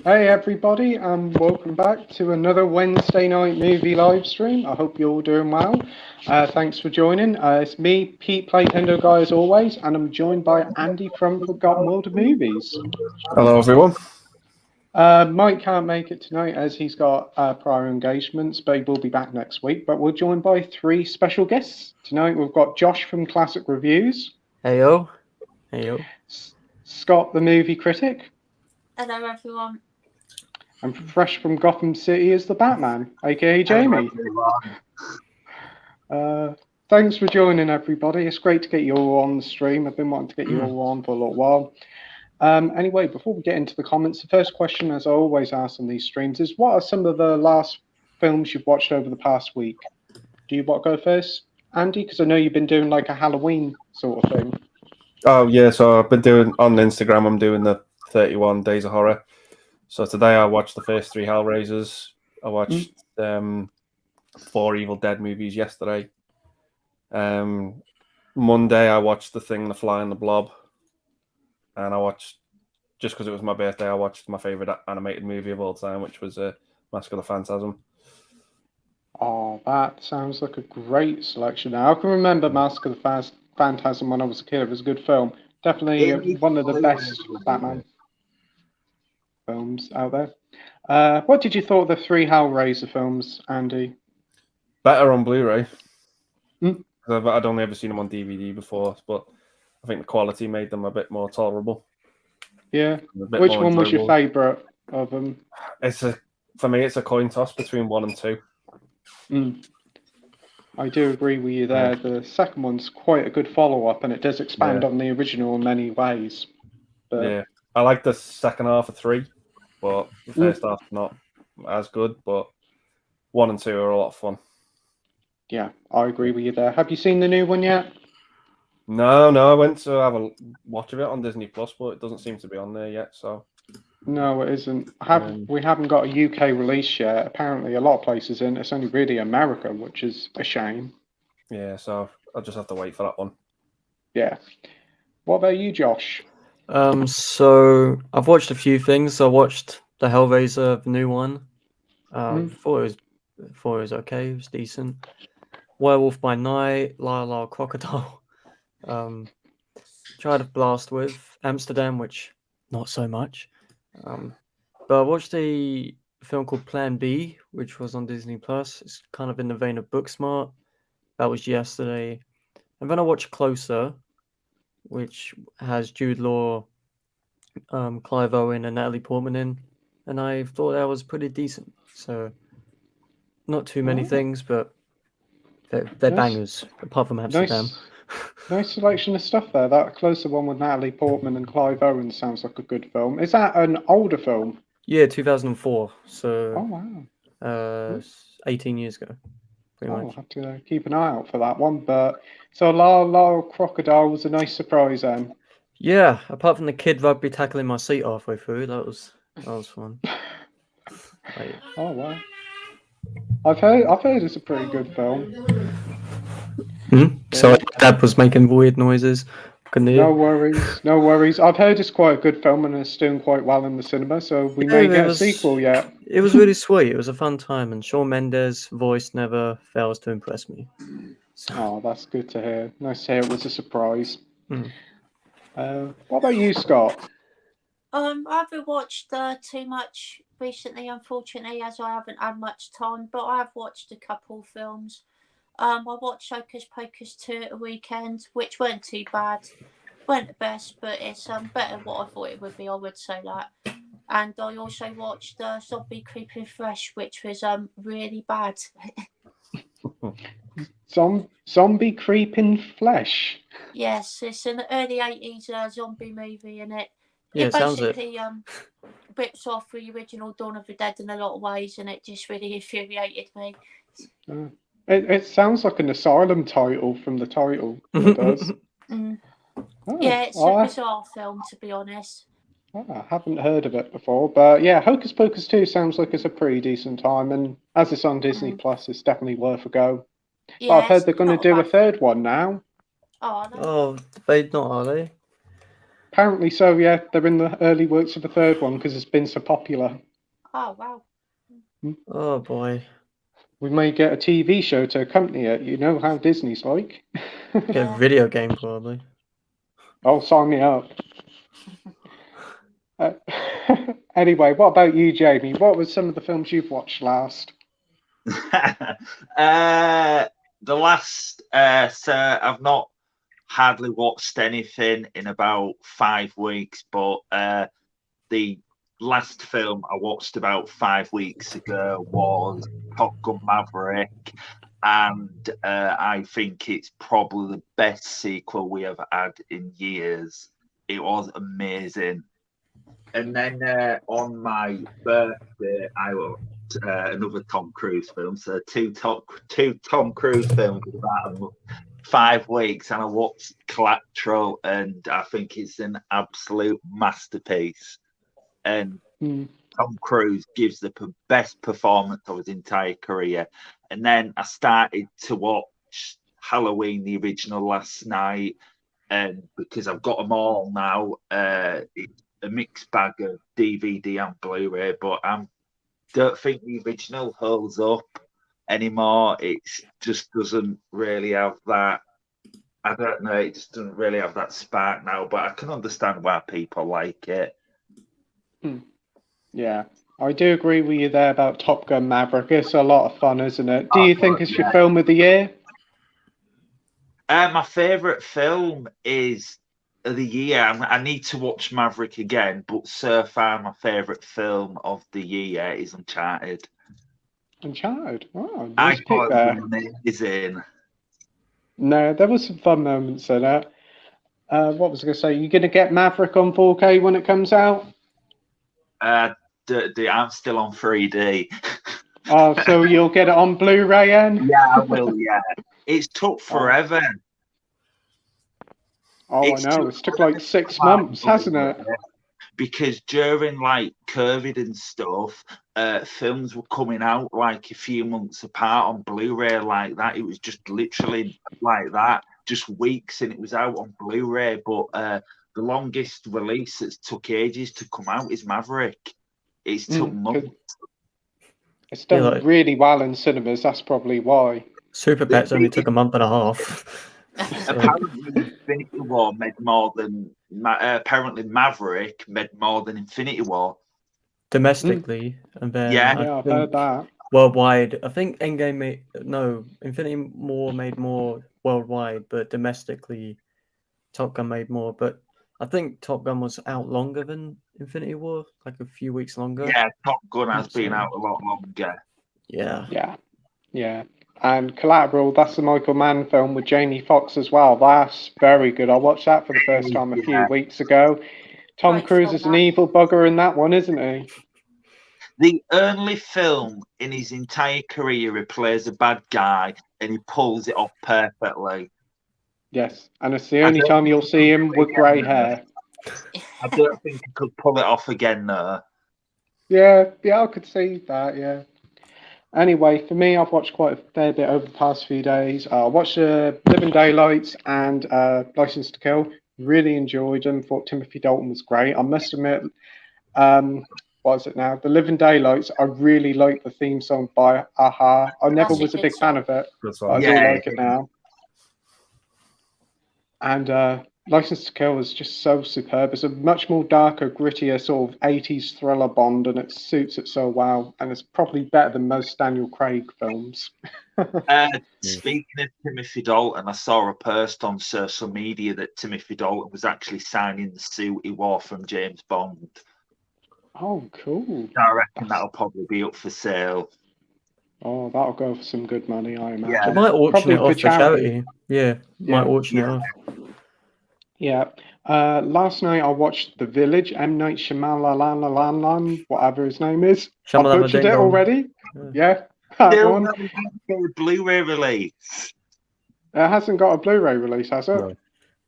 Hey everybody, and welcome back to another Wednesday night movie live stream. I hope you're all doing well. Thanks for joining. It's me, Pete Playtendoguy, as always, and I'm joined by Andy from Forgotten World of Movies. Hello everyone. Mike can't make it tonight as he's got prior engagements, but he will be back next week. But we're joined by three special guests. Tonight we've got Josh from Classic Reviews. Heyo. Heyo. Scott The Movie Critic. Hello everyone. And fresh from Gotham City is the Batman, aka Jamie. Thanks for joining, everybody. It's great to get you all on the stream. I've been wanting to get you all on for a little while. Anyway, before we get into the comments, the first question, as I always ask on these streams, is what are some of the last films you've watched over the past week? Do you want to go first, Andy? Because I know you've been doing like a Halloween sort of thing. Oh yeah, so I've been doing on Instagram. I'm doing the 31 Days of Horror. So today I watched the first three Hellraisers. I watched 4 Evil Dead movies yesterday. Monday I watched The Thing, The Fly, and The Blob. And I watched, just because it was my birthday, I watched my favourite animated movie of all time, which was Mask of the Phantasm. Oh, that sounds like a great selection. Now, I can remember Mask of the Phantasm when I was a kid. It was a good film. Definitely one of the best Batman films out there. What did you thought of the 3 Hellraiser films, Andy? Better on Blu-ray. I'd only ever seen them on DVD before, but I think the quality made them a bit more tolerable. Yeah. Which one was your favourite of them? For me, it's a coin toss between 1 and 2. I do agree with you there. The second one's quite a good follow-up, and it does expand on the original in many ways. But... yeah, I like the second half of 3, but the first half not as good. But 1 and 2 are a lot of fun. Yeah, I agree with you there. Have you seen the new one yet? No, I went to have a watch of it on Disney Plus, but it doesn't seem to be on there yet. So no, it isn't. We haven't got a UK release yet. Apparently, a lot of places in. It's only really America, which is a shame. Yeah, so I'll just have to wait for that one. Yeah. What about you, Josh? So I've watched a few things. I watched the Hellraiser, the new one. Thought it was okay. It was decent. Werewolf by Night, Lyle Crocodile. Tried to blast with Amsterdam, which not so much. But I watched a film called Plan B, which was on Disney Plus. It's kind of in the vein of Booksmart. That was yesterday. And then I watched Closer, which has Jude Law, Clive Owen, and Natalie Portman in. And I thought that was pretty decent. So not too many things, but they're bangers, apart from Amsterdam. Nice selection of stuff there. That Closer one with Natalie Portman and Clive Owen sounds like a good film. Is that an older film? Yeah, 2004. So, oh wow, 18 years ago. I'll have to keep an eye out for that one. But so Lyle Crocodile was a nice surprise then. Yeah, apart from the kid rugby tackling my seat halfway through, that was fun. Oh wow, I've heard it's a pretty good film. So Dad was making weird noises. No worries. I've heard it's quite a good film and it's doing quite well in the cinema, so we may get a sequel yet. It was really sweet. It was a fun time, and Shawn Mendes' voice never fails to impress me. So. Oh, that's good to hear. Nice to hear it was a surprise. What about you, Scott? I haven't watched too much recently, unfortunately, as I haven't had much time, but I have watched a couple films. I watched Hocus Pocus 2 at the weekend, which weren't too bad. Weren't the best, but it's better than what I thought it would be, I would say that. And I also watched Zombie Creeping Fresh, which was really bad. Zombie Creeping Flesh? Yes, it's an early 80s zombie movie, and it basically rips off the original Dawn of the Dead in a lot of ways, and it just really infuriated me. It sounds like an Asylum title from the title. It does. Yeah, it's a bizarre film, to be honest. I haven't heard of it before, but yeah, Hocus Pocus 2 sounds like it's a pretty decent time, and as it's on Disney Plus, it's definitely worth a go. Yeah, I've heard they're going to do a third one now. Oh, no. Oh, they not, are they? Apparently so, yeah. They're in the early works of the third one because it's been so popular. Oh, wow. Oh boy. We may get a TV show to accompany it. You know how Disney's like. Get a Yeah. video game probably. Oh, sign me up. Anyway, what about you, Jamie? What were some of the films you've watched last? The last, so I've not hardly watched anything in about 5 weeks, but the last film I watched about 5 weeks ago was Top Gun Maverick, and I think it's probably the best sequel we have had in years. It was amazing. And then on my birthday, I watched another Tom Cruise film. So two Tom Cruise films in about 5 weeks, and I watched Collateral, and I think it's an absolute masterpiece. And Tom Cruise gives the best performance of his entire career. And then I started to watch Halloween, the original, last night, and because I've got them all now, it's a mixed bag of DVD and Blu-ray, but I don't think the original holds up anymore. It just doesn't really have that. I don't know. It just doesn't really have that spark now, but I can understand why people like it. Yeah, I do agree with you there about Top Gun Maverick. It's a lot of fun, isn't it? Do you think it's your film of the year? My favourite film is of the year. I need to watch Maverick again, but so far my favourite film of the year is Uncharted. Uncharted? Oh, I nice pick thought there. it was amazing. No, there was some fun moments in it. What was I going to say? You're going to get Maverick on 4K when it comes out? I'm still on 3D. Oh, so you'll get it on Blu-ray, then? Yeah, I will, yeah. It's took forever. Oh, I know. It's took like 6 months, hasn't it? Because during like COVID and stuff, films were coming out like a few months apart on Blu-ray like that. It was just literally like that, just weeks, and it was out on Blu-ray. But the longest release that's took ages to come out is Maverick. It's took months. It's done really well in cinemas. That's probably why. Super Pets only took a month and a half. Apparently, Infinity War made more than. Apparently, Maverick made more than Infinity War Domestically, and then I've heard that. Worldwide, I think Endgame Infinity War made more worldwide, but domestically, Top Gun made more. But I think Top Gun was out longer than Infinity War, like a few weeks longer. Yeah, Top Gun has been out a lot longer. Yeah. And Collateral, that's the Michael Mann film with Jamie Foxx as well. That's very good. I watched that for the first time a few weeks ago. Tom Cruise is an evil bugger in that one, isn't he? The only film in his entire career he plays a bad guy and he pulls it off perfectly. Yes, and it's the only time you'll see him with grey hair. I don't think he could pull it off again, though. Yeah, I could see that, yeah. Anyway, for me, I've watched quite a fair bit over the past few days. I watched Living Daylights and License to Kill. Really enjoyed them. Thought Timothy Dalton was great. I must admit, what is it now? The Living Daylights, I really like the theme song by Aha. I never was a big fan of it, but I do like it now. And License to Kill is just so superb. It's a much more darker, grittier sort of 80s thriller Bond, and it suits it so well. And it's probably better than most Daniel Craig films. Speaking of Timothy Dalton, I saw a post on social media that Timothy Dalton was actually signing the suit he wore from James Bond. Oh, cool. I reckon that'll probably be up for sale. Oh, that'll go for some good money, I imagine. Yeah, might auction it off for charity. Might auction it off. Yeah. Last night I watched The Village, M. Night Shyamalan, whatever his name is. I butchered it already. Yeah. Still not a Blu-ray release. It hasn't got a Blu-ray release, has it?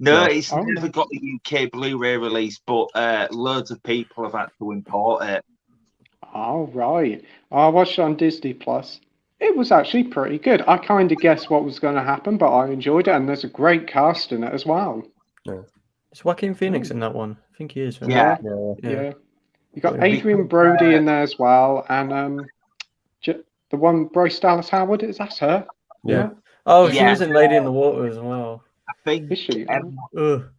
No, it's never got a UK Blu-ray release, but loads of people have had to import it. Oh, right. I watched it on Disney Plus. It was actually pretty good. I kind of guessed what was going to happen, but I enjoyed it, and there's a great cast in it as well. Is Joaquin Phoenix in that one? I think he is. Right? Yeah. Yeah. You got Yeah. Adrian Brody in there as well, and the one Bryce Dallas Howard, is that her? Yeah. Oh, she Yeah. was in Lady in the Water as well. I think Is she? Ugh.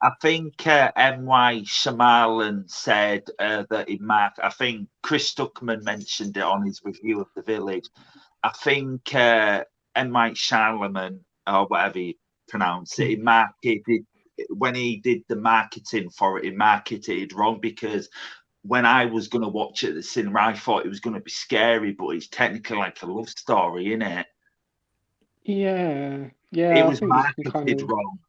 I think M.Y. Shyamalan said that in Mark. I think Chris Stuckman mentioned it on his review of The Village. I think M.Y. Shyamalan, or whatever you pronounce it, he marketed when he did the marketing for it. He marketed it wrong, because when I was going to watch it at the cinema, I thought it was going to be scary, but it's technically like a love story, isn't it? Yeah. It I was think you can marketed wrong.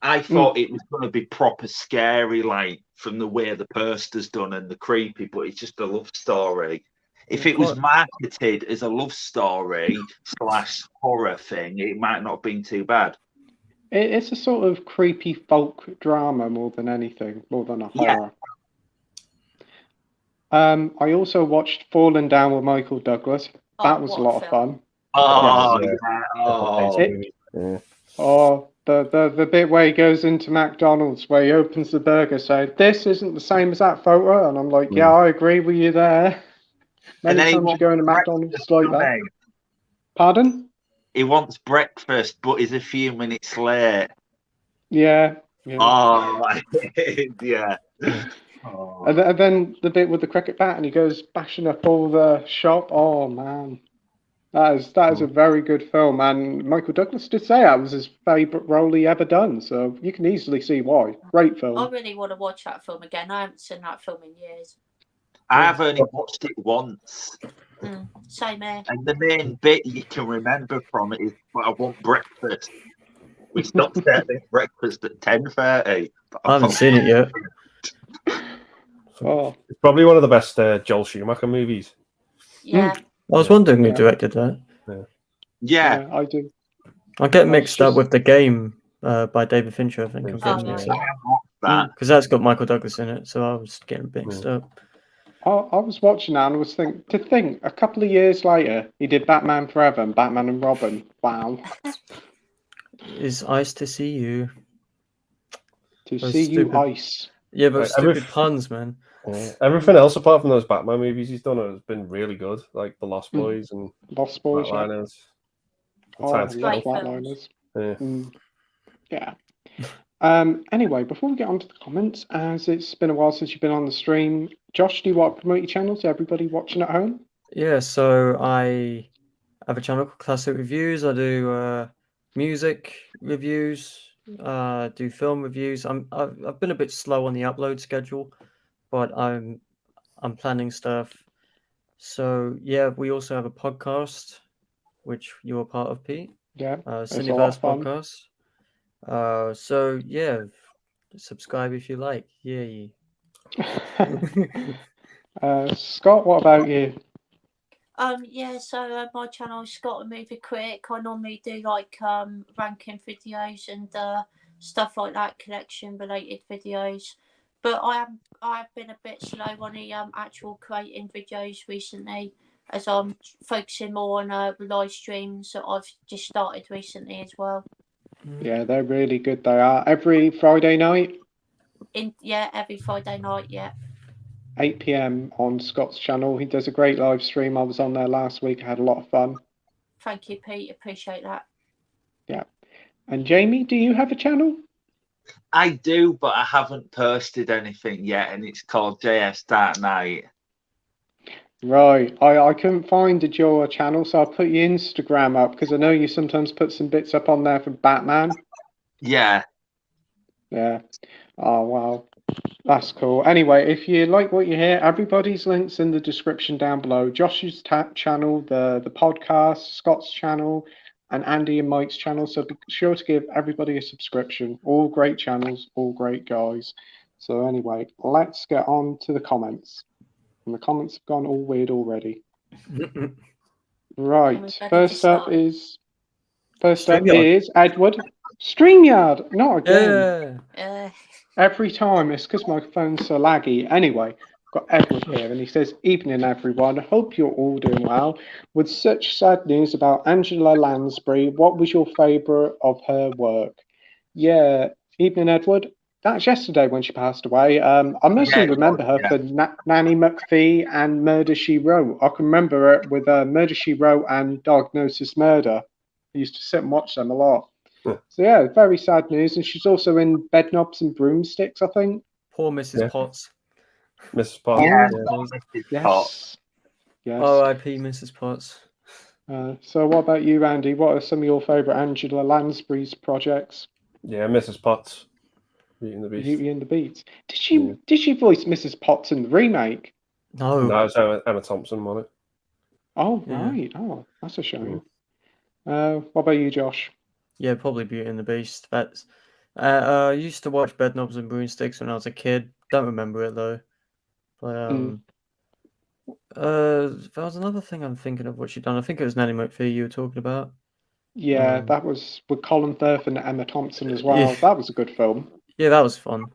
I thought it was going to be proper scary, like from the way the poster's done and the creepy, but it's just a love story. If it was marketed as a love story / horror thing, it might not have been too bad. It's a sort of creepy folk drama more than anything, more than a horror. I also watched Falling Down with Michael Douglas. That was a lot of fun. Oh, Yeah. Oh, the bit where he goes into McDonald's, where he opens the burger, saying, "This isn't the same as that photo," and I'm like, "Yeah, I agree with you there." Many times you go into McDonald's like that. Pardon? He wants breakfast, but he's a few minutes late. Yeah. Oh, yeah. Oh. And then the bit with the cricket bat, and he goes bashing up all the shop. Oh man, that is a very good film. And Michael Douglas did say that was his favourite role he ever done, so you can easily see why. Great film. I really want to watch that film again. I haven't seen that film in years. I've only watched it once. Same here. And the main bit you can remember from it is, "I want breakfast." We stopped serving breakfast at 10:30. I haven't seen it yet. It's probably one of the best Joel Schumacher movies. Yeah. I was wondering who directed that. Yeah, I do. I get mixed up with The Game by David Fincher, I think. Because that's got Michael Douglas in it, so I was getting mixed up. I was watching that and I was thinking, a couple of years later, he did Batman Forever and Batman and Robin. Wow. It's ice to see you. To see you ice. Yeah, but stupid puns, man. Yeah. Everything else apart from those Batman movies he's done has been really good, like The Lost Boys and Lost Boys. Flatliners. Flatliners. Yeah. Anyway, before we get on to the comments, as it's been a while since you've been on the stream, Josh, do you want to promote your channel to everybody watching at home? Yeah, so I have a channel called Classic Reviews. I do music reviews, do film reviews. I've been a bit slow on the upload schedule, but I'm planning stuff. So yeah, we also have a podcast, which you're a part of, Pete. Yeah, Cineverse podcast. So yeah, subscribe if you like. Yeah. Scott, what about you? Yeah, so my channel is Scott The Movie Critic. I normally do like ranking videos and stuff like that, collection related videos. But I've been a bit slow on the actual creating videos recently, as I'm focusing more on the live streams that I've just started recently as well. Yeah, they're really good. They are every Friday night. Every Friday night. 8 p.m. on Scott's channel. He does a great live stream. I was on there last week. I had a lot of fun. Thank you, Pete. Appreciate that. Yeah. And Jamie, do you have a channel? I do, but I haven't posted anything yet, and it's called JS Dark Knight. Right. I couldn't find your channel, so I put your Instagram up because I know you sometimes put some bits up on there for Batman. Yeah. Yeah. Oh, wow. That's cool. Anyway, if you like what you hear, everybody's links in the description down below. Josh's channel, the podcast, Scott's channel, and Andy and Mike's channel. So be sure to give everybody a subscription. All great channels, all great guys. So anyway, let's get on to the comments. And the comments have gone all weird already. Right. First up is Edward. StreamYard. Not again. Every time. It's because my phone's so laggy. Anyway, got Edward here, and he says, "Evening, everyone. Hope you're all doing well. With such sad news about Angela Lansbury, what was your favourite of her work? Yeah, Evening Edward. That's yesterday when she passed away. I mostly Yeah, remember her yeah. for Nanny McPhee and Murder, She Wrote. I can remember her with Murder, She Wrote and Diagnosis Murder. I used to sit and watch them a lot. Yeah. So yeah, very sad news. And she's also in Bedknobs and Broomsticks, I think. Poor Mrs. Yeah. Potts. Mrs. Potts. Yeah, Yeah. Yes. Yes. R.I.P. Mrs. Potts. So what about you, Andy? What are some of your favourite Angela Lansbury's projects? Yeah, Mrs. Potts. Beauty and the Beast. Beauty and the Beast. Did she voice Mrs. Potts in the remake? No. No, it's Emma Thompson on it. Oh, Yeah. right. Oh, that's a shame. What about you, Josh? Yeah, probably Beauty and the Beast. That's. I used to watch Bedknobs and Broomsticks when I was a kid. Don't remember it though. But there was another thing I'm thinking of what she'd done. I think it was Nanny McPhee you were talking about. Yeah, that was with Colin Firth and Emma Thompson as well. Yeah. That was a good film. Yeah, that was fun.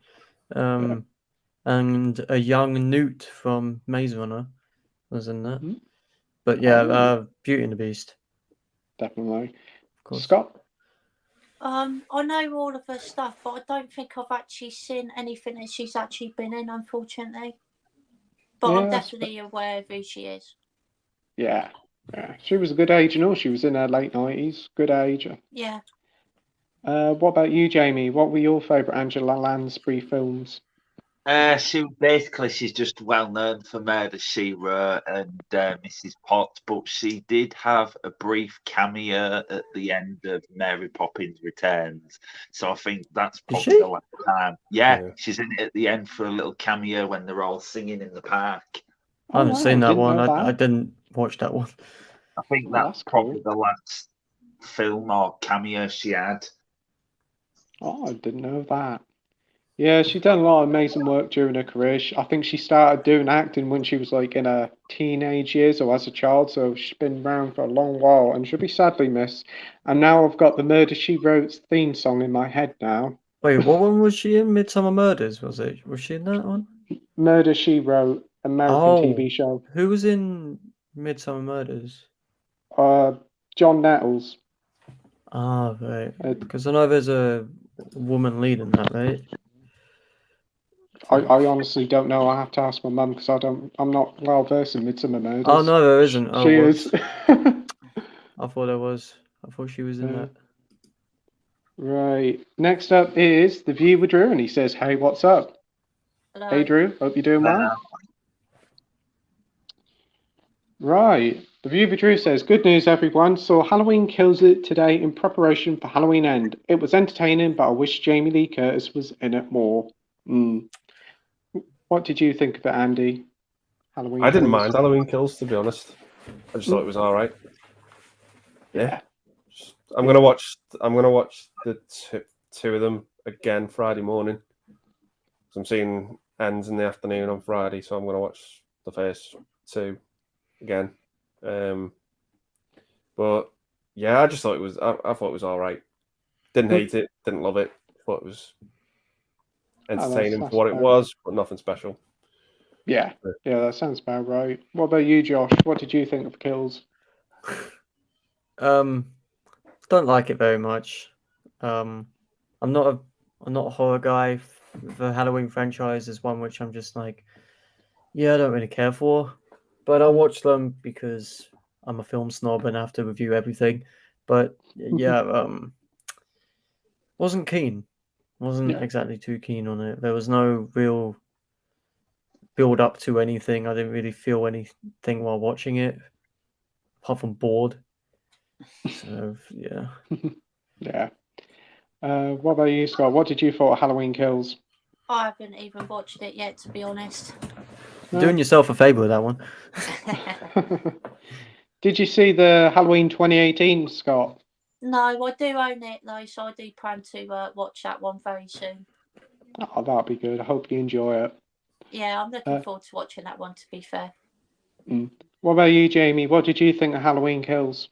And a young Newt from Maze Runner was in that. Mhm. But yeah, Oh. Beauty and the Beast. Definitely. Of course. Scott? I know all of her stuff, but I don't think I've actually seen anything that she's actually been in, unfortunately. But Yeah, I'm that's definitely aware of who she is. Yeah. She was a good age, she was in her late 90s. Good age. Yeah. What about you, Jamie? What were your favourite Angela Lansbury films? She's just well known for Murder, She Wrote and Mrs. Potts, but she did have a brief cameo at the end of Mary Poppins Returns. So I think that's probably the last time. Yeah, she's in it at the end for a little cameo when they're all singing in the park. I haven't seen that didn't one. know I that. didn't watch that one. I think Oh, that's that's probably cool. the last film or cameo she had. Oh, I didn't know that. Yeah, she's done a lot of amazing work during her career. I think she started doing acting when she was like in her teenage years or as a child, so she's been around for a long while and she'll be sadly missed. And now I've got the Murder, She Wrote theme song in my head now. Wait, what one was she in? Midsummer Murders, was it? Was she in that one? Murder, She Wrote, American TV show. Who was in Midsummer Murders? John Nettles. Ah, right. Because I know there's a woman leading that, right? I honestly don't know. I have to ask my mum because I'm not well versed in Midsummer Murders. Oh no, there isn't. Oh, She whoops. is. I thought there was. I thought she was in that. Right. Next up is The View with Drew, and he says, "Hey, what's up?" Hello. Hey, Drew. Hope you're doing well. Right. The View with Drew says, "Good news, everyone. Saw Halloween Kills It today in preparation for Halloween End. It was entertaining, but I wish Jamie Lee Curtis was in it more." What did you think of it, Andy? Halloween. I didn't Kills? mind Halloween Kills, to be honest. I just thought it was all right. Yeah. I'm gonna watch the two of them again Friday morning. So I'm seeing Ends in the afternoon on Friday, so I'm gonna watch the first two again. But yeah, I just thought it was. I thought it was all right. Didn't hate it. Didn't love it. Thought it was entertaining that's for what it fair. was, but nothing special. Yeah, that sounds about right. What about you, Josh? What did you think of Kills? Don't like it very much. I'm not a horror guy. The Halloween franchise is one which I'm just like, yeah, I don't really care for. But I watch them because I'm a film snob and I have to review everything. But yeah, wasn't keen. Wasn't exactly too keen on it. There was no real build up to anything. I didn't really feel anything while watching it, apart from bored. So yeah. Yeah. What about you, Scott? What did you thought of Halloween Kills? I haven't even watched it yet, to be honest. Doing yourself a favour with that one. Did you see the Halloween 2018, Scott? No, I do own it though, so I do plan to watch that one very soon. Oh, that'll be good. I hope you enjoy it. Yeah, I'm looking forward to watching that one, to be fair. What about you, Jamie? What did you think of Halloween Kills?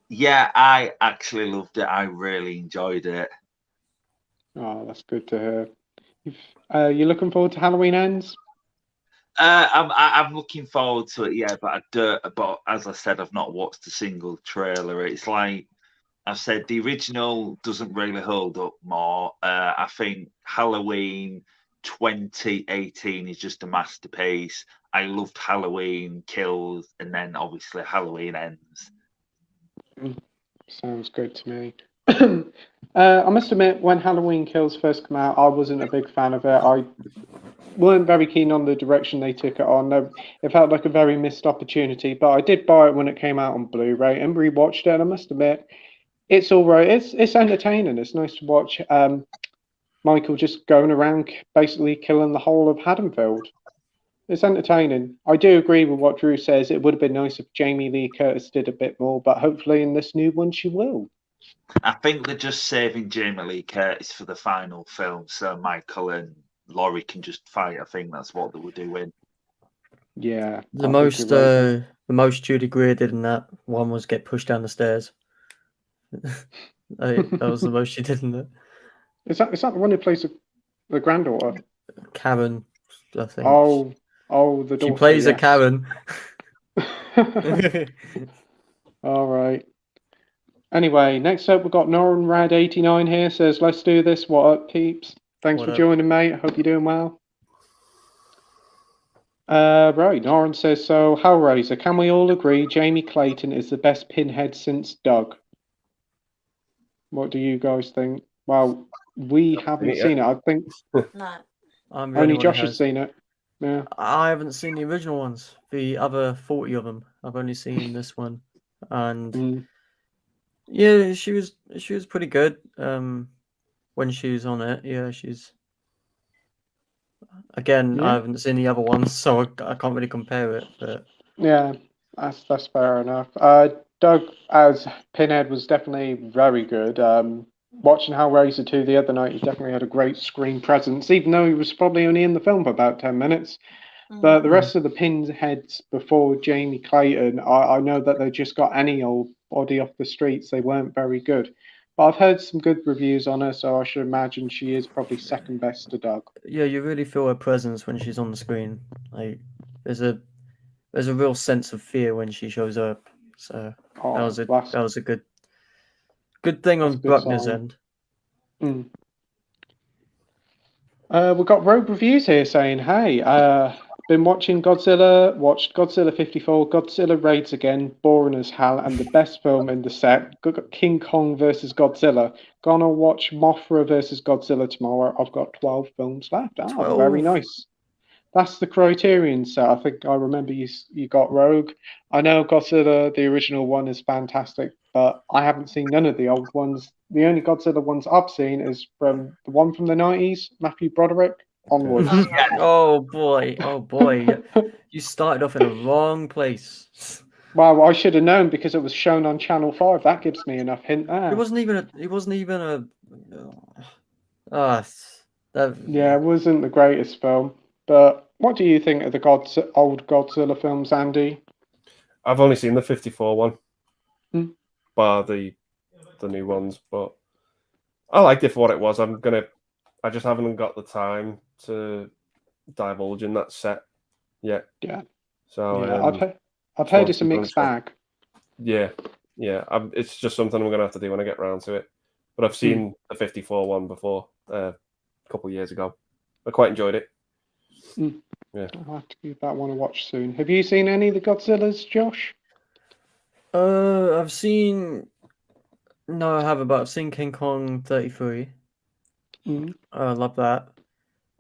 Yeah, I actually loved it. I really enjoyed it. Oh, that's good to hear. You looking forward to Halloween Ends? I'm looking forward to it, yeah, but as I said, I've not watched a single trailer. It's like I've said the original doesn't really hold up more. I think Halloween 2018 is just a masterpiece. I loved Halloween Kills, and then obviously Halloween Ends. Sounds good to me. I must admit, when Halloween Kills first came out, I wasn't a big fan of it. I weren't very keen on the direction they took it on. It felt like a very missed opportunity, but I did buy it when it came out on Blu-ray and rewatched it, and I must admit, it's all right. It's entertaining. It's nice to watch Michael just going around basically killing the whole of Haddonfield. It's entertaining. I do agree with what Drew says. It would have been nice if Jamie Lee Curtis did a bit more, but hopefully in this new one she will. I think they're just saving Jamie Lee Curtis for the final film, so Michael and Laurie can just fight. I think that's what they were doing. Yeah. The most Judy Greer did in that one was get pushed down the stairs. That was the most she did in it. Is that the one who plays the granddaughter? Karen, I think. Oh, the daughter. She plays a Karen. All right. Anyway, next up we've got NoranRad89 here. Says, let's do this. What up, peeps? Thanks for joining, mate. Hope you're doing well. Right, Noran says, so Hellraiser, can we all agree Jamie Clayton is the best Pinhead since Doug? What do you guys think? Well, we haven't seen it. I think No. only Josh has seen it. Yeah. I haven't seen the original ones. The other 40 of them. I've only seen this one, and yeah, she was pretty good. When she was on it, yeah, she's. Again, I haven't seen the other ones, so I can't really compare it. But yeah, that's fair enough. Doug as Pinhead was definitely very good. Watching Hellraiser 2 the other night, he definitely had a great screen presence, even though he was probably only in the film for about 10 minutes. But the rest of the Pinheads before Jamie Clayton, I know that they just got any old body off the streets. They weren't very good. But I've heard some good reviews on her, so I should imagine she is probably second best to Doug. yeah, you really feel her presence when she's on the screen. Like there's a real sense of fear when she shows up. So that was a good thing on Bruckner's end. We've got Rogue Reviews here saying, hey, been watching Godzilla, watched Godzilla 54, Godzilla Raids Again, boring as hell, and the best film in the set, King Kong versus Godzilla. Gonna watch Mothra versus Godzilla tomorrow. I've got 12 films left. 12. Very nice. That's the Criterion set. I think I remember you got Rogue. I know Godzilla, the original one, is fantastic, but I haven't seen none of the old ones. The only Godzilla ones I've seen is from the one from the 90s, Matthew Broderick, onwards. Oh boy. You started off in the wrong place. Well, I should have known because it was shown on Channel 5. That gives me enough hint there. It wasn't even a. Yeah, it wasn't the greatest film. But what do you think of the old Godzilla films, Andy? I've only seen the 54 one, bar the new ones, but I liked it for what it was. I just haven't got the time to divulge in that set yet. Yeah. So yeah, I've heard it's a mixed bag. Yeah. It's just something I'm gonna have to do when I get around to it. But I've seen the 54 one before, a couple of years ago. I quite enjoyed it. Yeah. I'll have to give that one a watch soon. Have you seen any of the Godzillas, Josh? I've seen. No, I haven't, but I've seen King Kong 33. I love that.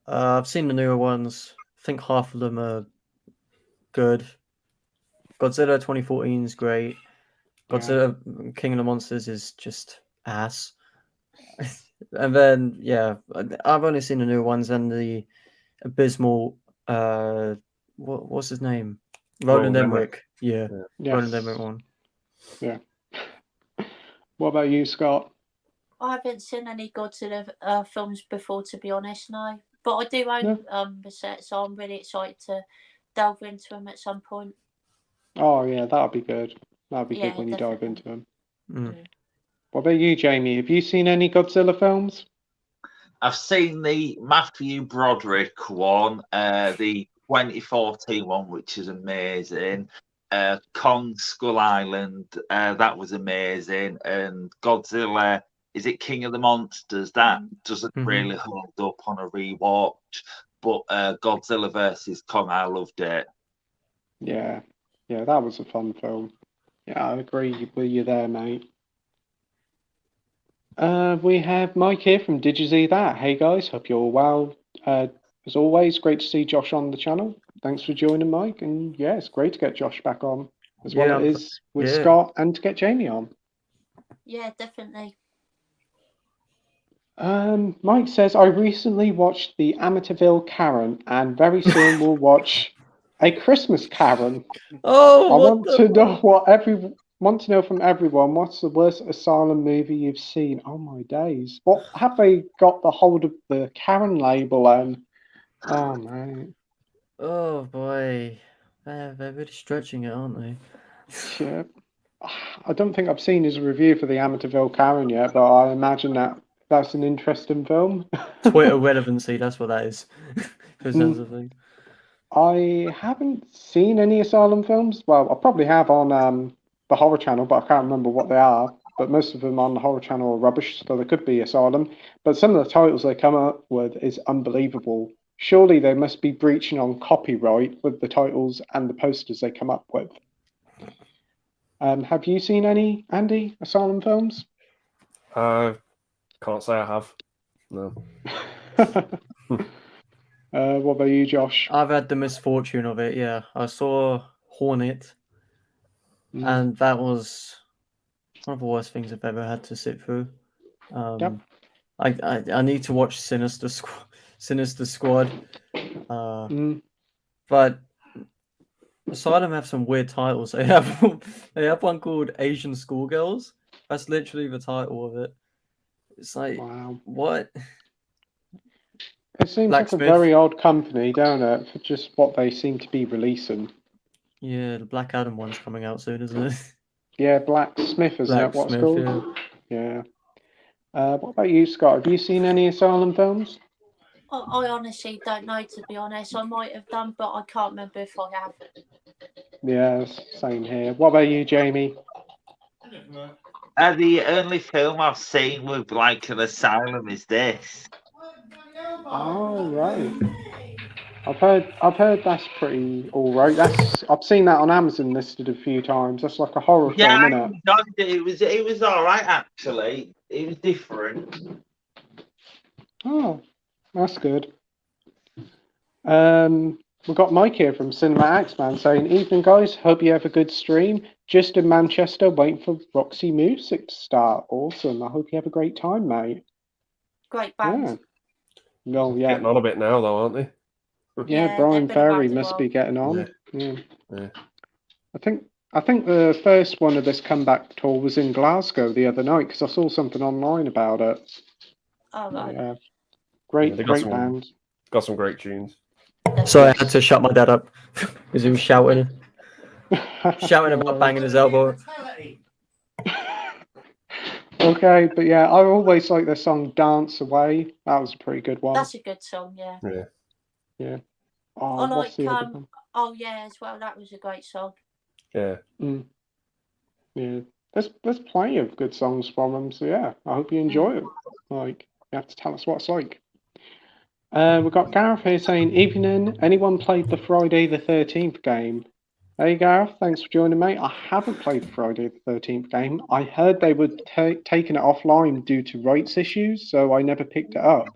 I've seen the newer ones. I think half of them are good. Godzilla 2014 is great. Godzilla King of the Monsters is just ass. And then, yeah, I've only seen the newer ones and the abysmal, what's his name? Roland Emmerich. Yeah. Roland Emmerich one. Yeah. What about you, Scott? I haven't seen any Godzilla films before, to be honest, no. But I do own the set, so I'm really excited to delve into them at some point. Oh, yeah, that'll be good. That'll be good when you dive into them. What about you, Jamie? Have you seen any Godzilla films? I've seen the Matthew Broderick one, the 2014 one, which is amazing. Kong Skull Island, that was amazing, and Godzilla, is it King of the Monsters? That doesn't really hold up on a rewatch, but Godzilla versus Kong, I loved it. Yeah, that was a fun film. Yeah, I agree with you there, mate. We have Mike here from Did You See That? Hey guys, hope you're all well. As always, great to see Josh on the channel. Thanks for joining, Mike. And yeah, it's great to get Josh back on, as well as it is with Scott, and to get Jamie on. Yeah, definitely. Mike says, I recently watched the Amityville Karen, and very soon we'll watch A Christmas Karen. Oh, I want to know from everyone, what's the worst asylum movie you've seen? Oh my days! What have they got the hold of the Karen label on? Oh man. Oh boy, they're really stretching it, aren't they? Yeah. I don't think I've seen his review for the Amityville Karen yet, but I imagine that's an interesting film. Twitter relevancy, that's what that is. I haven't seen any asylum films. Well, I probably have on the Horror Channel, but I can't remember what they are. But most of them on the Horror Channel are rubbish, so they could be asylum. But some of the titles they come up with is unbelievable. Surely they must be breaching on copyright with the titles and the posters they come up with. Have you seen any, Andy, asylum films? Can't say I have. No. What about you, Josh? I've had the misfortune of it, yeah. I saw Hornet, and that was one of the worst things I've ever had to sit through. Yep. I need to watch Sinister Squad. But Asylum have some weird titles. They have one called Asian Schoolgirls. That's literally the title of it. It's like, wow. What? It seems like a very odd company, don't it, for just what they seem to be releasing. Yeah, the Black Adam one's coming out soon, isn't it? Yeah, Blacksmith, isn't it? What's called? Yeah. What about you, Scott? Have you seen any asylum films? I honestly don't know, to be honest. I might have done, but I can't remember if I have. Yeah, same here. What about you, Jamie? The only film I've seen with like an asylum is this. Oh right. I've heard that's pretty all right. I've seen that on Amazon listed a few times. That's like a horror film, isn't it? It was all right actually. It was different. Oh, that's good. We've got Mike here from Cinema Axeman saying, "Evening guys, hope you have a good stream. Just in Manchester, waiting for Roxy Music to start. Awesome. I hope you have a great time, mate." Great band. Yeah. No, yeah. Getting on a bit now, though, aren't they? Yeah, Brian Ferry must be getting on. Yeah. I think the first one of this comeback tour was in Glasgow the other night because I saw something online about it. Oh right. Yeah. Great band. Got some great tunes. Sorry, I had to shut my dad up because he was shouting about banging his elbow. Okay, but yeah, I always like the song "Dance Away." That was a pretty good one. That's a good song, yeah. Yeah. I like Oh Yeah as well. That was a great song. Yeah. Yeah. There's plenty of good songs from them. So yeah, I hope you enjoy it. Like, you have to tell us what it's like. We've got Gareth here saying, "Evening. Anyone played the Friday the 13th game?" Hey Gareth, thanks for joining, mate. I haven't played the Friday the 13th game. I heard they were taking it offline due to rights issues, so I never picked it up.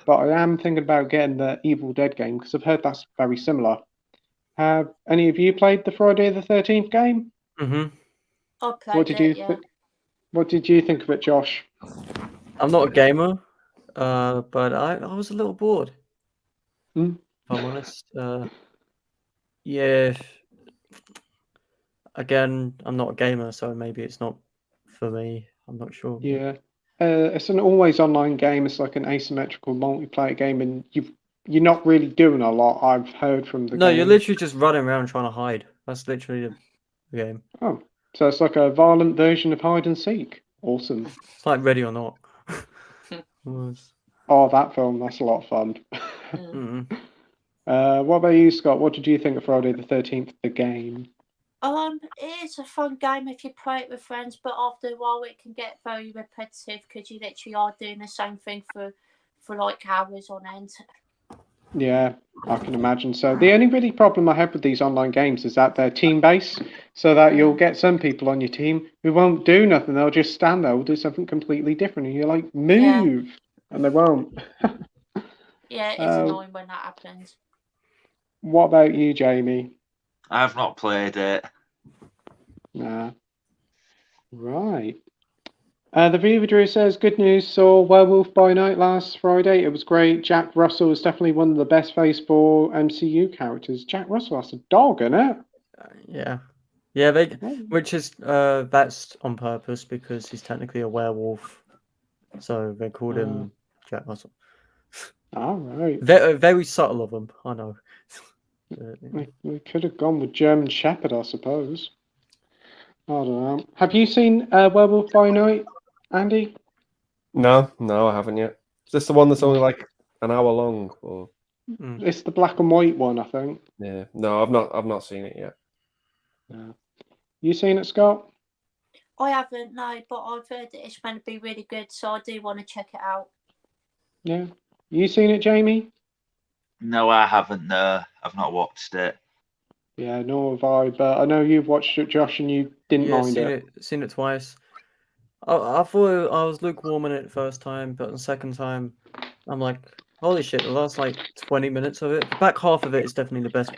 But I am thinking about getting the Evil Dead game because I've heard that's very similar. Have any of you played the Friday the 13th game? Mm-hmm. I played What did you think of it, Josh? I'm not a gamer, but I was a little bored. If I'm honest. Yeah. Again, I'm not a gamer, so maybe it's not for me. I'm not sure. Yeah. It's an always online game. It's like an asymmetrical multiplayer game, and you're not really doing a lot. I've heard from the game. No, you're literally just running around trying to hide. That's literally the game. Oh, so it's like a violent version of hide and seek. Awesome. It's like Ready or Not. Oh, that film. That's a lot of fun. What about you, Scott? What did you think of Friday the 13th, the game? It is a fun game if you play it with friends, but after a while it can get very repetitive because you literally are doing the same thing for like hours on end. Yeah, I can imagine. So the only really problem I have with these online games is that they're team-based, so that you'll get some people on your team who won't do nothing. They'll just stand there, will do something completely different, and you're like, move, and they won't. Yeah, it's annoying when that happens. What about you, Jamie? I've not played it. Nah. Right. The Viva Drew says, good news, saw Werewolf by Night last Friday. It was great. Jack Russell is definitely one of the best Phase 4 MCU characters. Jack Russell, that's a dog, isn't it? Yeah. Yeah, which is that's on purpose because he's technically a werewolf. So they called him Jack Russell. All right. Very subtle of them, I know. We could have gone with German Shepherd, I suppose. I don't know. Have you seen Werewolf by Night, Andy? No, I haven't yet. Is this the one that's only like an hour long? Or It's the black and white one, I think. yeah, no, I've not seen it yet. Yeah. You seen it, Scott? I haven't, no, but I've heard that it's meant to be really good, so I do want to check it out. Yeah. You seen it, Jamie? No, I haven't. No, I've not watched it. Yeah, nor have I, but I know you've watched it, Josh, and you didn't mind it. Seen it twice. I thought I was lukewarm in it the first time, but the second time, I'm like, holy shit, the last like 20 minutes of it, the back half of it is definitely the best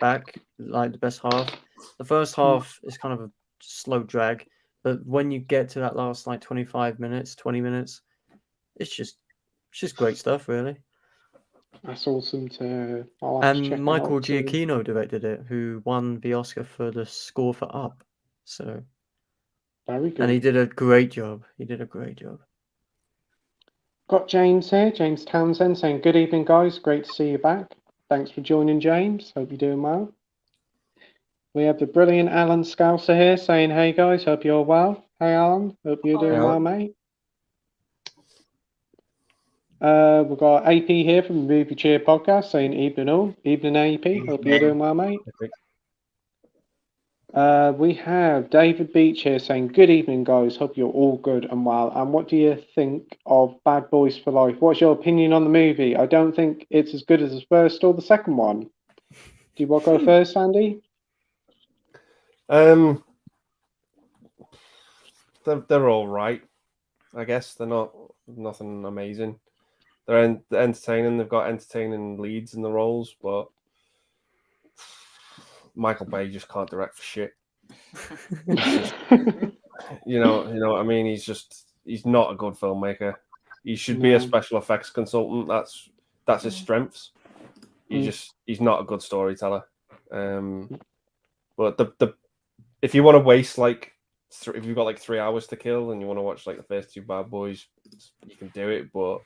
the best half. The first half is kind of a slow drag, but when you get to that last like 25 minutes, 20 minutes, it's just great stuff, really. That's awesome to. I'll have to check And Michael out too. Giacchino directed it, who won the Oscar for the score for Up. So very good. And he did a great job. Got James here, James Townsend, saying, good evening, guys. Great to see you back. Thanks for joining, James. Hope you're doing well. We have the brilliant Alan Scouser here saying, hey, guys, hope you're well. Hey, Alan, hope you're doing well, mate. We've got AP here from the Movie Cheer podcast saying, evening all. Evening, AP. Hope you're doing well, mate. We have David Beach here saying, good evening, guys. Hope you're all good and well. And what do you think of Bad Boys for Life? What's your opinion on the movie? I don't think it's as good as the first or the second one. Do you want to go first, Andy? They're all right, I guess. They're nothing amazing. They're entertaining. They've got entertaining leads in the roles, but Michael Bay just can't direct for shit. you know what I mean? He's not a good filmmaker. He should be a special effects consultant. That's his strengths. He's not a good storyteller. But if you want to waste if you've got like 3 hours to kill and you want to watch like the first two Bad Boys, you can do it. But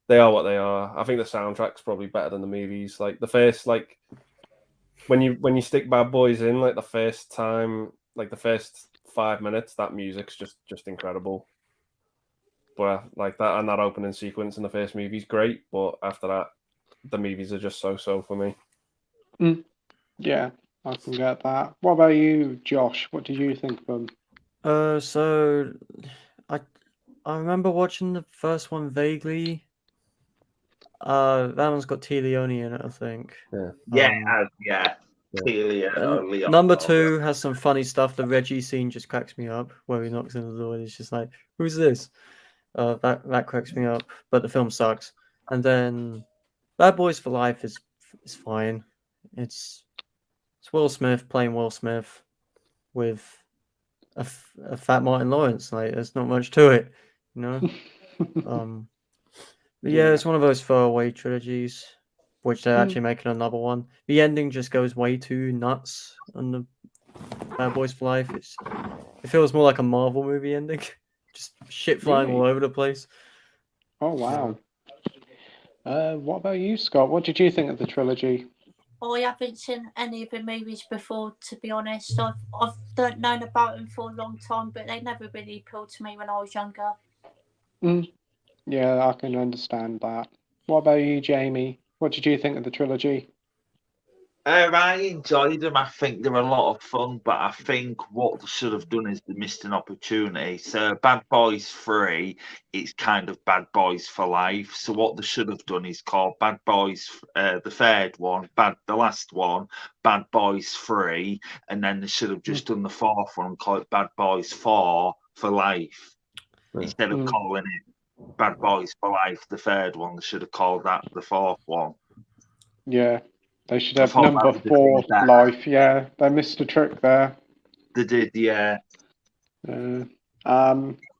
they are what they are. I think the soundtrack's probably better than the movies. Like the first when you stick Bad Boys in, like the first time, like the first 5 minutes, that music's just incredible. But like that, and that opening sequence in the first movie is great. But after that, the movies are just so for me. Yeah, I can get that. What about you, Josh? What did you think of them? So I remember watching the first one vaguely. That one's got T. Leone in it, I think. Yeah. Number 2 has some funny stuff. The Reggie scene just cracks me up, where he knocks on the door and he's just like, "Who's this?" That cracks me up. But the film sucks. And then Bad Boys for Life is fine. It's Will Smith playing Will Smith with a fat Martin Lawrence. Like, there's not much to it, you know. But yeah, it's one of those throwaway trilogies, which they're actually making another one. The ending just goes way too nuts on the Bad Boys for Life. It feels more like a Marvel movie ending, just shit flying all over the place. Oh wow! What about you, Scott? What did you think of the trilogy? I haven't seen any of the movies before, to be honest. I've known about them for a long time, but they never really appealed to me when I was younger. Yeah, I can understand that. What about you, Jamie? What did you think of the trilogy? I enjoyed them. I think they're a lot of fun, but I think what they should have done is they missed an opportunity. So Bad Boys 3, it's kind of Bad Boys for Life. So what they should have done is called Bad Boys, the third one, the last one, Bad Boys 3, and then they should have just done the fourth one and call it Bad Boys 4 for Life. Instead of calling it Bad Boys for Life, the third one, they should have called that the fourth one. Yeah. They should have number 4 Life. Yeah, they missed a trick there. They did, yeah. For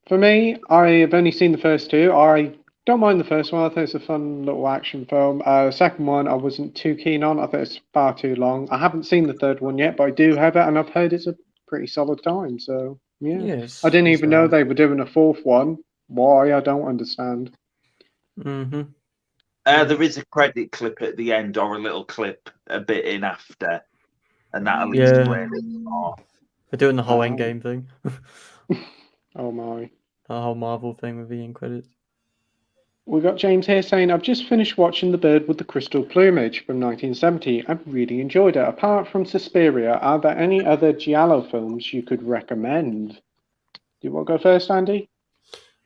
me, I have only seen the first two. I don't mind the first one. I think it's a fun little action film. The second one, I wasn't too keen on. I think it's far too long. I haven't seen the third one yet, but I do have it, and I've heard it's a pretty solid time. So, yeah. Yes, I didn't even know they were doing a fourth one. Why? I don't understand. Mm-hmm. There is a credit clip at the end, or a little clip a bit in after, and that'll explain it more. They're doing the whole Endgame thing. Oh my. The whole Marvel thing with the end credits. We got James here saying, I've just finished watching The Bird with the Crystal Plumage from 1970. I really enjoyed it. Apart from Suspiria, are there any other Giallo films you could recommend? Do you want to go first, Andy?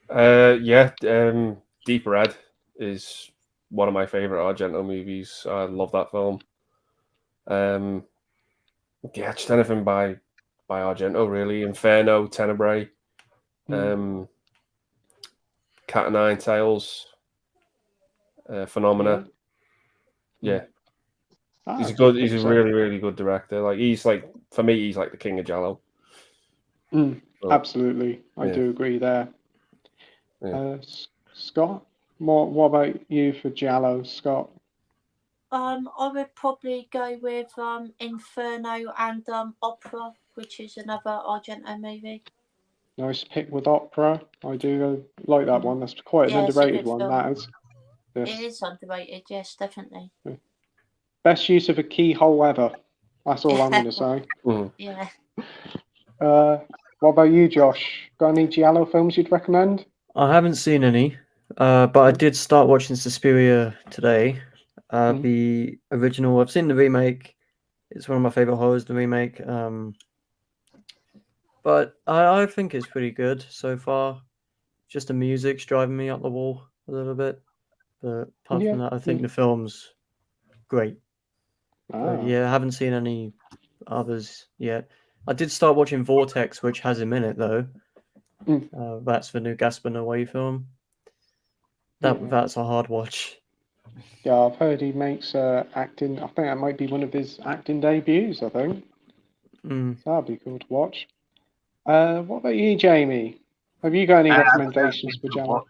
Yeah, Deep Red is one of my favorite Argento movies. I love that film. Yeah, just anything by Argento, really. Inferno, Tenebrae, Cat o' Nine Tails, Phenomena. Yeah. He's a really, really good director. For me, he's like the king of Giallo. Absolutely. I do agree there. Yeah. Scott, what about you for Giallo, Scott? I would probably go with Inferno and Opera, which is another Argento movie. Nice pick with Opera. I do like that one. That's quite an underrated one. That is. Yes. It is underrated, yes, definitely. Best use of a keyhole ever. That's all I'm going to say. Yeah. What about you, Josh? Got any Giallo films you'd recommend? I haven't seen any, but I did start watching Suspiria today. The original, I've seen the remake. It's one of my favorite horrors, the remake. But I think it's pretty good so far. Just the music's driving me up the wall a little bit. But apart from that, I think the film's great. But yeah, I haven't seen any others yet. I did start watching Vortex, which has him in it, though. That's the new Gaspar Noé film. That's a hard watch. Yeah, I've heard he makes acting. I think that might be one of his acting debuts, I think. So that'd be cool to watch. What about you, Jamie? Have you got any recommendations for Giallo?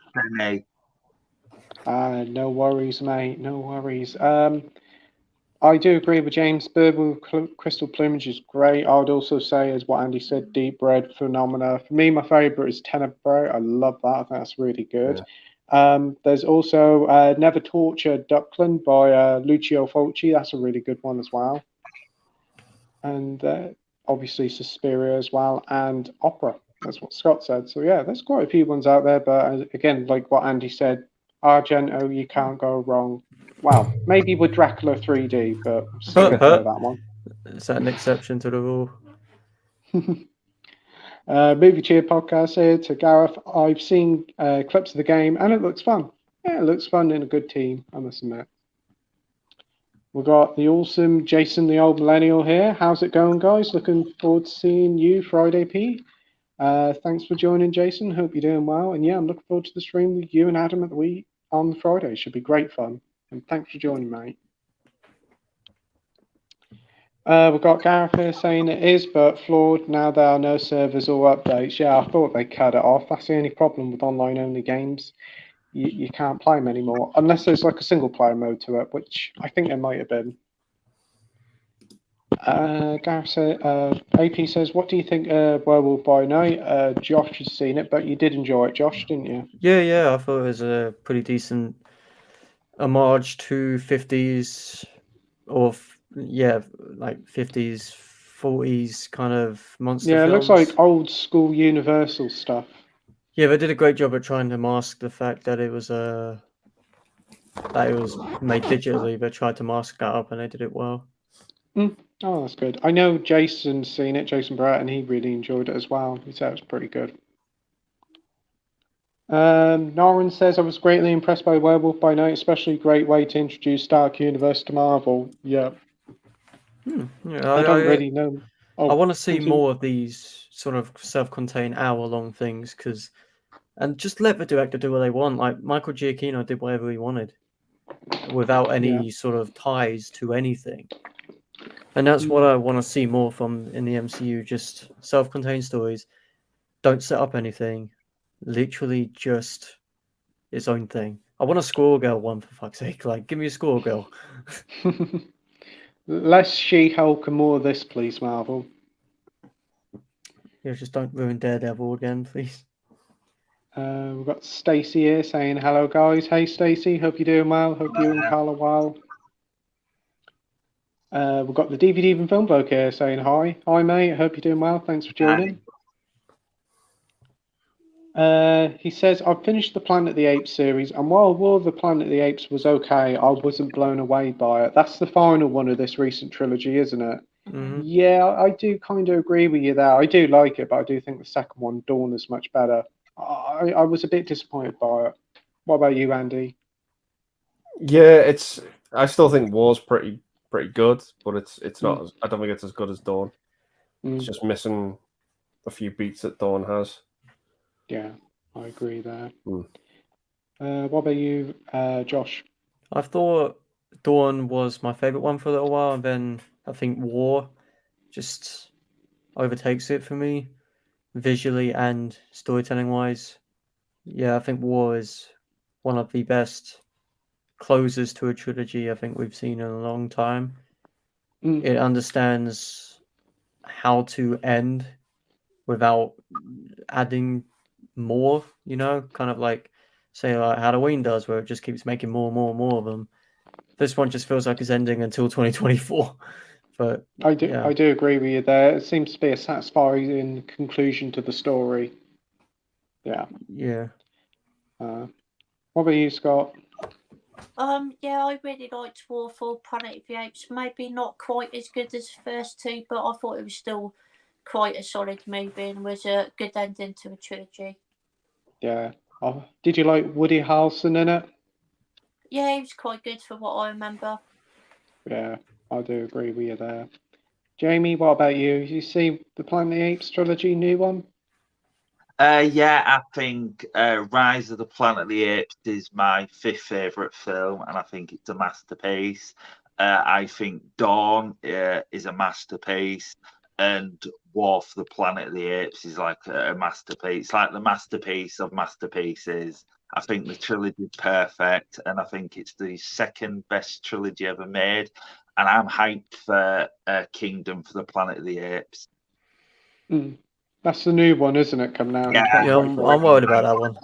No worries, mate. No worries. I do agree with James. Bird with Crystal Plumage is great. I would also say, as what Andy said, Deep Red, Phenomena. For me, my favourite is Tenebrae. I love that. I think that's really good. Yeah. There's also Never Torture Duckland by Lucio Fulci. That's a really good one as well. And obviously Suspiria as well, and Opera. That's what Scott said. So yeah, there's quite a few ones out there. But again, like what Andy said, Argento, you can't go wrong. Well, maybe with Dracula 3D, but still that one. Is that an exception to the rule? Movie Cheer podcast here to Gareth. I've seen clips of the game and it looks fun. Yeah, it looks fun in a good team, I must admit. We've got the awesome Jason, the old millennial here. How's it going, guys? Looking forward to seeing you Friday, P. Thanks for joining, Jason. Hope you're doing well. And yeah, I'm looking forward to the stream with you and Adam on Friday. Should be great fun. And thanks for joining, mate. We've got Gareth here saying it is, but flawed. Now there are no servers or updates. Yeah, I thought they cut it off. That's the only problem with online-only games. You can't play them anymore, unless there's like a single-player mode to it, which I think there might have been. Gareth said, AP says, what do you think Werewolf by Night? Josh has seen it, but you did enjoy it, Josh, didn't you? Yeah, I thought it was a pretty decent homage to 50s or like 50s, 40s kind of monster films. Yeah, it looks like old school Universal stuff. Yeah, they did a great job of trying to mask the fact that it was made digitally. They tried to mask that up and they did it well. Oh, that's good. I know Jason's seen it, Jason Barrett, and he really enjoyed it as well. He said it was pretty good. Norin says, I was greatly impressed by Werewolf by Night, especially great way to introduce Dark Universe to Marvel. Yeah. Yeah, I don't really know. I want to see continue. more of these sort of self-contained hour-long things, and just let the director do what they want. Like Michael Giacchino did whatever he wanted, without any sort of ties to anything. And that's what I want to see more from in the MCU. Just self-contained stories. Don't set up anything. Literally just its own thing. I want a Squirrel Girl one, for fuck's sake. Like, give me a Squirrel Girl. Less She-Hulk and more of this, please, Marvel. Yeah, just don't ruin Daredevil again, please. We've got Stacey here saying, hello, guys. Hey, Stacey. Hope you're doing well. Hope you and Carl are well. We've got the DVD and Film Bloke here saying, hi. Hi, mate. Hope you're doing well. Thanks for joining. He says, I've finished the Planet of the Apes series, and while War of the Planet of the Apes was okay, I wasn't blown away by it. That's the final one of this recent trilogy, isn't it? Mm-hmm. Yeah, I do kind of agree with you there. I do like it, but I do think the second one, Dawn, is much better. I was a bit disappointed by it. What about you, Andy? Yeah, I still think War's pretty good, but it's not. I don't think it's as good as Dawn. It's just missing a few beats that Dawn has. Yeah, I agree there. What about you, Josh? I thought Dawn was my favorite one for a little while, and then I think War just overtakes it for me, visually and storytelling wise. Yeah, I think War is one of the best closers to a trilogy I think we've seen in a long time. It understands how to end without adding more, kind of like, say, like Halloween does, where it just keeps making more of them. This one just feels like it's ending until 2024. But I do agree with you there. It seems to be a satisfying conclusion to the story. Yeah. Yeah. What about you, Scott? Yeah, I really liked War for Planet of the Apes. Maybe not quite as good as the first two, but I thought it was still quite a solid movie and was a good ending to a trilogy. Yeah. Did you like Woody Harrelson in it? Yeah, he was quite good for what I remember. Yeah, I do agree with you there. Jamie, what about you? You see the Planet of the Apes trilogy, new one? Yeah, I think Rise of the Planet of the Apes is my 5th favourite film, and I think it's a masterpiece. I think Dawn is a masterpiece, and War for the Planet of the Apes is like a masterpiece, like the masterpiece of masterpieces. I think the trilogy is perfect, and I think it's the second best trilogy ever made. And I'm hyped for Kingdom for the Planet of the Apes. That's the new one, isn't it? Coming out in 2024. I'm worried about that one.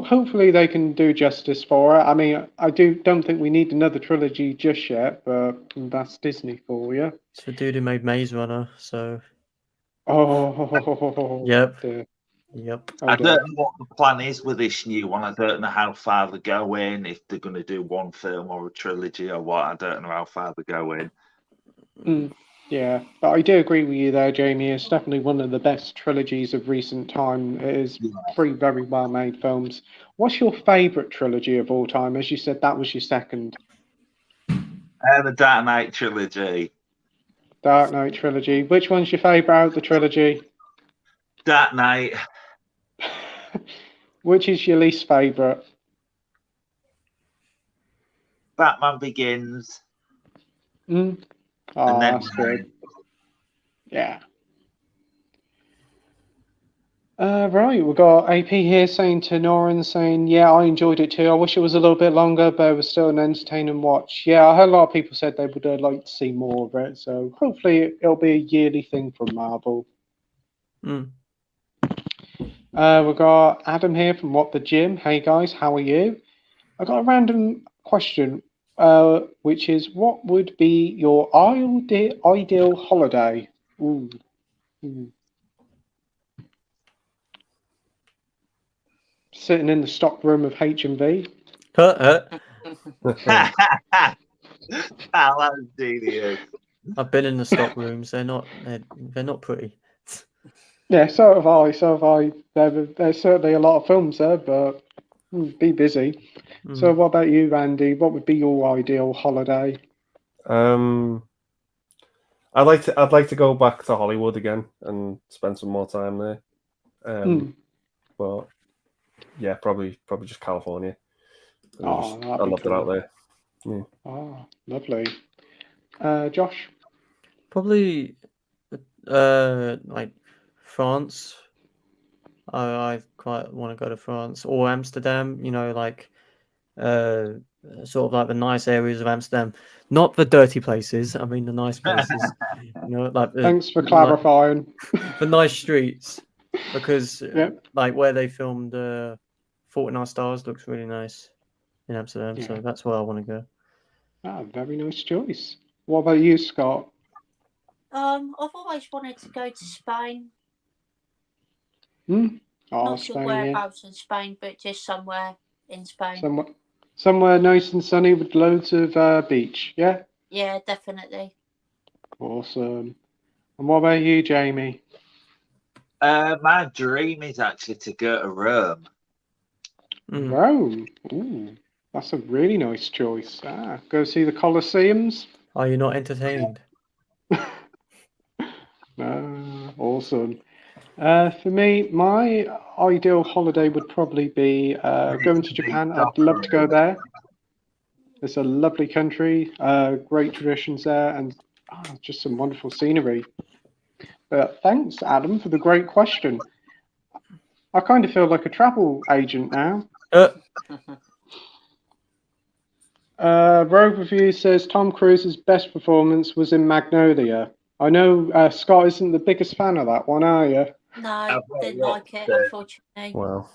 Hopefully they can do justice for it. I mean, I don't think we need another trilogy just yet, but that's Disney for you. It's the dude who made Maze Runner, so. Oh. Yep. Dear. Yep. I don't know what the plan is with this new one. I don't know how far they're going, if they're going to do one film or a trilogy or what. I don't know how far they're going. Yeah, but I do agree with you there, Jamie. It's definitely one of the best trilogies of recent time. It is 3 very well-made films. What's your favourite trilogy of all time? As you said, that was your second. The Dark Knight trilogy. Dark Knight trilogy. Which one's your favourite out of the trilogy? Dark Knight. Which is your least favourite? Batman Begins. Oh, then that's good. Yeah. Right, we've got AP here saying to Noran, saying, yeah, I enjoyed it too. I wish it was a little bit longer, but it was still an entertaining watch. Yeah, I heard a lot of people said they would like to see more of it, so hopefully it'll be a yearly thing from Marvel. We've got Adam here from What the Gym. Hey guys, how are you? I got a random question, which is, what would be your ideal holiday? Ooh. Sitting in the stock room of H&V. That's genius. I've been in the stock rooms. They're not pretty. Yeah, so have I. So have I. There's certainly a lot of films there, but be busy. So, what about you, Randy? What would be your ideal holiday? I'd like to go back to Hollywood again and spend some more time there. But yeah, probably just California. I loved it out there. Yeah. Oh, lovely. Josh? Probably like France. I quite want to go to France or Amsterdam, like sort of like the nice areas of Amsterdam, not the dirty places. I mean the nice places. Like Thanks for clarifying. The nice streets, because like where they filmed Fault in Our Stars looks really nice in Amsterdam. So that's where I want to go. Ah, very nice choice. What about you, Scott? I've always wanted to go to Spain. Oh, Not Spain, sure whereabouts in Spain, but just somewhere in Spain. Somewhere nice and sunny with loads of beach, yeah? Yeah, definitely. Awesome. And what about you, Jamie? My dream is actually to go to Rome. Rome? Ooh, that's a really nice choice. Go see the Colosseums? Are you not entertained? Awesome. For me, my ideal holiday would probably be going to Japan. I'd love to go there. It's a lovely country, great traditions there, and just some wonderful scenery. But thanks, Adam, for the great question. I kind of feel like a travel agent now. Rogue Review says Tom Cruise's best performance was in Magnolia. I know Scott isn't the biggest fan of that one, are you? No, didn't like it, unfortunately. Wow.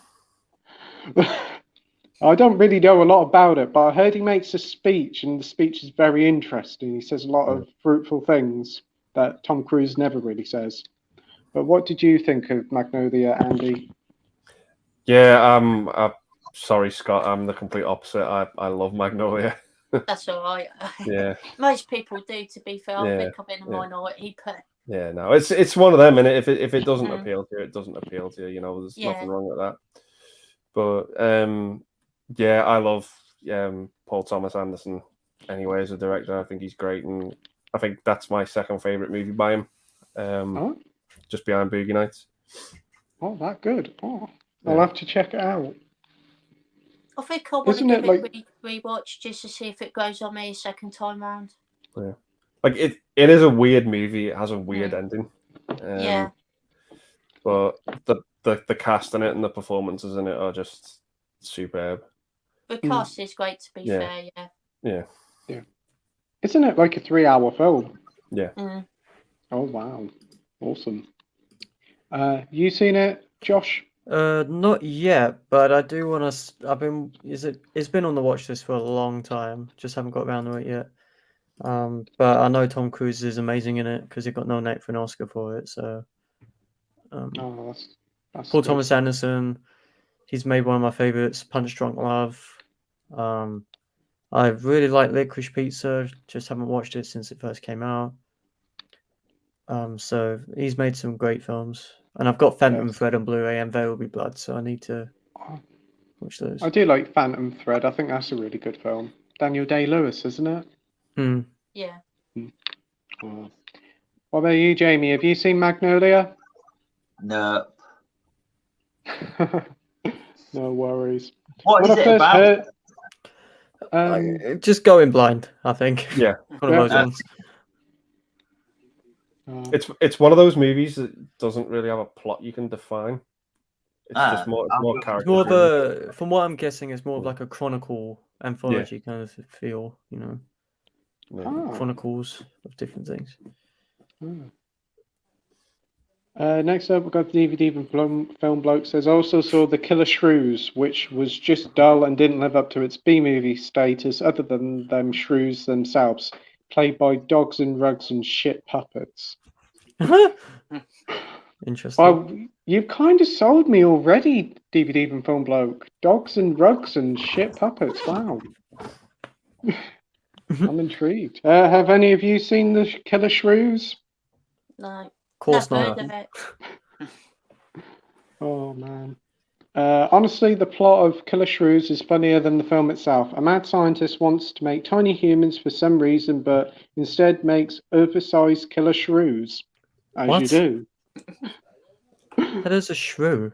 I don't really know a lot about it, but I heard he makes a speech, and the speech is very interesting. He says a lot of fruitful things that Tom Cruise never really says. But what did you think of Magnolia, Andy? Yeah, sorry, Scott. I'm the complete opposite. I love Magnolia. That's all right. Yeah. Most people do, to be fair. I think I'm in a minority, but yeah, no, it's one of them, and if it doesn't appeal to you, it doesn't appeal to you. There's nothing wrong with that. But yeah, I love Paul Thomas Anderson. Anyway, as a director, I think he's great, and I think that's my second favorite movie by him. Just behind Boogie Nights. Oh, that good. I'll have to check it out. I think I want to give it rewatch just to see if it grows on me a second time round. Yeah, like it is a weird movie. It has a weird ending. But the cast in it and the performances in it are just superb. The cast is great, to be fair. Yeah. Isn't it like a 3-hour film? Yeah. Oh wow, awesome. You seen it, Josh? Not yet, but I do want to. It's been on the watch list for a long time. Just haven't got around to it yet. But I know Tom Cruise is amazing in it because he got nominated for an Oscar for it. So, that's Paul good. Thomas Anderson, he's made one of my favorites, Punch Drunk Love. I really like Licorice Pizza. Just haven't watched it since it first came out. So he's made some great films. And I've got Phantom Thread on Blu-ray and There Will Be Blood, so I need to watch those. I do like Phantom Thread. I think that's a really good film. Daniel Day-Lewis, isn't it? Yeah. What about you, Jamie? Have you seen Magnolia? No. No worries. What is it about? Just going blind, I think. Yeah. One of those ones. It's one of those movies that doesn't really have a plot you can define. It's just more character. It's more of a, from what I'm guessing, it's more of like a chronicle anthology kind of feel, chronicles of different things. Next up, we've got DVD and Film Bloke says, also saw The Killer Shrews, which was just dull and didn't live up to its B-movie status other than them shrews themselves, played by dogs and rugs and shit puppets. Interesting. Well, you've kind of sold me already, DVD and Film Bloke. Dogs and rugs and shit puppets. Wow. I'm intrigued. Have any of you seen the Killer Shrews? No. Of course Never not. heard of it. Oh man. Honestly, the plot of Killer Shrews is funnier than the film itself. A mad scientist wants to make tiny humans for some reason, but instead makes oversized killer shrews. As you What? do. That is a shrew.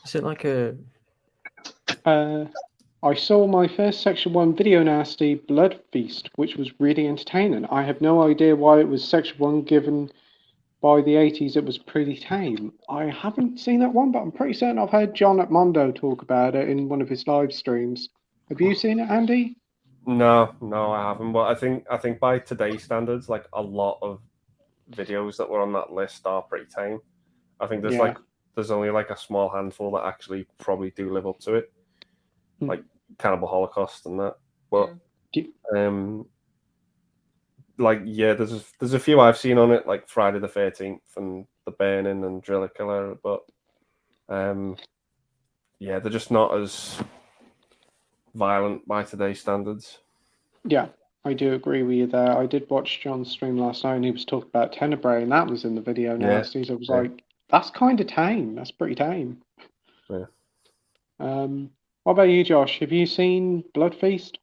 Is it like a? I saw my first Section 1 video nasty Blood Feast, which was really entertaining. I have no idea why it was Section 1 given by the 80s. It was pretty tame. I haven't seen that one, but I'm pretty certain I've heard John at Mondo talk about it in one of his live streams. Have you seen it, Andy? No, I haven't. But I think by today's standards, like a lot of videos that were on that list are pretty tame. I think there's only like a small handful that actually probably do live up to it, like Cannibal Holocaust and that. But there's a few I've seen on it, like Friday the 13th and The Burning and Driller Killer, but they're just not as violent by today's standards. Yeah, I do agree with you there. I did watch John's stream last night and he was talking about Tenebrae, and that was in the video nasties. I was like, that's kind of tame. That's pretty tame. Yeah. What about you, Josh? Have you seen Blood Feast?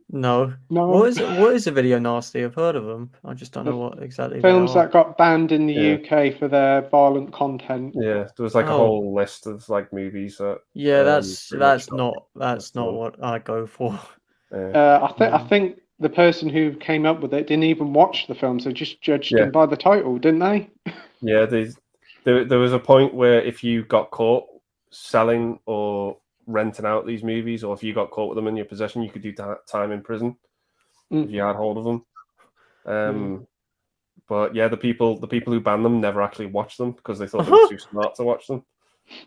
No. No. What is a video nasty? I've heard of them. I just don't know what exactly films they are. that got banned in the UK for their violent content. Yeah, there was like a whole list of like movies that. Yeah, that's not what I go for. I think the person who came up with it didn't even watch the film, so just judged them by the title, didn't they? Yeah, there was a point where if you got caught selling or renting out these movies, or if you got caught with them in your possession, you could do time in prison if you had hold of them. But yeah, the people who banned them never actually watched them because they thought they were too smart to watch them.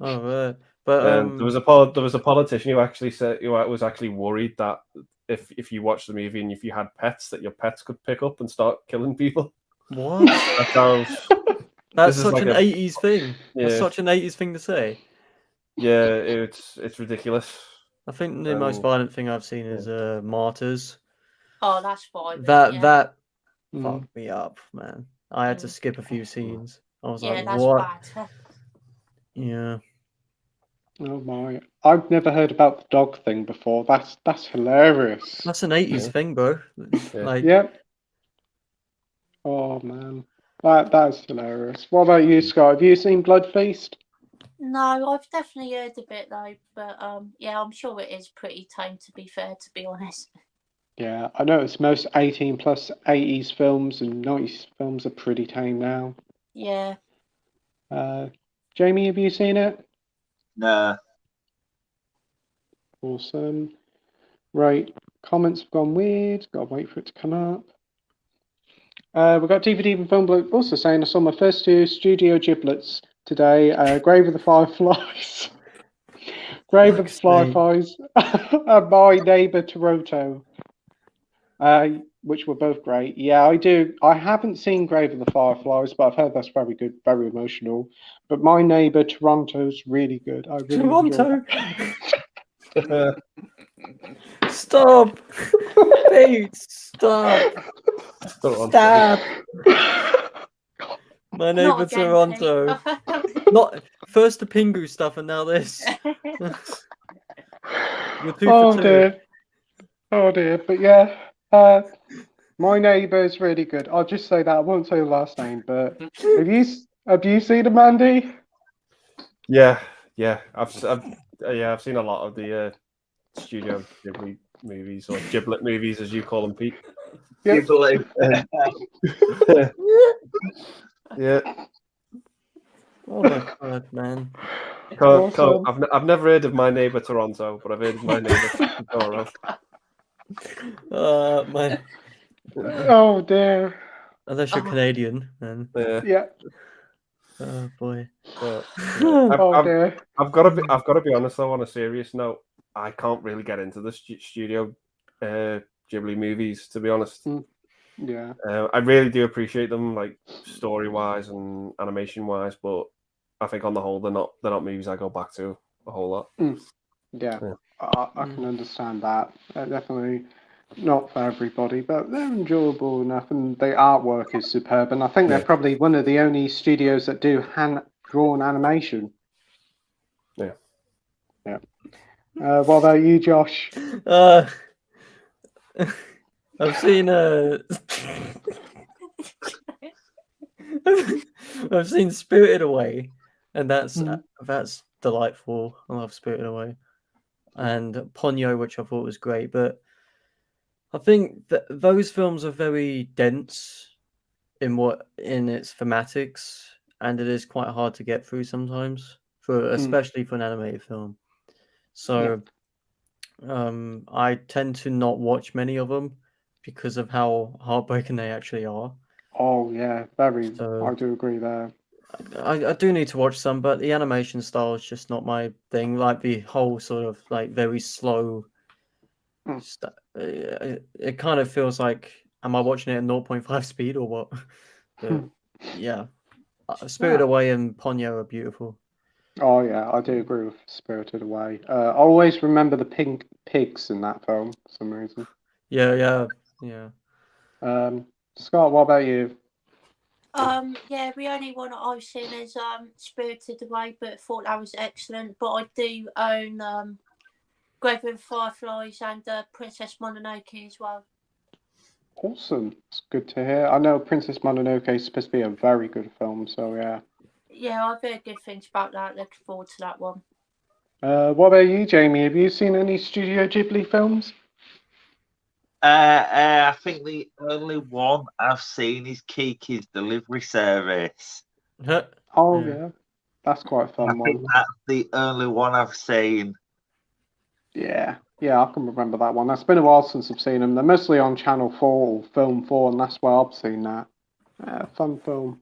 Oh, right. But there was a politician who actually said was actually worried that if you watched the movie and if you had pets, that your pets could pick up and start killing people. What? That's such an 80s thing. Yeah. That's such an 80s thing to say. Yeah, it's ridiculous. I think the most violent thing I've seen is Martyrs. Oh, that's fine. That fucked me up, man. I had to skip a few scenes. I was like, that's what? bad. Yeah. Oh my! I've never heard about the dog thing before. That's hilarious. That's an 80s thing, bro. Yep. Oh man, that's hilarious. What about you, Scott? Have you seen Blood Feast? No, I've definitely heard of it though, but I'm sure it is pretty tame. To be fair, to be honest. Yeah, I noticed most 18 plus 80s films and 90s films are pretty tame now. Yeah. Jamie, have you seen it? No. Awesome. Right, comments have gone weird. Got to wait for it to come up. We've got DVD and Film Bloke also saying I saw my first two studio giblets today. Grave of the Fireflies. Grave of the Fireflies. And My Neighbor Toronto. Which were both great. Yeah, I do. I haven't seen Grave of the Fireflies, but I've heard that's very good, very emotional. But My Neighbor Toronto's really good. I really Toronto. Stop. Pete, stop. Stop. My Neighbor Toronto. Not first the Pingu stuff and now this. You're two for two. Dear. Oh dear. But yeah. My Neighbor is really good. I'll just say that. I won't say the last name, but have you seen it, Mandy? Yeah. I've seen a lot of the Studio Ghibli movies, or Giblet movies, as you call them, Pete. Yep. Yeah. Oh my god, man. I've never heard of My Neighbor Toronto, but I've heard of My Neighbor Toro. Man. Oh dear. Unless you're Canadian, then. Yeah. Oh boy. I've got to be honest though. On a serious note, I can't really get into the Studio Ghibli movies, to be honest. Yeah. I really do appreciate them, like story wise and animation wise, but I think on the whole they're not movies I go back to a whole lot. Yeah. I can understand that. Definitely. not for everybody, but they're enjoyable enough, and the artwork is superb. And I think they're Yeah. probably one of the only studios that do hand-drawn animation. Yeah. Yeah. What about you, Josh? I've seen I've seen Spirited Away, and that's delightful. I love Spirited Away, and Ponyo, which I thought was great. But I think that those films are very dense in its thematics, and it is quite hard to get through sometimes, especially for an animated film. So I tend to not watch many of them because of how heartbreaking they actually are. Oh yeah, very. So I do agree there. I do need to watch some, but the animation style is just not my thing. Like the whole sort of like very slow. It kind of feels like, am I watching it at 0.5 speed or what? But yeah, Spirited Away and Ponyo are beautiful. Oh yeah, I do agree with Spirited Away. I always remember the pink pigs in that film for some reason. Yeah. Scott, what about you? Yeah, the only one that I've seen is Spirited Away, but thought that was excellent. But I do own Grave of the Fireflies and Princess Mononoke as well. Awesome. It's good to hear. I know Princess Mononoke is supposed to be a very good film, so yeah. Yeah, I've heard good things about that. Looking forward to that one. What about you, Jamie? Have you seen any Studio Ghibli films? I think the only one I've seen is Kiki's Delivery Service. Oh yeah, that's quite a fun I think one. that's the only one I've seen. Yeah, I can remember that one. That's been a while since I've seen them. They're mostly on Channel 4 or Film 4, and that's where I've seen that. Fun film.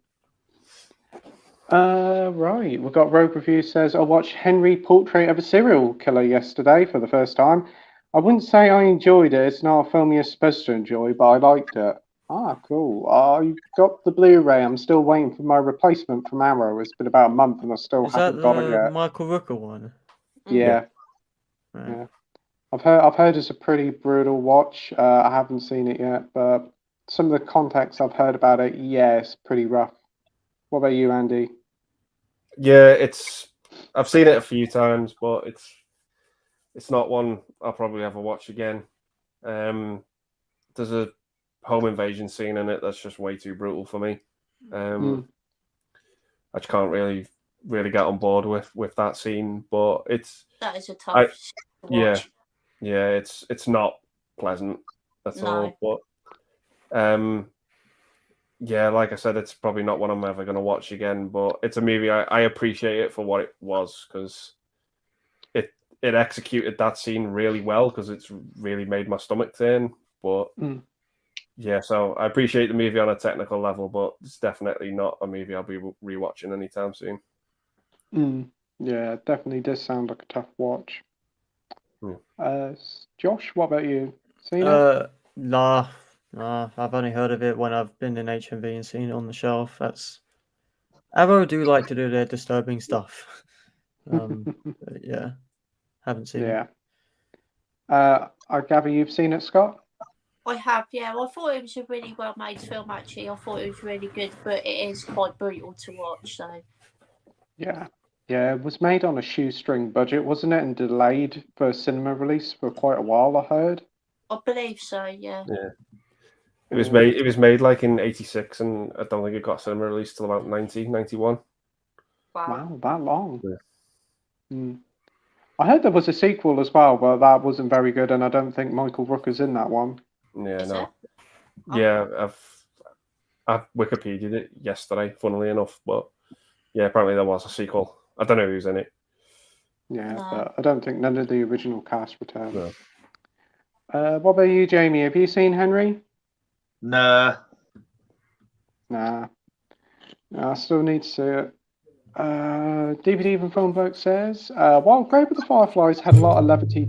Right, we've got Rogue Review says, I watched Henry Portrait of a Serial Killer yesterday for the first time. I wouldn't say I enjoyed it. It's not a film you're supposed to enjoy, but I liked it. Ah, cool. I got the Blu-ray. I'm still waiting for my replacement from Arrow. It's been about a month and I still Is that haven't got it the yet. Michael Rooker one? Yeah. Right. I've heard it's a pretty brutal watch. I haven't seen it yet, but some of the context I've heard about it, yeah, it's pretty rough. What about you, Andy? Yeah, I've seen it a few times, but it's not one I'll probably ever watch again. There's a home invasion scene in it that's just way too brutal for me. I just can't really get on board with that scene, but that is a tough watch. Yeah, it's not pleasant at all. But yeah, like I said, it's probably not one I'm ever going to watch again. But it's a movie I appreciate it for what it was, because it executed that scene really well, because it's really made my stomach turn. But yeah, so I appreciate the movie on a technical level, but it's definitely not a movie I'll be rewatching anytime soon. Yeah, it definitely does sound like a tough watch. Josh, what about you? Seen it? Nah, I've only heard of it when I've been in HMV and seen it on the shelf. Arrow do like to do their disturbing stuff. Yeah, haven't seen it. I gather you've seen it, Scott? I have, yeah. I thought it was a really well-made film, actually. I thought it was really good, but it is quite brutal to watch, so... Yeah, it was made on a shoestring budget, wasn't it? And delayed for cinema release for quite a while, I heard. I believe so, yeah. It was made like in 86, and I don't think it got cinema release till about 91. Wow, that long. I heard there was a sequel as well, but that wasn't very good, and I don't think Michael Rooker's in that one. Yeah, Is no. it? Yeah, I've Wikipedia'd it yesterday, funnily enough, but yeah, apparently there was a sequel. I don't know who's in it. Yeah, but I don't think none of the original cast returned. No. What about you, Jamie? Have you seen Henry? No. Nah. I still need to see it. DVD from Filmbook says, while Grave of the Fireflies had a lot of levity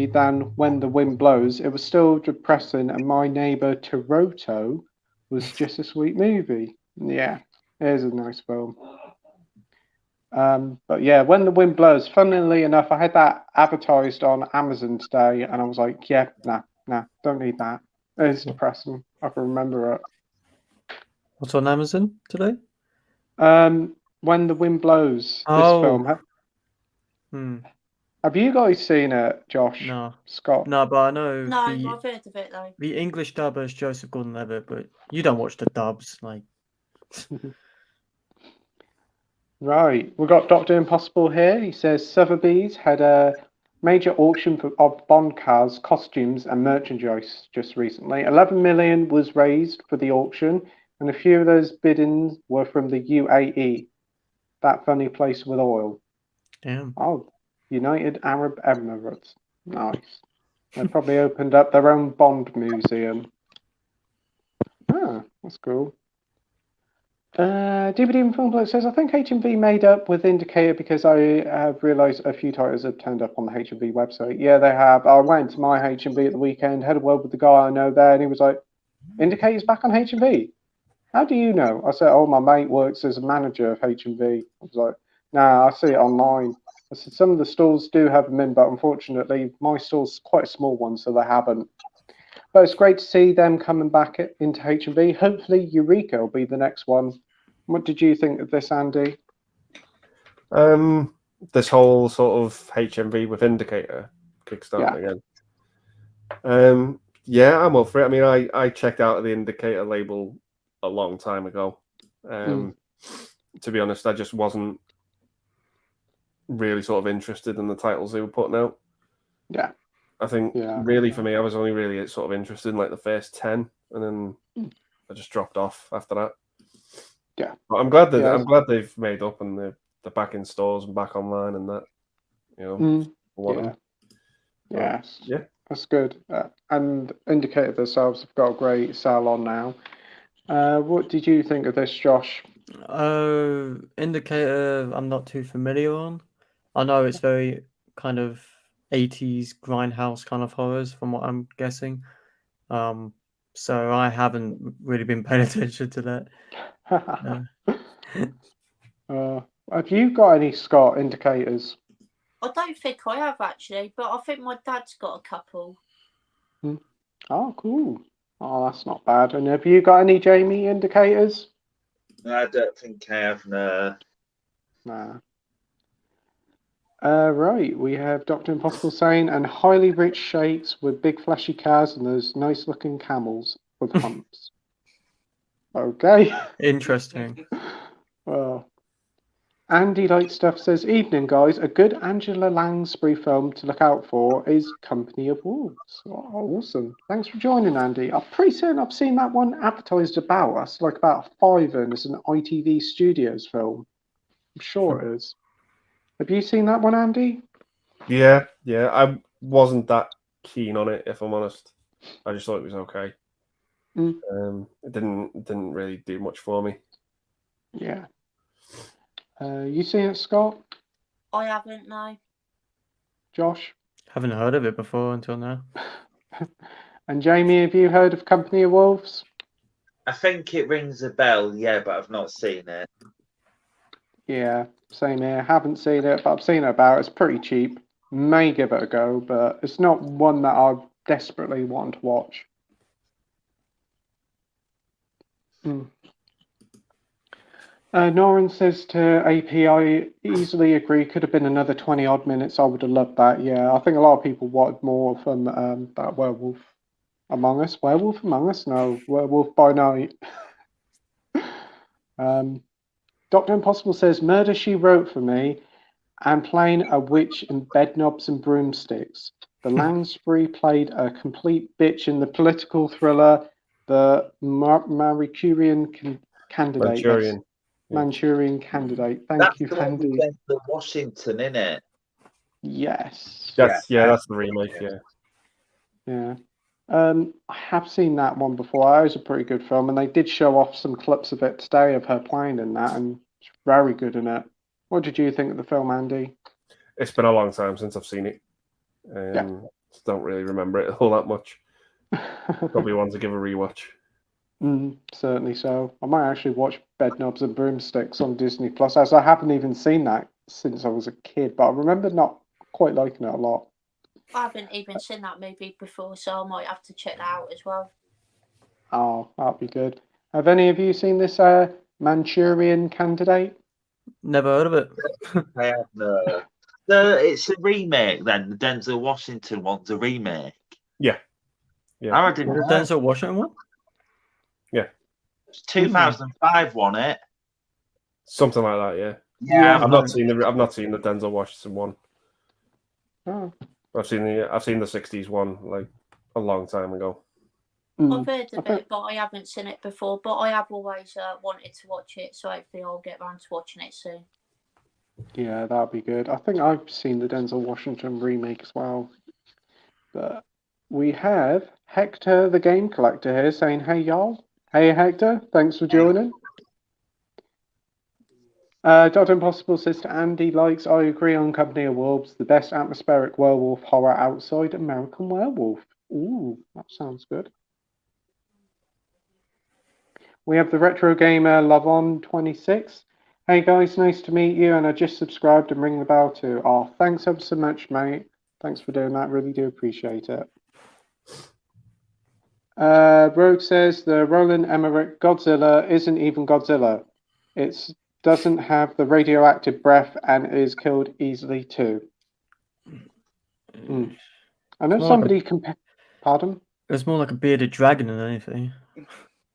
than When the Wind Blows, it was still depressing, and My Neighbor Totoro was just a sweet movie. Yeah, it is a nice film. But yeah, When the Wind Blows, funnily enough, I had that advertised on Amazon today, and I was like, yeah, nah, don't need that. It's depressing. I can remember it. What's on Amazon today? When the Wind Blows, this film. Have you guys seen it, Josh? No. Scott? No, but I know No, I've heard of it though. the English dubber is Joseph Gordon-Levitt, but you don't watch the dubs, like. Right, we've got Dr. Impossible here. He says Sotheby's had a major auction of Bond cars, costumes, and merchandise just recently. 11 million was raised for the auction, and a few of those biddings were from the UAE, that funny place with oil. Damn. Oh, United Arab Emirates. Nice. They probably opened up their own Bond museum. Ah, that's cool. DVD and Film Blog says, I think HMV made up with Indicator because I have realised a few titles have turned up on the HMV website. Yeah, they have. I went to my HMV at the weekend, had a word with the guy I know there, and he was like, Indicator's back on HMV. How do you know? I said, oh, my mate works as a manager of HMV. I was like, nah, I see it online. I said, some of the stores do have them in, but unfortunately, my store's quite a small one, so they haven't. But it's great to see them coming back into HMV. Hopefully, Eureka will be the next one. What did you think of this, Andy? This whole sort of HMV with Indicator kickstarting again. Yeah, I'm up for it. I mean, I checked out the Indicator label a long time ago. To be honest, I just wasn't really sort of interested in the titles they were putting out. Yeah. I think really for me, I was only really sort of interested in like the first 10, and then I just dropped off after that. Yeah, but I'm glad that I'm glad they've made up and they're back in stores and back online and that. You know, yes, that's good. And Indicator themselves have got a great sale on now. What did you think of this, Josh? Indicator, I'm not too familiar on. I know it's very kind of 80s grindhouse kind of horrors from what I'm guessing. So I haven't really been paying attention to that. Have you got any, Scott, Indicators? I don't think I have actually, but I think my dad's got a couple. Oh, cool. Oh, that's not bad. And have you got any, Jamie, Indicators? I don't think I have, no. Nah. Right, we have Dr. Impossible saying, and highly rich shakes with big flashy cars and those nice looking camels with humps. Okay. Interesting. Well, Andy Light Stuff says, evening guys, a good Angela Lansbury film to look out for is Company of Wolves. Oh, awesome. Thanks for joining, Andy. I'm pretty certain I've seen that one advertised about us, like about $5 as an ITV Studios film. I'm sure it is. Have you seen that one, Andy? Yeah. I wasn't that keen on it, if I'm honest. I just thought it was okay. It didn't really do much for me. Yeah. You seen it, Scott? I haven't, no. Josh? Haven't heard of it before until now. And Jamie, have you heard of Company of Wolves? I think it rings a bell, yeah, but I've not seen it. Yeah, same here. Haven't seen it, but I've seen it about. It's pretty cheap. May give it a go, but it's not one that I desperately want to watch. Noran says to AP, I easily agree. Could have been another 20 odd minutes. I would have loved that. Yeah, I think a lot of people wanted more from that Werewolf Among Us. Werewolf Among Us? No, Werewolf by Night. Dr. Impossible says, Murder, She Wrote for me, and playing a witch in bedknobs and broomsticks. The Lansbury played a complete bitch in the political thriller, The Manchurian Candidate. Manchurian Candidate. Thank you, Andy. That's the Washington, isn't it? Yes. That's the remake. Yeah. I have seen that one before. It was a pretty good film, and they did show off some clips of it today of her playing in that, and she's very good in it. What did you think of the film, Andy? It's been a long time since I've seen it. Don't really remember it all that much. Probably want to give a rewatch. Certainly so. I might actually watch Bedknobs and Broomsticks on Disney Plus, as I haven't even seen that since I was a kid, but I remember not quite liking it a lot. I haven't even seen that movie before, so I might have to check that out as well. Oh, that'd be good. Have any of you seen this Manchurian Candidate? Never heard of it. I have it's a remake then. The Denzel Washington one's a remake. Yeah. I didn't The know. Denzel Washington one? It's 2005 won it. Something like that, yeah. Yeah, I've not seen the Denzel Washington one. Oh. I've seen the 60s one like a long time ago. I've heard of it, but I haven't seen it before. But I have always wanted to watch it, so hopefully I'll get around to watching it soon. Yeah, that'd be good. I think I've seen the Denzel Washington remake as well. But we have Hector the Game Collector here saying, hey y'all. Hey Hector, thanks for joining. Dr. Impossible says to Andy likes, I agree on Company of Wolves, the best atmospheric werewolf horror outside American Werewolf. Ooh, that sounds good. We have the Retro Gamer Lovon26. Hey guys, nice to meet you, and I just subscribed and ring the bell too. Oh, thanks ever so much, mate. Thanks for doing that. Really do appreciate it. Rogue says the Roland Emmerich Godzilla isn't even Godzilla. It doesn't have the radioactive breath and is killed easily too. I know somebody Pardon? It's more like a bearded dragon than anything.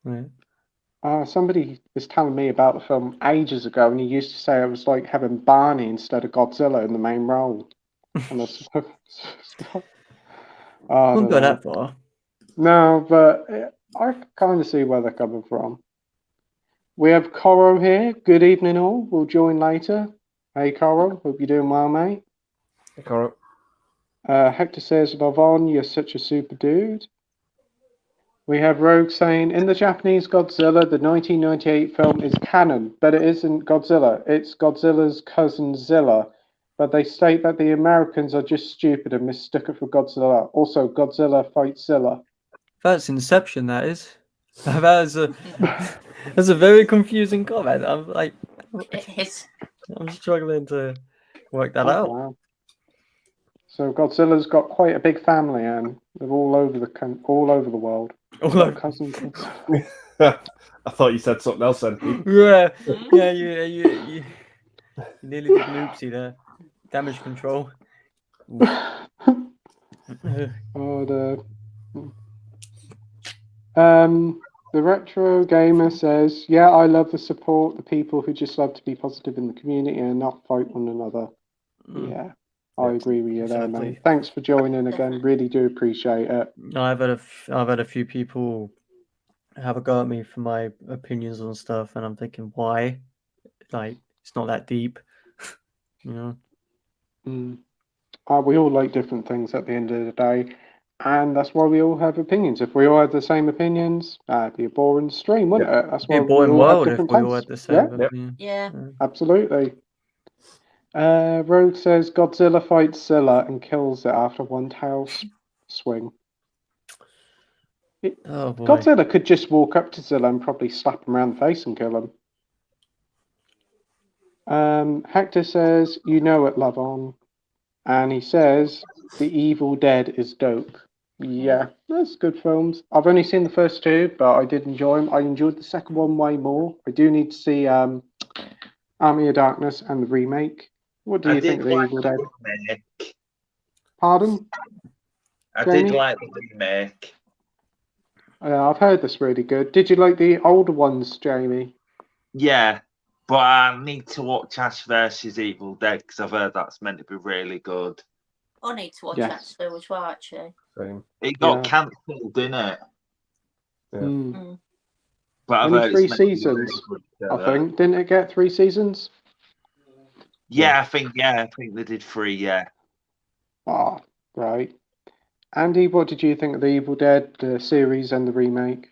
Yeah. Somebody was telling me about the film ages ago, and he used to say it was like having Barney instead of Godzilla in the main role. And I Wouldn't go that far. No, but I kind of see where they're coming from. We have Coro here. Good evening, all. We'll join later. Hey, Coro. Hope you're doing well, mate. Hey, Coro. Hector says, Lovon, you're such a super dude. We have Rogue saying, in the Japanese Godzilla, the 1998 film is canon, but it isn't Godzilla. It's Godzilla's cousin Zilla. But they state that the Americans are just stupid and mistook it for Godzilla. Also, Godzilla fights Zilla. That's Inception, that is. That's a very confusing comment. It is. I'm struggling to work that out. Wow. So Godzilla's got quite a big family, and they're all over the world. Cousins. I thought you said something else then. Yeah, you nearly did an oopsie there. Damage control. The Retro Gamer says, yeah, I love the support, the people who just love to be positive in the community and not fight one another. Yeah, I agree with you there, man. Thanks for joining again. Really do appreciate it. I've had a few people have a go at me for my opinions on stuff, and I'm thinking, why? Like, it's not that deep, you know. We all like different things at the end of the day, and that's why we all have opinions. If we all had the same opinions, it'd be a boring stream, wouldn't it? That's why it'd be a boring world if we all had the same opinion. Yeah. Absolutely. Rogue says Godzilla fights Zilla and kills it after one tail swing. Oh boy. Godzilla could just walk up to Zilla and probably slap him around the face and kill him. Hector says, you know it, love on. And he says, The Evil Dead is dope. Yeah, that's good films. I've only seen the first two, but I did enjoy them. I enjoyed the second one way more. I do need to see Army of Darkness and the remake. What do you think of The Evil Dead? Remake. Pardon? I Jamie? did like the remake. I've heard this really good. Did you like the older ones, Jamie? Yeah, but I need to watch Ash vs Evil Dead because I've heard that's meant to be really good. I need to watch that still as well, actually. Same. It got cancelled, didn't it? Yeah. But I've Only heard 3 it's meant to be seasons, really good, I think. Didn't it get 3 seasons? Yeah, I think they did 3, yeah. Ah, right. Andy, what did you think of The Evil Dead, the series and the remake?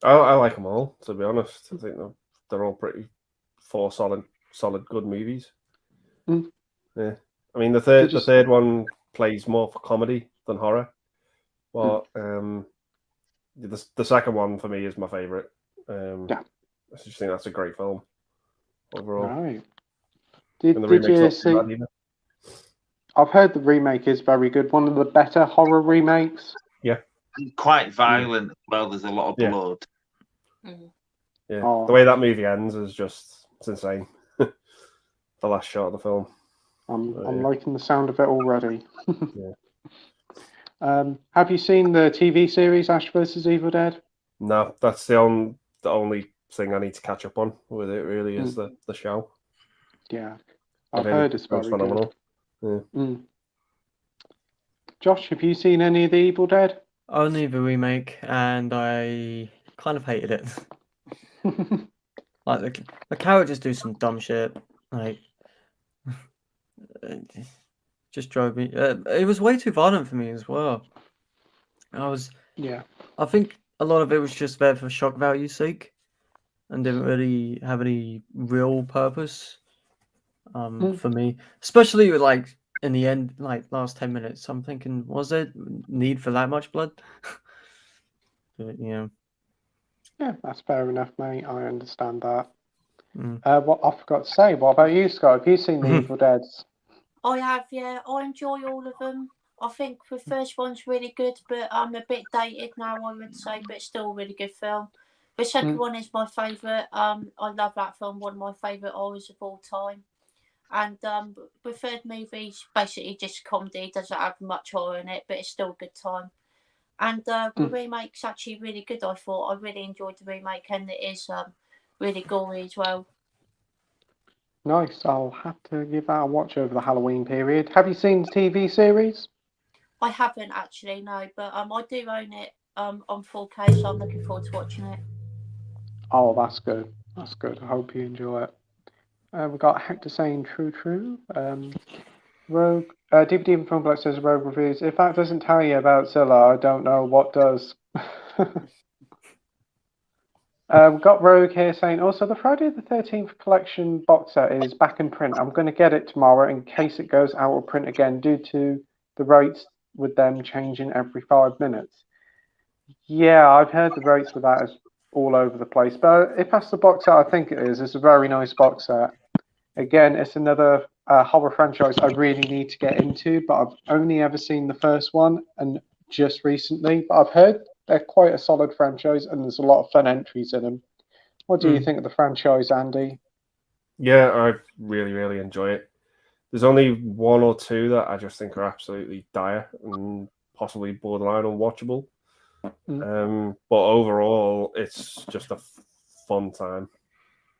I like them all, to be honest. I think they're all pretty 4 solid good movies. Yeah. I mean, the third one plays more for comedy than horror. But the second one for me is my favorite. Yeah. I just think that's a great film overall. Right. And the Did remake's you not too see? bad either. I've heard the remake is very good. One of the better horror remakes. And quite violent. Well, there's a lot of Yeah. blood. Yeah, Oh. the way that movie ends is just it's insane. The last shot of the film. I'm liking the sound of it already. Yeah. Have you seen the TV series Ash vs Evil Dead? No, that's the only thing I need to catch up on with it. Really is the show. Yeah, I've heard it's very phenomenal. good. Yeah. Josh, have you seen any of the Evil Dead? Only the remake, and I kind of hated it. Like the characters do some dumb shit. Like, it just drove me. It was way too violent for me as well. Yeah. I think a lot of it was just there for shock value's sake, and didn't really have any real purpose. For me, especially with like in the end, like last 10 minutes, I'm thinking, was there need for that much blood? But, yeah. Yeah, that's fair enough, mate. I understand that. Mm. What I forgot to say, what about you, Scott? Have you seen the Evil Deads? I have, yeah. I enjoy all of them. I think the first one's really good, but I'm a bit dated now, I would say, but still a really good film. The second one is my favourite. I love that film, one of my favourite horrors of all time. And the third movie's basically just comedy, doesn't have much horror in it, but it's still a good time. And the remake's actually really good, I thought. I really enjoyed the remake, and it is really gory as well. Nice. I'll have to give that a watch over the Halloween period. Have you seen the TV series? I haven't actually, no, but I do own it on 4K, so I'm looking forward to watching it. Oh, that's good. That's good. I hope you enjoy it. We've got Hector saying true. Rogue DVD and Film Black says Rogue Reviews. If that doesn't tell you about Zilla, I don't know what does. We've got Rogue here saying also the Friday the 13th collection box set is back in print. I'm going to get it tomorrow in case it goes out of print again due to the rates with them changing every 5 minutes. Yeah, I've heard the rates with that is all over the place. But if that's the box set I think it is, it's a very nice box set. Again, it's another horror franchise I really need to get into, but I've only ever seen the first one and just recently. But I've heard they're quite a solid franchise and there's a lot of fun entries in them. What do you think of the franchise, Andy? Yeah, I really, really enjoy it. There's only one or two that I just think are absolutely dire and possibly borderline unwatchable. But overall, it's just a fun time.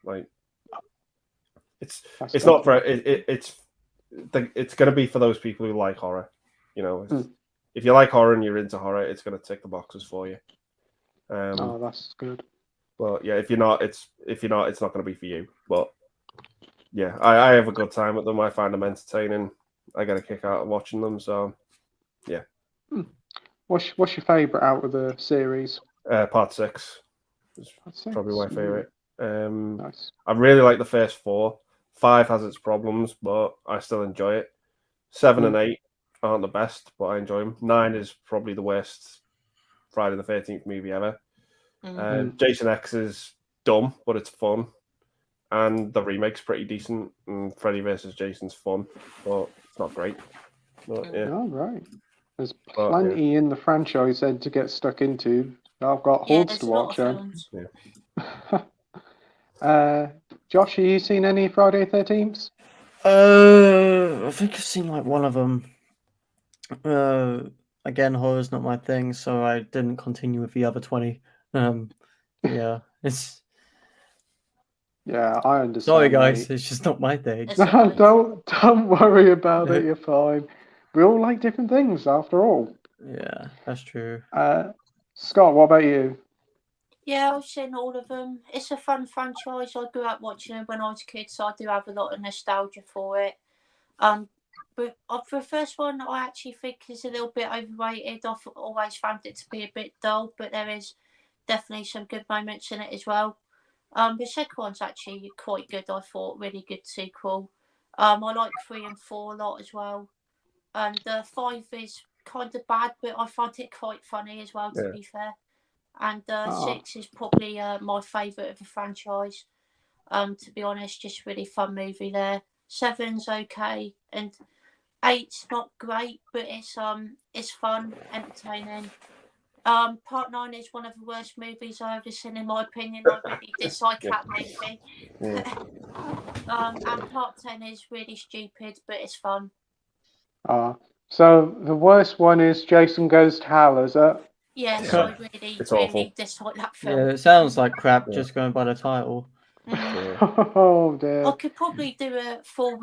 Like, it's not for it's going to be for those people who like horror. You know, if you like horror and you're into horror, it's going to tick the boxes for you. Oh, that's good. Well, yeah, if you're not, it's not going to be for you. But yeah, I have a good time with them. I find them entertaining. I get a kick out of watching them. So yeah. What's your favourite out of the series? Part 6 is probably my favourite. Nice. I really like the first 4. 5 has its problems, but I still enjoy it. 7 and 8 aren't the best, but I enjoy them. 9 is probably the worst Friday the 13th movie ever. Jason X is dumb, but it's fun. And the remake's pretty decent. And Freddy vs. Jason's fun, but it's not great. But, yeah. Oh, right. There's plenty in the franchise then to get stuck into. I've got hordes to watch. Josh, have you seen any Friday 13th? I think I've seen like one of them. Again, horror's not my thing, so I didn't continue with the other 20. Yeah, it's. Yeah, I understand. Sorry, guys, mate. it's just not my thing. Don't worry about it. You're fine. We all like different things, after all. Yeah, that's true. Scott, what about you? Yeah, I've seen all of them. It's a fun franchise. I grew up watching it when I was a kid, so I do have a lot of nostalgia for it. But for the first one, I actually think is a little bit overrated. I've always found it to be a bit dull, but there is definitely some good moments in it as well. The second one's actually quite good, I thought. Really good sequel. I like 3 and 4 a lot as well. And 5 is kind of bad, but I find it quite funny as well, to be fair. And 6 is probably my favourite of the franchise. To be honest, just really fun movie there. 7's okay, and 8's not great, but it's fun, entertaining. Part 9 is one of the worst movies I've ever seen, in my opinion. I really dislike that movie. And Part 10 is really stupid, but it's fun. So the worst one is Jason Goes to Hell, is it? Yes, I really dislike that film. Yeah, it sounds like crap just going by the title. Oh dear. I could probably do a full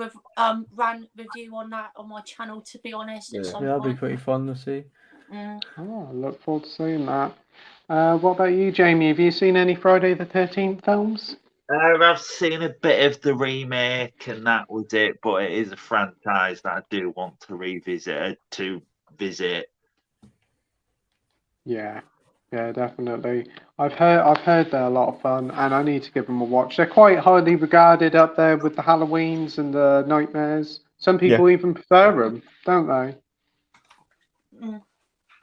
rant review on that on my channel, to be honest. At some that'd be point. pretty fun to see. I look forward to seeing that. What about you, Jamie? Have you seen any Friday the 13th films? I've seen a bit of the remake, and that was it. But it is a franchise that I do want to revisit. Yeah, definitely. I've heard they're a lot of fun, and I need to give them a watch. They're quite highly regarded up there with the Halloweens and the Nightmares. Some people even prefer them, don't they?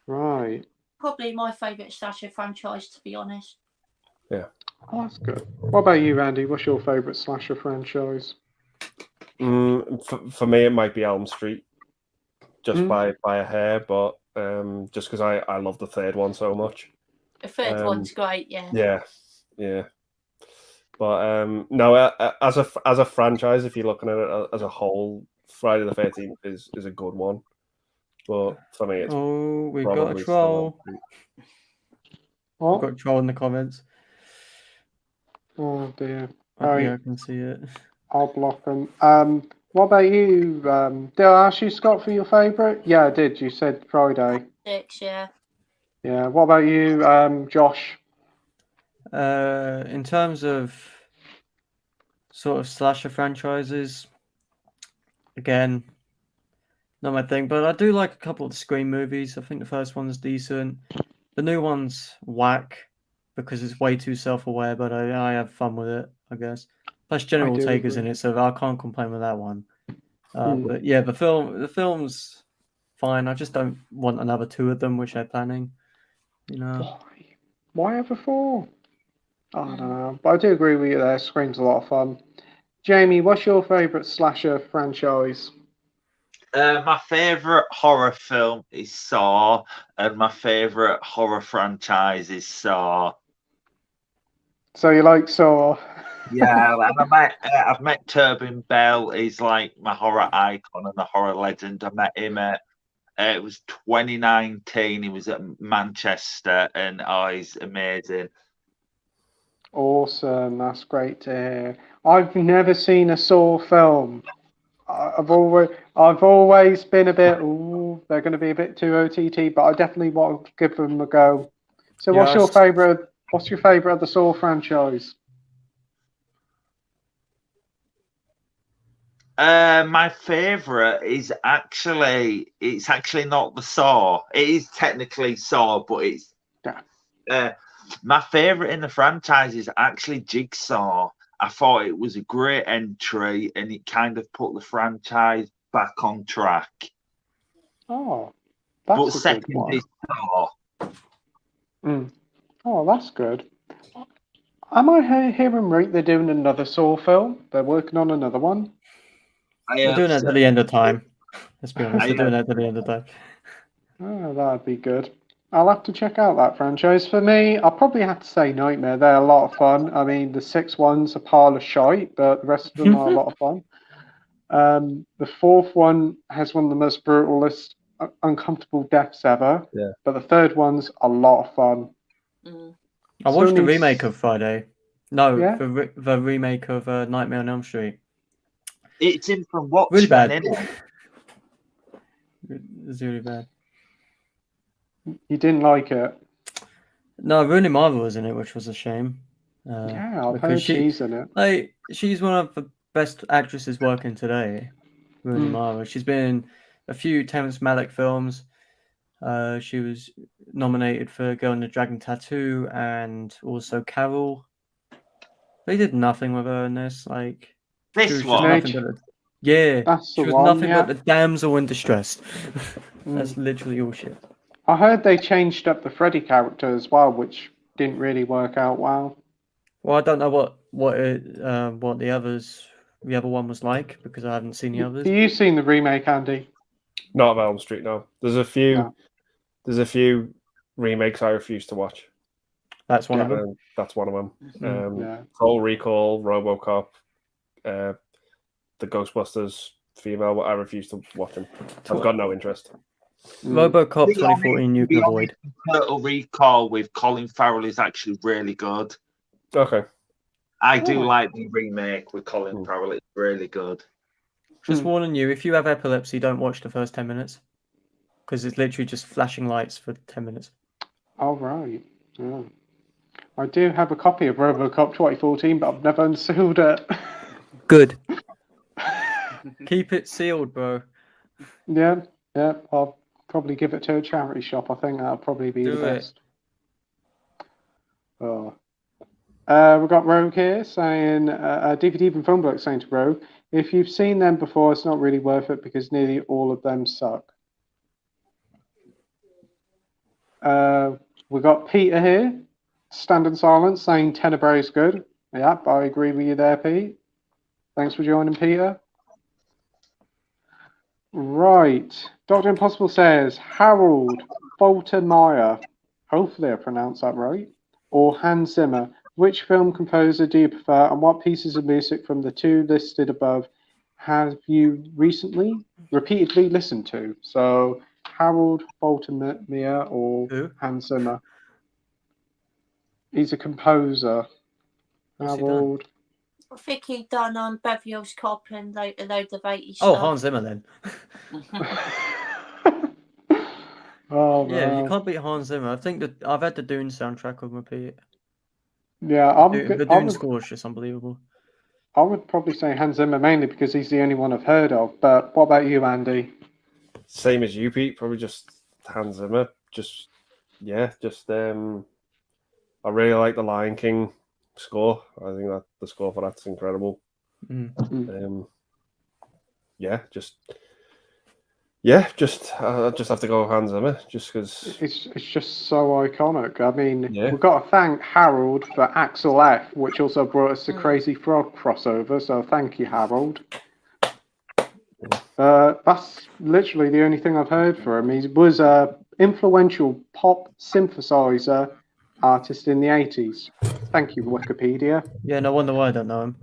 Right. Probably my favourite slasher franchise, to be honest. Yeah. Oh, that's good. What about you, Randy? What's your favourite slasher franchise? For me, it might be Elm Street, just by a hair, but just because I love the third one so much. The third one's great, yeah. But no, as a franchise, if you're looking at it as a whole, Friday the 13th is a good one. But for me, it's we've got a troll. We've got a troll in the comments. Oh dear. I can see it. I'll block them. What about you? Did I ask you, Scott, for your favourite? Yeah, I did. You said Friday. 6, yeah. Yeah. What about you, Josh? In terms of sort of slasher franchises, again, not my thing, but I do like a couple of the Scream movies. I think the first one's decent. The new one's whack because it's way too self-aware, but I have fun with it, I guess. Plus, General Taker's in it, so I can't complain with that one. But yeah, the film's fine. I just don't want another 2 of them, which they're planning. You know, why ever 4? I don't know, but I do agree with you there. Scream's a lot of fun. Jamie, what's your favourite slasher franchise? My favourite horror film is Saw, and my favourite horror franchise is Saw. So you like Saw? Yeah, and I've met Turbin Bell. He's like my horror icon and the horror legend. I met him at it was 2019. He was at Manchester, and he's amazing. Awesome, that's great to hear. I've never seen a Saw film. I've always been a bit, they're going to be a bit too OTT, but I definitely want to give them a go. So what's your favourite of the Saw franchise? My favourite is actually not the Saw. It is technically Saw, but it's my favourite in the franchise is actually Jigsaw. I thought it was a great entry, and it kind of put the franchise back on track. Oh, that's but a second good one. is Saw. Oh, that's good. Am I hearing right? They're doing another Saw film. They're working on another one. They're doing that to the end of time. Let's be honest. They're doing that to the end of time. Oh, that'd be good. I'll have to check out that franchise. For me, I'll probably have to say Nightmare. They're a lot of fun. I mean, the 6 one's a pile of shite, but the rest of them are a lot of fun. The 4th one has one of the most brutalist, uncomfortable deaths ever. Yeah. But the 3rd one's a lot of fun. I watched the remake of Friday. No, Yeah? the remake of Nightmare on Elm Street. It's in from what? Really bad. It's really bad. You didn't like it? No, Rooney Mara was in it, which was a shame. Yeah, I've heard she's in it. Like, she's one of the best actresses working today, Rooney Mara. She's been in a few Terrence Malick films. She was nominated for Girl in the Dragon Tattoo and also Carol. They did nothing with her in this. Like, this one? she was nothing but the damsel in distress. That's literally all shit. I heard they changed up the Freddy character as well, which didn't really work out well. Well, I don't know what the other one was like because I haven't seen the others. Have you seen the remake, Andy? Not of Elm Street, no. There's a few. No. There's a few remakes I refuse to watch. That's one of them. That's one of them. Yeah. Total Recall, RoboCop, the Ghostbusters female. I refuse to watch them. I've got no interest. RoboCop 2014 you can avoid. Total Recall with Colin Farrell is actually really good. Okay. I do like the remake with Colin Farrell. It's really good. Just warning you, if you have epilepsy, don't watch the first 10 minutes. Because it's literally just flashing lights for 10 minutes. Oh, right. Yeah. I do have a copy of RoboCop 2014, but I've never unsealed it. Good. Keep it sealed, bro. Yeah. I'll probably give it to a charity shop. I think that'll probably be the best. Oh. We've got Rogue here saying, DVD and Film Bloke saying to Rogue, if you've seen them before, it's not really worth it because nearly all of them suck. We've got Peter here, Stand in Silence, saying Tenebrae is good. Yep, I agree with you there, Pete. Thanks for joining, Peter. Right. Dr. Impossible says, Harold Faltermeyer, hopefully I pronounced that right, or Hans Zimmer. Which film composer do you prefer, and what pieces of music from the two listed above have you repeatedly listened to? So, Harold Faltermeyer or Hans Zimmer? He's a composer. Harold. I think he'd done Beverly Hills Cop and a load of 80s Oh, stuff. Hans Zimmer then. Oh, yeah, man. you can't beat Hans Zimmer. I think that I've had the Dune soundtrack on repeat. Yeah, The Dune score is just unbelievable. I would probably say Hans Zimmer mainly because he's the only one I've heard of. But what about you, Andy? Same as you, Pete. Probably just Hans Zimmer. I really like the Lion King score. I think that the score for that's incredible. I just have to go Hans Zimmer just because it's just so iconic. I mean, we've got to thank Harold for Axel F, which also brought us the Crazy Frog crossover. So thank you, Harold. That's literally the only thing I've heard for him. He was a influential pop synthesizer artist in the 80s. Thank you, Wikipedia. Yeah, no wonder why I don't know him.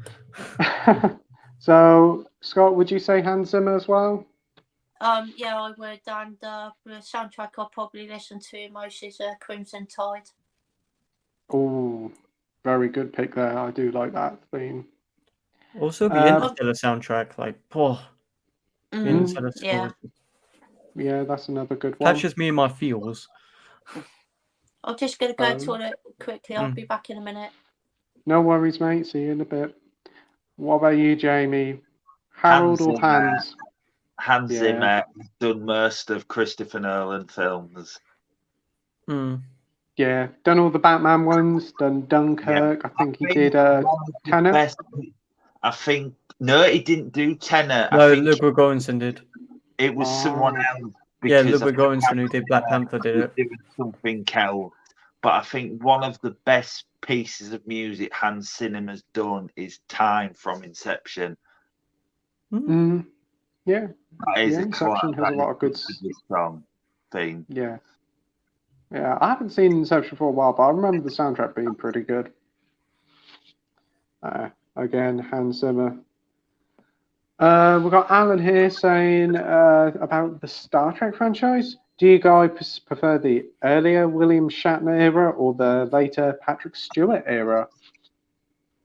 So, Scott, would you say Hans Zimmer as well? Yeah, I would. And the soundtrack I'll probably listen to most is Crimson Tide. Oh, very good pick there. I do like that theme. Also, the Interstellar soundtrack, like, Interstellar score. Yeah, that's another good one. Catches me in my feels. I'm just going to go to it quickly. I'll be back in a minute. No worries, mate. See you in a bit. What about you, Jamie? Harold or Hans? Hans Zimmer has done most of Christopher Nolan films. Yeah, done all the Batman ones, done Dunkirk. I think he did Tenet. No, he didn't do Tenet. No, Ludwig Göransson did. It was someone else. Yeah, Ludwig Göransson who did Black Panther did it. Doing something else. But I think one of the best pieces of music Hans Zimmer's done is Time from Inception. Yeah. Inception has a lot of good strong theme. Yeah. Yeah, I haven't seen Inception for a while, but I remember the soundtrack being pretty good. Again, Hans Zimmer. We've got Alan here saying about the Star Trek franchise. Do you guys prefer the earlier William Shatner era or the later Patrick Stewart era?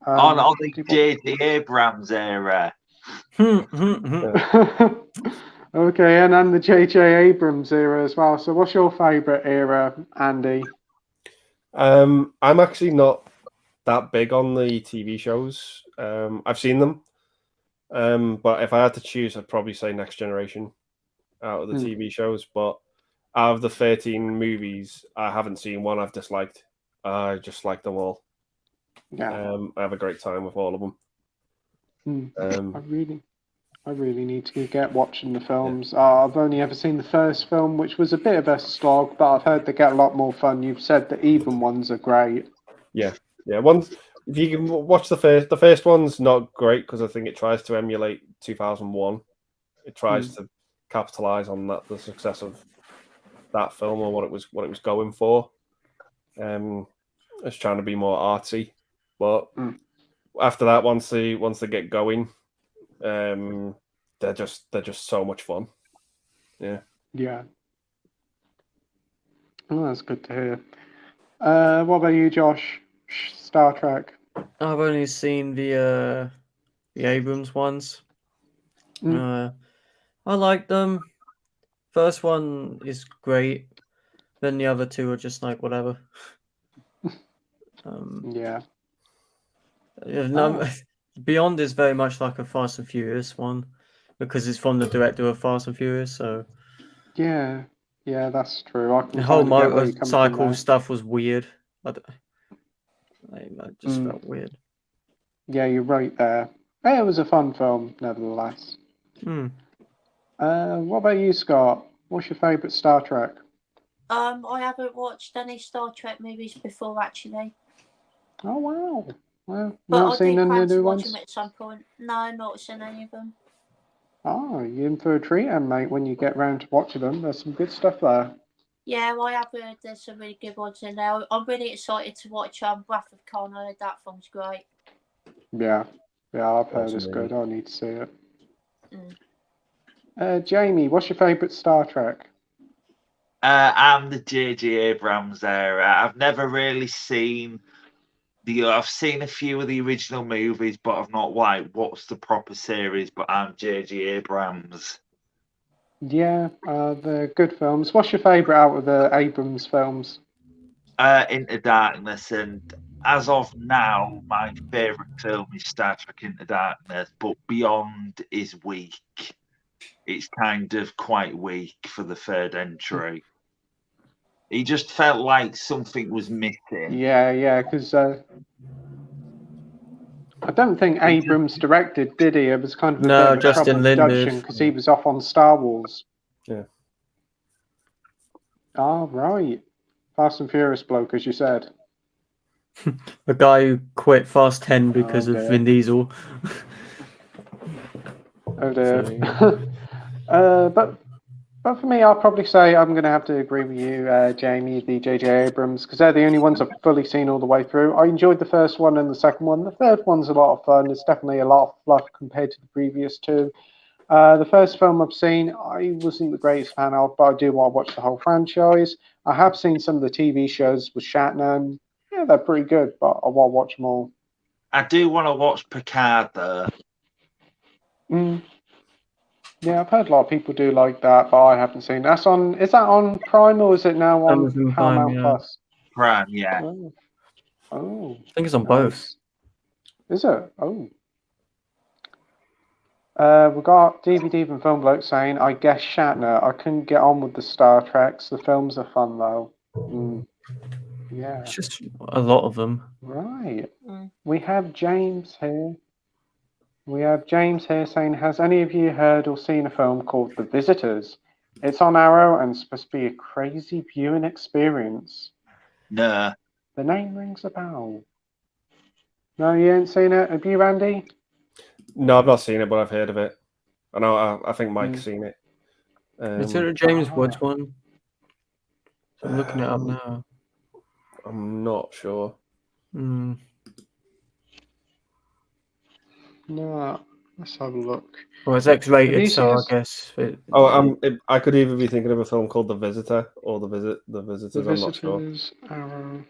The J.J. Abrams era. Okay, and then the J.J. Abrams era as well. So what's your favourite era, Andy? I'm actually not that big on the TV shows. I've seen them. But if I had to choose, I'd probably say Next Generation out of the TV shows. But out of the 13 movies, I haven't seen one I've disliked. I just like them all. Yeah. I have a great time with all of them. I really need to get watching the films. I've only ever seen the first film, which was a bit of a slog, but I've heard they get a lot more fun. You've said the even ones are great. Yeah. Once if you can watch the first one's not great because I think it tries to emulate 2001. It tries to capitalize on the success of that film or what it was going for. It's trying to be more artsy, but after that, once they get going, they're just so much fun. Yeah. Oh, that's good to hear. What about you, Josh? Star Trek. I've only seen the Abrams ones. I like them. First one is great. Then the other two are just like whatever. Beyond is very much like a Fast and Furious one because it's from the director of Fast and Furious. So yeah, that's true. the whole motorcycle stuff was weird. That just felt weird. Yeah, you're right there. It was a fun film, nevertheless. What about you, Scott? What's your favourite Star Trek? I haven't watched any Star Trek movies before, actually. Oh wow! Well, but not seen any of the new watch ones? them at some point. No, not seen any of them. Oh, you're in for a treat, mate. When you get round to watching them, there's some good stuff there. Yeah, well, I have heard there's some really good ones in there. I'm really excited to watch Wrath of Khan. I heard that film's great. Yeah, I've heard it's good. I need to see it. Jamie, what's your favourite Star Trek? I'm the J.J. Abrams era. I've never really seen I've seen a few of the original movies, but I've not watched the proper series. But I'm J.J. Abrams. Yeah, they're good films. What's your favourite out of the Abrams films? Into Darkness, and as of now, my favourite film is Star Trek Into Darkness, but Beyond is weak. It's kind of quite weak for the third entry. It just felt like something was missing. Yeah, because I don't think Abrams directed, did he? It was kind of a bit of a troubled production because he was off on Star Wars. Yeah. Oh, right. Fast and Furious bloke, as you said. The guy who quit Fast 10 because of Vin Diesel. Oh dear. But for me, I'll probably say I'm going to have to agree with you, Jamie, the J.J. Abrams, because they're the only ones I've fully seen all the way through. I enjoyed the first one and the second one. The third one's a lot of fun. It's definitely a lot of fluff compared to the previous two. The first film I've seen, I wasn't the greatest fan of, but I do want to watch the whole franchise. I have seen some of the TV shows with Shatner, and yeah, they're pretty good, but I want to watch them all. I do want to watch Picard, though. Yeah, I've heard a lot of people do like that, but I haven't seen. Is that on Prime or is it now on Paramount Plus? Prime, yeah. Oh. I think it's on both. Is it? Oh. We got DVD from Film Bloke saying, I guess Shatner. I couldn't get on with the Star Treks. The films are fun though. Yeah. It's just a lot of them. Right. We have James here. Saying, has any of you heard or seen a film called The Visitors? It's on Arrow and it's supposed to be a crazy viewing experience. Nah. The name rings a bell. No, you ain't seen it? Have you, Andy? No, I've not seen it, but I've heard of it. I think Mike's seen it. Is it a James Woods one? I'm looking it up now. I'm not sure. No, let's have a look. Well, it's X-rated, so I guess. I could either be thinking of a film called The Visitor or The Visitors. I'm not sure. Arrow.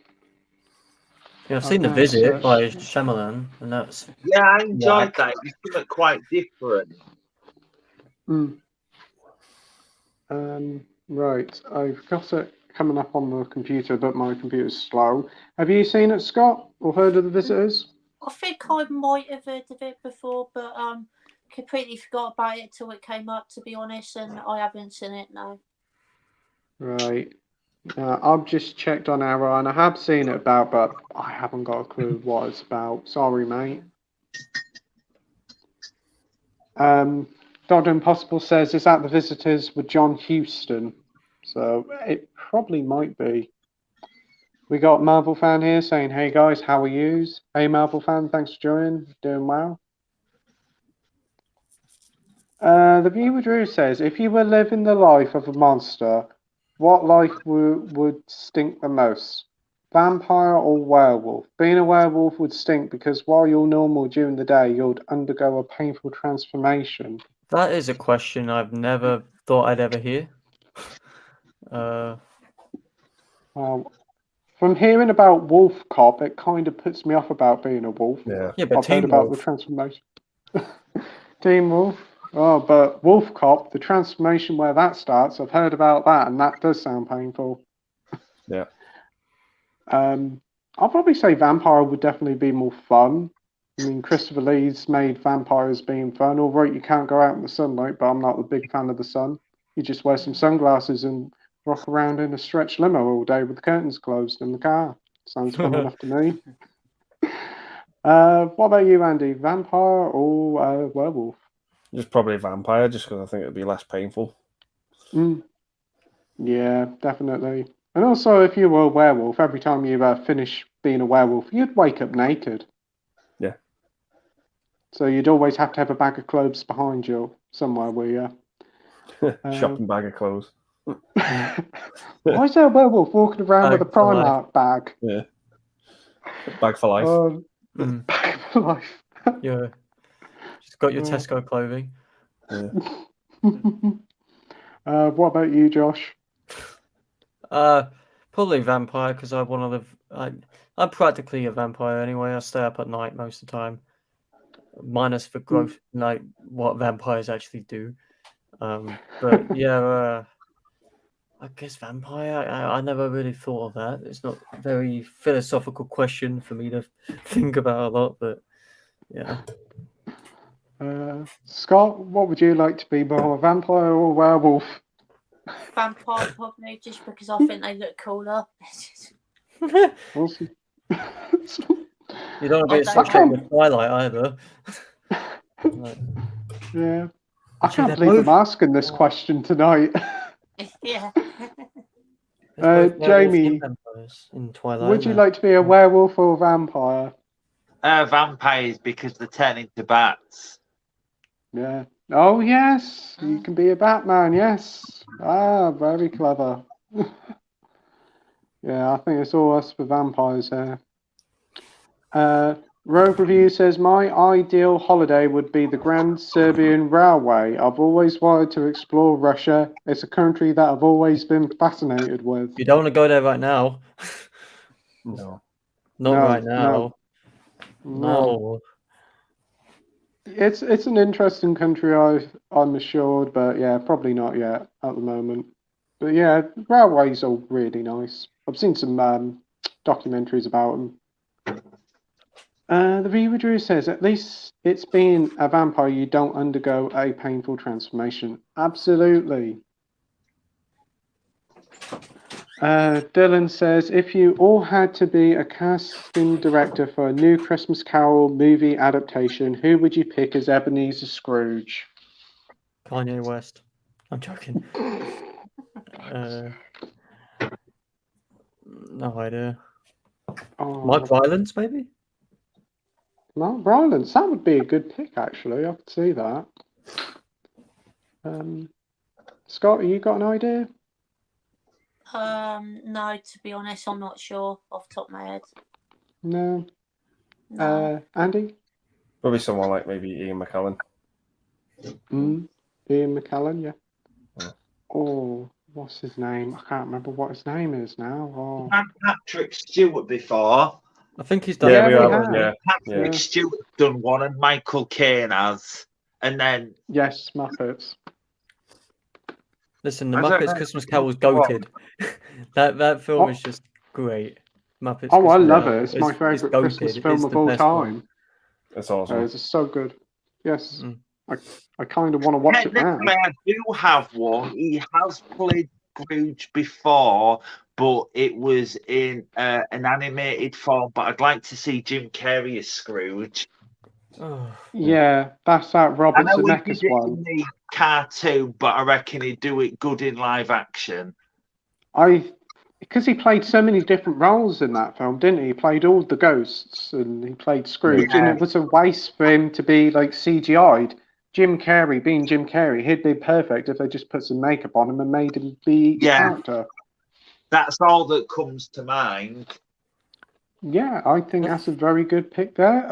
Yeah, I've seen The Visit by Shyamalan, and that's. Yeah, I enjoyed that. It's something quite different. Right, I've got it coming up on the computer, but my computer's slow. Have you seen it, Scott, or heard of The Visitors? I think I might have heard of it before, but completely forgot about it till it came up, to be honest, and I haven't seen it now. Right. I've just checked on Arrow, and I have seen it about, but I haven't got a clue what it's about. Sorry, mate. Dr. Impossible says, is that The Visitors with John Huston? So it probably might be. We got Marvel fan here saying, hey guys, how are yous? Hey Marvel fan, thanks for joining. Doing well. The viewer Drew says, if you were living the life of a monster, what life would stink the most? Vampire or werewolf? Being a werewolf would stink because while you're normal during the day, you'd undergo a painful transformation. That is a question I've never thought I'd ever hear. From hearing about Wolf Cop, it kind of puts me off about being a wolf. Yeah, but I've heard Teen about Wolf. the transformation. Teen Wolf. Oh, but Wolf Cop, the transformation where that starts, I've heard about that, and that does sound painful. Yeah. I'll probably say vampire would definitely be more fun. I mean, Christopher Lee's made vampires being fun. All right, you can't go out in the sunlight, but I'm not a big fan of the sun. You just wear some sunglasses and rock around in a stretch limo all day with the curtains closed in the car. Sounds fun enough to me. What about you, Andy? Vampire or werewolf? Just probably a vampire, just because I think it'd be less painful. Yeah, definitely. And also, if you were a werewolf, every time you finish being a werewolf, you'd wake up naked. Yeah. So you'd always have to have a bag of clothes behind you somewhere where you... Shopping bag of clothes. Why is there a werewolf walking around with a Primark bag? Yeah. Bag for life. Bag for life. Yeah. Just got your Tesco clothing. Yeah. What about you, Josh? Probably vampire, because I'm practically a vampire anyway. I stay up at night most of the time, minus the growth, like what vampires actually do. But yeah, I guess vampire. I never really thought of that. It's not a very philosophical question for me to think about a lot, but yeah. Scott, what would you like to be more, a vampire or a werewolf? Vampire, probably, just because I think they look cooler. Awesome. You don't want to be associated with Twilight either. Yeah. I can't believe I'm asking this question tonight. Yeah. Jamie, in Twilight, would you like to be a werewolf or a vampire? Vampires, because they turn into bats. Yeah. Oh, yes. You can be a Batman, yes. Ah, very clever. Yeah, I think it's all us for vampires here. Rogue Review says, my ideal holiday would be the Grand Serbian Railway. I've always wanted to explore Russia. It's a country that I've always been fascinated with. You don't want to go there right now. No. Not right now. No. It's an interesting country, I'm assured, but yeah, probably not yet at the moment. But yeah, railways are really nice. I've seen some documentaries about them. The viewer Drew says, at least it's being a vampire, you don't undergo a painful transformation. Absolutely. Dylan says, if you all had to be a casting director for a new Christmas Carol movie adaptation, who would you pick as Ebenezer Scrooge? Kanye West. I'm joking. No idea. Mark Rylance, maybe? Mark Rylance, that would be a good pick, actually. I could see that. Scott, you got an idea? No, to be honest, I'm not sure off the top of my head. No. Andy? Probably someone like maybe Ian McKellen. Ian McKellen, yeah. Oh, what's his name? I can't remember what his name is now. Oh. Had Patrick Stewart before. I think he's done. Patrick Stewart done one, and Michael Caine has, and then yes, Muppets. Listen, the Muppets Christmas Carol was goated. that film is just great. Muppets. Oh, I love it. It's my favourite Christmas film of all time. That's awesome. It's so good. Yes. I kind of want to watch it now. I do have one. He has played Scrooge before, but it was in an animated form. But I'd like to see Jim Carrey as Scrooge. Yeah, that's that Robert Zemeckis one. cartoon, but I reckon he'd do it good in live action. Because he played so many different roles in that film, didn't he? He played all the ghosts and he played Scrooge, and it was a waste for him to be like CGI'd. Jim Carrey, being Jim Carrey, he'd be perfect if they just put some makeup on him and made him be each character. That's all that comes to mind. Yeah, I think that's a very good pick there.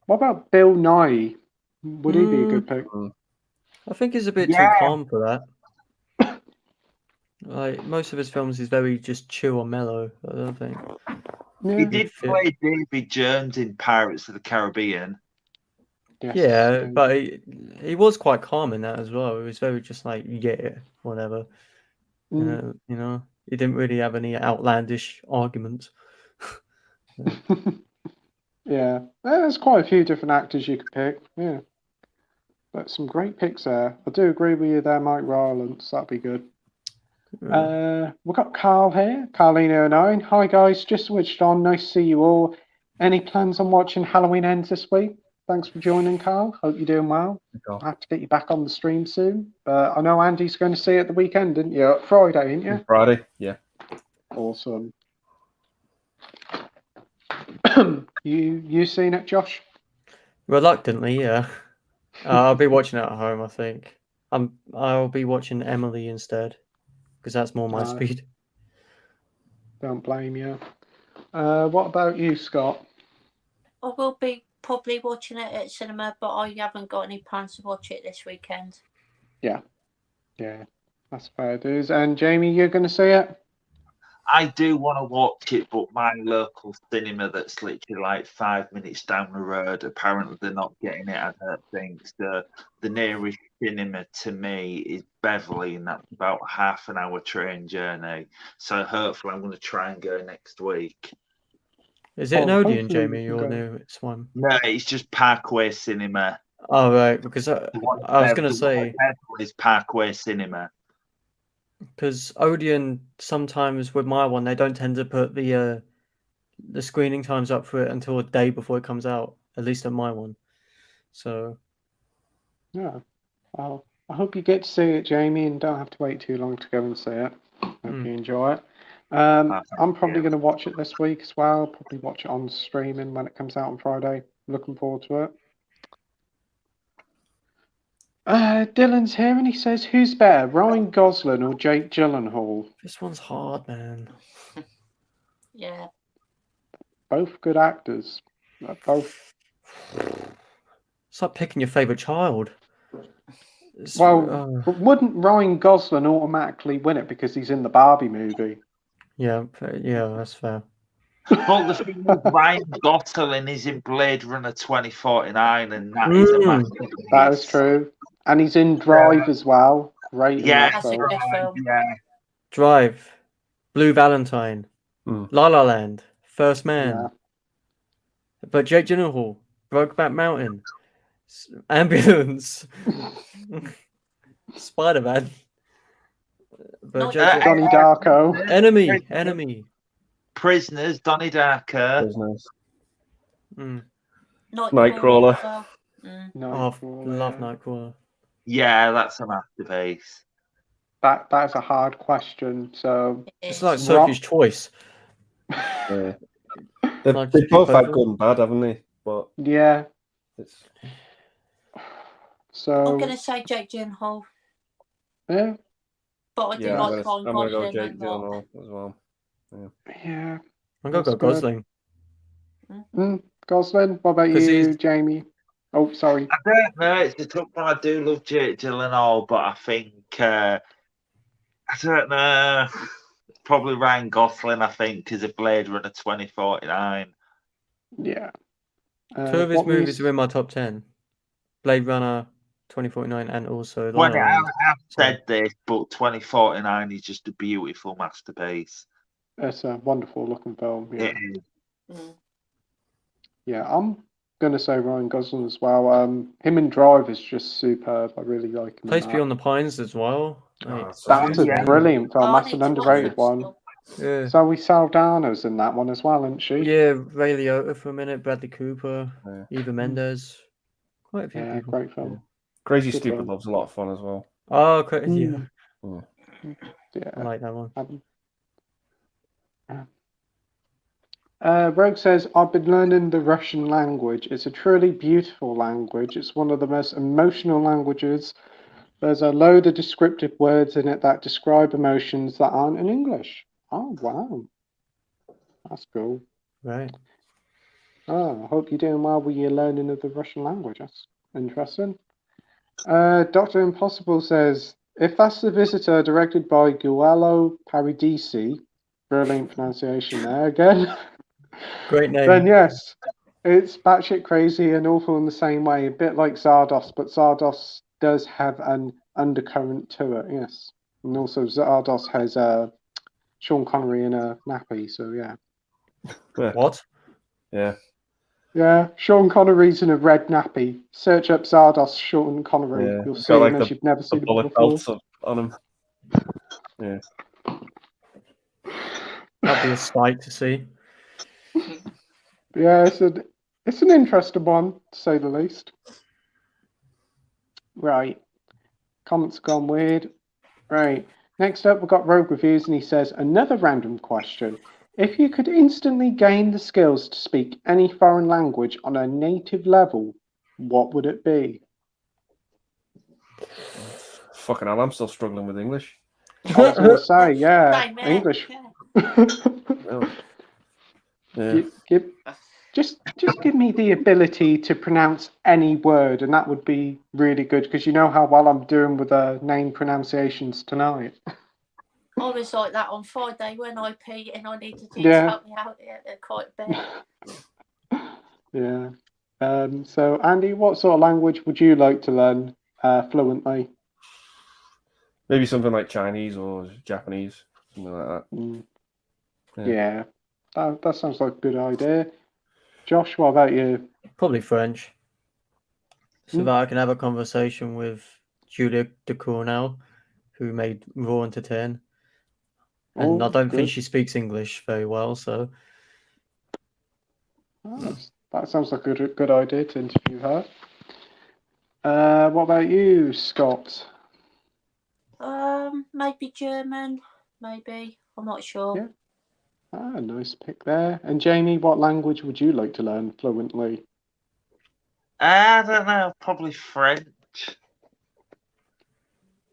What about Bill Nye? Would he be a good pick? I think he's a bit too calm for that. Like most of his films, he's very just chill and mellow. I don't think. Yeah. He did play Davy Jones in Pirates of the Caribbean. Yes, Yeah, but he was quite calm in that as well. He was very just like, whatever. You know, he didn't really have any outlandish arguments. Yeah, there's quite a few different actors you could pick. Yeah, but some great picks there. I do agree with you there, Mike Rylance. That'd be good. We've got Carl here, Carlino09. Hi guys, just switched on. Nice to see you all. Any plans on watching Halloween Ends this week? Thanks for joining, Carl. Hope you're doing well. I have to get you back on the stream soon. But I know Andy's going to see it at the weekend, didn't you? Friday, didn't you? Friday, yeah. Awesome. You seen it, Josh? Reluctantly, yeah. I'll be watching it at home. I think I'll be watching Emily instead because that's more my speed. Don't blame you. What about you, Scott? I will be probably watching it at cinema, but I haven't got any plans to watch it this weekend. Yeah, that's fair dues. And Jamie, you're going to see it? I do want to watch it, but my local cinema that's literally like 5 minutes down the road, apparently they're not getting it, I don't think. So the nearest cinema to me is Beverley, and that's about a half an hour train journey. So hopefully I'm going to try and go next week. Is it an Odeon, Jamie, your newest one? No, it's just Parkway Cinema. Oh, right, because I was going to say... Beverley's Parkway Cinema. Because Odeon, sometimes with my one, they don't tend to put the screening times up for it until a day before it comes out, at least at my one. So... Yeah. Well, I hope you get to see it, Jamie, and don't have to wait too long to go and see it. Hope you enjoy it. I'm probably going to watch it this week as well. Probably watch it on streaming when it comes out on Friday. Looking forward to it. Dylan's here and he says, who's better, Ryan Gosling or Jake Gyllenhaal? This one's hard, man. Yeah. Both good actors. Both. It's like picking your favourite child. Wouldn't Ryan Gosling automatically win it because he's in the Barbie movie? Yeah, that's fair. But the thing is, Ryan Gosling is in Blade Runner 2049, and that is a massive piece. That is true. And he's in Drive as well. Great. Yeah. Drive, Blue Valentine, La La Land, First Man. Yeah. But Jake Gyllenhaal, Brokeback Mountain, Ambulance, Spider-Man. But Donnie Darko. Enemy. Prisoners, Donnie Darko. Prisoners. Nightcrawler. Nightcrawler. Love Nightcrawler. Yeah, that's a masterpiece. That's a hard question. So it's like Sophie's Choice. Yeah. They both had good and bad, haven't they? But yeah. So I'm going to say Jake Gyllenhaal. Yeah. But I do like Ryan Gosling. I'm going to go Jake Gyllenhaal as well. Yeah. I'm going to go Gosling. Gosling. What about you, Jamie? Oh, sorry. I don't know. It's a tough one. I do love Jake Gyllenhaal, but I think I don't know. Probably Ryan Gosling. I think because of Blade Runner 2049. Yeah. 2 of his movies are in my top 10. Blade Runner 2049 and also. Well, I've said this, but 2049 is just a beautiful masterpiece. It's a wonderful looking film. Yeah. It is. Yeah, I'm gonna say Ryan Gosling as well. Him in Drive is just superb. I really like him. Place Beyond the Pines as well. That's a brilliant film. That's an underrated one. Yeah. Zoe Saldana's in that one as well, isn't she? Yeah, Ray Liotta for a minute, Bradley Cooper, Eva Mendes. Quite a few people. Great film. Crazy Good Stupid one. Love's a lot of fun as well. Oh, crazy. Mm. Yeah. Yeah. I like that one. Rogue says, I've been learning the Russian language. It's a truly beautiful language. It's one of the most emotional languages. There's a load of descriptive words in it that describe emotions that aren't in English. Oh, wow. That's cool. Right. Oh, I hope you're doing well with your learning of the Russian language. That's interesting. Dr. Impossible says, if that's The Visitor, directed by Guello Paradisi, brilliant pronunciation there again, Great name. then yes, it's batshit crazy and awful in the same way, a bit like Zardos, but Zardos does have an undercurrent to it, yes. And also Zardos has Sean Connery in a nappy, so yeah. What? Yeah. Yeah, Sean Connery's in a red nappy. Search up Zardos Sean Connery. Yeah. You'll It's see got, him like, as you've never The seen him bullet before. belts on him. Yeah. That'd be a sight to see. Yeah, it's an interesting one, to say the least. Right. Comments gone weird. Right. Next up, we've got Rogue Reviews, and he says, another random question. If you could instantly gain the skills to speak any foreign language on a native level, what would it be? Fucking hell, I'm still struggling with English. I was going to say, yeah, Same here, English. yeah. Really. Yeah. Just give me the ability to pronounce any word, and that would be really good, because you know how well I'm doing with name pronunciations tonight. I was like that on Friday when I peed and I needed you Yeah. to help me out quite a bit. Yeah. So, Andy, what sort of language would you like to learn fluently? Maybe something like Chinese or Japanese, something like that. Mm. Yeah. Yeah, that sounds like a good idea. Josh, what about you? Probably French. So that I can have a conversation with Julia Ducournau, who made Raw Entertain. And I don't think she speaks English very well, so... That sounds like a good idea to interview her. What about you, Scott? Maybe German, maybe. I'm not sure. Yeah. Nice pick there. And Jamie, what language would you like to learn fluently? I don't know, probably French.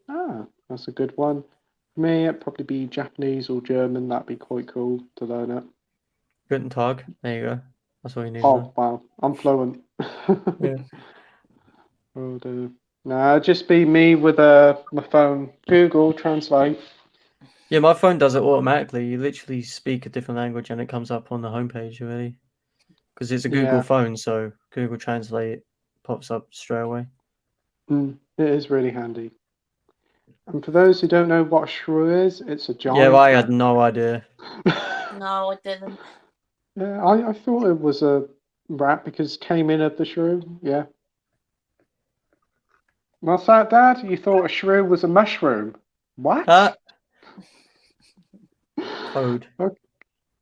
That's a good one. For me, it'd probably be Japanese or German. That'd be quite cool to learn it. Guten Tag. There you go. That's all you need. Oh, wow. I'm fluent. Yeah. No, just be me with my phone. Google Translate. Yeah, my phone does it automatically. You literally speak a different language and it comes up on the homepage already. Because it's a Google phone, so Google Translate pops up straight away. It is really handy. And for those who don't know what a shrew is, it's a giant. Yeah, well, I had no idea. No, I didn't. Yeah, I thought it was a rat because it came in of the shrew. Yeah. What's that, Dad? You thought a shrew was a mushroom? What? Code.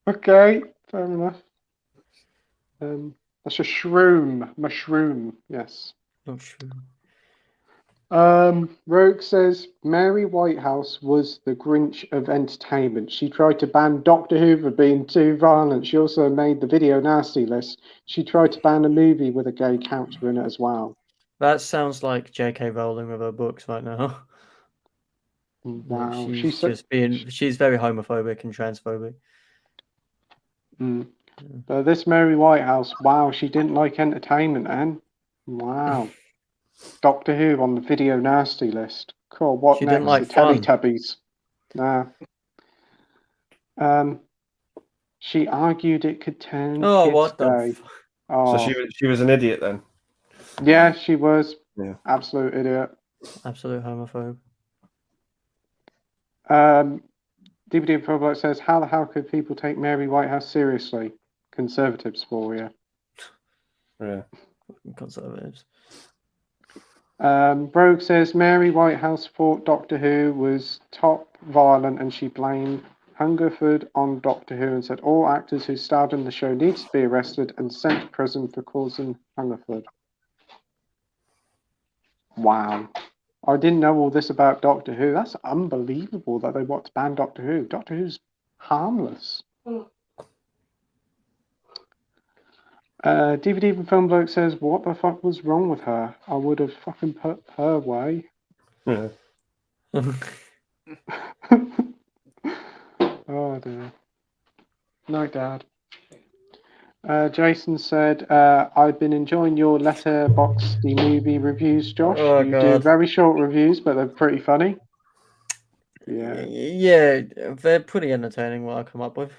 Okay, fair enough. That's a shroom. Mushroom, yes. Not sure. Rogue says Mary Whitehouse was the Grinch of entertainment. She tried to ban Doctor Who for being too violent. She also made the video nasty list. She tried to ban a movie with a gay character in it as well. That sounds like J.K. Rowling with her books right now. Wow, she's very homophobic and transphobic. But this Mary Whitehouse, wow, she didn't like entertainment, then. Wow. Doctor Who on the video nasty list. Cool. What She next? didn't like the fun. Teletubbies. Nah. She argued it could turn kids what gay. So she was an idiot then. Yeah, she was. Yeah. Absolute idiot. Absolute homophobe. DVD Pro says, how the hell could people take Mary Whitehouse seriously? Conservatives for you. Yeah. Conservatives. Rogue says Mary Whitehouse thought Doctor Who was top violent and she blamed Hungerford on Doctor Who and said all actors who starred in the show need to be arrested and sent to prison for causing Hungerford. Wow. I didn't know all this about Doctor Who. That's unbelievable that they want to ban Doctor Who. Doctor Who's harmless. DVD and Film Bloke says, what the fuck was wrong with her? I would have fucking put her away. Yeah. Oh dear. No, Dad. Jason said, I've been enjoying your Letterboxd movie reviews, Josh. Oh, you do God. very short reviews, but they're pretty funny. Yeah, they're pretty entertaining what I come up with.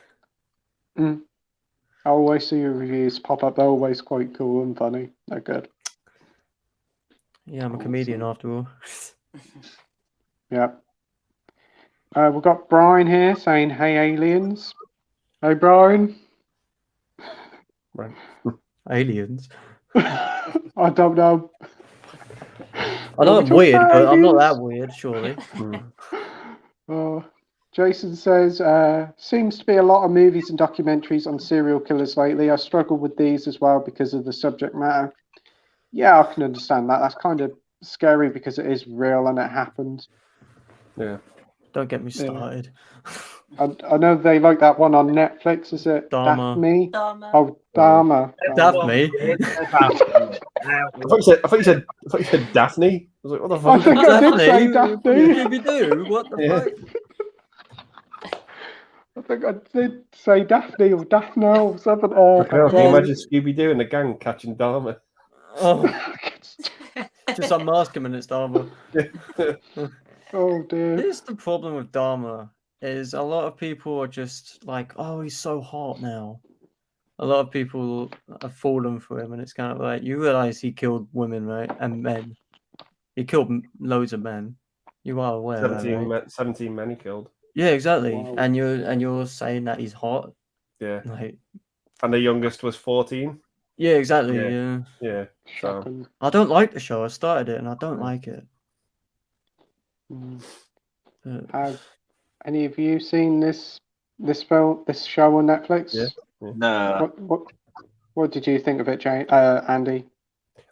I always see your reviews pop up. They're always quite cool and funny. They're good. Yeah, I'm a comedian after all. Yeah. We've got Brian here saying, hey, aliens. Hey, Brian. Right. Aliens. I don't know. I know I'm weird, but I'm not that weird, surely. Jason says, seems to be a lot of movies and documentaries on serial killers lately. I struggle with these as well because of the subject matter. Yeah, I can understand that. That's kind of scary because it is real and it happened. Yeah. Don't get me started. I know they like that one on Netflix. Is it Dharma. Daphne? Dharma. Oh, Dharma. Daphne. I thought you said Daphne. I was like, what the I fuck? think I did say Daphne. Daphne. Do? What the Yeah. fuck? I think I did say Daphne or Daphne or something. Oh, Can you imagine Scooby-Doo and the gang catching Dharma? Oh, just unmask him and it's Dharma. Oh dear. Here's the problem with Dharma is a lot of people are just like, oh, he's so hot now. A lot of people have fallen for him, and it's kind of like, you realize he killed women, right? And men. He killed loads of men. You are aware, 17 men he killed. Yeah, exactly. Wow. And you're saying that he's hot. Yeah. Like, And the youngest was 14. yeah, exactly. Yeah. Yeah. Yeah. So Shocking. I don't like the show. I started it, and I don't like it. Have any of you seen this show on Netflix? Yeah. No. What did you think of it, Andy?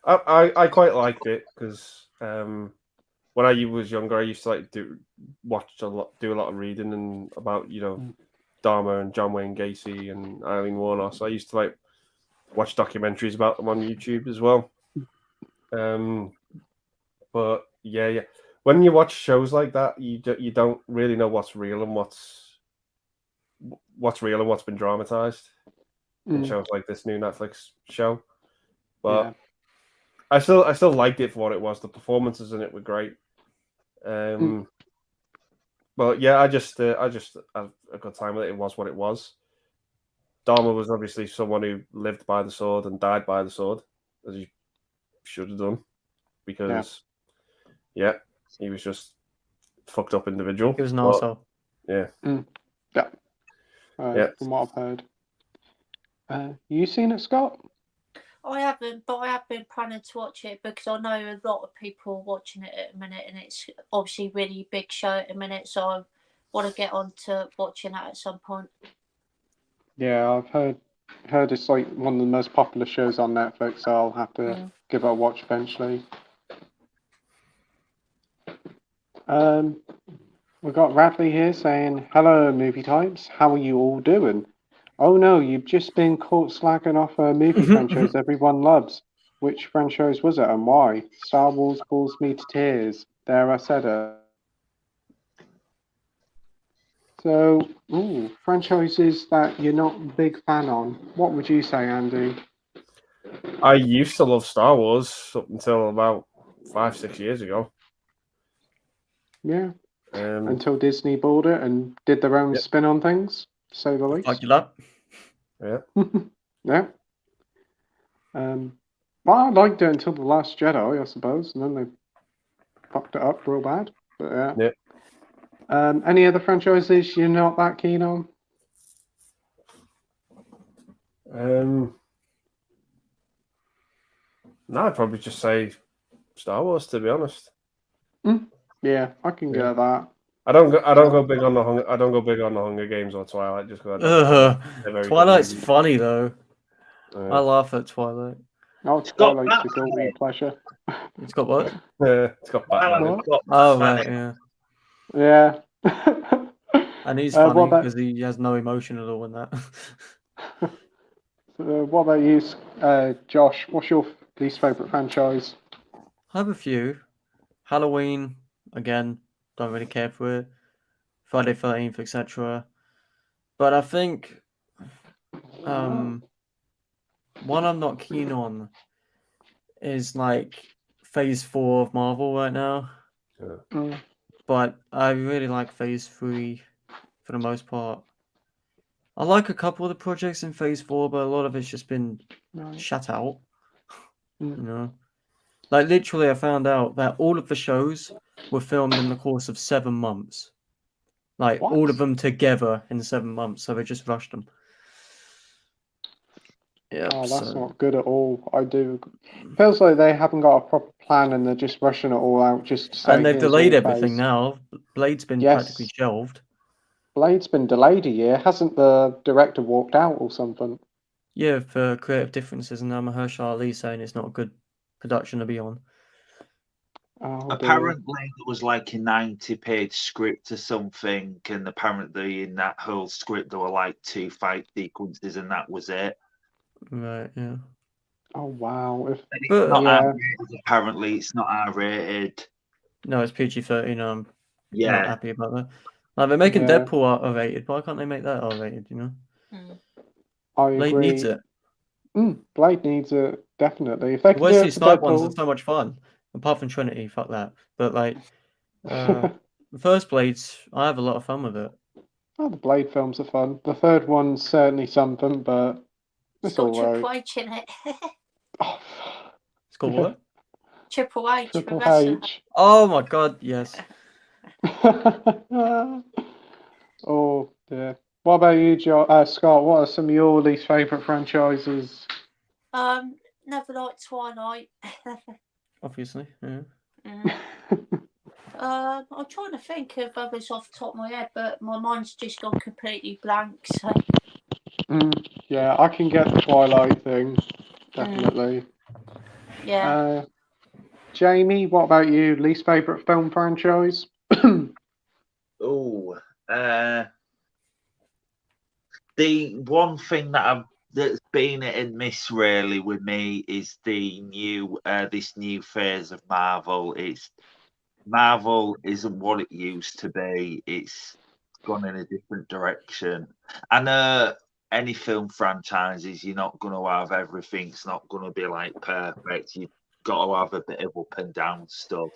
I quite liked it because when I was younger, I used to like do a lot of reading and about Dharma and John Wayne Gacy and Eileen Warner. So I used to like watch documentaries about them on YouTube as well. But yeah. When you watch shows like that, you don't really know what's real and what's been dramatized in shows like this new Netflix show. But I still liked it for what it was. The performances in it were great. But yeah, I just had a good time with it. It was what it was. Dharma was obviously someone who lived by the sword and died by the sword, as he should have done, because he was just fucked up individual. He was an arsehole. Yeah. From what I've heard. You seen it, Scott? I haven't, but I have been planning to watch it because I know a lot of people are watching it at the minute, and it's obviously a really big show at the minute, so I want to get on to watching that at some point. Yeah, I've heard it's like one of the most popular shows on Netflix, so I'll have to give it a watch eventually. We've got Radley here saying, hello, movie types. How are you all doing? Oh no, you've just been caught slagging off a movie franchise everyone loves. Which franchise was it and why? Star Wars bores me to tears. There, I said it. So, franchises that you're not a big fan on. What would you say, Andy? I used to love Star Wars up until about 5-6 years ago. Yeah. Until Disney bought it and did their own spin on things, to say the least. Fuck you up. Yeah. Yeah. Well, I liked it until The Last Jedi, I suppose, and then they fucked it up real bad. But yeah. Any other franchises you're not that keen on? No, I'd probably just say Star Wars, to be honest. Yeah, I can get that. I don't go big on the Hunger Games or Twilight just because Twilight's funny though. I laugh at Twilight. Oh, Twilight's a guilty pleasure. It's got what? It's got Batman. Alan, What? got Oh, Batman. right, yeah. Yeah. And he's What funny about because he has no emotion at all in that. what about you, Josh? What's your least favorite franchise? I have a few. Halloween, again, don't really care for it. Friday 13th, etc. But I think one I'm not keen on is like Phase 4 of Marvel right now. Mm, But I really like Phase 3 for the most part. I like a couple of the projects in Phase 4, but a lot of it's just been right. shut out. Mm. You know? Like, literally, I found out that all of the shows were filmed in the course of 7 months. Like, all What? of them together in 7 months, so they just rushed them. Yeah, Oh, that's so... not good at all. I do. Feels like they haven't got a proper plan and they're just rushing it all out just to say. And they've "Here's delayed all everything phase." now. Blade's been Yes. practically shelved. Blade's been delayed a year. Hasn't the director walked out or something? Yeah, for creative differences, and now Mahershala Ali saying it's not a good production to be on. Oh, dear. Apparently, there was like a 90-page script or something, and apparently in that whole script there were like 2 fight sequences, and that was it. Right, yeah. Oh, wow. And it's But- not Yeah. R-rated, apparently, it's not R-rated. No, it's PG-13. I'm not Yeah, happy about that. Like, they're making Yeah. Deadpool R-rated. Why can't they make that R-rated, you know? I Blade agree. needs it. Blade needs it, definitely. If they can do Wesley it for Snipes ones are Deadpool. so much fun. Apart from Trinity, fuck that. But, like, the first Blades, I have a lot of fun with it. Oh, the Blade films are fun. The third one's certainly something, but it's It's got all right. Triple H in it. Oh, It's called what? Triple H. Triple the wrestler. H. Oh my god, yes. Oh, dear. What about you, Scott? What are some of your least favourite franchises? Never liked Twilight. Obviously, yeah. I'm trying to think of others off the top of my head, but my mind's just gone completely blank. So Yeah, I can get the Twilight thing, definitely. yeah, Jamie, what about you? Least favourite film franchise? Oh, the one thing that's been hit and miss really with me is the new this new phase of Marvel. Marvel isn't what it used to be. It's gone in a different direction. And any film franchises, you're not going to have everything. It's not going to be like perfect. You've got to have a bit of up and down stuff.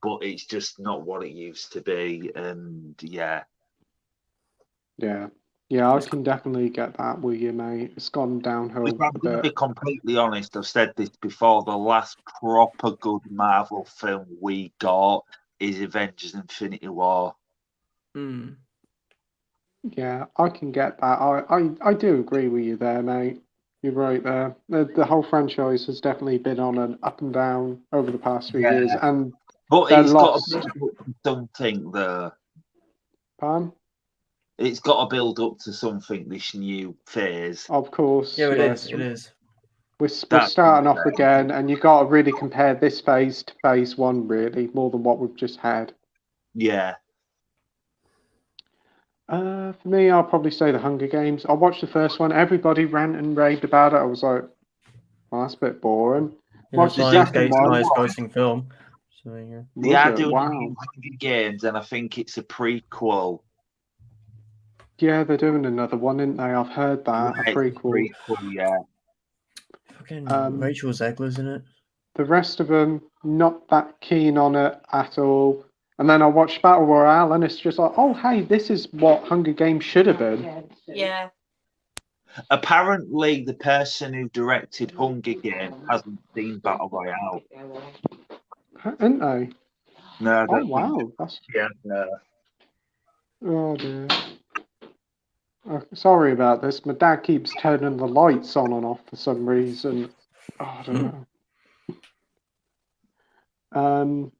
But it's just not what it used to be. And yeah. Yeah, I can definitely get that with you, mate. It's gone downhill If I'm a going to be bit. completely honest, I've said this before, the last proper good Marvel film we got is Avengers Infinity War. Yeah, I can get that. I do agree with you there, mate. You're right there. The whole franchise has definitely been on an up and down over the past few years, and But they're it's got lost. to build up to something there. Pardon? It's got to build up to something, this new phase. Of course, Yeah, it yes. is. It is. We're That's starting off fair. again, and you've got to really compare this phase to phase one, really, more than what we've just had. Yeah. For me, I'll probably say The Hunger Games. I watched the first one. Everybody ranted and raved about it. I was like, well, that's a bit boring. Yeah, Watched the Lionsgate's second one. highest grossing film. So, yeah. They are Was it? doing Wow. Hunger Games, and I think it's a prequel. Yeah, they're doing another one, aren't they? I've heard that, Yeah, a prequel. yeah. Fucking Um, Rachel Zegler's in it. The rest of them, not that keen on it at all. And then I watched Battle Royale, and it's just like, oh, hey, this is what Hunger Games should have been. yeah. Apparently, the person who directed Hunger Games hasn't seen Battle Royale. Aren't they? No, I Oh, don't wow. think. That's... Yeah, no. Oh, dear. Sorry about this. My dad keeps turning the lights on and off for some reason. Oh, I don't know.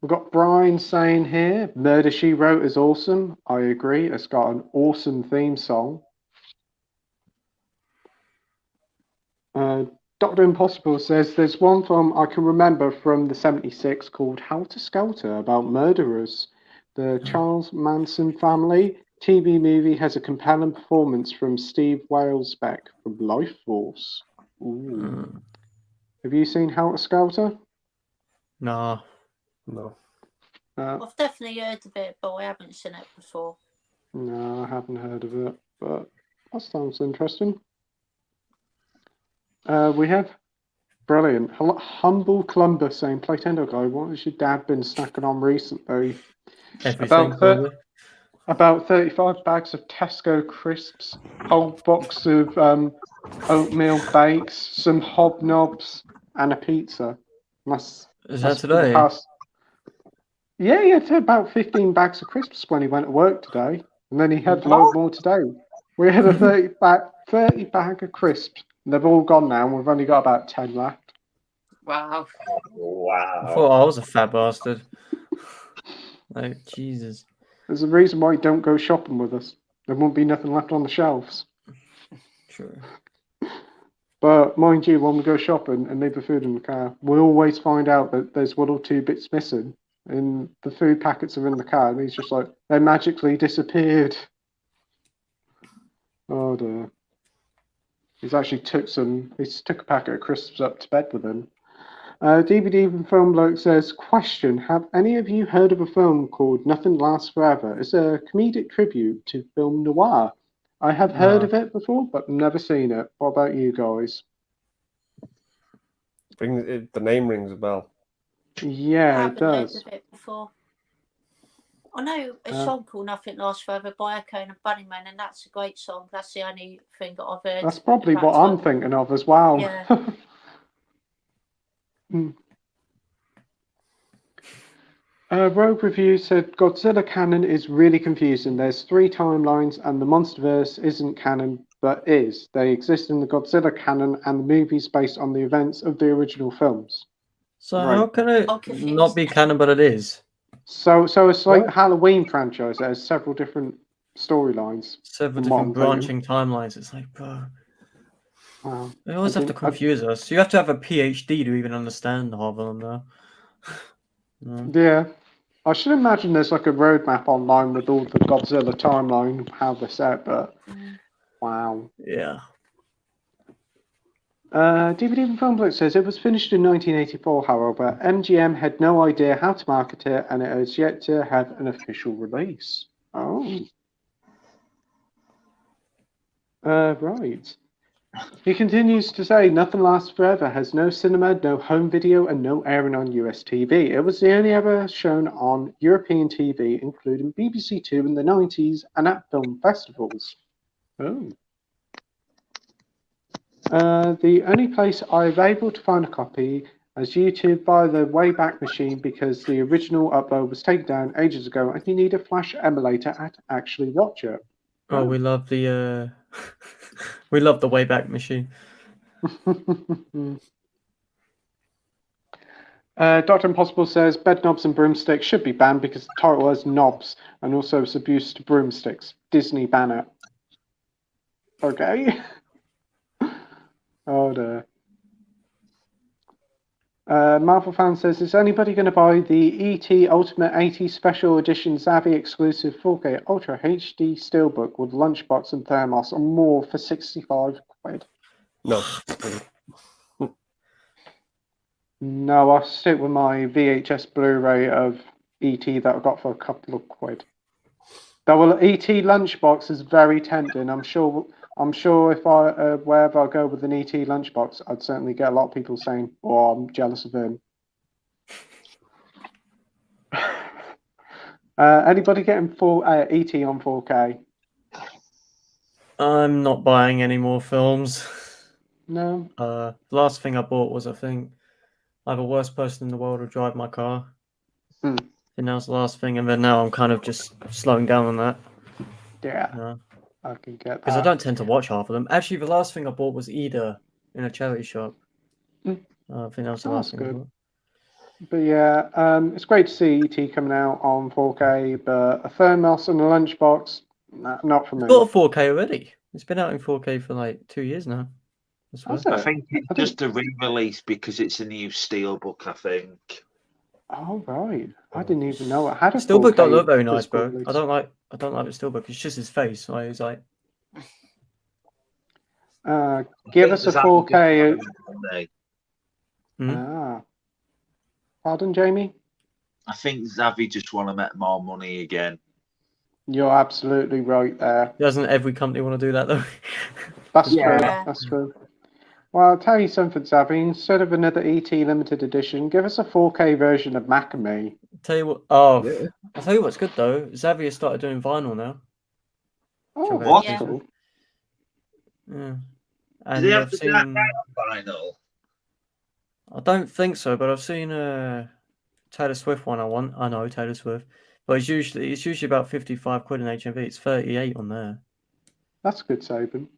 We've got Brian saying here, Murder, She Wrote is awesome. I agree. It's got an awesome theme song. Dr. Impossible says there's one film I can remember from the 76 called Helter Skelter about murderers. The Charles Manson family TV movie has a compelling performance from Steve Walesbeck from Life Force. Ooh. Have you seen Helter Skelter? Nah. No. I've definitely heard of it, but I haven't seen it before. No, I haven't heard of it, but that sounds interesting. We have brilliant Humble Columbus saying, Playtendoguy, what has your dad been snacking on recently? Everything, probably. About 35 bags of Tesco crisps, whole box of oatmeal bakes, some hobnobs, and a pizza. Is that today? Yeah, he had about 15 bags of crisps when he went to work today, and then he had a lot more today. We had a 30 bag of crisps. They've all gone now, and we've only got about 10 left. Wow. I thought I was a fat bastard. Like, Jesus. There's a reason why you don't go shopping with us. There won't be nothing left on the shelves. True. But mind you, when we go shopping and leave the food in the car, we always find out that there's 1 or 2 bits missing. And the food packets are in the car, and he's just like, they magically disappeared. Oh dear. He's actually took a packet of crisps up to bed with him. DVD and Film Bloke says, question, have any of you heard of a film called Nothing Lasts Forever? It's a comedic tribute to film noir. I have heard of it before, but never seen it. What about you guys? The name rings a bell. Yeah, it does. Heard of it before. I know a song called Nothing Lasts Forever by Echo and the Bunnymen, and that's a great song. That's the only thing that I've heard. That's probably what I'm thinking of as well. Yeah. Rogue Review said Godzilla canon is really confusing. There's 3 timelines and the Monsterverse isn't canon, but is. They exist in the Godzilla canon and the movies based on the events of the original films. So how can it not be canon, but it is? So it's like the Halloween franchise. It has several different storylines. Several different branching timelines. It's like, bro. Wow. They always have to confuse us. You have to have a PhD to even understand half of them, though. Yeah. I should imagine there's like a roadmap online with all the Godzilla timeline, how they're set, but wow. Yeah. DVD and Film Bloke says it was finished in 1984, however. MGM had no idea how to market it, and it has yet to have an official release. Oh. Right. He continues to say, Nothing Lasts Forever has no cinema, no home video, and no airing on US TV. It was the only ever shown on European TV, including BBC Two in the 90s and at film festivals. Oh. The only place I'm able to find a copy is YouTube via the Wayback Machine because the original upload was taken down ages ago and you need a flash emulator to actually watch it. Oh, we love the we love the Wayback Machine. Dr. Impossible says bed knobs and broomsticks should be banned because the title has knobs and also it's abuse to broomsticks. Disney ban it. Okay. Oh dear. Marvel fan says, is anybody going to buy the ET Ultimate 80 Special Edition Zavvi exclusive 4K Ultra HD Steelbook with lunchbox and thermos and more for 65 quid? No. No, I'll stick with my VHS Blu-ray of ET that I got for a couple of quid. Though ET lunchbox is very tempting. I'm sure if I wherever I go with an ET lunchbox, I'd certainly get a lot of people saying, "Oh, I'm jealous of him." Anybody getting ET on 4K? I'm not buying any more films. No. The last thing I bought was, I think, I'm the worst person in the world to drive my car. And that was the last thing, and then now I'm kind of just slowing down on that. Yeah. I can get that. Because I don't tend to watch half of them. Actually, the last thing I bought was Ida in a charity shop. I think that was the last thing I bought. But yeah, it's great to see ET coming out on 4K, but a thermos and a lunchbox, not for me. It's got a 4K already. It's been out in 4K for like 2 years now. as Has well. it? I think it's I just a re-release because it's a new Steelbook, I think. Oh right, I didn't even know it had a Steelbook don't 4K look very nice, physical bro. release. I don't like the Steelbook. It's just his face. Like, he's like, Give us a 4K. hmm? Pardon, Jamie? I think Zavi just want to make more money again. You're absolutely right there. Doesn't every company want to do that though? That's Yeah. true. That's true. Well, I'll tell you something, Zavi. Instead of another ET limited edition, give us a 4K version of Macamee. Tell you what. Oh, Yeah. I'll tell you what's good though. Xavier started doing vinyl now. Oh, What? that's cool. Yeah. Did And they have I've the seen. Dark Knight on vinyl? I don't think so, but I've seen Taylor Swift one. I know Taylor Swift, but it's usually about 55 quid in HMV. It's 38 on there. That's good, Saban.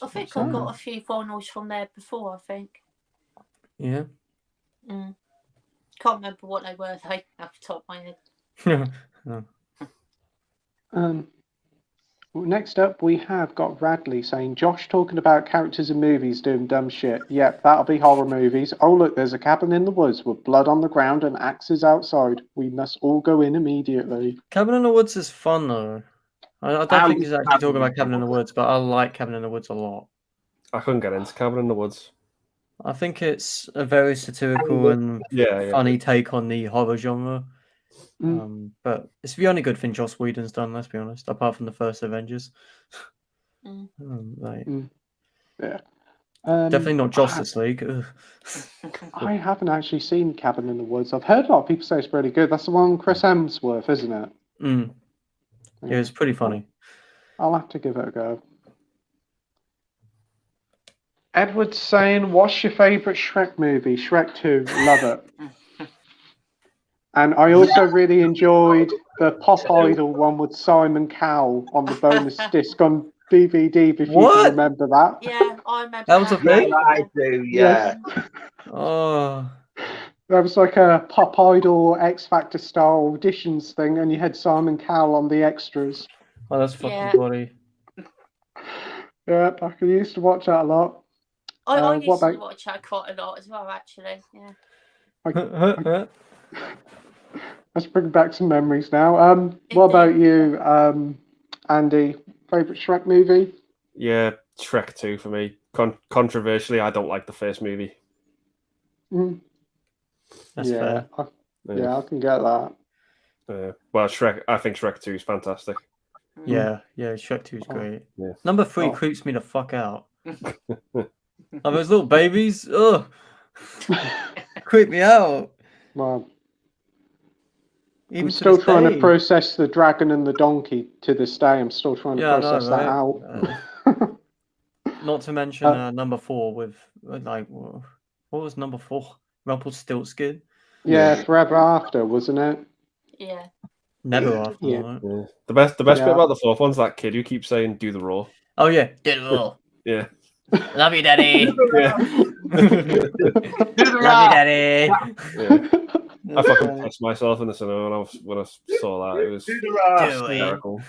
I think I got a few vinyls from there before, I think. Yeah. Can't remember what they were, though, off the top of my head. No. Well, next up, we have got Radley saying, Josh talking about characters in movies doing dumb shit. Yep, that'll be horror movies. Oh, look, there's a cabin in the woods with blood on the ground and axes outside. We must all go in immediately. Cabin in the Woods is fun though. I don't think he's actually talking about Cabin in the Woods, but I like Cabin in the Woods a lot. I couldn't get into Cabin in the Woods. I think it's a very satirical and funny take on the horror genre. But it's the only good thing Joss Whedon's done, let's be honest, apart from the first Avengers. Yeah. Definitely not Justice League. I haven't actually seen Cabin in the Woods. I've heard a lot of people say it's really good. That's the one with Chris Hemsworth, isn't it? Yeah, it's pretty funny. I'll have to give it a go. Edward's saying, what's your favourite Shrek movie? Shrek 2. Love it. And I also really enjoyed the Pop Idol one with Simon Cowell on the bonus disc on DVD, if you can remember that. Yeah, I remember that. Was a thing? Yeah, I do, yeah. Oh. There was like a Pop Idol X Factor style auditions thing, and you had Simon Cowell on the extras. Oh, that's fucking funny. Yeah, I used to watch that a lot. I used to watch that quite a lot as well, actually. Yeah. Let's bring back some memories now. What about you, Andy? Favorite Shrek movie? Yeah, Shrek 2 for me. Controversially, I don't like the first movie. That's fair. I can get that. Well, Shrek. I think Shrek 2 is fantastic. Yeah, Shrek 2 is great. Yeah. Number 3 creeps me the fuck out. Oh, those little babies. Ugh. Creep me out. Well, Even I'm still trying to process the dragon and the donkey to this day. I'm still trying to process that out. Not to mention number 4 with like what was number 4? Rumpelstiltskin. Yeah, Forever After, wasn't it? Yeah. Never After. Yeah. Right? Yeah. The best bit about the fourth one's that kid who keeps saying "do the raw." Oh yeah, do the raw. Yeah. Love you, Daddy. Yeah. Love you, Daddy. Yeah. I fucking pissed myself in the cinema when I saw that. It was hysterical.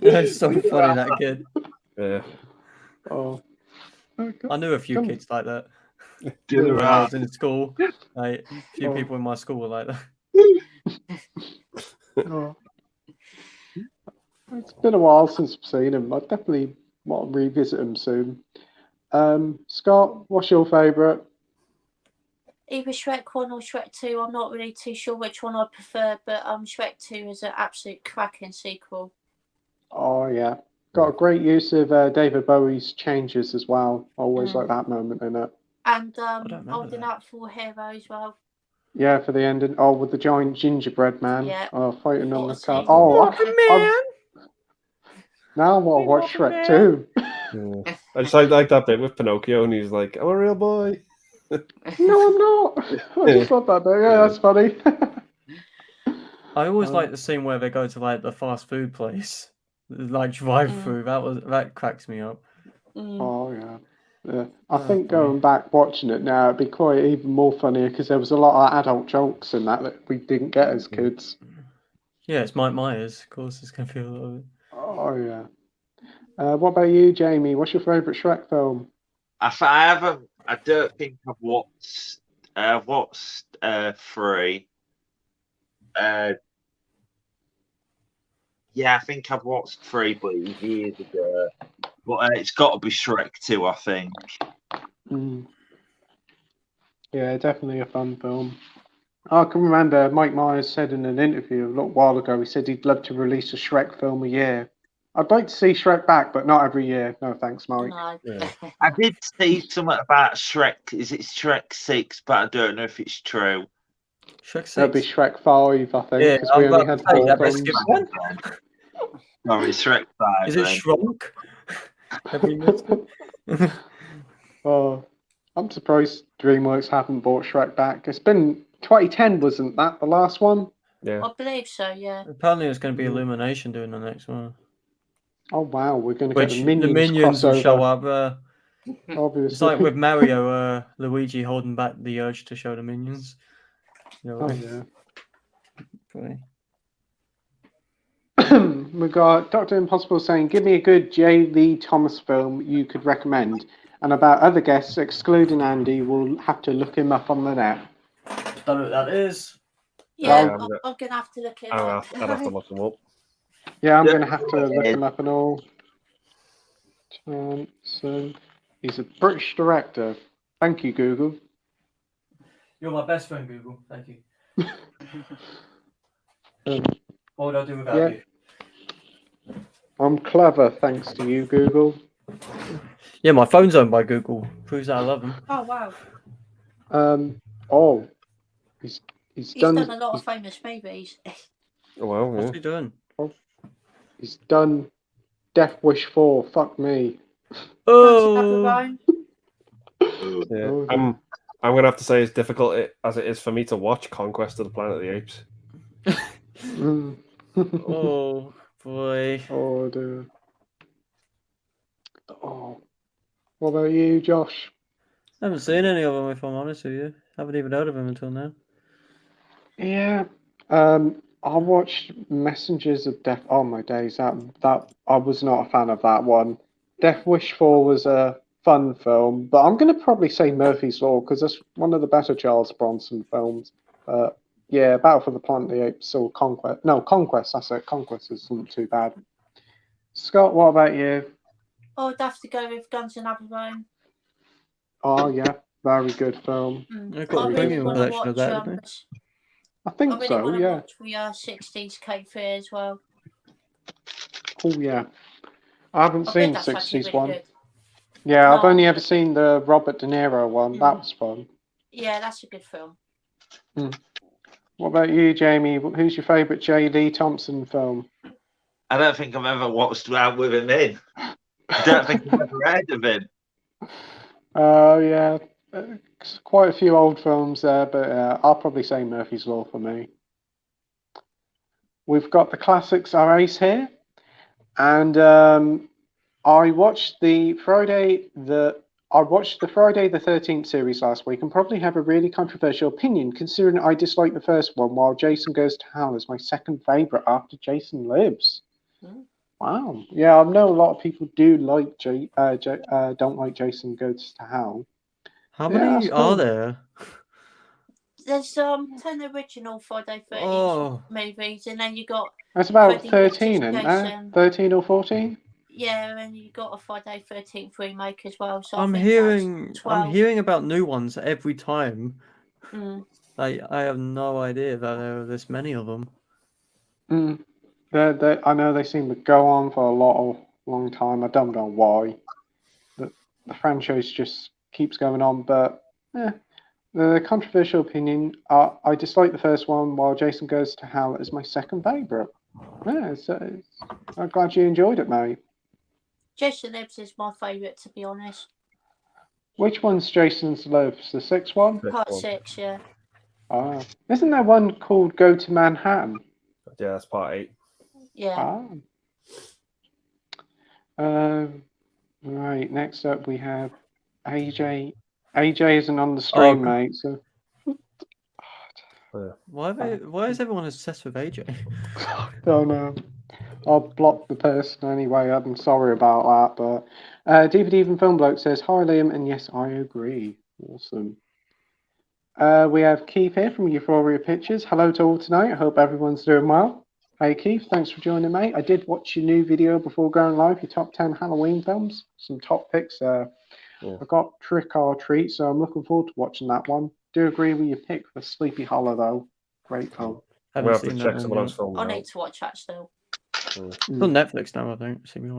It's so funny, that kid. Yeah. Oh. I knew a few kids like that. When I was in school. Like, a few people in my school were like that. It's been a while since I've seen him. I definitely want to revisit him soon. Scott, what's your favourite? Either Shrek 1 or Shrek 2. I'm not really too sure which one I prefer, but Shrek 2 is an absolute cracking sequel. Oh, yeah. Got a great use of David Bowie's changes as well. Always like that moment in it. And Holding Out for Hero as well. Yeah, for the ending. Oh, with the giant gingerbread man. Yeah. Oh, fighting on the car. scene. Oh, now I want to watch Shrek 2. Yeah. I just like that bit with Pinocchio, and he's like, "I'm a real boy." No, I'm not. I just love that bit. Yeah, that's funny. I always like the scene where they go to like the fast food place, like drive through. That cracks me up. Oh yeah. Yeah, I think going back watching it now, it'd be quite even more funnier because there was a lot of adult jokes in that we didn't get as kids. Yeah, it's Mike Myers, of course. It's gonna feel a little bit. Oh yeah. What about you, Jamie? What's your favourite Shrek film? I don't think I've watched. I've watched 3. Yeah, I think I've watched 3, but it was years ago. But it's got to be Shrek 2, I think. Yeah, definitely a fun film. I can remember Mike Myers said in an interview a little while ago, he said he'd love to release a Shrek film a year. I'd like to see Shrek back, but not every year. No thanks, Mike. No. Yeah. I did see something about Shrek. Is it Shrek 6? But I don't know if it's true. Shrek 6. That'd be Shrek 5, I think, Yeah, because we I'm only about had to say, 4 that best films. skip one. Sorry, Shrek 5. Is it then. Shrunk? Have you missed it? Oh, I'm surprised DreamWorks haven't brought Shrek back. It's been 2010, wasn't that the last one? Yeah. I believe so, yeah. Apparently, it's going to be Illumination doing the next one. Oh wow, we're going to get Which the the Minions minions will crossover. show up. Obviously. It's like with Mario, Luigi holding back the urge to show the minions. You know what Oh I mean? yeah. Funny. We got Dr. Impossible saying, give me a good J. Lee Thomas film you could recommend. And about other guests, excluding Andy, we'll have to look him up on the net. Don't know what that is. Yeah, Well, I'm going to have to look it I'd up. have to look them up. Yeah, I'm Yeah. going to have to look him up and all. So he's a British director. Thank you, Google. You're my best friend, Google. Thank you. What would I do without you? I'm clever, thanks to you, Google. Yeah, my phone's owned by Google. Proves that I love them. Oh, wow. Oh, he's He's done done a lot of famous movies. Oh, well, What's yeah. he doing? he's done Death Wish 4. Fuck me. Oh, Yeah. Oh, I'm gonna have to say, as difficult as it is for me to watch Conquest of the Planet of the Apes. Mm. oh boy. Oh dear. Oh. What about you, Josh? I haven't seen any of them, if I'm honest with you. Haven't even heard of them until now. Yeah. I watched Messengers of Death. Oh my days, that I was not a fan of that one. Death Wish 4 was a fun film, but I'm gonna probably say Murphy's Law because that's one of the better Charles Bronson films. Yeah, Battle for the Planet of the Apes or Conquest. No, Conquest, that's it. Conquest isn't too bad. Scott, what about you? Oh, I'd have to go with Guns and Roses. Oh yeah, very good film. They've got a premium collection of that, haven't they? I think I really so, want to yeah. watch the 60s Cape Fear as well. Oh yeah. I haven't I seen think the that's actually 60s really one. good. Yeah, I've No. only ever seen the Robert De Niro one. That was fun. Yeah, that's a good film. What about you, Jamie? Who's your favourite J. Lee Thompson film? I don't think I've ever watched Out with him in. I don't think I've ever heard of him. Oh yeah, quite a few old films there, but I'll probably say Murphy's Law for me. We've got the classics are ace here, and I watched the Friday the 13th series last week and probably have a really controversial opinion considering I dislike the first one, while Jason Goes to Hell is my second favourite after Jason Lives. Wow. Yeah, I know a lot of people do like don't like Jason Goes to Hell. How Yeah, many that's are cool. there? There's 10 original Friday 13th Oh. movies, and then you got That's about Freddy 13, versus isn't there? Jason. 13 or 14? Yeah, and you got a Friday 13th remake as well. So I'm I think hearing that's 12. hearing about new ones every time. Mm. I have no idea that there are this many of them. I know they seem to go on for a long time. I don't know why. The franchise just keeps going on, but the controversial opinion, I dislike the first one, while Jason Goes to Hell is my second favourite. Yeah, I'm glad you enjoyed it, mate. Jason Lives is my favourite, to be honest. Which one's Jason's Lives? The sixth one? Part 6, yeah. Isn't there one called Go to Manhattan? Yeah, that's part 8. Yeah. Right, next up we have AJ. AJ isn't on the stream, mate. So Why is everyone obsessed with AJ? oh no. I'll block the person anyway. I'm sorry about that, but DVD Even Film Bloke says, "Hi Liam," and yes, I agree. Awesome. We have Keith here from Euphoria Pictures. Hello to all tonight. I hope everyone's doing well. Hey Keith, thanks for joining, mate. I did watch your new video before going live, your top 10 Halloween films. Some top picks there. Yeah. I got Trick or Treat, so I'm looking forward to watching that one. Do agree with your pick for Sleepy Hollow, though. Great film. We'll have to check some of those films I out. need to watch that still. It's on Netflix now, I think. See me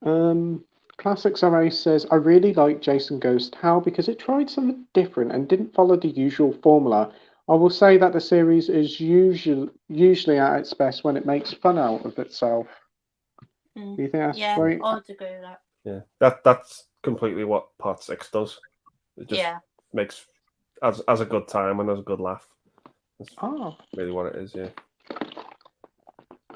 on Classics RA says, "I really like Jason Goes to Hell because it tried something different and didn't follow the usual formula. I will say that the series is usually at its best when it makes fun out of itself." Do you think that's right? I'd agree with that. Yeah, that's completely what Part 6 does. It just makes as a good time and as a good laugh. That's really what it is, yeah.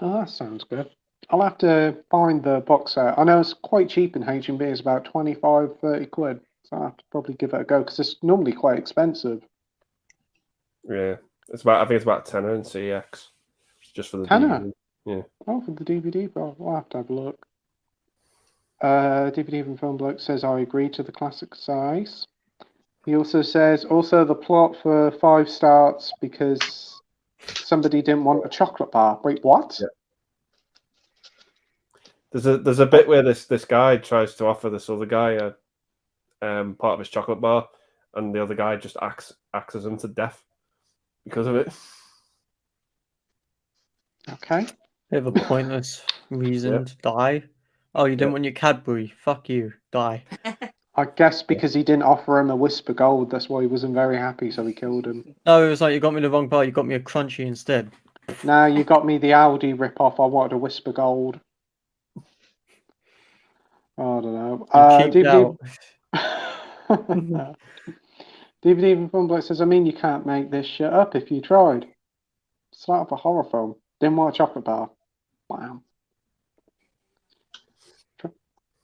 Oh, that sounds good. I'll have to find the box set. I know it's quite cheap in H&B. It's about 25, 30 quid. So I'll have to probably give it a go because it's normally quite expensive. Yeah, I think it's about £10 in CX, just for the DVD. Yeah. Oh, for the DVD, but we'll have to have a look. DVD Even Film Bloke says, "I agree to the classic size." He also says, the plot for 5 stars because somebody didn't want a chocolate bar. Wait, what? Yeah. There's a bit where this guy tries to offer this other guy a part of his chocolate bar, and the other guy just axes him to death because of it. Okay. Bit of a pointless reason to die. Oh, you didn't want your Cadbury? Fuck you. Die. I guess because he didn't offer him a Whisper Gold, that's why he wasn't very happy, so he killed him. No, it was like, you got me the wrong bar, you got me a Crunchy instead. Nah, you got me the Audi rip-off, I wanted a Whisper Gold. I don't know. DVD Even Film Bloke says, "I mean, you can't make this shit up if you tried. Start up a horror film. Didn't want a chocolate bar. Wow."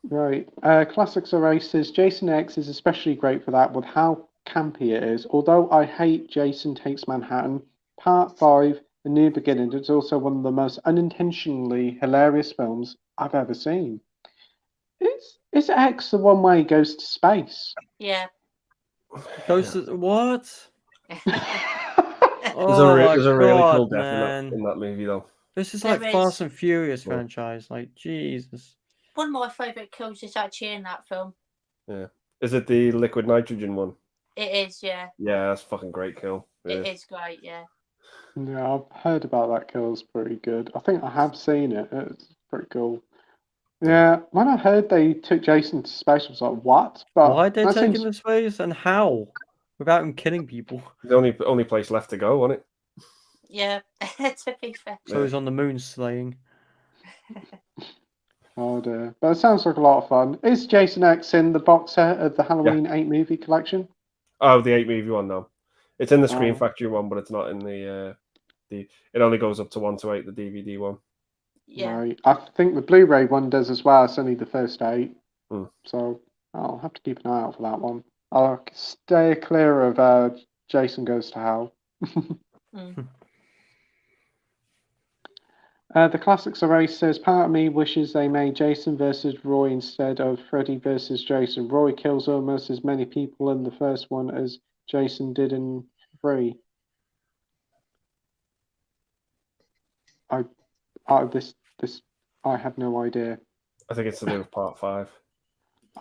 Right. Classics Array says, "Jason X is especially great for that with how campy it is. Although I hate Jason Takes Manhattan, Part 5, A New Beginning, is also one of the most unintentionally hilarious films I've ever seen." Is X the one where he goes to space? Yeah. Goes to what? There's a really cool death in that movie, though. This is like Fast and Furious franchise. Like, Jesus. One of my favourite kills is actually in that film. Yeah. Is it the liquid nitrogen one? It is, yeah. Yeah, that's a fucking great kill. It is great, yeah. Yeah, I've heard about that kill. It's pretty good. I think I have seen it. It's pretty cool. Yeah, when I heard they took Jason to space, I was like, what? But why did they take him to space and how? Without him killing people. The only place left to go, wasn't it? Yeah, to be fair. So he's on the moon slaying. Oh dear. But it sounds like a lot of fun. Is Jason X in the box set of the Halloween 8 movie collection? Oh, the 8 movie one, no. It's in the Screen Factory one, but it's not in the it only goes up to 1 to 8, the DVD one. Yeah. Right. I think the Blu-ray one does as well. It's only the first 8. So I'll have to keep an eye out for that one. I'll stay clear of Jason Goes to Hell. The Classics Array says, "Part of me wishes they made Jason versus Roy instead of Freddy versus Jason. Roy kills almost as many people in the first one as Jason did in 3. I have no idea. I think it's to do with Part 5.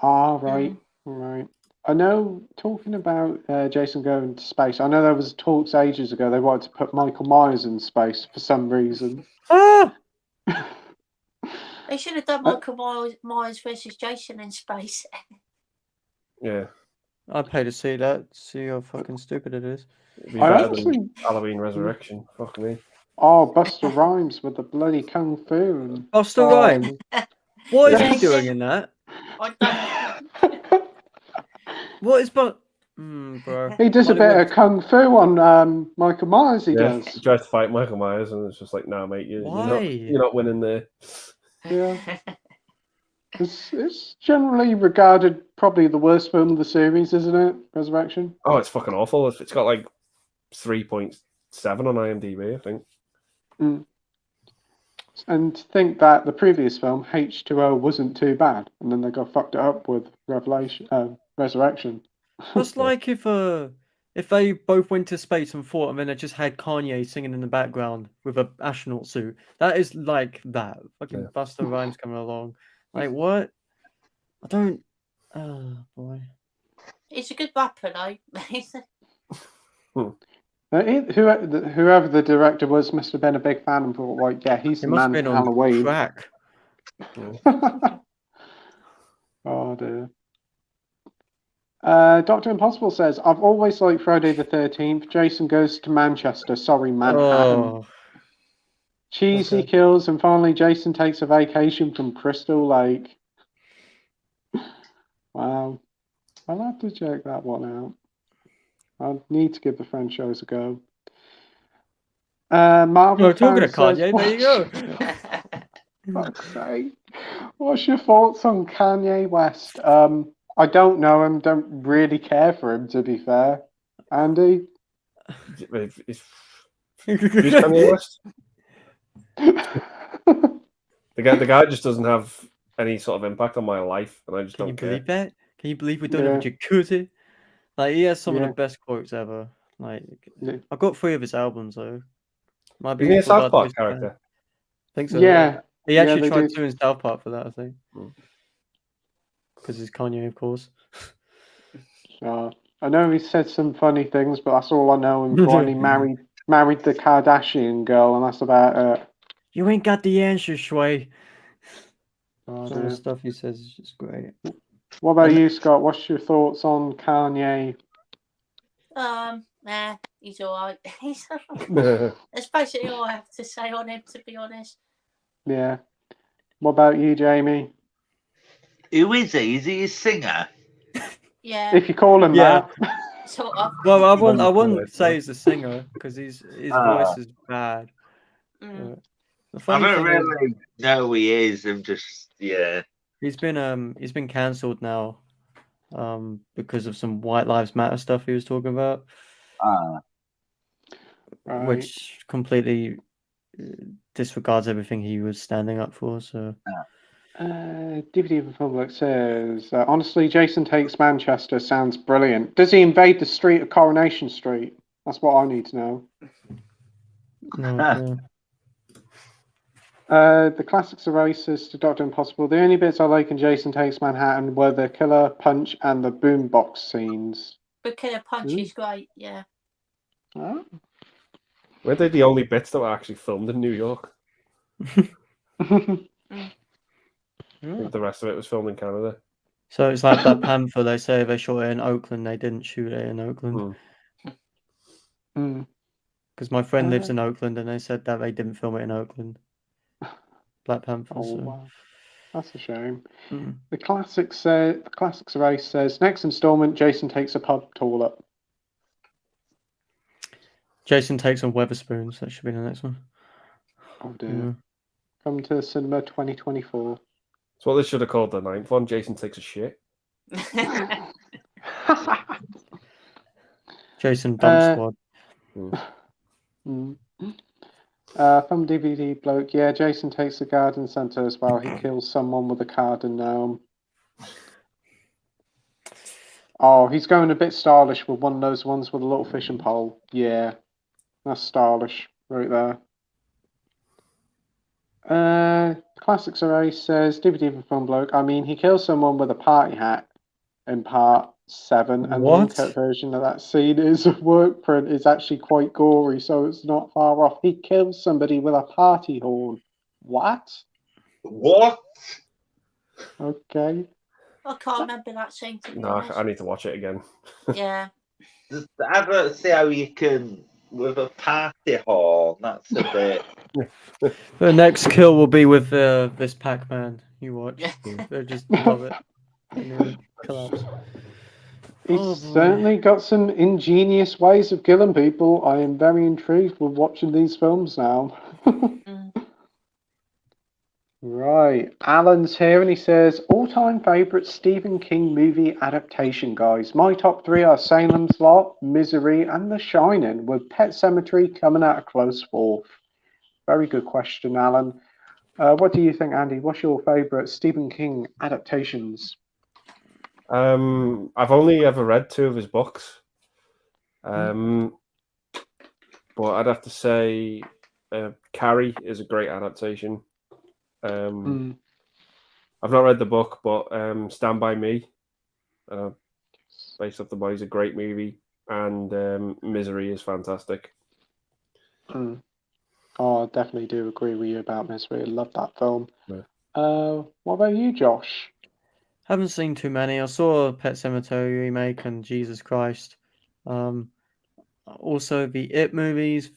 Right. Right. I know, talking about Jason going to space, I know there was talks ages ago they wanted to put Michael Myers in space for some reason. They should have done Michael Myers versus Jason in space. Yeah. I'd pay to see that. See how fucking stupid it is. It'd be better than Halloween Resurrection. Fuck me. Oh, Busta Rhymes with the bloody kung fu. Busta Rhymes? What is he doing in that? I don't know. What is bro? He does a bit of kung fu on Michael Myers. He does. He tries to fight Michael Myers, and it's just like, "No, mate, you're not winning there." Yeah. It's generally regarded probably the worst film of the series, isn't it? Resurrection. Oh, it's fucking awful. It's got like 3.7 on IMDb, I think. Mm. And think that the previous film, H2O, wasn't too bad, and then they got fucked it up with Resurrection. That's like if they both went to space and fought, and then they just had Kanye singing in the background with an astronaut suit. That is like that. Fucking Yeah. Busta Rhymes coming along. Like what? I don't. Oh boy. He's a good rapper, though. Whoever the director was must have been a big fan and thought, like, yeah, he's It the must have man been for on Halloween. crack. Oh dear. Dr. Impossible says, I've always liked Friday the 13th. Jason goes to Manchester. Sorry, Manhattan. Oh, Cheesy okay. kills, and finally Jason takes a vacation from Crystal Lake. Wow. I'll have to check that one out. I need to give the French shows a go. Marvel No, talking to fan says, Kanye, there you go. Fuck's sake. What's your thoughts on Kanye West? I don't know him, don't really care for him, to be fair. Andy? Who's Kanye West? The guy just doesn't have any sort of impact on my life, and I just Can you don't care. believe that? Can you believe we don't have a Yeah. jacuzzi? Like he has some of Yeah. the best quotes ever. Like Yeah. I've got 3 of his albums though. Might be Isn't he a South regarded Park as a fan. character? I think so. Yeah. He Yeah, actually they tried do. to in South Park for that, I think. Mm. Because it's Kanye, of course. I know he said some funny things, but that's all I know him for. And he married the Kardashian girl, and that's about it. You ain't got the answer, Shui. Oh, Some of the dear. stuff he says is just great. What about you, Scott? What's your thoughts on Kanye? Nah, he's alright. That's basically all I have to say on him, to be honest. Yeah. What about you, Jamie? Who is he? Is he a singer? Yeah, If you call him Yeah. that. sort of. Well, I wouldn't Right. say he's a singer because his voice is bad. Mm. But the I funny don't thing is, really know who he is. I'm just, yeah. he's been cancelled now, because of some White Lives Matter stuff he was talking about, Right. which completely disregards everything he was standing up for. So DVD Republic says, honestly, Jason Takes Manchester sounds brilliant. Does he invade the street of Coronation Street? That's what I need to know. no, The Classics are racist to Dr. Impossible. The only bits I like in Jason Takes Manhattan were the killer punch and the boombox scenes. But Killer Punch is great, yeah. Oh. Were they the only bits that were actually filmed in New York? I think the rest of it was filmed in Canada. So it's like Black Panther. They say they shot it in Oakland. They didn't shoot it in Oakland. Because my friend lives in Oakland, and they said that they didn't film it in Oakland. Black Panther. Oh, so. wow. That's a shame. Mm. The Classics Race says, next installment, Jason takes a pub toilet. Jason Takes on Weatherspoons. That should be the next one. Oh dear. Come to cinema 2024. That's what they should have called the 9th one. Jason Takes a Shit. Jason Dump Squad. From DVD Bloke, yeah, Jason takes the garden centre as well. He kills someone with a garden gnome. Oh, he's going a bit stylish with one of those ones with a little fishing pole. Yeah, that's stylish right there. Classics Array says, DVD Film Bloke, I mean, he kills someone with a party hat in part 7, and the uncut version of that scene is a work print is actually quite gory, so it's not far off. He kills somebody with a party horn. What? What? Okay. I can't remember that scene, to be No, honest. I need to watch it again. Yeah. Just ever see how you can with a party horn? That's a bit. The next kill will be with this Pac-Man you watch. They just love it. And then collapse. He's certainly got some ingenious ways of killing people. I am very intrigued with watching these films now. Right. Alan's here and he says, all-time favourite Stephen King movie adaptation, guys. My top 3 are Salem's Lot, Misery, and The Shining, with Pet Sematary coming out a close 4th. Very good question, Alan. What do you think, Andy? What's your favourite Stephen King adaptations? I've only ever read 2 of his books. But I'd have to say Carrie is a great adaptation. I've not read the book, but Stand By Me, based off the book, is a great movie, and Misery is fantastic. Oh, I definitely do agree with you about Misery. I love that film. Yeah. What about you, Josh? Haven't seen too many. I saw Pet Sematary remake and Jesus Christ. Also the It movies,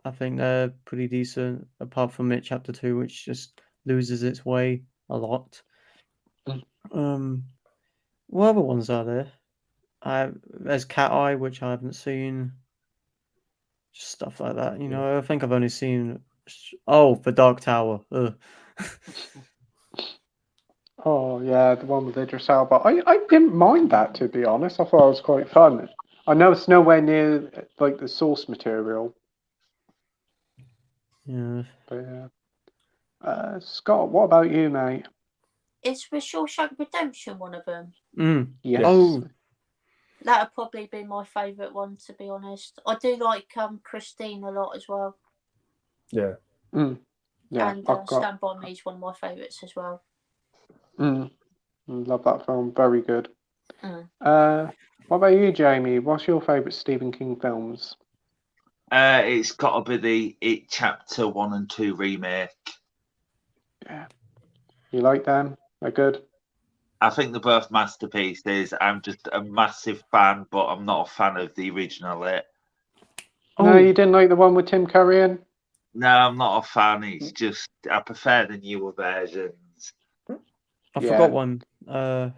I think they're pretty decent, apart from It Chapter 2, which just loses its way a lot. What other ones are there? There's Cat Eye, which I haven't seen. Just stuff like that, I think I've only seen The Dark Tower. Oh, yeah, the one with Idris Elba. I didn't mind that, to be honest. I thought it was quite fun. I know it's nowhere near like the source material. Yeah. But yeah. Scott, what about you, mate? Is The Shawshank Redemption one of them? Yes. Oh, That would probably be my favourite one, to be honest. I do like Christine a lot as well. Yeah. Yeah. And Stand By Me is one of my favourites as well. Love that film. Very good. What about you, Jamie? What's your favourite Stephen King films? It's got to be the It Chapter 1 and 2 remake. Yeah. You like them? They're good. I think they're both masterpieces. I'm just a massive fan, but I'm not a fan of the original It. No, you didn't like the one with Tim Curry in? No, I'm not a fan. It's just I prefer the newer versions. I forgot one.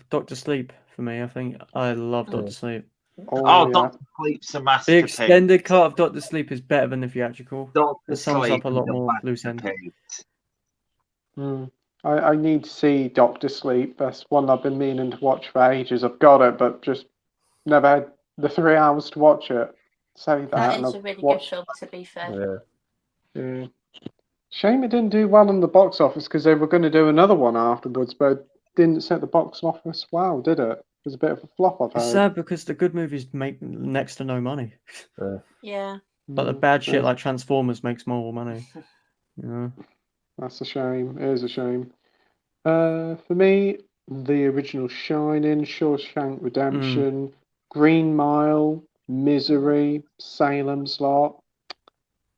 Doctor Sleep for me. I think I love Doctor Sleep. Oh, yeah. Doctor Sleep's a The masterpiece. extended cut of Doctor Sleep is better than the theatrical. Doctor It sums Sleep up a lot is a more loose ends. masterpiece. I need to see Doctor Sleep. That's one I've been meaning to watch for ages. I've got it, but just never had the 3 hours to watch it. Say that. That and is I've a really watched... good film, to be fair. Yeah. Shame it didn't do well in the box office because they were going to do another one afterwards, but it didn't set the box office well, did it? It was a bit of a flop, I've It's heard. sad because the good movies make next to no money. Yeah. But the bad shit like Transformers makes more money. That's a shame. It is a shame. For me, the original Shining, Shawshank Redemption, Green Mile, Misery, Salem's Lot.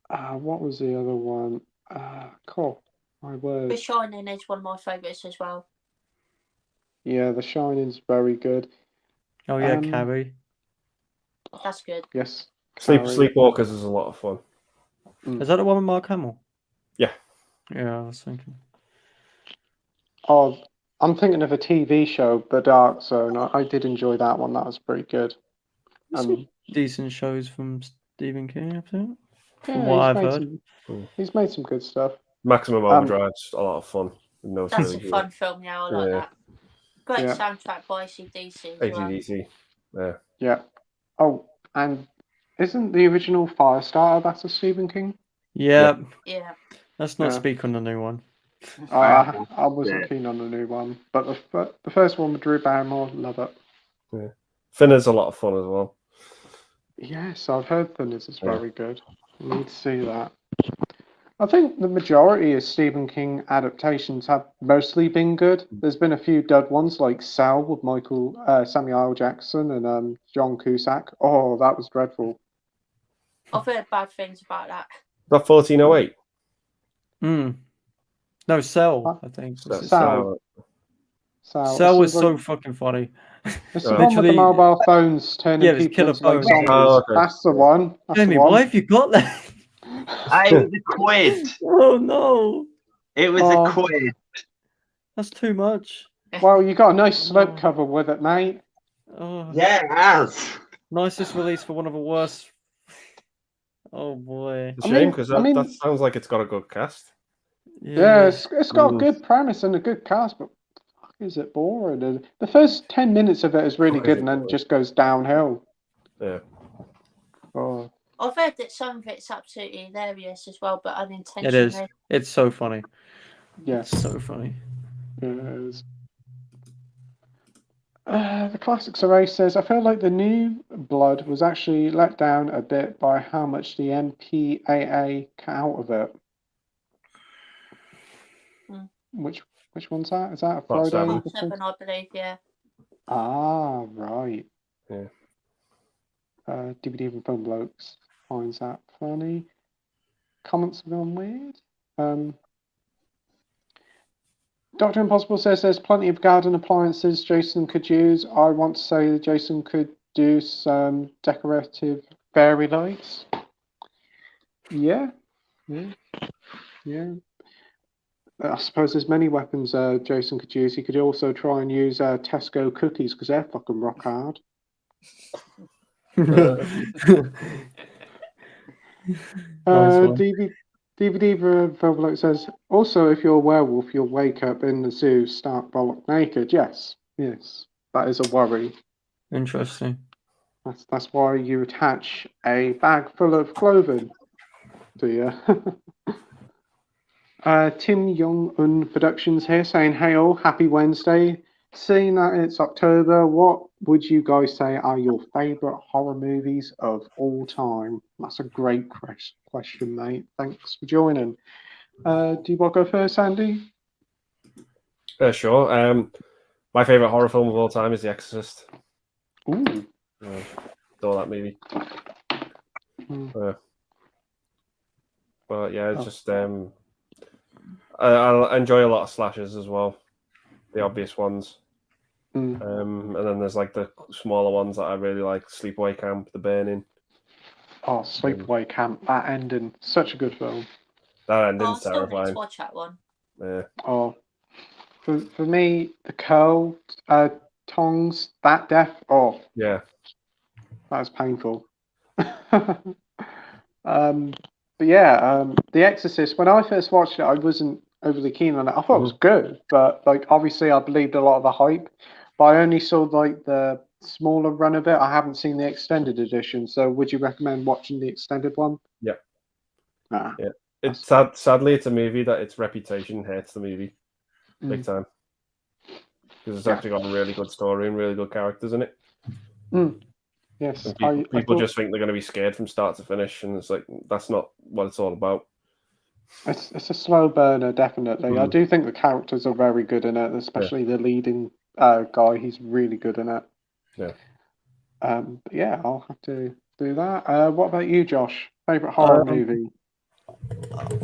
What was the other one? My word. The Shining is one of my favourites as well. Yeah, The Shining's very good. Oh yeah, Carrie. That's good. Yes. Sleepwalkers is a lot of fun. Is that the one with Mark Hamill? Yeah. Yeah, I was thinking. Oh, I'm thinking of a TV show, The Dark Zone. I did enjoy that one. That was pretty good. Decent shows from Stephen King, I think. Yeah, From what I've heard. He's made some good stuff. Maximum Overdrive's a lot of fun. That's a fun film, yeah, I like that. Great soundtrack by AC/DC as well. AC/DC, yeah. Oh, and isn't the original Firestarter, that's a Stephen King? Yeah. Let's not Yeah. speak on the new one. I wasn't keen on the new one, but the first one with Drew Barrymore, love it. Yeah. Thinner's a lot of fun as well. Yes, I've heard Thinner's is very good. I need to see that. I think the majority of Stephen King adaptations have mostly been good. There's been a few dud ones like Cell with Samuel L. Jackson and John Cusack. Oh, that was dreadful. I've heard bad things about that. That 1408? No, Cell, I think. Cell. Cell was so fucking funny. It's the one with the mobile phones turning people into like zombies. Okay. That's the one. Jamie, why have you got that? It was a quid. Oh no! It was a quid. That's too much. Well, you got a nice slipcover with it, mate. Yeah, it has. Nicest release for one of the worst. Oh boy! It's a shame because that sounds like it's got a good cast. Yeah, it's got a good premise and a good cast, but fuck, is it boring? The first 10 minutes of it is really good, and then it just goes downhill. Yeah. Oh, I've heard that some of it's absolutely hilarious as well, but It unintentionally. is. It's so funny. Yes. It's so funny. Yes. The Classic Survey says, I feel like the new blood was actually let down a bit by how much the MPAA cut out of it. Mm. Which one's that? Is that a Part Friday? seven. Part 7, I believe, yeah. Ah, right. Yeah. DVD and Film Blokes finds that funny. Comments have gone weird. Dr. Impossible says there's plenty of garden appliances Jason could use. I want to say that Jason could do some decorative fairy lights. Yeah. I suppose there's many weapons Jason could use. He could also try and use Tesco cookies because they're fucking rock hard. Nice one. DVD Velvet says, also, if you're a werewolf, you'll wake up in the zoo stark bollock naked. Yes, that is a worry. Interesting. That's why you attach a bag full of clothing to you. Tim Young-un Productions here saying, hey all, happy Wednesday. Seeing that it's October, what would you guys say are your favourite horror movies of all time? That's a great question, mate. Thanks for joining. Do you want to go first, Andy? Sure. My favourite horror film of all time is The Exorcist. Ooh. Adore that movie. But yeah, it's just I enjoy a lot of slashers as well, the obvious ones. And then there's like the smaller ones that I really like: Sleepaway Camp, The Burning. Oh, Sleepaway Camp, that ending, such a good film. That ending's I still need terrifying. to watch that one. Yeah. Oh, for me, the curl tongs, that death. Oh, yeah, that was painful. But yeah, The Exorcist. When I first watched it, I wasn't overly keen on it. I thought it was good, but like obviously, I believed a lot of the hype. But I only saw like the smaller run of it. I haven't seen the extended edition. So, would you recommend watching the extended one? Yeah. Ah, yeah. It's sadly, it's a movie that its reputation hurts the movie big time because it's actually got a really good story and really good characters in it. Yes, and people just think they're going to be scared from start to finish, and it's like that's not what it's all about. It's a slow burner, definitely. I do think the characters are very good in it, especially the leading guy. He's really good in it. Yeah. But yeah, I'll have to do that. What about you, Josh? Favorite horror movie?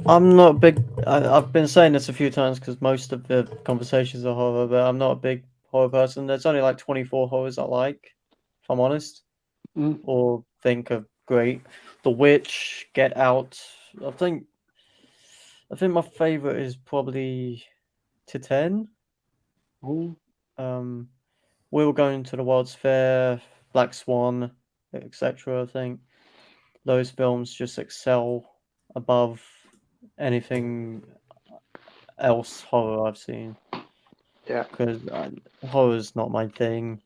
I'm not big. I've been saying this a few times because most of the conversations are horror, but I'm not a big horror person. There's only like 24 horrors I like, if I'm honest, or think are great. The Witch, Get Out. I think my favorite is probably to 10. We Were Going to the World's Fair, Black Swan, etc. I think those films just excel above anything else horror I've seen. Yeah, because horror's not my thing.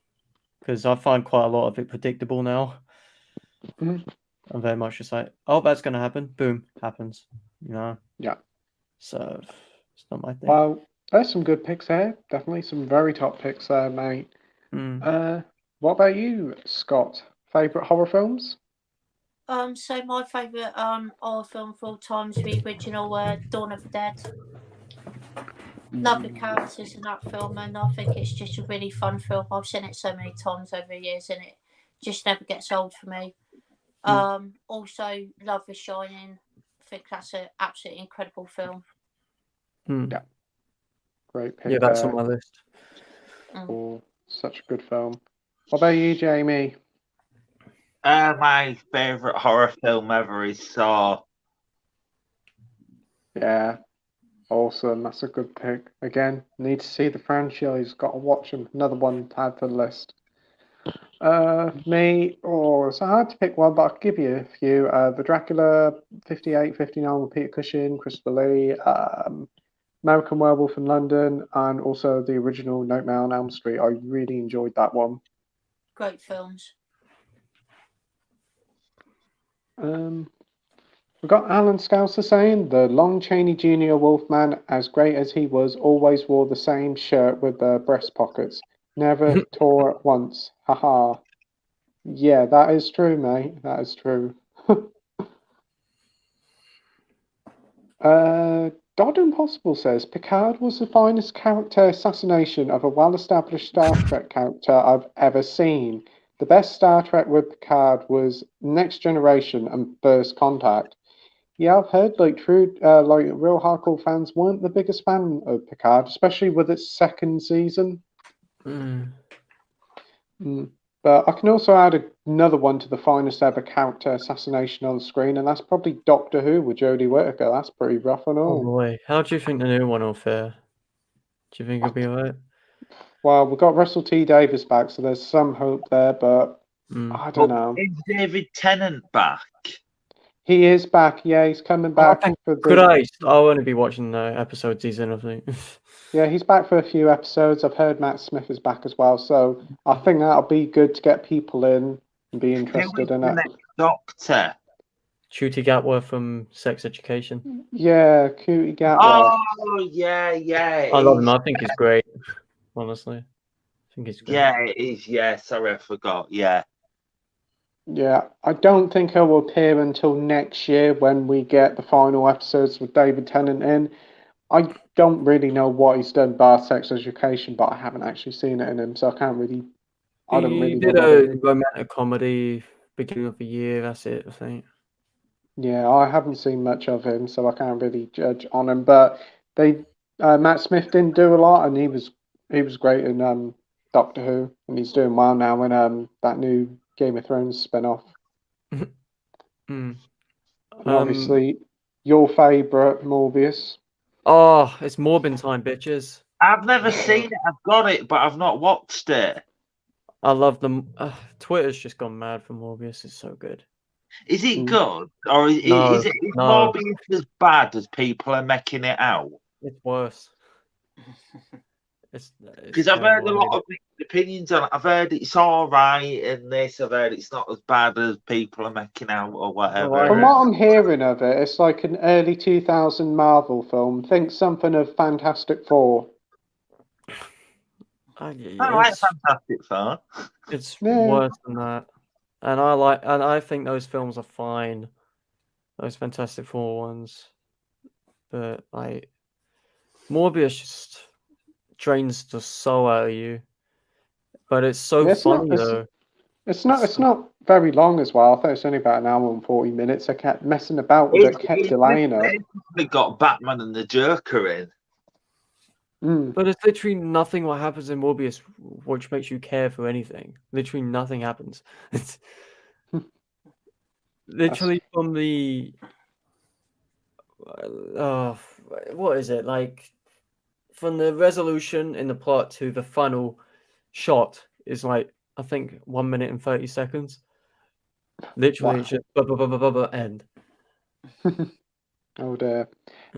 Because I find quite a lot of it predictable now. I'm very much just like, oh, that's going to happen. Boom, happens. You know. Yeah. So it's not my thing. Well, there's some good picks there. Definitely some very top picks there, mate. What about you, Scott? Favorite horror films? So my favourite horror film of all time is the original Dawn of the Dead. Love the characters in that film, and I think it's just a really fun film. I've seen it so many times over the years, and it just never gets old for me. Also, love The Shining. I think that's an absolutely incredible film. Yeah, great pick. Yeah, that's on my list. Oh, such a good film. What about you, Jamie? My favourite horror film ever is Saw. Yeah, awesome. That's a good pick. Again, need to see the franchise. Got to watch them. Another one to add to the list. It's hard to pick one, but I'll give you a few. The Dracula 58, 59 with Peter Cushing, Christopher Lee, American Werewolf in London, and also the original Nightmare on Elm Street. I really enjoyed that one. Great films. We've got Alan Scouser saying the Long Chaney Jr. Wolfman, as great as he was, always wore the same shirt with the breast pockets. Never tore it once. Haha. Yeah, that is true, mate. That is true. Dodd Impossible says Picard was the finest character assassination of a well-established Star Trek character I've ever seen. The best Star Trek with Picard was Next Generation and First Contact. Yeah, I've heard like real hardcore fans weren't the biggest fan of Picard, especially with its second season. But I can also add another one to the finest ever character assassination on the screen, and that's probably Doctor Who with Jodie Whittaker. That's pretty rough and Oh all. boy, how do you think the new one will fare? Do you think it'll be alright? Well, we've got Russell T Davies back, so there's some hope there, but I don't know. Is David Tennant back? He is back, yeah, he's coming back for the... Christ, I'll only be watching the episodes he's in, I think. Yeah, he's back for a few episodes. I've heard Matt Smith is back as well, so I think that'll be good to get people in and be interested in it. Next Doctor? Ncuti Gatwa from Sex Education. Yeah, Ncuti Gatwa. Oh, yeah. I love him. I think he's great, honestly. I think he's great. Yeah, it is. Yeah, sorry, I forgot. Yeah. Yeah, I don't think he'll appear until next year when we get the final episodes with David Tennant in. I don't really know what he's done by Sex Education, but I haven't actually seen it in him, so I can't really... He did a romantic comedy beginning of the year, that's it, I think. Yeah, I haven't seen much of him, so I can't really judge on him, but Matt Smith didn't do a lot, and he was great in Doctor Who, and he's doing well now in that new Game of Thrones spin-off. And obviously, your favourite, Morbius. Oh, it's Morbin time, bitches. I've never seen it. I've got it, but I've not watched it. I love them. Twitter's just gone mad for Morbius. It's so good. Is it good? Or is it Morbius as bad as people are making it out? It's worse. Because I've heard a lot of mixed opinions on it. I've heard it's all right in this. I've heard it's not as bad as people are making out or whatever. From what I'm hearing of it, it's like an early 2000 Marvel film. Think something of Fantastic Four. I like Fantastic Four. It's worse than that. And I think those films are fine. Those Fantastic Four ones. But Morbius just drains the soul out of you, but it's so funny though. It's not very long as well. I thought it's only about an hour and 40 minutes. I kept messing about with it, kept delaying it. They got Batman and the Joker in. But it's literally nothing what happens in Morbius which makes you care for anything. Literally nothing happens. It's literally from the what is it like? From the resolution in the plot to the final shot is like, I think 1 minute and 30 seconds. Literally, it's just end. Oh dear.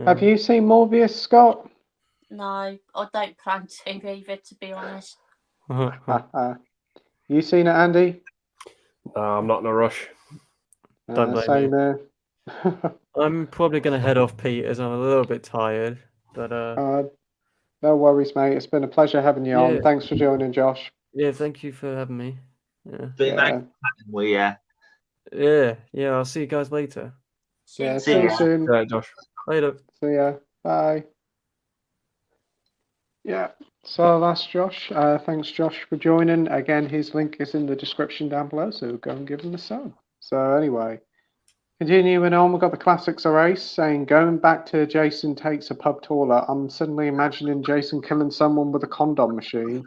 Have you seen Morbius, Scott? No, I don't plan to either, to be honest. You seen it, Andy? No, I'm not in a rush. Don't blame me. I'm probably going to head off, Pete, as I'm a little bit tired. But no worries, mate. It's been a pleasure having you on. Thanks for joining, Josh. Yeah, thank you for having me. Yeah. I'll see you guys later. See you soon. Yeah, Josh. Later. See ya. Bye. Yeah, so that's Josh. Thanks, Josh, for joining. Again, his link is in the description down below, so go and give him a sub. So anyway, continuing on, we've got the Classics Race saying, going back to Jason takes a pub taller, I'm suddenly imagining Jason killing someone with a condom machine.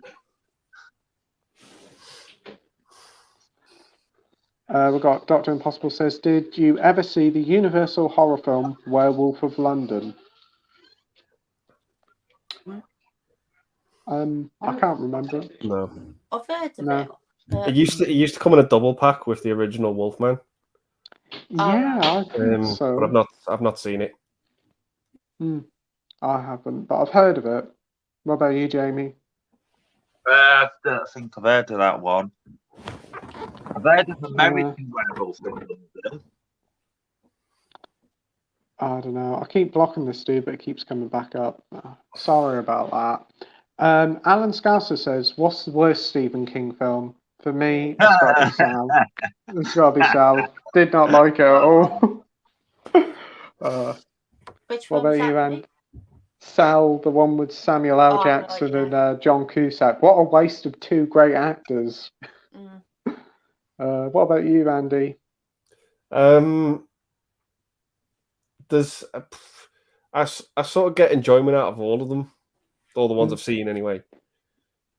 We've got Dr. Impossible says, did you ever see the Universal horror film Werewolf of London? I can't remember. No. I've heard of it. It used to come in a double pack with the original Wolfman. Yeah, I think so. But I've not seen it. I haven't, but I've heard of it. What about you, Jamie? I don't think I've heard of that one. I've heard of American Werewolf in London. I don't know. I keep blocking this dude, but it keeps coming back up. Sorry about that. Alan Scouser says, "What's the worst Stephen King film?" For me, it's got to be Sal. It's got to be Sal. Did not like it at all. Which What one was about you, that? Andy? Sal, the one with Samuel L. Oh, Jackson right, and John Cusack. What a waste of two great actors. Mm. What about you, Andy? There's, I sort of get enjoyment out of all of them, all the ones I've seen anyway.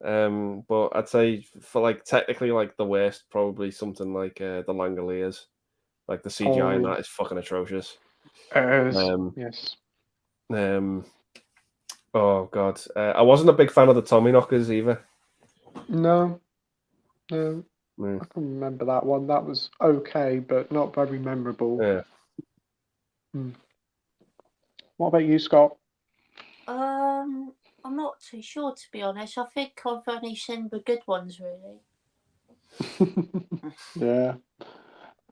But I'd say for like technically like the worst, probably something like the Langoliers. Like the CGI in that is fucking atrocious. Yes. Oh god, I wasn't a big fan of the Tommyknockers either. No. I Mm. can remember that one. That was okay, but not very memorable. Yeah. What about you, Scott? I'm not too sure, to be honest. I think I've only seen the good ones, really. Yeah.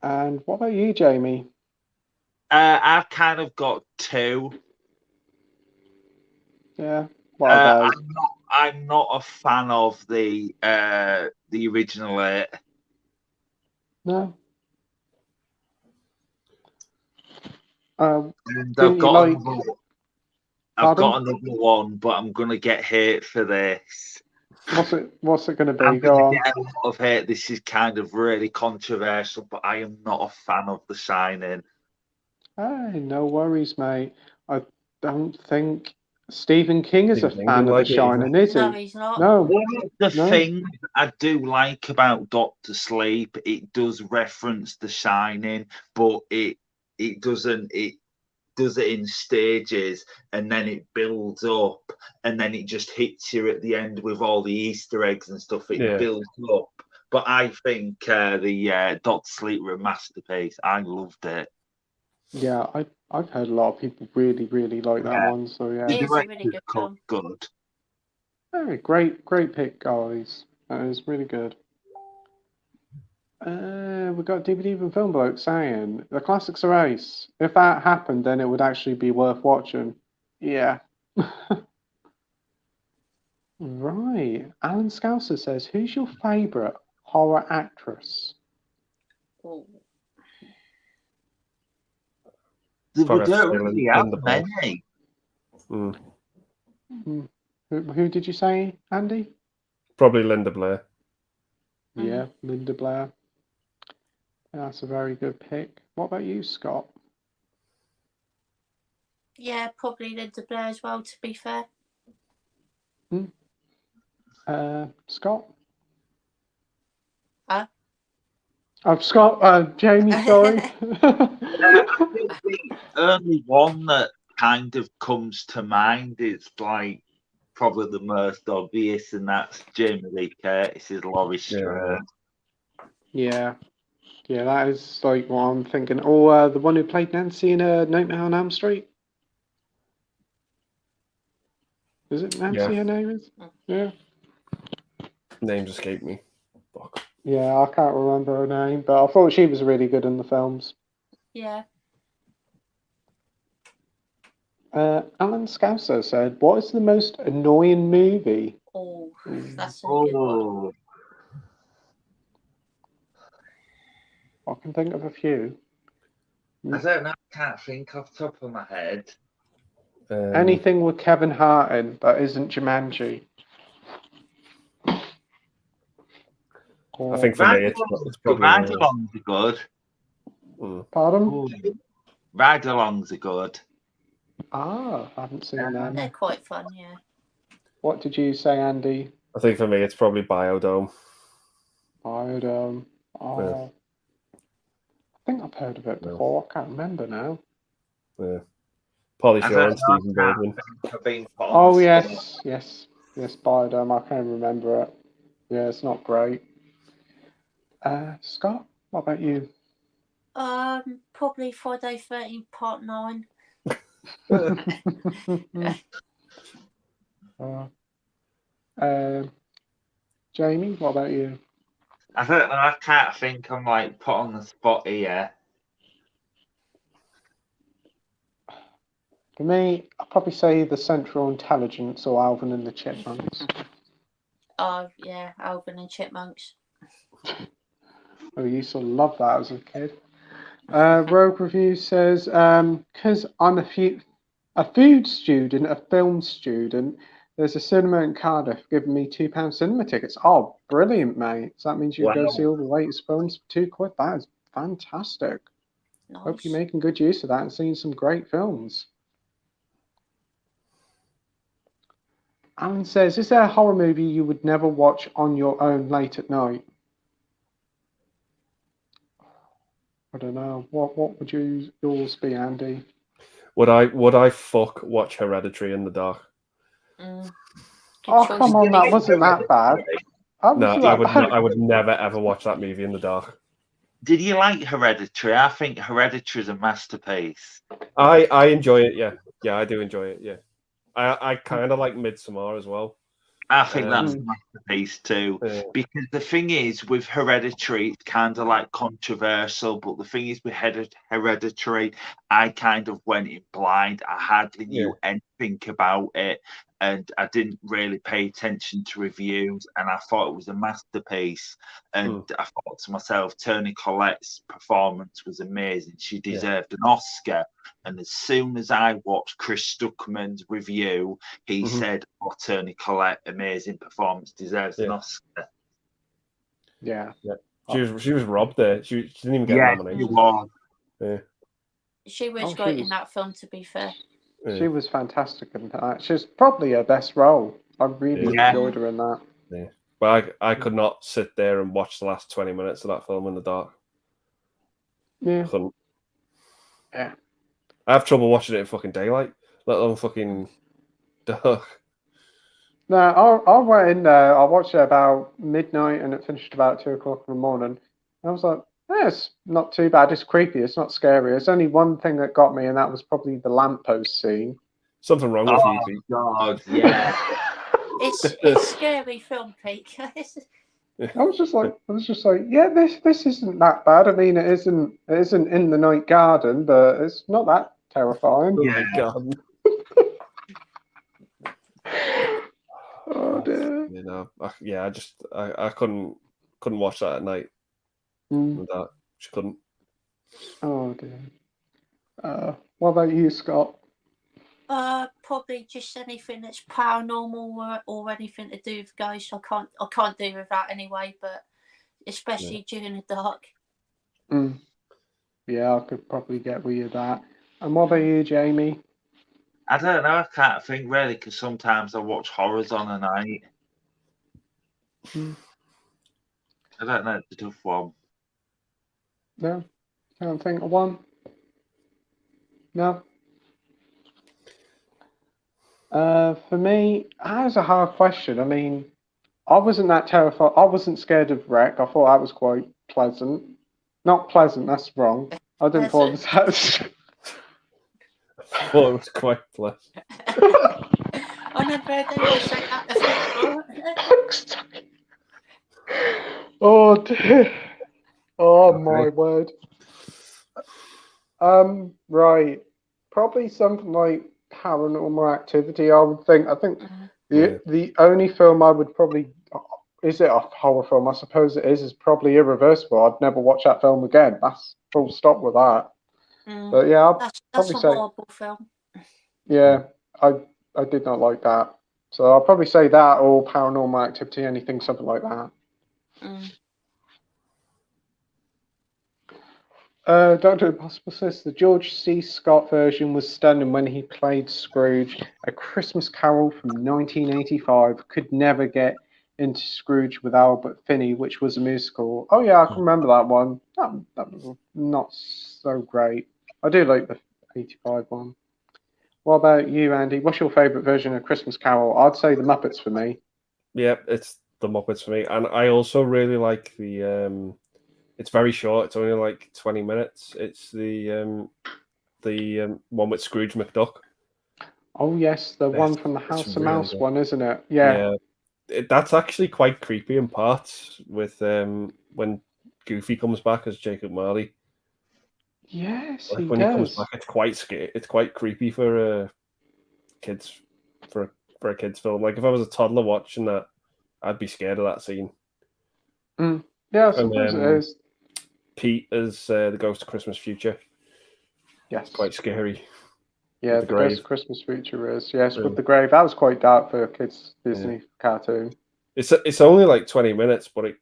And what about you, Jamie? I've kind of got two. Yeah. What are they? I'm not a fan of the original 8. No. And I've got another one, but I'm gonna get hate for this. What's it gonna be? I'm Go gonna on. get a lot of hate. This is kind of really controversial, but I am not a fan of The Shining. Hey, no worries, mate. I don't think Stephen King is a Stephen King fan didn't of like The it Shining, is he? No, he's not. No. One of the No. things I do like about Doctor Sleep, it does reference The Shining, but it doesn't. It does it in stages, and then it builds up, and then it just hits you at the end with all the Easter eggs and stuff. It builds up. But I think the Doctor Sleep were a masterpiece. I loved it. Yeah, I've heard a lot of people really, really like that one. So yeah. It is a really good film. Good. Very great pick, guys. That is really good. We've got DVD and Film Bloke saying the classics are ace. If that happened, then it would actually be worth watching. Yeah. Right. Alan Scouser says, "Who's your favourite horror actress?" Ooh. We Probably don't have to really say have Linda Blair. many. Who did you say, Andy? Probably Linda Blair. Yeah, Linda Blair. That's a very good pick. What about you, Scott? Yeah, probably Linda Blair as well, to be fair. Scott? Huh? Scott, Jamie, sorry. I think the only one that kind of comes to mind is like probably the most obvious, and that's Jamie Lee Curtis's Laurie Strode. Yeah, that is like what I'm thinking. Or the one who played Nancy in Nightmare on Elm Street. Is it Nancy? Her name is? Yeah. Names escape me. Fuck. Yeah, I can't remember her name, but I thought she was really good in the films. Yeah. Alan Scouser said, "What is the most annoying movie?" Oh, that's a good one. I can think of a few. I don't know. I can't think off the top of my head. Anything with Kevin Hart in that isn't Jumanji. I think for me, it's probably Ride-alongs are good. Pardon? Ride-alongs are good. I haven't seen them. They're quite fun, yeah. What did you say, Andy? I think for me, it's probably Biodome. Biodome. I think I've heard of it before. I can't remember now. Yeah. Pauly Shore and Stephen Baldwin. Oh, yes. Biodome. I can't remember it. Yeah, it's not great. Scott, what about you? Probably Friday 13th Part 9. Jamie, what about you? I don't know. I can't think. I'm like put on the spot here. For me, I'd probably say The Central Intelligence or Alvin and the Chipmunks. Oh yeah, Alvin and Chipmunks. Oh, you used to love that as a kid. Rogue Review says, because I'm a food student, a film student, there's a cinema in Cardiff giving me £2 cinema tickets. Oh, brilliant, mate. So that means you go Wow. see all the latest films for £2. That is fantastic. Nice. Hope you're making good use of that and seeing some great films. Alan says, is there a horror movie you would never watch on your own late at night? I don't know. What would yours be, Andy? Would I fuck watch Hereditary in the dark? Good Oh, choice. come on, that wasn't that bad. No, I would never ever watch that movie in the dark. Did you like Hereditary? I think Hereditary is a masterpiece. I enjoy it. Yeah, I do enjoy it. Yeah, I kind of like Midsommar as well. I think that's a masterpiece too. Because the thing is, with Hereditary, it's kind of like controversial. But the thing is, with Hereditary, I kind of went in blind. I hardly knew anything about it. And I didn't really pay attention to reviews. And I thought it was a masterpiece. And I thought to myself, Toni Collette's performance was amazing. She deserved an Oscar. And as soon as I watched Chris Stuckman's review, he said, "Oh, Toni Collette, amazing performance, deserves an Oscar." Yeah. She was robbed there. She didn't even get a nomination. She was great in that film, to be fair. She was fantastic in that. She's probably her best role. I really enjoyed her in that. Yeah. But I could not sit there and watch the last 20 minutes of that film in the dark. Yeah. Couldn't. Yeah. I have trouble watching it in fucking daylight, let alone fucking dark. No, I went in there. I watched it about midnight, and it finished about 2 o'clock in the morning. I was like, it's not too bad. It's creepy. It's not scary. There's only one thing that got me, and that was probably the lamppost scene. Something wrong with you, Pete. God, yeah. It's a scary film, Pete. I was just like, yeah, this isn't that bad. I mean, it isn't in the night garden, but it's not that terrifying. Yeah, God. Oh dear. You know, I couldn't watch that at night. That just couldn't. Oh dear. What about you, Scott? Probably just anything that's paranormal or anything to do with ghosts. I can't do with that anyway, but especially during the dark. Yeah, I could probably get with that. And what about you, Jamie? I don't know. I can't think really, because sometimes I watch horrors on a night. I don't know. It's a tough one. No, can't think of one. No. For me, that was a hard question. I mean, I wasn't that terrified. I wasn't scared of Wreck. I thought that was quite pleasant. Not pleasant, that's wrong. I didn't thought it was that. I thought it was quite pleasant. I never heard anyone say that before. Oh dear. Oh my word. Right. Probably something like Paranormal Activity, I would think. I think the only film I would probably, is it a horror film? I suppose it is probably Irreversible. I'd never watch that film again. That's full stop with that. But yeah, I'll that's probably a say horrible film. Yeah, I did not like that. So I'll probably say that or Paranormal Activity, anything, something like that. Dr. Impossible says the George C. Scott version was stunning when he played Scrooge. A Christmas Carol from 1985. Could never get into Scrooge with Albert Finney, which was a musical. Oh yeah, I can remember that one. That was not so great. I do like the 85 one. What about you, Andy? What's your favourite version of Christmas Carol? I'd say the Muppets for me. Yeah, it's the Muppets for me. And I also really like the it's very short. It's only like 20 minutes. It's the one with Scrooge McDuck. Oh yes, the one from the House of Mouse one, isn't it? Yeah. That's actually quite creepy in parts with when Goofy comes back as Jacob Marley. Yes, Like he when he comes does. back, it's quite scary. It's quite creepy for kids for a kids film. Like if I was a toddler watching that, I'd be scared of that scene. Yeah, I And suppose it is. Pete as the Ghost of Christmas Future. Yes. Quite scary. Yeah, the the grave. Ghost of Christmas Future is. Yes, Yeah. with the grave. That was quite dark for a kids' Disney cartoon. It's only like 20 minutes, but it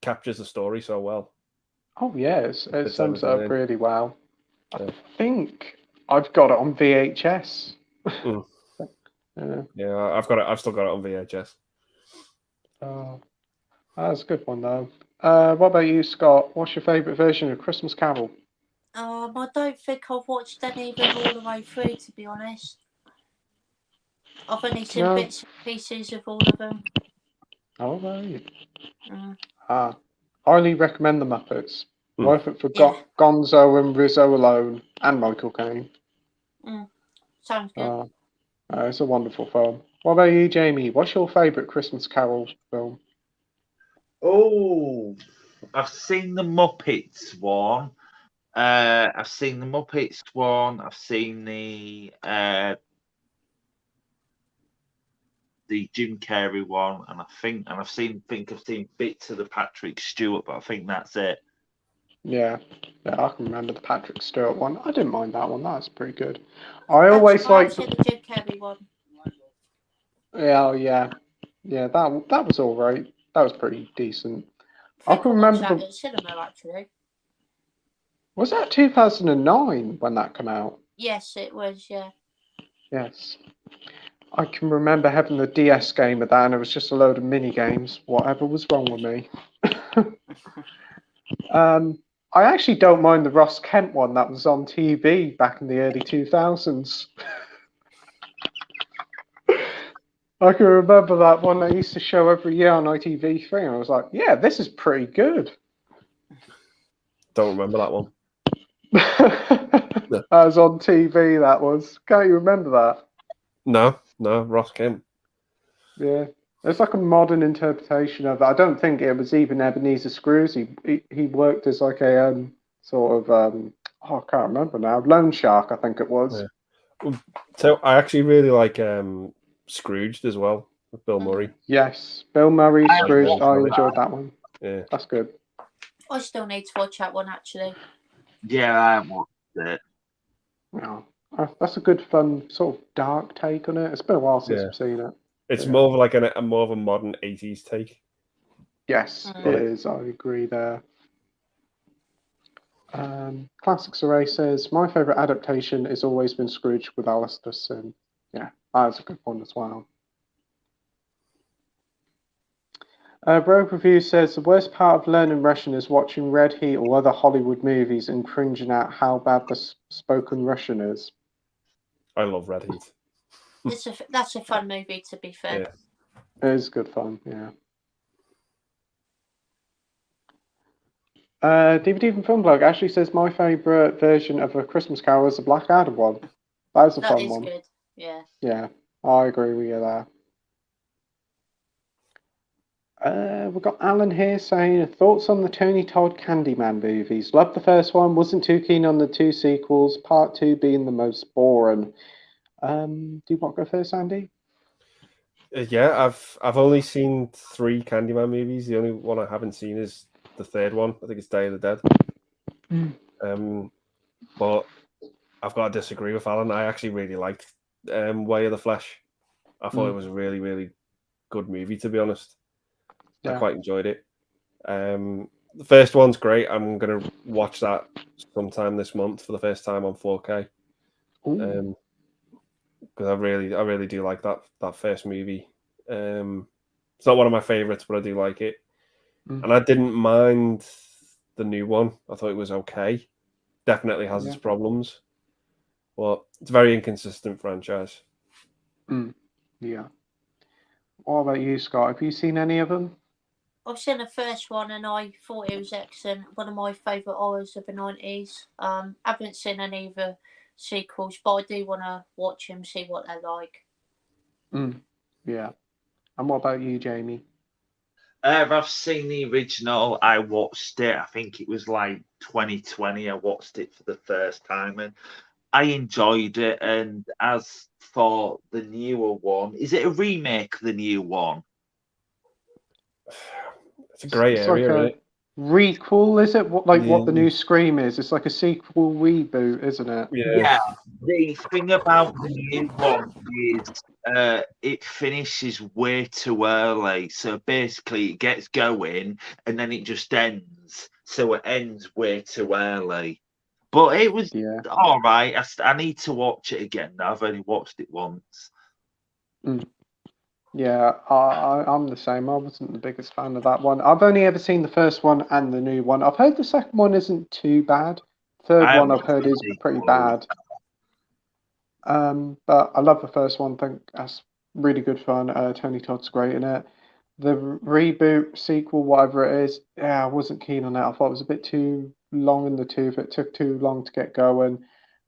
captures the story so well. Oh, yeah, it Fits sums it everything up in. really well. Yeah. I think I've got it on VHS. Yeah, I've still got it on VHS. Oh, that's a good one, though. What about you, Scott? What's your favourite version of Christmas Carol? I don't think I've watched any of them all the way through, to be honest. I've only seen bits and pieces of all of them. Oh, right. Highly recommend the Muppets. Worth it for Gonzo and Rizzo alone, and Michael Caine. Sounds good. It's a wonderful film. What about you, Jamie? What's your favourite Christmas Carol film? Oh, I've seen the Muppets one. I've seen the Muppets one. I've seen the Jim Carrey one, and I've seen bits of the Patrick Stewart, but I think that's it. Yeah, I can remember the Patrick Stewart one. I didn't mind that one. That's pretty good. I always I've liked seen the Jim Carrey one. Yeah. That was all right. That was pretty decent. I can remember that at cinema, actually. Was that 2009 when that came out? Yes, it was. Yeah. Yes. I can remember having the DS game of that, and it was just a load of mini games. Whatever was wrong with me. I actually don't mind the Ross Kent one that was on TV back in the early 2000s. I can remember that one they used to show every year on ITV3, and I was like, yeah, this is pretty good. Don't remember that one. That was on TV, that was. Can't you remember that? No, Ross Kent. Yeah. It's like a modern interpretation of it. I don't think it was even Ebenezer Scrooge. He worked as like a sort of I can't remember now. Loan shark, I think it was. Yeah. So I actually really like Scrooged as well with Bill Murray. Yes, Bill Murray, Scrooge. I enjoyed that one. Yeah, that's good. I still need to watch that one, actually. Yeah, I watched it. Yeah, that's a good, fun, sort of dark take on it. It's been a while since I've seen it. It's more of like a more of a modern 80s take. Yes, it is. I agree there. Classic Array says, my favourite adaptation has always been Scrooge with Alistair Sim. Yeah, that's a good one as well. Rogue Review says, the worst part of learning Russian is watching Red Heat or other Hollywood movies and cringing at how bad the spoken Russian is. I love Red Heat. That's a fun movie, to be fair. Yeah. It is good fun, yeah. DVD from Filmblog actually says my favourite version of A Christmas Carol is the Black Adam one. That is a fun one. That is good, yeah. Yeah, I agree with you there. We've got Alan here saying, thoughts on the Tony Todd Candyman movies. Loved the first one, wasn't too keen on the two sequels, part 2 being the most boring. Do you want to go first, Andy? Yeah, I've only seen 3 Candyman movies. The only one I haven't seen is the third one. I think it's Day of the Dead. But I've got to disagree with Alan. I actually really liked Way of the Flesh. I thought it was a really, really good movie, to be honest. I quite enjoyed it. The first one's great. I'm going to watch that sometime this month for the first time on 4K. Because I really do like that first movie. It's not one of my favorites, but I do like it. And I didn't mind the new one. I thought it was okay. Definitely has its problems, but it's a very inconsistent franchise. Yeah. What about you, Scott? Have you seen any of them? I've seen the first one and I thought it was excellent. One of my favourite horrors of the 90s. I haven't seen any of the sequels, but I do want to watch them, see what they're like. Yeah. And what about you, Jamie? I've seen the original. I watched it. I think it was like 2020. I watched it for the first time, and I enjoyed it. And as for the newer one, is it a remake of the new one? It's a grey It's area, like isn't a it? requel, is it? What the Yeah. new Scream is? It's like a sequel reboot, isn't it? Yeah. The thing about the new one is it finishes way too early. So basically, it gets going and then it just ends. So it ends way too early. But it was Yeah. all right. I need to watch it again now. I've only watched it once. Yeah, I'm the same. I wasn't the biggest fan of that one. I've only ever seen the first one and the new one. I've heard the second one isn't too bad. Third I one haven't I've heard is watched the pretty sequel. bad. But I love the first one. I think that's really good fun. Tony Todd's great in it. The reboot, sequel, whatever it is, yeah, I wasn't keen on it. I thought it was a bit too long in the tooth. It took too long to get going. A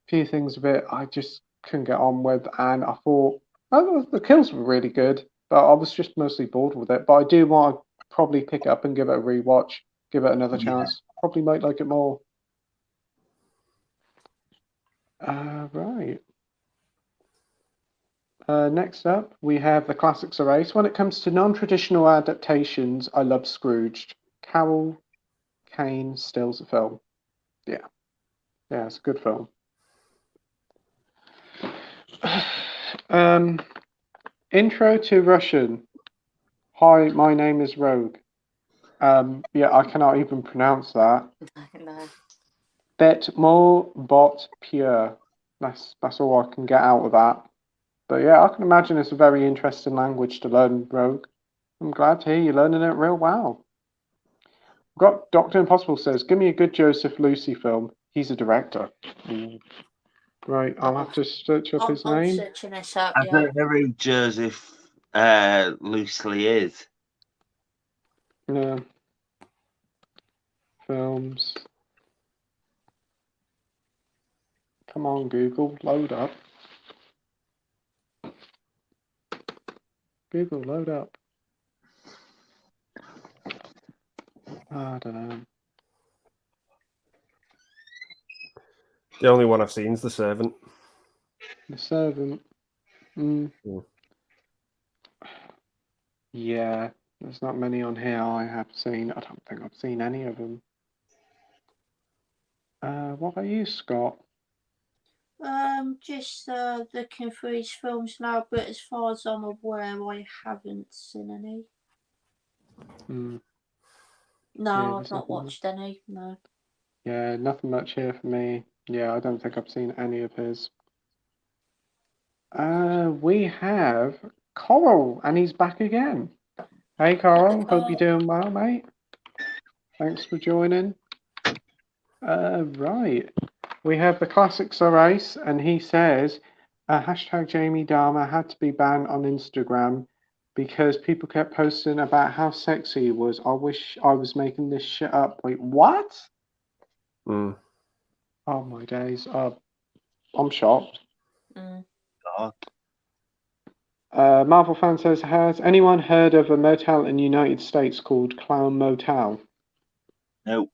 few things of it I just couldn't get on with, and I thought the kills were really good, but I was just mostly bored with it. But I do want to probably pick it up and give it a rewatch, give it another chance. Probably might like it more. Right. Next up, we have the classics erase. When it comes to non-traditional adaptations, I love Scrooged. Carol Kane stills a film. Yeah, it's a good film. Intro to Russian. Hi, my name is Rogue. Yeah, I cannot even pronounce that. No. Bet more bot pure. That's all I can get out of that. But yeah, I can imagine it's a very interesting language to learn, Rogue. I'm glad to hear you're learning it real well. Got Dr. Impossible says, give me a good Joseph Lucy film. He's a director. Right, I'll have to search up his I'm name. searching this up. I Yeah. don't know who Joseph loosely is. No. Films. Come on, Google, load up. Google, load up. I don't know. The only one I've seen is The Servant. The Servant. Yeah, there's not many on here I have seen. I don't think I've seen any of them. What about you, Scott? Just looking through his films now, but as far as I'm aware, I haven't seen any. No, Yeah, I've not watched any. No. Yeah, nothing much here for me. Yeah, I don't think I've seen any of his. We have Coral, and he's back again. Hey, Coral, hope you're doing well, mate. Thanks for joining. Right. We have the classics erase, and he says, hashtag Jamie Dahmer had to be banned on Instagram because people kept posting about how sexy he was. I wish I was making this shit up. Wait, what? Oh my days. I'm shocked. God. Marvel fan says, has anyone heard of a motel in the United States called Clown Motel? Nope.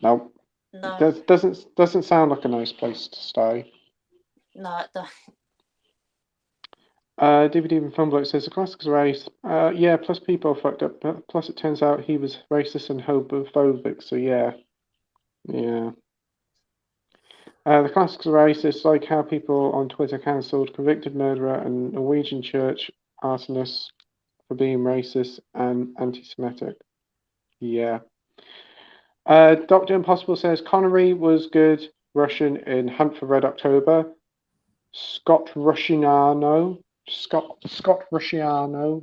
Nope. No. Doesn't sound like a nice place to stay. No, it don't. DVD and Film Bloke says the classics are race. Yeah, plus people are fucked up. But plus it turns out he was racist and homophobic. So yeah. The classics are racist, like how people on Twitter cancelled convicted murderer and Norwegian church arsonist for being racist and anti-Semitic. Yeah. Dr. Impossible says Connery was good Russian in Hunt for Red October. Scott Rusciano,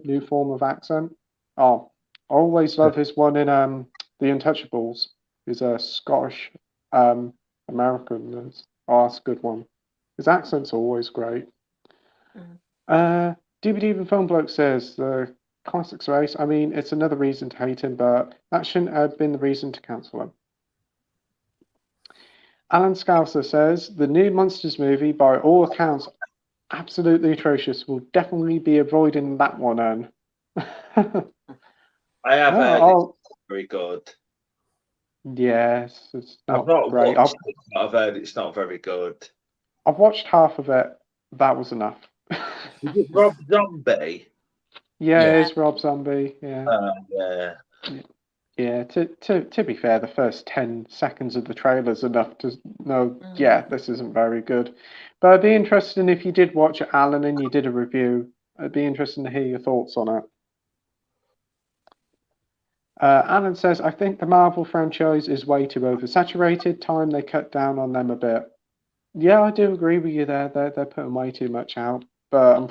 new form of accent. Oh, I always love his one in The Untouchables. He's a Scottish American. Oh, that's a good one. His accent's always great. DVD and Film Bloke says the classics race. I mean, it's another reason to hate him, but that shouldn't have been the reason to cancel him. Alan Scouser says the new Monsters movie, by all accounts, absolutely atrocious. We'll definitely be avoiding that one, Anne. I have heard Oh, it's very good. yes, it's I've not not great. watched it, but I've heard it's not very good. I've watched half of it. That was enough. Is it Rob Zombie? Yeah, Yeah. it's Rob Zombie. Yeah. Yeah. Yeah, to be fair, the first 10 seconds of the trailer is enough to know, Mm. yeah, this isn't very good. But I'd be interested if you did watch it, Alan, and you did a review. It'd be interesting to hear your thoughts on it. Alan says, I think the Marvel franchise is way too oversaturated. Time they cut down on them a bit. Yeah, I do agree with you there. They're putting way too much out, but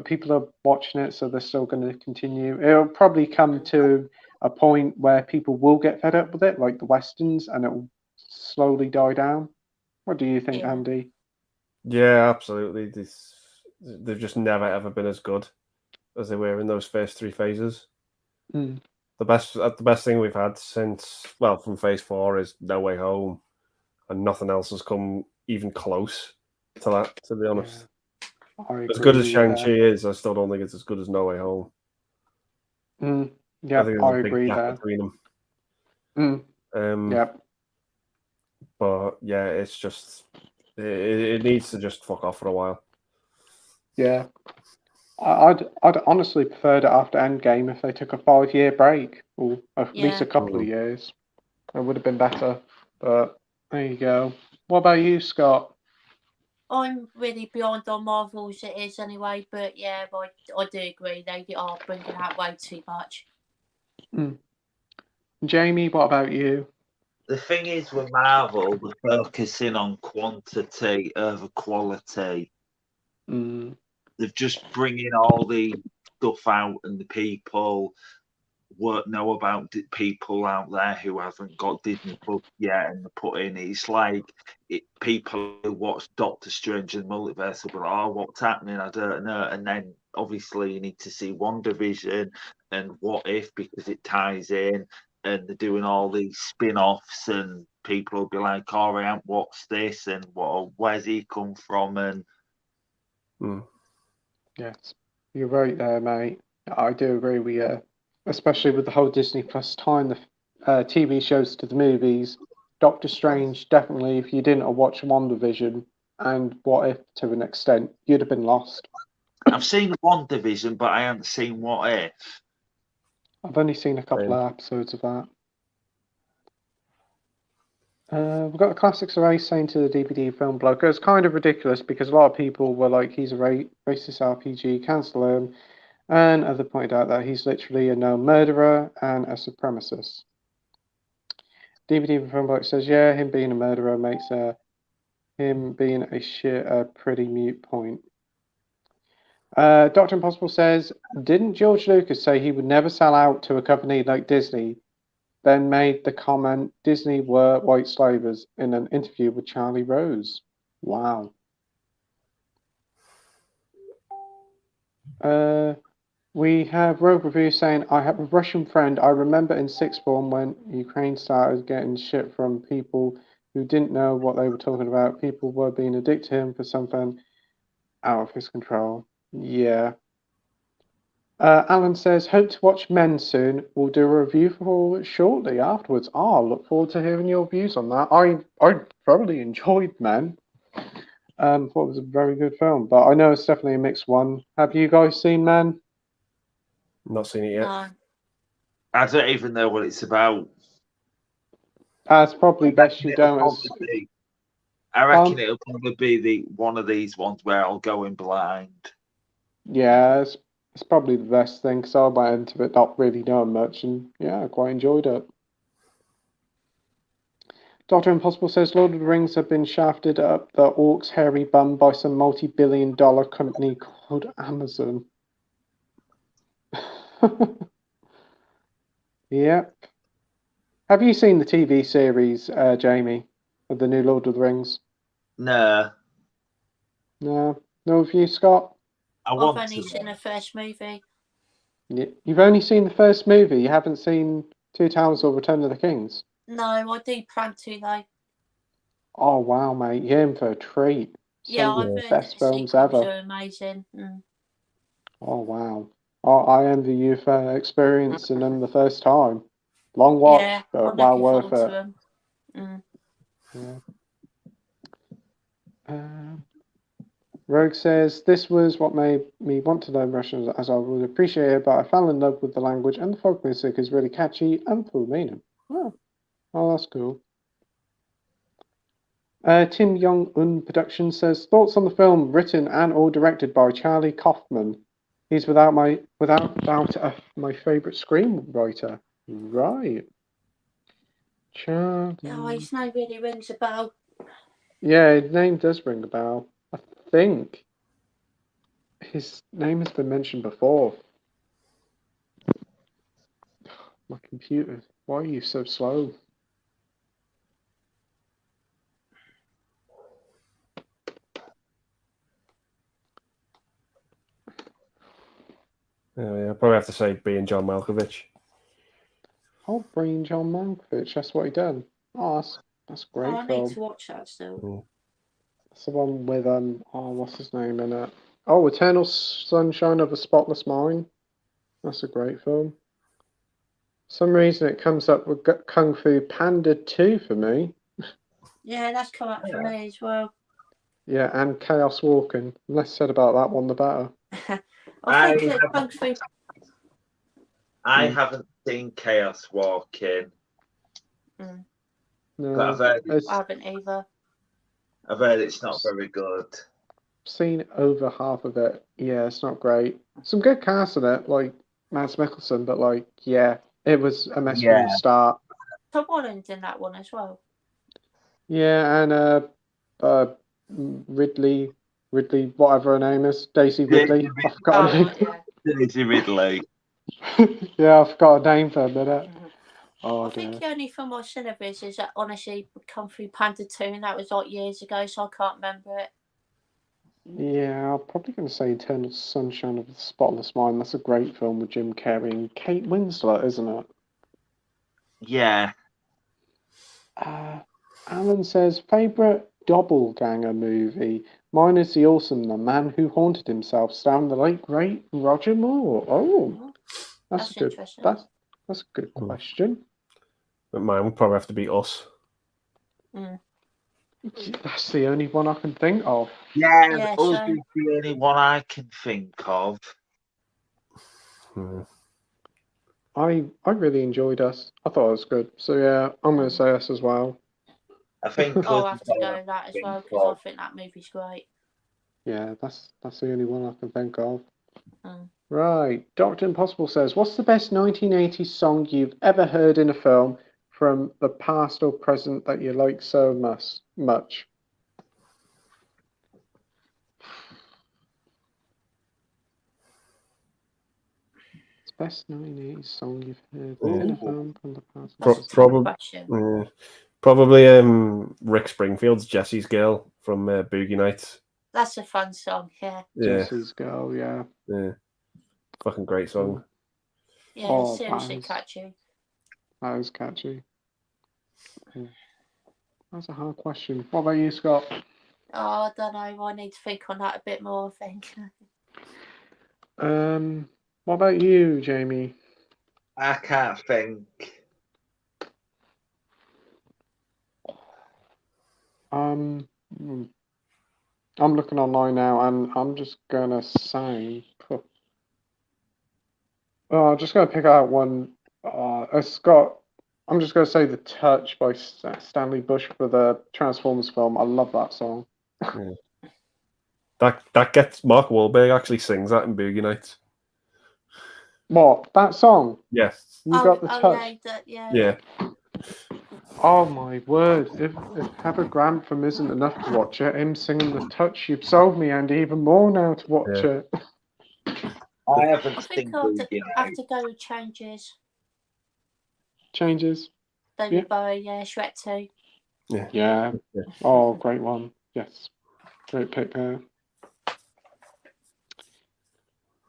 people are watching it, so they're still going to continue. It'll probably come to a point where people will get fed up with it, like the westerns, and it will slowly die down. What do you think, Yeah. Andy? Yeah, absolutely. They've just never ever been as good as they were in those first three phases. Mm. The best thing we've had since, well, from phase 4 is No Way Home, and nothing else has come even close to that, to be honest. I As agree good as with you Shang-Chi there. is, I still don't think it's as good as No Way Home. Yeah, I think I there's a big agree gap there. between them. Yep. But yeah, it's just it needs to just fuck off for a while. Yeah. I'd honestly preferred it after Endgame if they took a 5-year break, or at least a couple of years. It would have been better. But there you go. What about you, Scott? I'm really beyond on Marvel as it is anyway, but yeah, I do agree they are bringing out way too much. Jamie, what about you? The thing is with Marvel, they're focusing on quantity over quality. They're just bringing all the stuff out, and the people won't know about people out there who haven't got Disney Plus yet, and they're putting it's like people who watch Doctor Strange and Multiverse will be like, oh, what's happening? I don't know. And then obviously you need to see WandaVision and What If because it ties in, and they're doing all these spin-offs, and people will be like, oh, I haven't watched this, and where's he come from? And Yes, you're right there, mate. I do agree with you, especially with the whole Disney Plus tying the TV shows to the movies. Doctor Strange, definitely, if you didn't watch WandaVision and What If to an extent, you'd have been lost. I've seen WandaVision, but I haven't seen What If. I've only seen a couple of episodes of that. We've got the Classics Array saying to the DVD film blog, it's kind of ridiculous because a lot of people were like, he's a racist RPG, cancel him. And others pointed out that he's literally a known murderer and a supremacist. DVD film blog says, yeah, him being a murderer makes him being a shit a pretty mute point. Dr. Impossible says, didn't George Lucas say he would never sell out to a company like Disney? Then made the comment, Disney were white slavers in an interview with Charlie Rose. Wow. We have Rogue Review saying, I have a Russian friend. I remember in sixth form when Ukraine started getting shit from people who didn't know what they were talking about. People were being addicted to him for something out of his control. Yeah. Alan says, hope to watch Men soon. We'll do a review for it shortly afterwards. I look forward to hearing your views on that. I thoroughly enjoyed Men. Thought it was a very good film, but I know it's definitely a mixed one. Have you guys seen Men? Not seen it yet. No. I don't even know what it's about. It's probably best you don't. I reckon it'll probably be one of these ones where I'll go in blind. Yeah, it's probably the best thing because I went into it not really knowing much, and yeah, I quite enjoyed it. Dr. Impossible says Lord of the Rings have been shafted up the orc's hairy bum by some multi-billion-dollar company called Amazon. Yep. Have you seen the TV series, Jamie, of the new Lord of the Rings? No. No? No of you, Scott? I've only seen the first movie. You've only seen the first movie? You haven't seen Two Towers or Return of the Kings? No, I do plan to, though. Oh, wow, mate. You're in for a treat. Yeah, I've heard best the films sequels ever. are amazing. Oh, wow. I envy you for experiencing them the first time. Long watch, Yeah, but I'm well looking worth forward to it. them. Yeah. Rogue says, this was what made me want to learn Russian as I would appreciate it, but I fell in love with the language and the folk music is really catchy and full of meaning. Oh, that's cool. Tim Young-un Production says, thoughts on the film written and or directed by Charlie Kaufman. He's without doubt my favourite screenwriter. Right. Charlie. Oh, his name really rings a bell. Yeah, his name does ring a bell. I think his name has been mentioned before. My computer. Why are you so slow? Yeah, I'll probably have to say being John Malkovich. Oh, Brain John Malkovich. That's what he did. Oh, that's a great Oh, I film. need to watch that still. It's the one with what's his name in it? Oh, Eternal Sunshine of a Spotless Mind. That's a great film. For some reason it comes up with Kung Fu Panda 2 for me. Yeah, that's come up for me as well. Yeah, and Chaos Walking. The less said about that one, the better. I think that Kung Fu. I haven't seen Chaos Walking. No, But I haven't either. I've heard it's not very good. Seen over half of it. Yeah, it's not great. Some good cast in it, like Mads Mikkelsen, but like, yeah, it was a mess from the start. Tom Holland's in that one as well. Yeah, and Ridley, whatever her name is, Daisy Ridley. I forgot her name. Daisy Ridley. Yeah, I forgot her name for a minute. Oh, I think the only film I've seen of his is honestly Kung Fu Panda 2, and that was like years ago, so I can't remember it. Yeah, I'm probably going to say Eternal Sunshine of the Spotless Mind. That's a great film with Jim Carrey and Kate Winslet, isn't it? Yeah. Alan says, favourite doppelganger movie? Mine is The Mann Who Haunted Himself, starring the late great Roger Moore. Oh, that's good. Interesting. That's a good question. But mine would probably have to be Us. That's the only one I can think of. Yeah, Us is the only one I can think of. I really enjoyed Us. I thought it was good. So yeah, I'm going to say Us as well. I think I'll have to go with that as well because I think that movie's great. Yeah, that's the only one I can think of. Right. Dr. Impossible says, what's the best 1980s song you've ever heard in a film from the past or present that you like so much? It's best 1980s song you've heard in a film from the past. Probably Rick Springfield's Jesse's Girl from Boogie Nights. That's a fun song, yeah. Jesse's Girl, yeah. Yeah. Fucking great song. Yeah, seriously catchy. That is catchy. Yeah. That's a hard question. What about you, Scott? Oh, I don't know. I need to think on that a bit more, I think. What about you, Jamie? I can't think. I'm looking online now, and I'm just gonna say, I'm just gonna pick out one. Scott, I'm just gonna say "The Touch" by Stanley Bush for the Transformers film. I love that song. Yeah. That gets Mark Wahlberg actually sings that in Boogie Nights. What, that song? Yes. You got the touch. Yeah. Oh my word! If Heather Grant from Isn't Enough to watch it, him singing "The Touch," you've sold me, and even more now to watch it. I think I'll have to go with Changes. Changes. David Bowie, Shrek 2. Yeah. Oh, great one. Yes. Great pick there.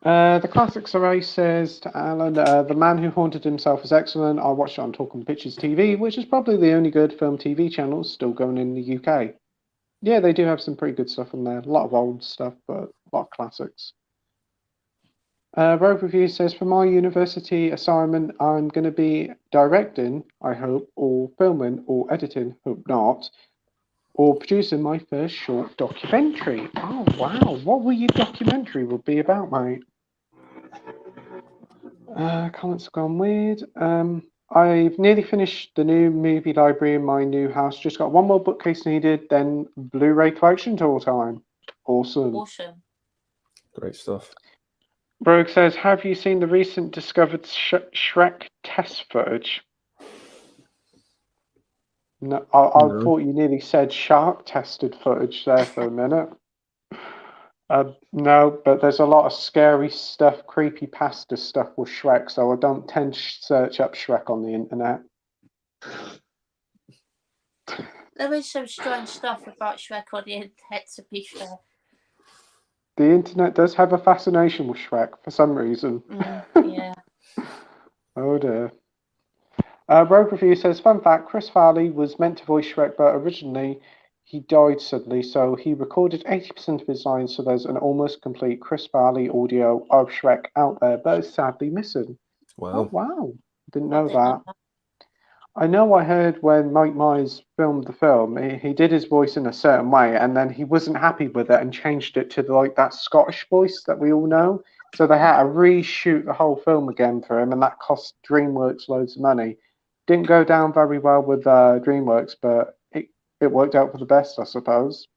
The Classics Array says to Alan, The Man Who Haunted Himself is excellent. I watched it on Talking Pictures TV, which is probably the only good film TV channel still going in the UK. Yeah, they do have some pretty good stuff on there. A lot of old stuff, but a lot of classics. Rogue Review says, for my university assignment, I'm going to be directing, I hope, or filming, or editing, hope not, or producing my first short documentary. Oh, wow. What will your documentary would be about, mate? Comments have gone weird. I've nearly finished the new movie library in my new house. Just got one more bookcase needed, then Blu-ray collection tour time. Awesome. Awesome. Great stuff. Rogue says, have you seen the recent discovered Shrek test footage? No, I No. thought you nearly said shark tested footage there for a minute. No, but there's a lot of scary stuff, creepypasta stuff with Shrek, so I don't tend to search up Shrek on the internet. There is some strange stuff about Shrek on the internet, to be fair. The internet does have a fascination with Shrek for some reason. Yeah. Oh dear. Rogue Review says, fun fact, Chris Farley was meant to voice Shrek, but originally he died suddenly, so he recorded 80% of his lines, so there's an almost complete Chris Farley audio of Shrek out there, but it's sadly missing. Wow. Oh, wow. Didn't know that. I know I heard when Mike Myers filmed the film, he did his voice in a certain way, and then he wasn't happy with it and changed it to like that Scottish voice that we all know. So they had to reshoot the whole film again for him, and that cost DreamWorks loads of money. Didn't go down very well with DreamWorks, but it worked out for the best, I suppose.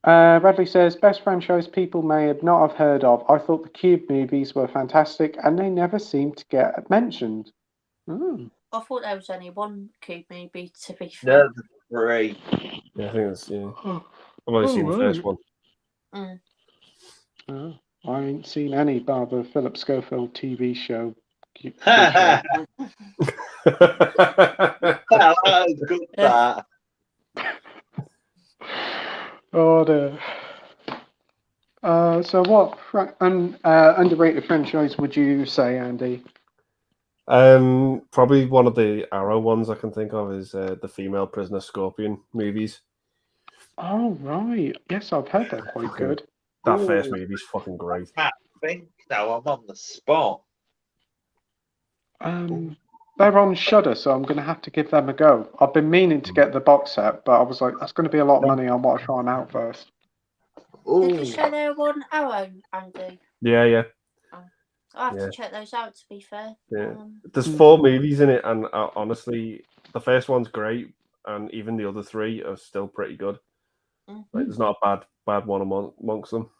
Bradley says, best franchise people may not have heard of. I thought the Cube movies were fantastic, and they never seemed to get mentioned. I thought there was only one Cube movie, to be fair. No, three. Yeah, I think that's, yeah. I've only seen the first one. I ain't seen any bar the Philip Schofield TV show. That was good, that. Oh dear. So what underrated franchise would you say, Andy? Probably one of the Arrow ones I can think of is the female prisoner Scorpion movies. Oh right, yes, I've heard they're quite good. That first movie's fucking great. I think now I'm on the spot. They're on Shudder, so I'm going to have to give them a go. I've been meaning to get the box set, but I was like, that's going to be a lot of money. I want to try them out first. Did you say they were on Arrow, Andy? Yeah. I have to check those out, to be fair. Yeah. There's 4 movies in it, and honestly, the first one's great, and even the other 3 are still pretty good. Like, there's not a bad one amongst them.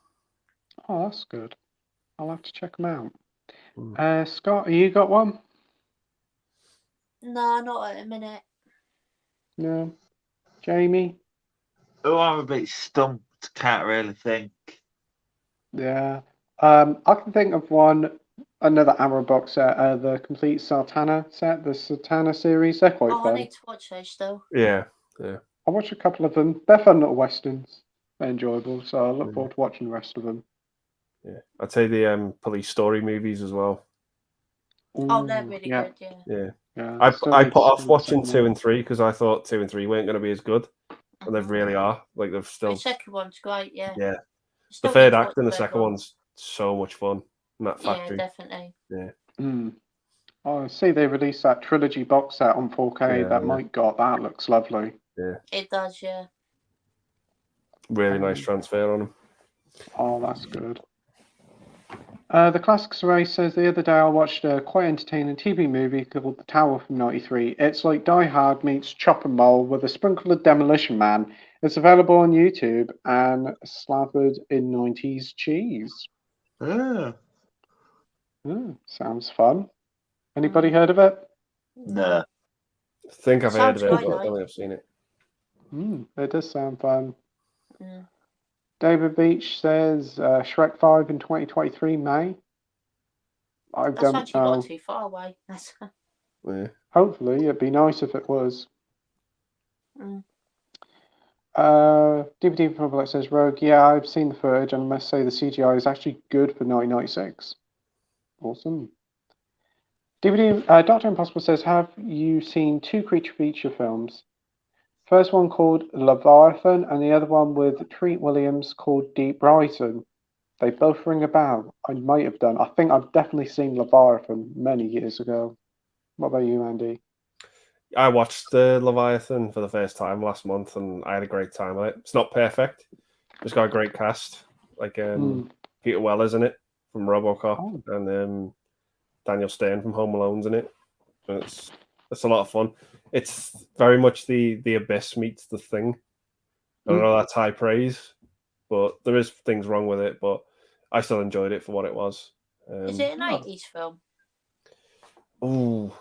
Oh, that's good. I'll have to check them out. Scott, have you got one? No, not at a minute. No. Jamie? Oh, I'm a bit stumped. Can't really think. Yeah. I can think of another Arrow box set, the complete Satana set, the Satana series. They're quite fun. I need to watch those still. Yeah. I watched a couple of them. They're fun little westerns. They're enjoyable, so I look forward to watching the rest of them. Yeah. I'd say the Police Story movies as well. Oh, they're really good, Yeah. Yeah, I put off watching 2 and 3 because I thought 2 and 3 weren't going to be as good, and they really are. Like they've still. The second one's great, yeah. Yeah. Still The third need to act and the watch second one's so much fun in that factory. Yeah, definitely. Yeah. Oh, I see they released that trilogy box set on 4K that Mike got. That looks lovely. Yeah. It does, yeah. Really nice transfer on them. Oh, that's good. The Classics Race says, the other day I watched a quite entertaining TV movie called The Tower from '93. It's like Die Hard meets Chop and Mole with a sprinkle of Demolition Man. It's available on YouTube and slathered in 90s cheese. Sounds fun. Anybody heard of it? No. I think I've heard of it, Sounds but I great, don't think I've seen it. It does sound fun. David Beach says Shrek 5 in 2023 May. That's actually not too far away. Yeah. Hopefully, it'd be nice if it was. DVD Republic says Rogue. Yeah, I've seen the footage and I must say the CGI is actually good for 1996. Awesome. DVD Dr. Impossible says, have you seen 2 creature feature films? First one called Leviathan, and the other one with Treat Williams called Deep Rising. They both ring a bell. I might have done. I think I've definitely seen Leviathan many years ago. What about you, Andy? I watched the Leviathan for the first time last month, and I had a great time on it. It's not perfect. It's got a great cast, like Peter Weller's in it from RoboCop, and Daniel Stern from Home Alone's in it. And it's a lot of fun. It's very much the Abyss meets The Thing. I don't know that's high praise, but there is things wrong with it. But I still enjoyed it for what it was. Is it an 80s film? Ooh.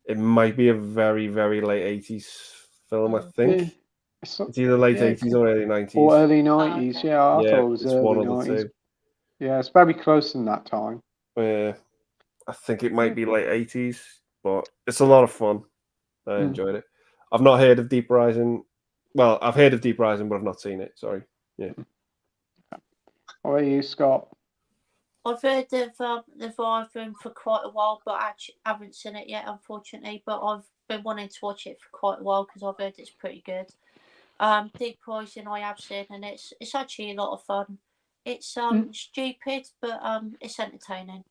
It might be a very, very late 80s film, I think. Yeah. It's either late 80s or early 90s. Or early 90s, okay. yeah. I thought it was it's early one of the 90s. two. Yeah, it's very close in that time. I think it might be late 80s, but it's a lot of fun. I enjoyed it. I've not heard of Deep Rising. Well, I've heard of Deep Rising, but I've not seen it. Sorry. Yeah. How about you, Scott? I've heard of Leviathan for quite a while, but I actually haven't seen it yet, unfortunately. But I've been wanting to watch it for quite a while because I've heard it's pretty good. Deep Rising I have seen, and it's actually a lot of fun. It's stupid, but it's entertaining.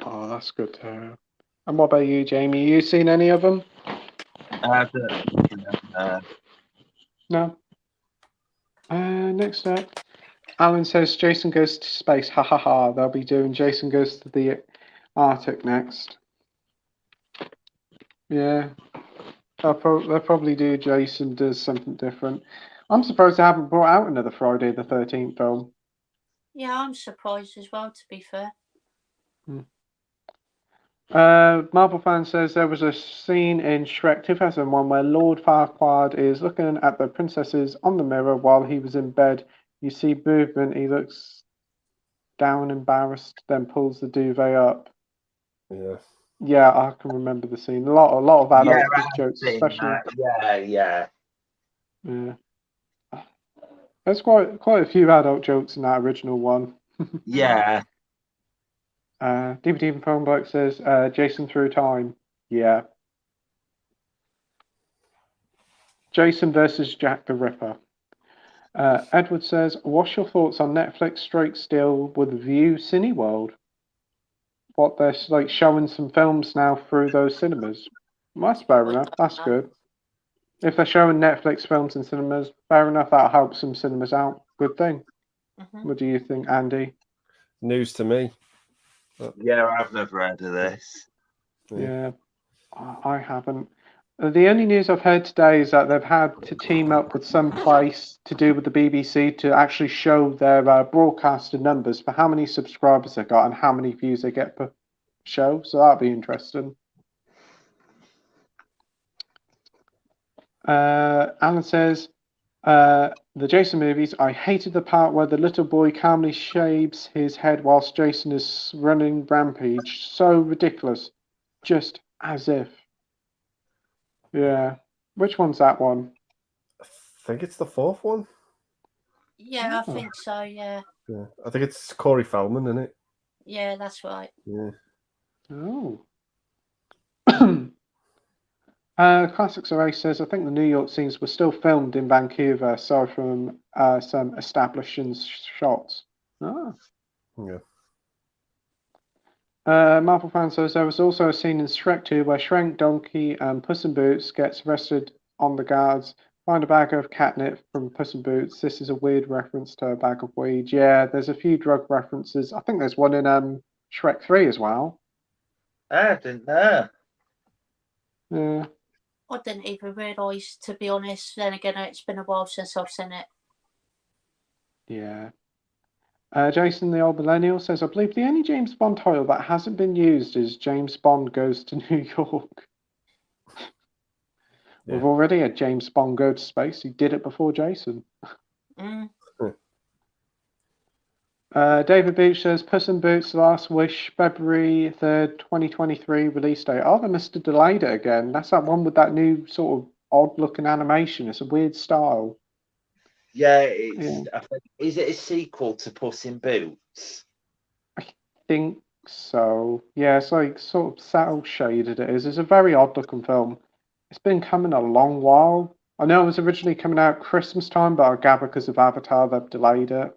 Oh, that's good to hear. And what about you, Jamie? You seen any of them? No. Next up, Alan says Jason Goes to Space. Ha ha ha. They'll be doing Jason Goes to the Arctic next. Yeah. They'll probably do Jason Does Something Different. I'm surprised they haven't brought out another Friday the 13th film. Yeah, I'm surprised as well, to be fair. Marvel fan says there was a scene in Shrek 2001 where Lord Farquaad is looking at the princesses on the mirror while he was in bed. You see movement. He looks down, embarrassed, then pulls the duvet up. Yeah. Yeah, I can remember the scene. A lot of adult jokes, especially. Yeah. There's quite a few adult jokes in that original one. Yeah. DVD Phone Bloke says Jason Through Time. Yeah. Jason versus Jack the Ripper. Edward says, what's your thoughts on Netflix strikes deal with View Cineworld? What they're like showing some films now through those cinemas. Well, that's fair enough. That's good. If they're showing Netflix films in cinemas, fair enough. That'll help some cinemas out. Good thing. What do you think, Andy? News to me. Yeah, I've never heard of this. Yeah, I haven't. The only news I've heard today is that they've had to team up with some place to do with the BBC to actually show their broadcaster numbers for how many subscribers they got and how many views they get per show. So that'll be interesting. Alan says, the Jason movies, I hated the part where the little boy calmly shaves his head whilst Jason is running rampage. So ridiculous. Just as if. Yeah. Which one's that one? I think it's the fourth one. Yeah, I think so, yeah. I think it's Corey Feldman, isn't it? Yeah, that's right. Yeah. Oh. Classic Array says, I think the New York scenes were still filmed in Vancouver, aside from some establishing shots. Oh. Yeah. Marvel fan says there was also a scene in Shrek 2 where Shrek, Donkey, and Puss in Boots gets arrested on the guards. Find a bag of catnip from Puss in Boots. This is a weird reference to a bag of weed. Yeah, there's a few drug references. I think there's one in Shrek 3 as well. I didn't know. Yeah. I didn't even realise, to be honest. Then again, it's been a while since I've seen it. Yeah. Jason, the old millennial, says, I believe the only James Bond title that hasn't been used is James Bond Goes to New York. Yeah. We've already had James Bond go to space. He did it before Jason. David Beach says, Puss in Boots Last Wish, February 3rd, 2023 release date. Oh, they must have delayed it again. That's that one with that new sort of odd-looking animation. It's a weird style. Yeah, I think, is it a sequel to Puss in Boots? I think so. Yeah, it's like sort of cel shaded it is. It's a very odd looking film. It's been coming a long while. I know it was originally coming out Christmas time, but I gather because of Avatar, they've delayed it.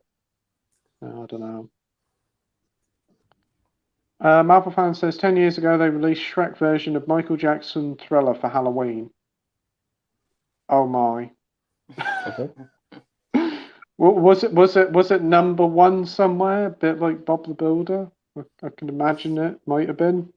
I don't know. Marvel fan says 10 years ago they released Shrek version of Michael Jackson Thriller for Halloween. Oh my. Okay. Was it number one somewhere? A bit like Bob the Builder? I can imagine it might have been.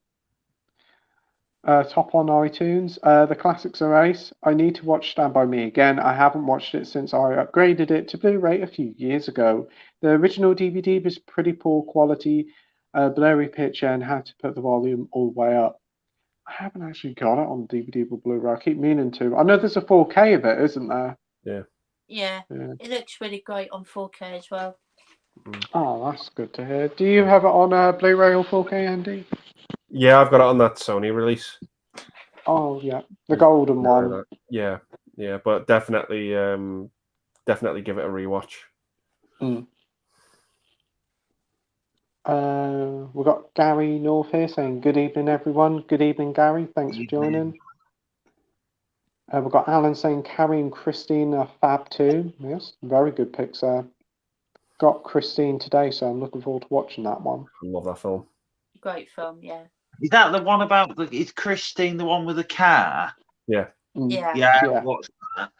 Top on iTunes. The classics are ace. I need to watch Stand By Me again. I haven't watched it since I upgraded it to Blu-ray a few years ago. The original DVD was pretty poor quality, blurry picture, and had to put the volume all the way up. I haven't actually got it on DVD or Blu-ray. I keep meaning to. I know there's a 4K of it, isn't there? Yeah. It looks really great on 4K as well. Oh, that's good to hear. Do you have it on Blu-ray or 4K, Andy? Yeah, I've got it on that Sony release. Oh yeah, the golden one. Yeah, but definitely give it a rewatch. We've got Gary North here saying good evening, everyone. Good evening, Gary. Thanks for joining. We've got Alan saying Carrie and Christine are fab too. Yes, very good picks there. Got Christine today, so I'm looking forward to watching that one. I love that film. Great film, yeah. Is that the one about is Christine the one with the car? Yeah. Yeah. What's that?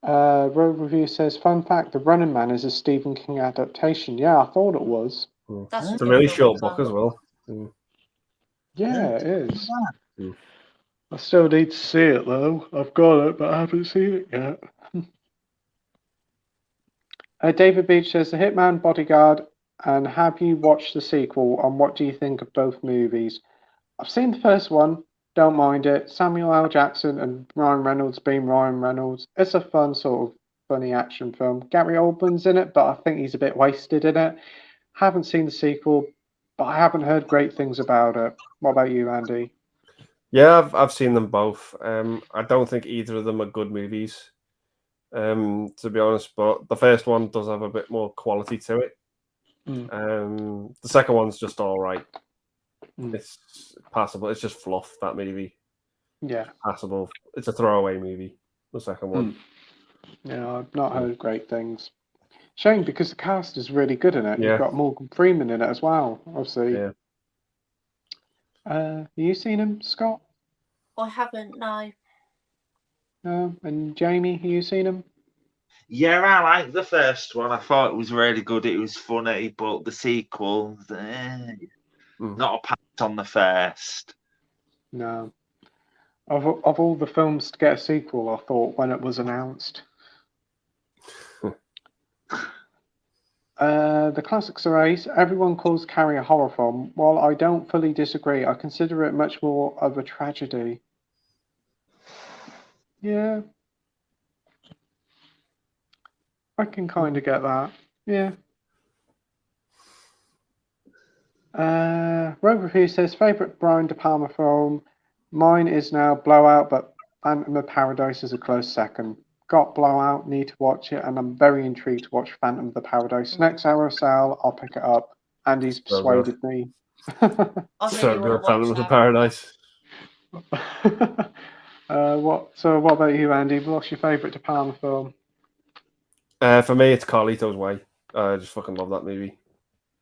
Road Review says, fun fact, The Running Man is a Stephen King adaptation. Yeah, I thought it was. It's a really short book as well. Yeah, it is. I still need to see it though. I've got it, but I haven't seen it yet. David Beach says, The Hitman, Bodyguard, and have you watched the sequel, and what do you think of both movies? I've seen the first one, don't mind it. Samuel L. Jackson and Ryan Reynolds being Ryan Reynolds. It's a fun sort of funny action film. Gary Oldman's in it, but I think he's a bit wasted in it. Haven't seen the sequel, but I haven't heard great things about it. What about you, Andy? Yeah, I've seen them both. I don't think either of them are good movies, to be honest. But the first one does have a bit more quality to it. The second one's just all right. It's passable. It's just fluff, that movie. Yeah. Passable. It's a throwaway movie, the second one. Yeah, I've not heard great things. Shame, because the cast is really good in it. Yeah. You've got Morgan Freeman in it as well, obviously. Yeah. Have you seen him, Scott? I haven't, no. No. And Jamie, have you seen him? Yeah, I liked the first one. I thought it was really good. It was funny, but the sequel, not a pass on the first. No. Of all the films to get a sequel, I thought when it was announced. The classics are ace. Everyone calls Carrie a horror film. While I don't fully disagree, I consider it much more of a tragedy. Yeah. I can kind of get that. Yeah. Rogue Review says, favourite Brian De Palma film. Mine is now Blowout, but Phantom of Paradise is a close second. Got Blowout, need to watch it, and I'm very intrigued to watch Phantom of the Paradise. Next hour sale, I'll pick it up. Andy's persuaded me. So good, Phantom of the Paradise. What about you, Andy? What's your favourite De Palma film? For me, it's Carlito's Way. I just fucking love that movie.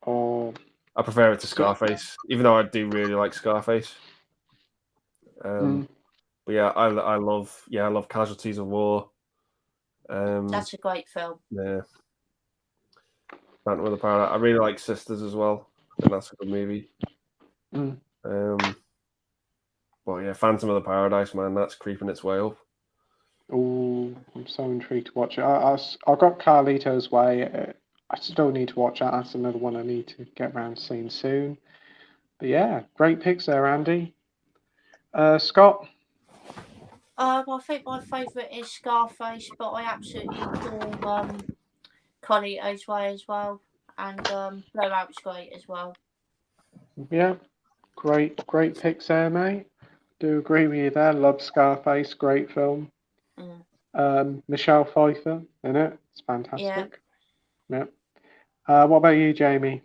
Oh, I prefer it to Scarface, even though I do really like Scarface. But yeah, I love Casualties of War. That's a great film. Yeah. Phantom of the Paradise. I really like Sisters as well. I think that's a good movie. But yeah, Phantom of the Paradise, man, that's creeping its way up. Oh, I'm so intrigued to watch it. I got Carlito's Way. I still need to watch that. That's another one I need to get around to seeing soon. But yeah, great picks there, Andy. Scott? I think my favourite is Scarface, but I absolutely adore Carlito's Way as well. And Blowout's great as well. Yeah, great picks there, mate. Do agree with you there. Love Scarface, great film. Michelle Pfeiffer in it. It's fantastic. Yeah. What about you, Jamie?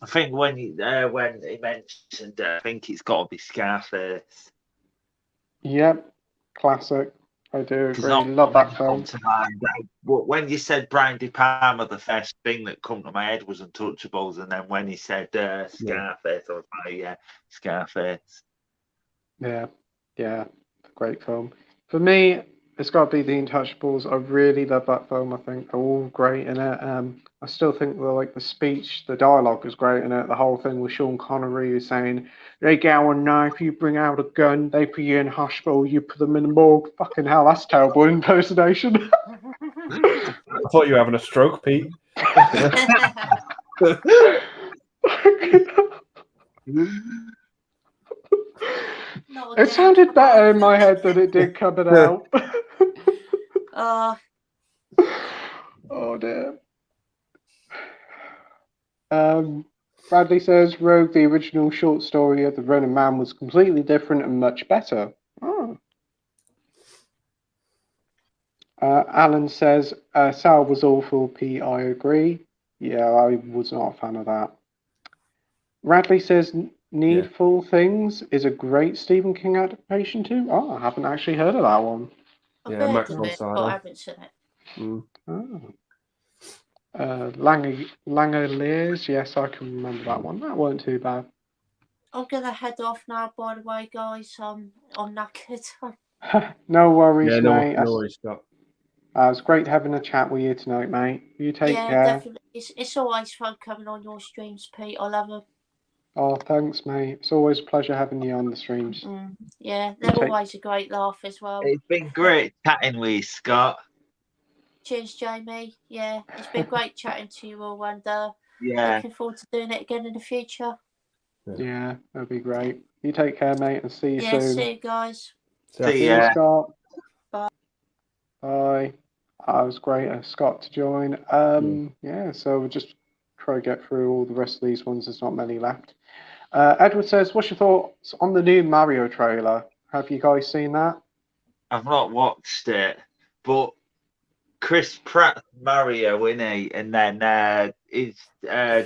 I think when he mentioned it, I think it's got to be Scarface. Yep, classic. I do There's agree. not Love that film. come to mind. But when you said Brian De Palma, the first thing that come to my head was Untouchables, and then when he said Scarface, I was like, yeah, Scarface. Yeah, great film. For me, it's got to be The Untouchables. I really love that film. I think they're all great in it. I still think the speech, the dialogue is great in it. The whole thing with Sean Connery who's saying, "They get out a knife, you bring out a gun, they put you in hospital, you put them in the morgue." Fucking hell, that's terrible impersonation. I thought you were having a stroke, Pete. It sounded better in my head than it did coming out. Oh dear. Bradley says Rogue, the original short story of the Ronin Man, was completely different and much better. Oh. Alan says Sal was awful. Pete, I agree. Yeah, I was not a fan of that. Radley says Needful Things is a great Stephen King adaptation too. Oh, I haven't actually heard of that one. I've Yeah, heard Max of von it, Sydow. but I haven't seen it. Oh. Langoliers, yes, I can remember that one. That wasn't too bad. I'm gonna head off now, by the way, guys. I'm knackered. No worries, Yeah, mate. no worries, Scott. It's great having a chat with you tonight, mate. You take care. Definitely. It's always fun coming on your streams, Pete. I love them. Oh, thanks, mate. It's always a pleasure having you on the streams. Yeah, they're always a great laugh as well. It's been great chatting with you, Scott. Cheers, Jamie. Yeah, it's been great chatting to you all, and looking forward to doing it again in the future. Yeah, that'd be great. You take care, mate, and see you soon. See you guys. See ya. Scott. Bye. Bye. It was great, Scott, to join. So we'll just try to get through all the rest of these ones. There's not many left. Edward says, what's your thoughts on the new Mario trailer? Have you guys seen that? I've not watched it, but Chris Pratt Mario, isn't he? And then it's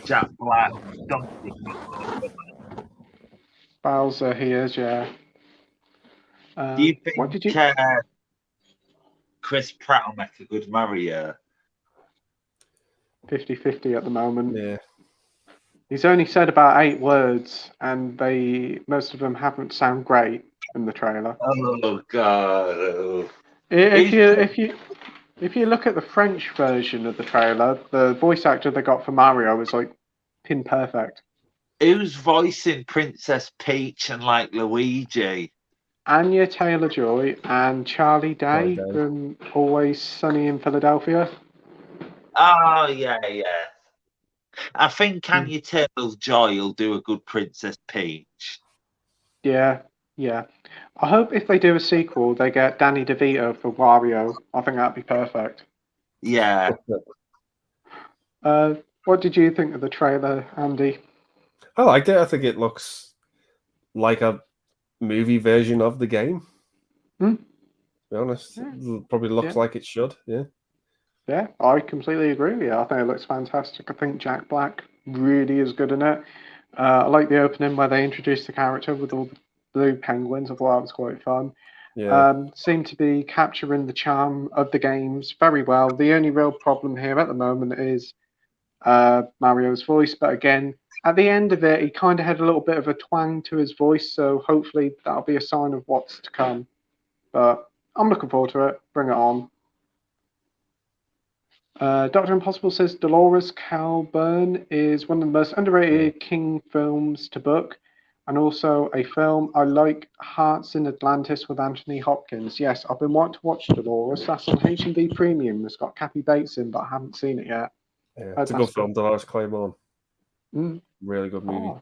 Jack Black. Bowser, he is, yeah. Do you think Chris Pratt will make a good Mario? 50-50 at the moment. Yeah. He's only said about 8 words, and most of them haven't sound great in the trailer. Oh God! If you look at the French version of the trailer, the voice actor they got for Mario is like pin perfect. Who's voicing Princess Peach and Luigi? Anya Taylor-Joy and Charlie Day from Always Sunny in Philadelphia. Oh yeah. I think Anya Taylor-Joy will do a good Princess Peach. Yeah. I hope if they do a sequel, they get Danny DeVito for Wario. I think that'd be perfect. Yeah. What did you think of the trailer, Andy? I liked it. I think it looks like a movie version of the game. To be honest, it probably looks like it should. Yeah, I completely agree with you. I think it looks fantastic. I think Jack Black really is good in it. I like the opening where they introduced the character with all the blue penguins. I thought that was quite fun. Seem to be capturing the charm of the games very well. The only real problem here at the moment is Mario's voice. But again, at the end of it, he kind of had a little bit of a twang to his voice. So hopefully that'll be a sign of what's to come. But I'm looking forward to it. Bring it on. Dr. Impossible says Dolores Calburn is one of the most underrated King films to book, and also a film I like, Hearts in Atlantis with Anthony Hopkins. Yes, I've been wanting to watch Dolores. That's on H&B Premium. It's got Kathy Bates in, but I haven't seen it yet. It's a good film, Dolores Claiborne. Really good movie. Oh,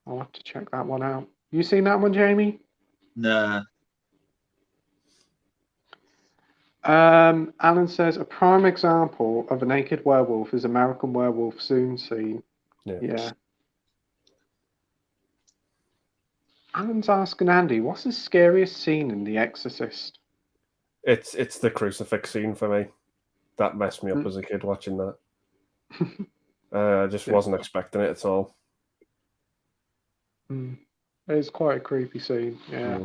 I'll have to check that one out. You seen that one, Jamie? No. Alan says a prime example of a naked werewolf is American Werewolf Soon Seen. Yeah. Alan's asking Andy, what's the scariest scene in The Exorcist? It's the crucifix scene for me. That messed me up as a kid watching that. I just wasn't expecting it at all. It's quite a creepy scene. Yeah.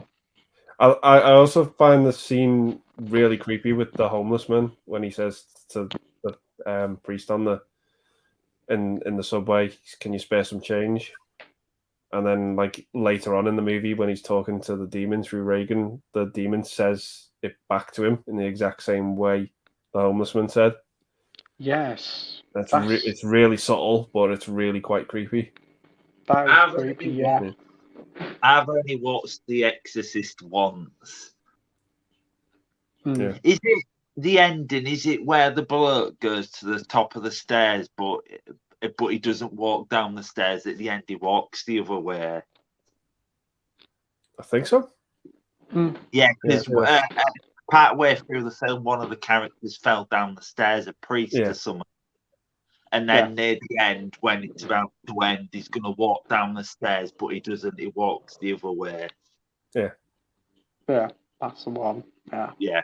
I also find the scene really creepy with the homeless man when he says to the priest on the in the subway, "Can you spare some change?" And then, like later on in the movie, when he's talking to the demon through Reagan, the demon says it back to him in the exact same way the homeless man said. Yes. It's really subtle, but it's really quite creepy. That is creepy. Yeah. I've only watched The Exorcist once. Yeah. Is it the ending? Is it where the bloke goes to the top of the stairs, but he doesn't walk down the stairs? At the end, he walks the other way. I think so. Yeah, because part way through the film, one of the characters fell down the stairs, a priest or something. And then near the end, when it's about to end, he's going to walk down the stairs, but he doesn't. He walks the other way. Yeah. Yeah, that's the one. Yeah. Yeah.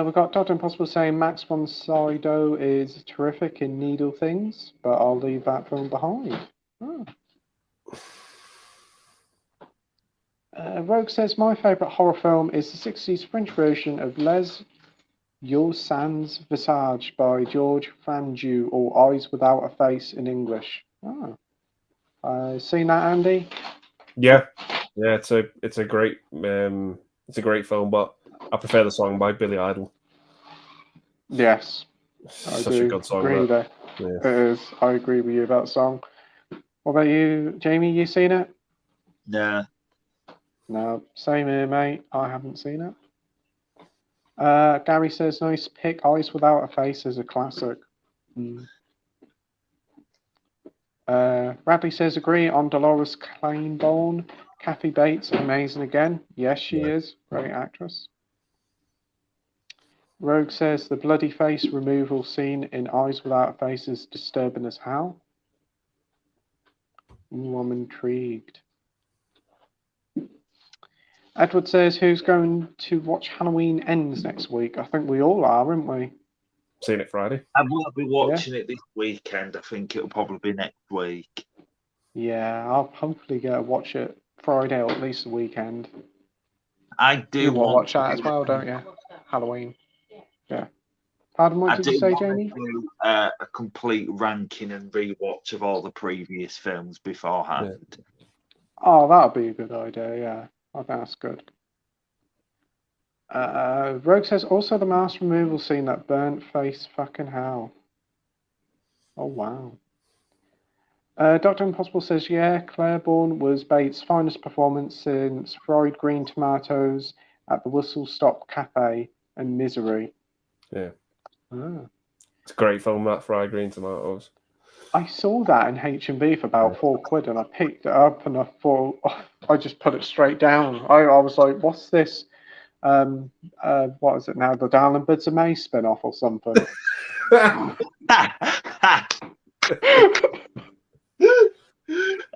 We've got Dr. Impossible saying Max von Sydow is terrific in Needle Things, but I'll leave that film behind. Rogue says my favourite horror film is the 60s French version of Les Yeux Sans Visage by George Franju, or Eyes Without a Face in English. Seen that, Andy? Yeah. It's a great film, but I prefer the song by Billy Idol. Yes, Such a good song. It is. I agree with you about the song. What about you, Jamie? You seen it? No. No, same here, mate. I haven't seen it. Gary says, nice pick. Eyes Without a Face is a classic. Radley says, agree on Dolores Claiborne. Kathy Bates, amazing again. Yes, she is. Great actress. Rogue says, the bloody face removal scene in Eyes Without a Face is disturbing as hell. Ooh, I'm intrigued. Edward says, who's going to watch Halloween Ends next week? I think we all are, aren't we? Seen it Friday. I won't be watching it this weekend. I think it'll probably be next week. Yeah, I'll hopefully get to watch it Friday or at least the weekend. I do you want to watch that as well, don't you? Halloween. Yeah. Pardon, what did you say, Jamie? Do, a complete ranking and rewatch of all the previous films beforehand. Yeah. Oh, that would be a good idea, yeah. I think that's good. Rogue says, also the mask removal scene, that burnt face, fucking hell. Oh, wow. Dr. Impossible says, yeah, Claiborne was Bates' finest performance since Fried Green Tomatoes at the Whistle Stop Cafe and Misery. Yeah. It's a great film, that Fried Green Tomatoes. I saw that in H&B for about £4 and I picked it up and I thought, I just put it straight down. I was like, what's this? What is it now? The Darling Birds of May spin-off or something?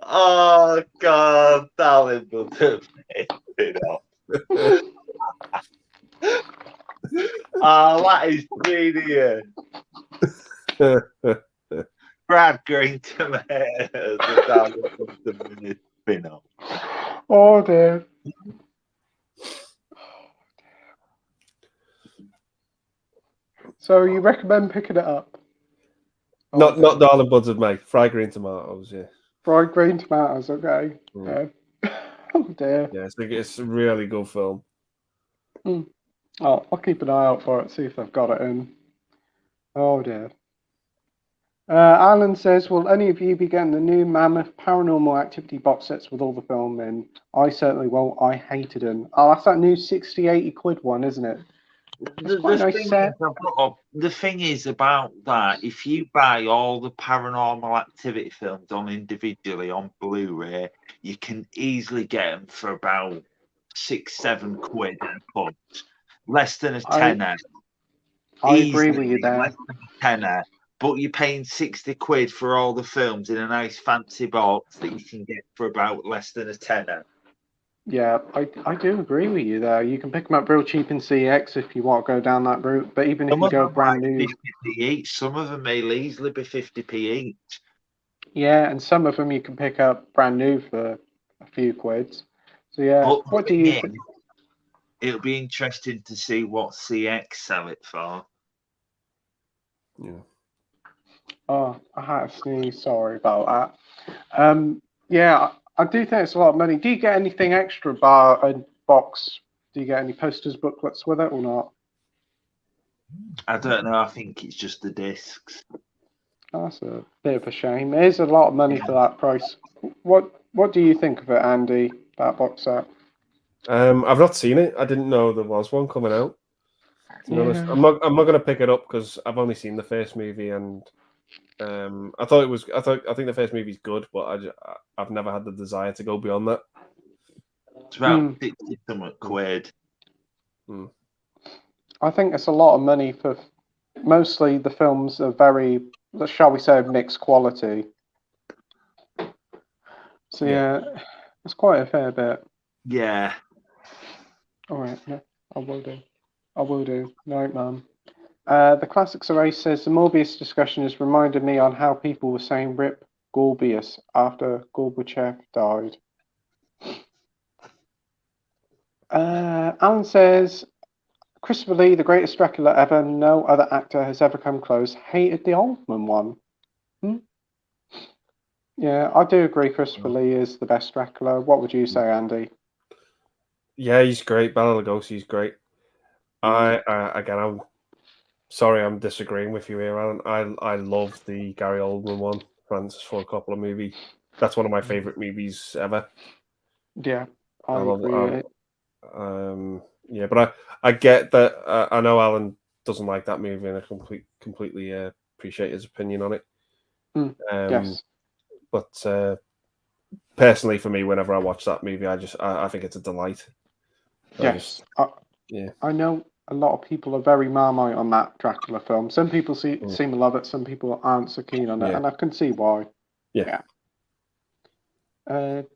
Oh, God. Darling Birds of May spin-off. Oh, that is brilliant. Brad Green Tomatoes, the Darling Birds of May spin-off. Oh, dear. So you recommend picking it up? Not Darling Buds of May. Fried Green Tomatoes, yeah. Fried Green Tomatoes, okay. Yeah. Oh, dear. Yeah, it's a really good film. Oh, I'll keep an eye out for it, see if they've got it in. Oh, dear. Alan says, will any of you be getting the new Mammoth Paranormal Activity box sets with all the film in? I certainly won't. I hated them. Oh, that's that new 60-80 quid one, isn't it? The thing is about that, if you buy all the Paranormal Activity films on individually on Blu-ray, you can easily get them for about 6-7 quid a punch. Less than a tenner. I agree with you there. Less than a tenner. But you're paying 60 quid for all the films in a nice fancy box that you can get for about less than a tenner. Yeah, I do agree with you there. You can pick them up real cheap in CX if you want to go down that route. But even if Some you of go them brand like new, 50p each. Some of them may easily be 50p each. yeah, and some of them you can pick up brand new for a few quids. So yeah, But what the do you thing think? is, it'll be interesting to see what CX sell it for. Yeah. Oh, I had to sneeze. Sorry about that. Yeah, I do think it's a lot of money. Do you get anything extra bar a box? Do you get any posters, booklets with it or not? I don't know. I think it's just the discs. That's a bit of a shame. It is a lot of money for that price. What do you think of it, Andy? That box set? I've not seen it. I didn't know there was one coming out. To be honest, Yeah. I'm not going to pick it up because I've only seen the first movie, and I think the first movie's good, but I've never had the desire to go beyond that. It's about 60 something quid. I think it's a lot of money for mostly the films are very, shall we say, mixed quality. So yeah, it's quite a fair bit. Yeah. All right, yeah, I will do. I will do. No, mum. The Classics Array says the Morbius discussion has reminded me on how people were saying "Rip Gorbius" after Gorbachev died. Alan says Christopher Lee, the greatest Dracula ever. No other actor has ever come close. Hated the Oldman one. Yeah, I do agree. Christopher Lee is the best Dracula. What would you say, Andy? Yeah, he's great. Bela Lugosi's great. I'm sorry, I'm disagreeing with you here, Alan. I love the Gary Oldman one, Francis Ford Coppola movie. That's one of my favorite movies ever. Yeah, I love agree. Yeah, but I get that. I know Alan doesn't like that movie, and I completely appreciate his opinion on it. Yes. But personally, for me, whenever I watch that movie, I think it's a delight. Yes. I know a lot of people are very Marmite on that Dracula film. Some people seem to love it, some people aren't so keen on it, and I can see why. Yeah.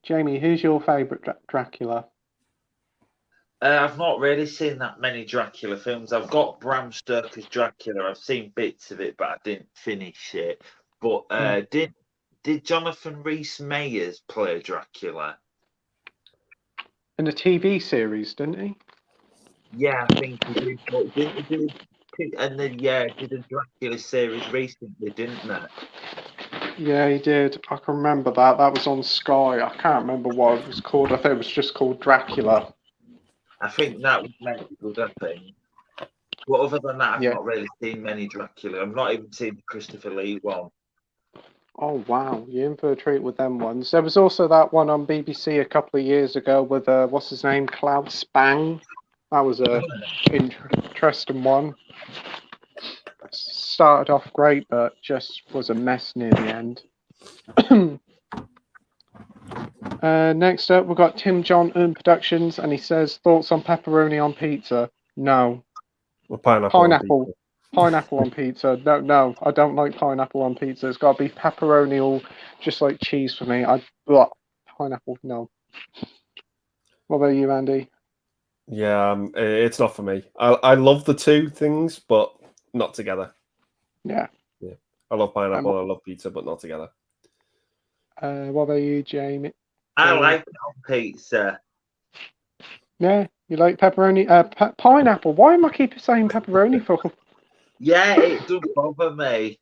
Jamie, who's your favourite Dracula? I've not really seen that many Dracula films. I've got Bram Stoker's Dracula. I've seen bits of it, but I didn't finish it. But did Jonathan Rhys-Meyers play Dracula? In a TV series, didn't he? Yeah, I think he did. But didn't he do? And then did a Dracula series recently, didn't they? Yeah, he did. I can remember that. That was on Sky. I can't remember what it was called. I think it was just called Dracula. I think that was meant to be good, I think. But other than that, I've not really seen many Dracula. I've not even seen the Christopher Lee one. Oh, wow. You're in for a treat with them ones. There was also that one on BBC a couple of years ago with, what's his name, Cloud Spang. That was a interesting one. Started off great, but just was a mess near the end. Next up, we've got Tim John Productions, and he says, thoughts on pepperoni on pizza? No. Well, pineapple. Pineapple on pizza. No, I don't like pineapple on pizza. It's got to be pepperoni or just like cheese for me. Pineapple, no. What about you, Andy? Yeah, it's not for me. I love the two things, but not together. Yeah. I love pineapple. I love pizza, but not together. What about you, Jamie? I like it on pizza. Yeah, you like pepperoni? Pineapple. Why am I keep saying pepperoni for? Yeah, it does bother me.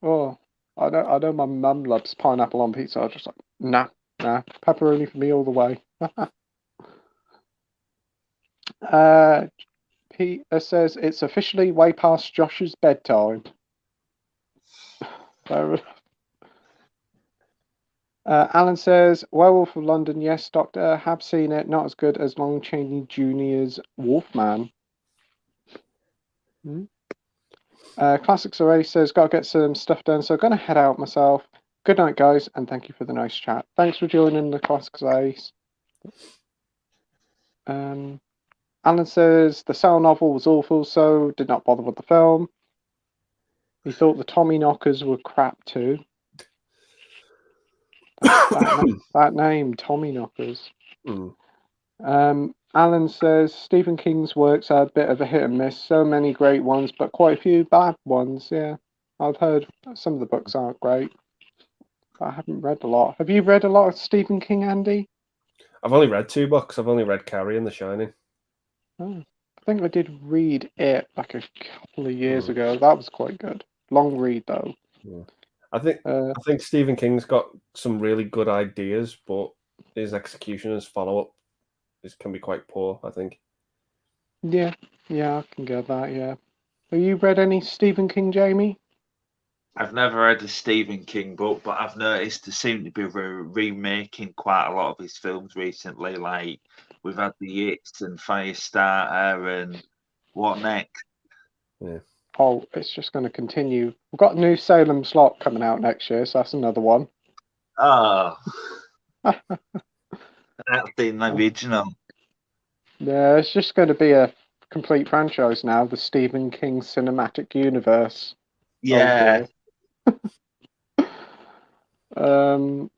Oh, I know my mum loves pineapple on pizza. I was just like, nah, pepperoni for me all the way. Peter says it's officially way past Josh's bedtime. Alan says, Werewolf of London, yes, Doctor, have seen it. Not as good as Lon Chaney Jr.'s Wolfman. Classics Array says, got to get some stuff done, so I'm going to head out myself. Good night, guys, and thank you for the nice chat. Thanks for joining the Classics Array. Alan says, the Cell novel was awful, so did not bother with the film. He thought the Tommy Knockers were crap too. that name, Tommy Knockers. Alan says Stephen King's works are a bit of a hit and miss. So many great ones, but quite a few bad ones. Yeah, I've heard some of the books aren't great. But I haven't read a lot. Have you read a lot of Stephen King, Andy? I've only read 2 books. I've only read Carrie and The Shining. Oh, I think I did read it like a couple of years ago. That was quite good. Long read though. Yeah. I think Stephen King's got some really good ideas, but his execution as follow-up can be quite poor, I think. Yeah, I can get that, yeah. Have you read any Stephen King, Jamie? I've never read a Stephen King book, but I've noticed there seem to be remaking quite a lot of his films recently. Like we've had The Yips and Firestarter and What Next? Yeah. Oh, it's just going to continue. We've got a new Salem slot coming out next year, so that's another one. Oh, that's the original. Yeah, it's just going to be a complete franchise now, the Stephen King cinematic universe. Yeah.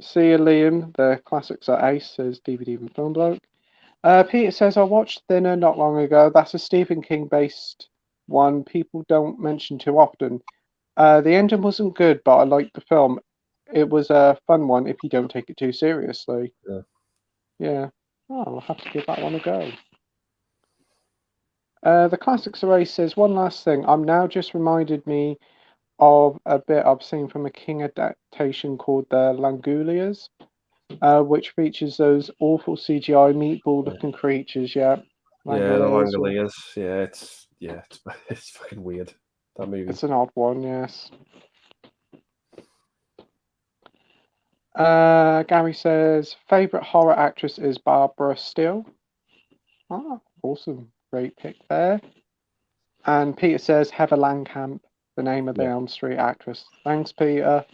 See you, Liam. The classics are ace, says DVD and Film Bloke. Peter says, I watched Thinner not long ago. That's a Stephen King based one people don't mention too often. The ending wasn't good, but I liked the film. It was a fun one if you don't take it too seriously. Yeah. Oh, I'll have to give that one a go. The Classics Array says, one last thing. I'm now just reminded me of a bit I've seen from a King adaptation called The Langoliers, which features those awful CGI meatball-looking creatures. Yeah, the Langoliers. It's fucking weird. That movie. It's an odd one, yes. Gary says favorite horror actress is Barbara Steele. Ah, awesome, great pick there. And Peter says Heather Langenkamp, the name of the Elm Street actress. Thanks, Peter.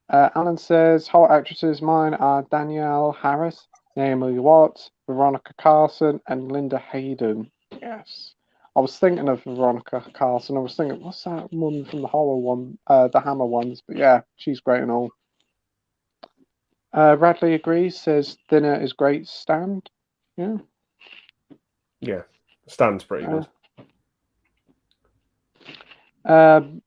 Alan says horror actresses mine are Danielle Harris, Naomi Watts, Veronica Carson, and Linda Hayden. Yes. I was thinking of Veronica Carson. I was thinking, what's that woman from the horror one, the Hammer ones? But yeah, she's great and all. Radley agrees, says Thinner is great. Stand. Yeah. Yeah, Stand's pretty good.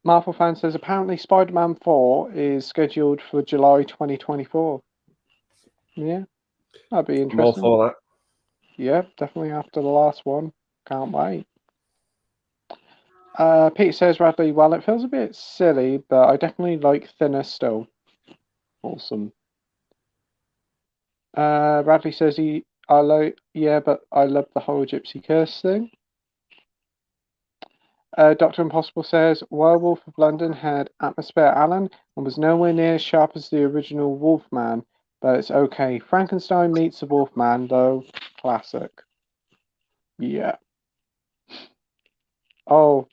Marvel fan says apparently Spider-Man 4 is scheduled for July 2024. Yeah, that'd be interesting. I'm all for that. Yeah, definitely after the last one. Can't wait. Pete says, Radley, well, it feels a bit silly, but I definitely like Thinner still. Awesome. Radley says but I love the whole Gypsy Curse thing. Dr. Impossible says, Werewolf of London had atmosphere, Alan, and was nowhere near as sharp as the original Wolfman, but it's okay. Frankenstein meets the Wolfman, though. Classic. Yeah. Oh,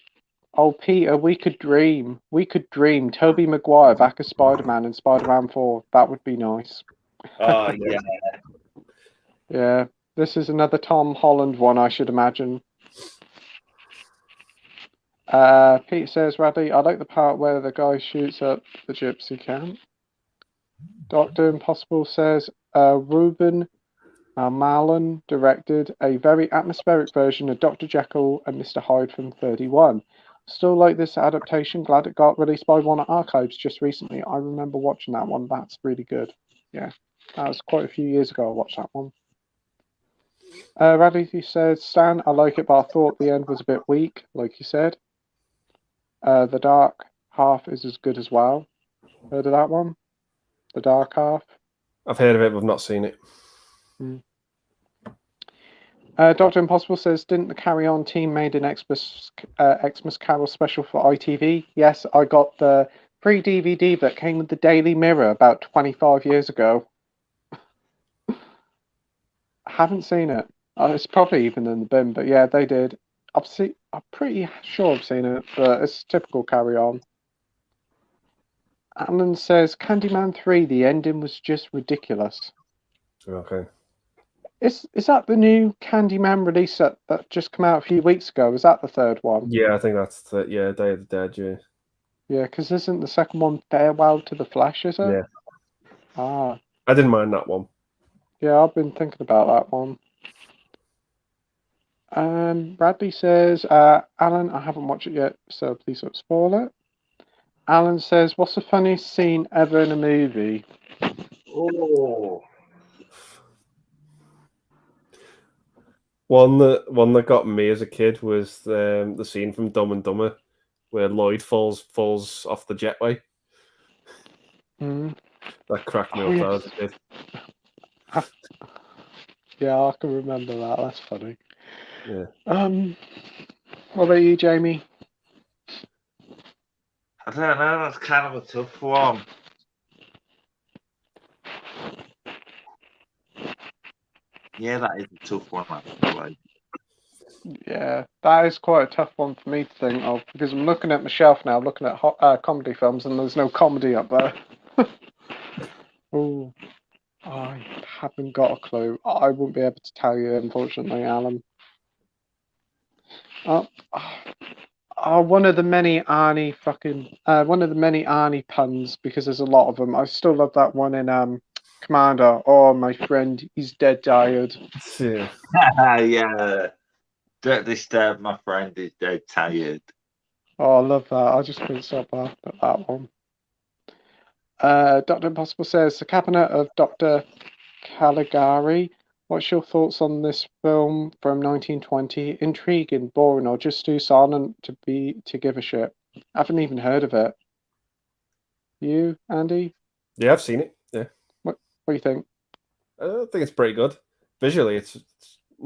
Peter, we could dream. We could dream. Tobey Maguire back as Spider-Man in Spider-Man 4. That would be nice. Oh, yeah. Yeah. This is another Tom Holland one, I should imagine. Peter says, Radley, I like the part where the guy shoots up the gypsy camp. Dr. Impossible says, Ruben Malin directed a very atmospheric version of Dr. Jekyll and Mr. Hyde from 31. Still like this adaptation. Glad it got released by Warner Archives just recently. I remember watching that one. That's really good. Yeah, that was quite a few years ago I watched that one. Radley says, Stan, I like it, but I thought the end was a bit weak, like you said. The Dark Half is as good as well. Heard of that one? The Dark Half? I've heard of it, but I've not seen it. Dr. Impossible says, didn't the Carry On team made an Xmas Carol special for ITV? Yes, I got the free DVD that came with the Daily Mirror about 25 years ago. I haven't seen it. It's probably even in the bin, but yeah, they did. I'm pretty sure I've seen it, but it's typical Carry On. Alan says, Candyman 3, the ending was just ridiculous. Okay. Is that the new Candyman release that just came out a few weeks ago? Is that the third one? Yeah, I think that's Day of the Dead, yeah. Yeah, because isn't the second one Farewell to the Flesh, is it? Yeah. Ah, I didn't mind that one. yeah, I've been thinking about that one. Bradley says, Alan, I haven't watched it yet, so please don't spoil it. Alan says, what's the funniest scene ever in a movie? Oh, One that got me as a kid was the scene from Dumb and Dumber where Lloyd falls off the jetway. Mm. That cracked me Oh, up yes. as a kid. Yeah, I can remember that. That's funny. Yeah. What about you, Jamie? I don't know. That's kind of a tough one. Yeah, that is a tough one, actually. Yeah, that is quite a tough one for me to think of because I'm looking at my shelf now, looking at comedy films, and there's no comedy up there. Oh, I haven't got a clue. I wouldn't be able to tell you, unfortunately, Alan. One of the many Arnie puns, because there's a lot of them. I still love that one in Commander. Oh, my friend, he's dead tired. Yeah. Yeah. Don't disturb my friend. He's dead tired. Oh, I love that. I just couldn't stop laughing at that one. Dr. Impossible says, the Cabinet of Dr. Caligari. What's your thoughts on this film from 1920? Intriguing, boring, or just too silent to give a shit? I haven't even heard of it. You, Andy? Yeah, I've seen it. Yeah. What do you think? I think it's pretty good. Visually, it's an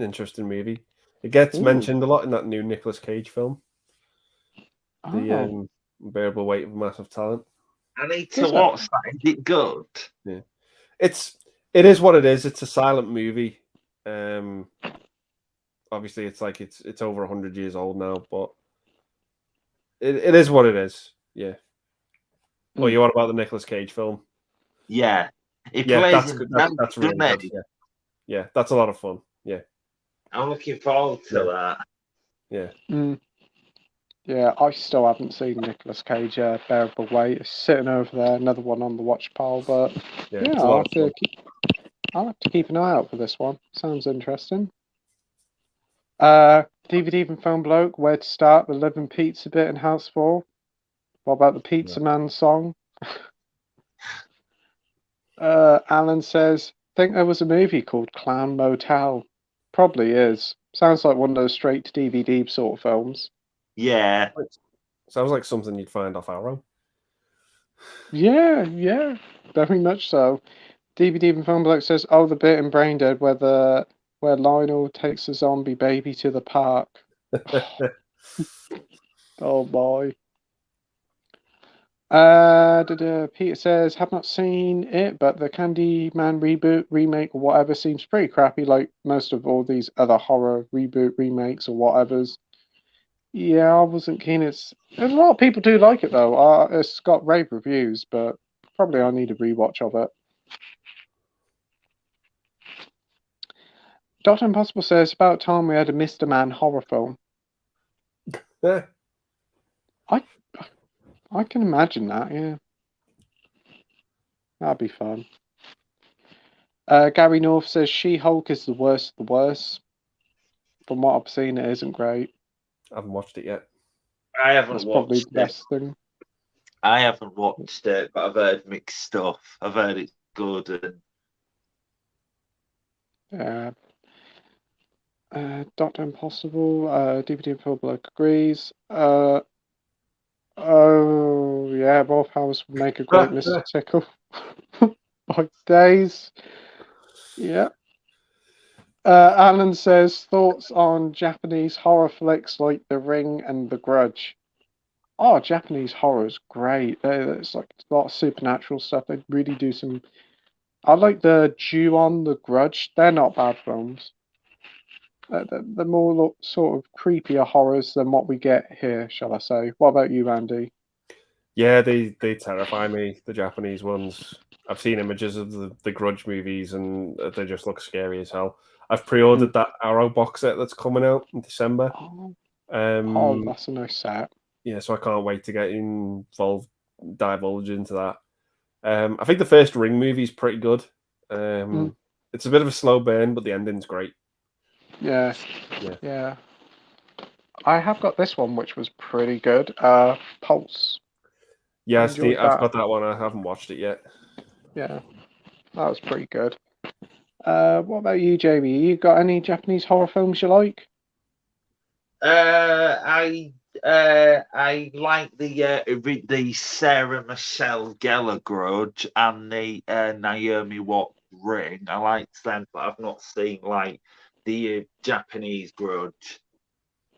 interesting movie. It gets Ooh. mentioned a lot in that new Nicolas Cage film, The Oh, Unbearable Weight of Massive Talent. I need to Is it? watch that. Is it good? Yeah, it is what it is. It's a silent movie. Obviously, it's over 100 years old now, but it is what it is. Yeah. Well, you want about the Nicolas Cage film? Yeah. He Yeah, plays that's in good. Remake, That's really doesn't good. he? Yeah, that's a lot of fun. Yeah. I'm looking forward to that. Yeah. Yeah, I still haven't seen Nicolas Cage, Bearable Weight. It's sitting over there, another one on the watch pile, but Yeah, yeah, it's a lot of fun. I'll have to keep an eye out for this one. Sounds interesting. DVD and Film Bloke, where to start? The Living Pizza bit in House 4? What about the Pizza Man song? Alan says, think there was a movie called Clown Motel. Probably is. Sounds like one of those straight to DVD sort of films. Yeah. Sounds like something you'd find off Arrow. Yeah, very much so. DVD and Film Bloke says, oh, the bit in Braindead where Lionel takes a zombie baby to the park. Oh boy. Peter says, have not seen it, but the Candyman reboot, remake, or whatever seems pretty crappy, like most of all these other horror reboot remakes or whatevers. Yeah, I wasn't keen. A lot of people do like it though. It's got rave reviews, but probably I need a rewatch of it. Dr. Impossible says, about time we had a Mr. Man horror film. Yeah. I can imagine that, yeah. That'd be fun. Gary North says, She-Hulk is the worst of the worst. From what I've seen, it isn't great. I haven't watched it yet. I haven't That's probably watched the it. best thing. I haven't watched it, but I've heard mixed stuff. I've heard it's good. Yeah. Dr. Impossible, DVD and Film Bloke agrees. Oh, yeah, Rolf Harris would make a great Mr. Tickle. By days. Yeah. Alan says, thoughts on Japanese horror flicks like The Ring and The Grudge. Oh, Japanese horror is great. It's like a lot of supernatural stuff. They really do some. I like the Ju-on, The Grudge. They're not bad films. They're more sort of creepier horrors than what we get here, shall I say. What about you, Andy? Yeah, they terrify me, the Japanese ones. I've seen images of the Grudge movies and they just look scary as hell. I've pre-ordered that Arrow box set that's coming out in December. Oh, that's a nice set. Yeah, so I can't wait to get divulge into that. I think the first Ring movie is pretty good. It's a bit of a slow burn, but the ending's great. Yeah. I have got this one, which was pretty good. Pulse. Yes, enjoyed I've that. got that one. I haven't watched it yet. Yeah, that was pretty good. What about you, Jamie? You got any Japanese horror films you like? I like the Sarah Michelle Gellar Grudge and the Naomi Watts Ring. I liked them, but I've not seen like the Japanese Grudge.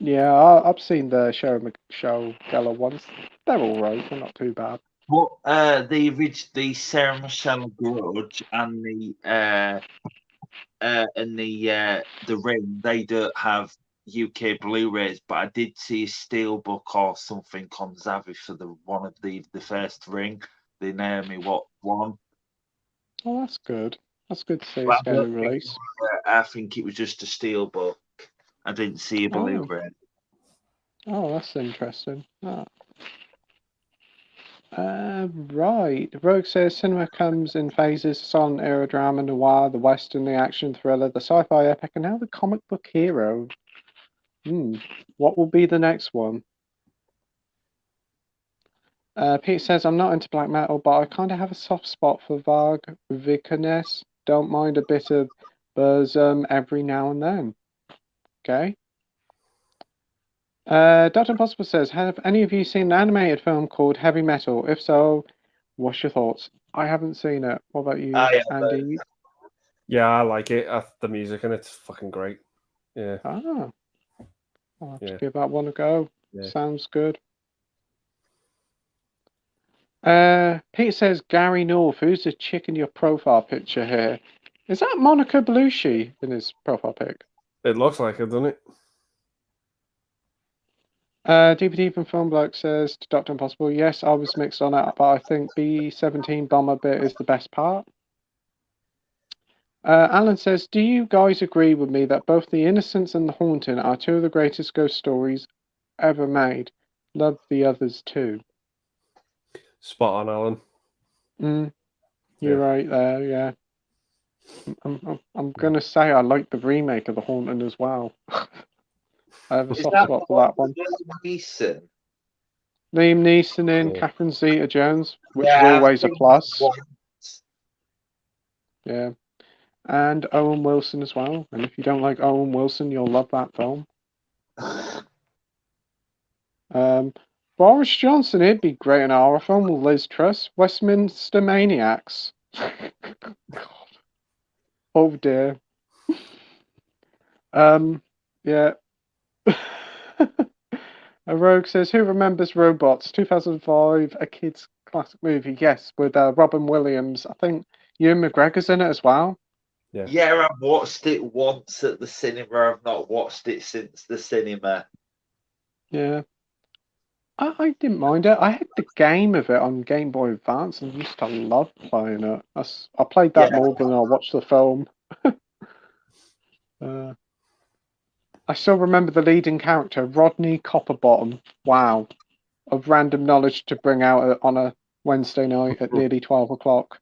Yeah, I've seen the Sarah Michelle Gellar ones. They're all right. They're not too bad. But the Sarah Michelle Grudge and the Ring, they don't have UK Blu-rays, but I did see a steelbook or something on Zavvi for one of the first Ring, the Naomi Watts one. Oh, that's good. That's good to see But it's getting released. I think it was just a steelbook. I didn't see a Blu-ray. Oh, that's interesting. Right. Rogue says cinema comes in phases: silent era drama, noir, the western, the action thriller, the sci-fi epic, and now the comic book hero. What will be the next one? Pete says, I'm not into black metal, but I kind of have a soft spot for Varg Vikernes. Don't mind a bit of Burzum every now and then. Okay. Dr. Impossible says, have any of you seen an animated film called Heavy Metal? If so, what's your thoughts? I haven't seen it. What about you, Andy? Yeah, I like it. The music and it's fucking great. Yeah. I'll have to give that one a go. Yeah. Sounds good. Pete says, Gary North, who's the chick in your profile picture here? Is that Monica Bellucci in his profile pic? It looks like it, doesn't it? DVD from Film Bloke says to Dr. Impossible, yes, I was mixed on it, but I think B-17 bomber bit is the best part. Alan says, do you guys agree with me that both The Innocents and The Haunting are two of the greatest ghost stories ever made? Love the others too. Spot on, Alan. You're right there, yeah. I'm gonna say I like the remake of The Haunting as well. I have a soft spot for that one. Liam Neeson in Catherine Zeta-Jones, which is always a plus. Yeah. And Owen Wilson as well. And if you don't like Owen Wilson, you'll love that film. Boris Johnson, he'd be great in a horror film with Liz Truss. Westminster Maniacs. God. Oh dear. Yeah. A Rogue says, who remembers Robots? 2005, a kid's classic movie. Yes, with Robin Williams. I think Ewan McGregor's in it as well. Yeah, I've watched it once at the cinema. I've not watched it since the cinema. Yeah. I didn't mind it. I had the game of it on Game Boy Advance and used to love playing it. I played that more than I watched the film. I still remember the leading character, Rodney Copperbottom. Wow. Of random knowledge to bring out on a Wednesday night at nearly 12 o'clock.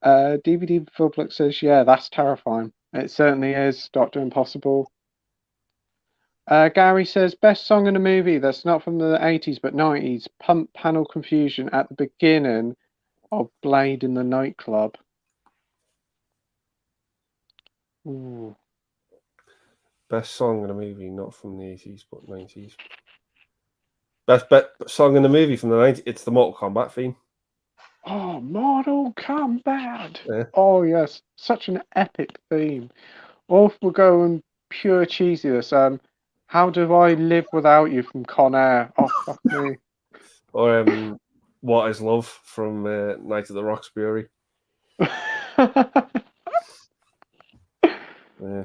DVD Public says, yeah, that's terrifying. It certainly is, Dr. Impossible. Gary says, best song in a movie that's not from the 80s but 90s, Pump Panel Confusion at the beginning of Blade in the Nightclub. Ooh. Best song in a movie, not from the 80s but 90s. Best song in a movie from the 90s, it's the Mortal Kombat theme. Oh, Mortal Kombat! Yeah. Oh, yes. Such an epic theme. Or if we're going pure cheesiness, How Do I Live Without You from Con Air? Oh, fuck me. Or What Is Love from Night of the Roxbury.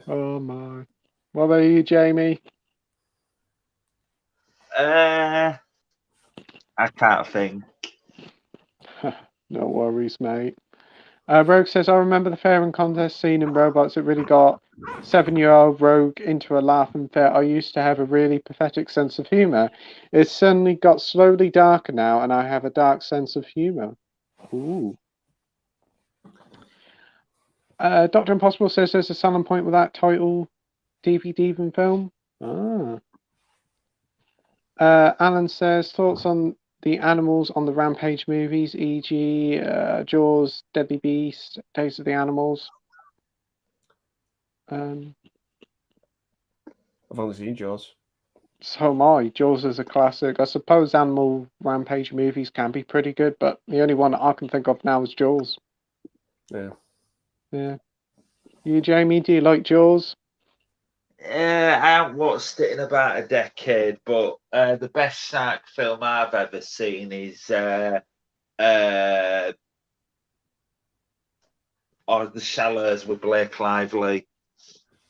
Oh, my. What about you, Jamie? I can't think. No worries, mate. Rogue says, I remember the fair and contest scene in Robots. It really got 7-year-old Rogue into a laughing fit. I used to have a really pathetic sense of humour. It's suddenly got slowly darker now, and I have a dark sense of humour. Ooh. Dr. Impossible says there's a selling point with that title DVD and film. Alan says, thoughts on the animals on the Rampage movies, e.g. Jaws, Deadly Beast, Days of the Animals. I've only seen Jaws. So am I. Jaws is a classic. I suppose Animal Rampage movies can be pretty good, but the only one that I can think of now is Jaws. Yeah. Yeah. You, Jamie, do you like Jaws? I haven't watched it in about a decade, but the best shark film I've ever seen is or The Shallows with Blake Lively.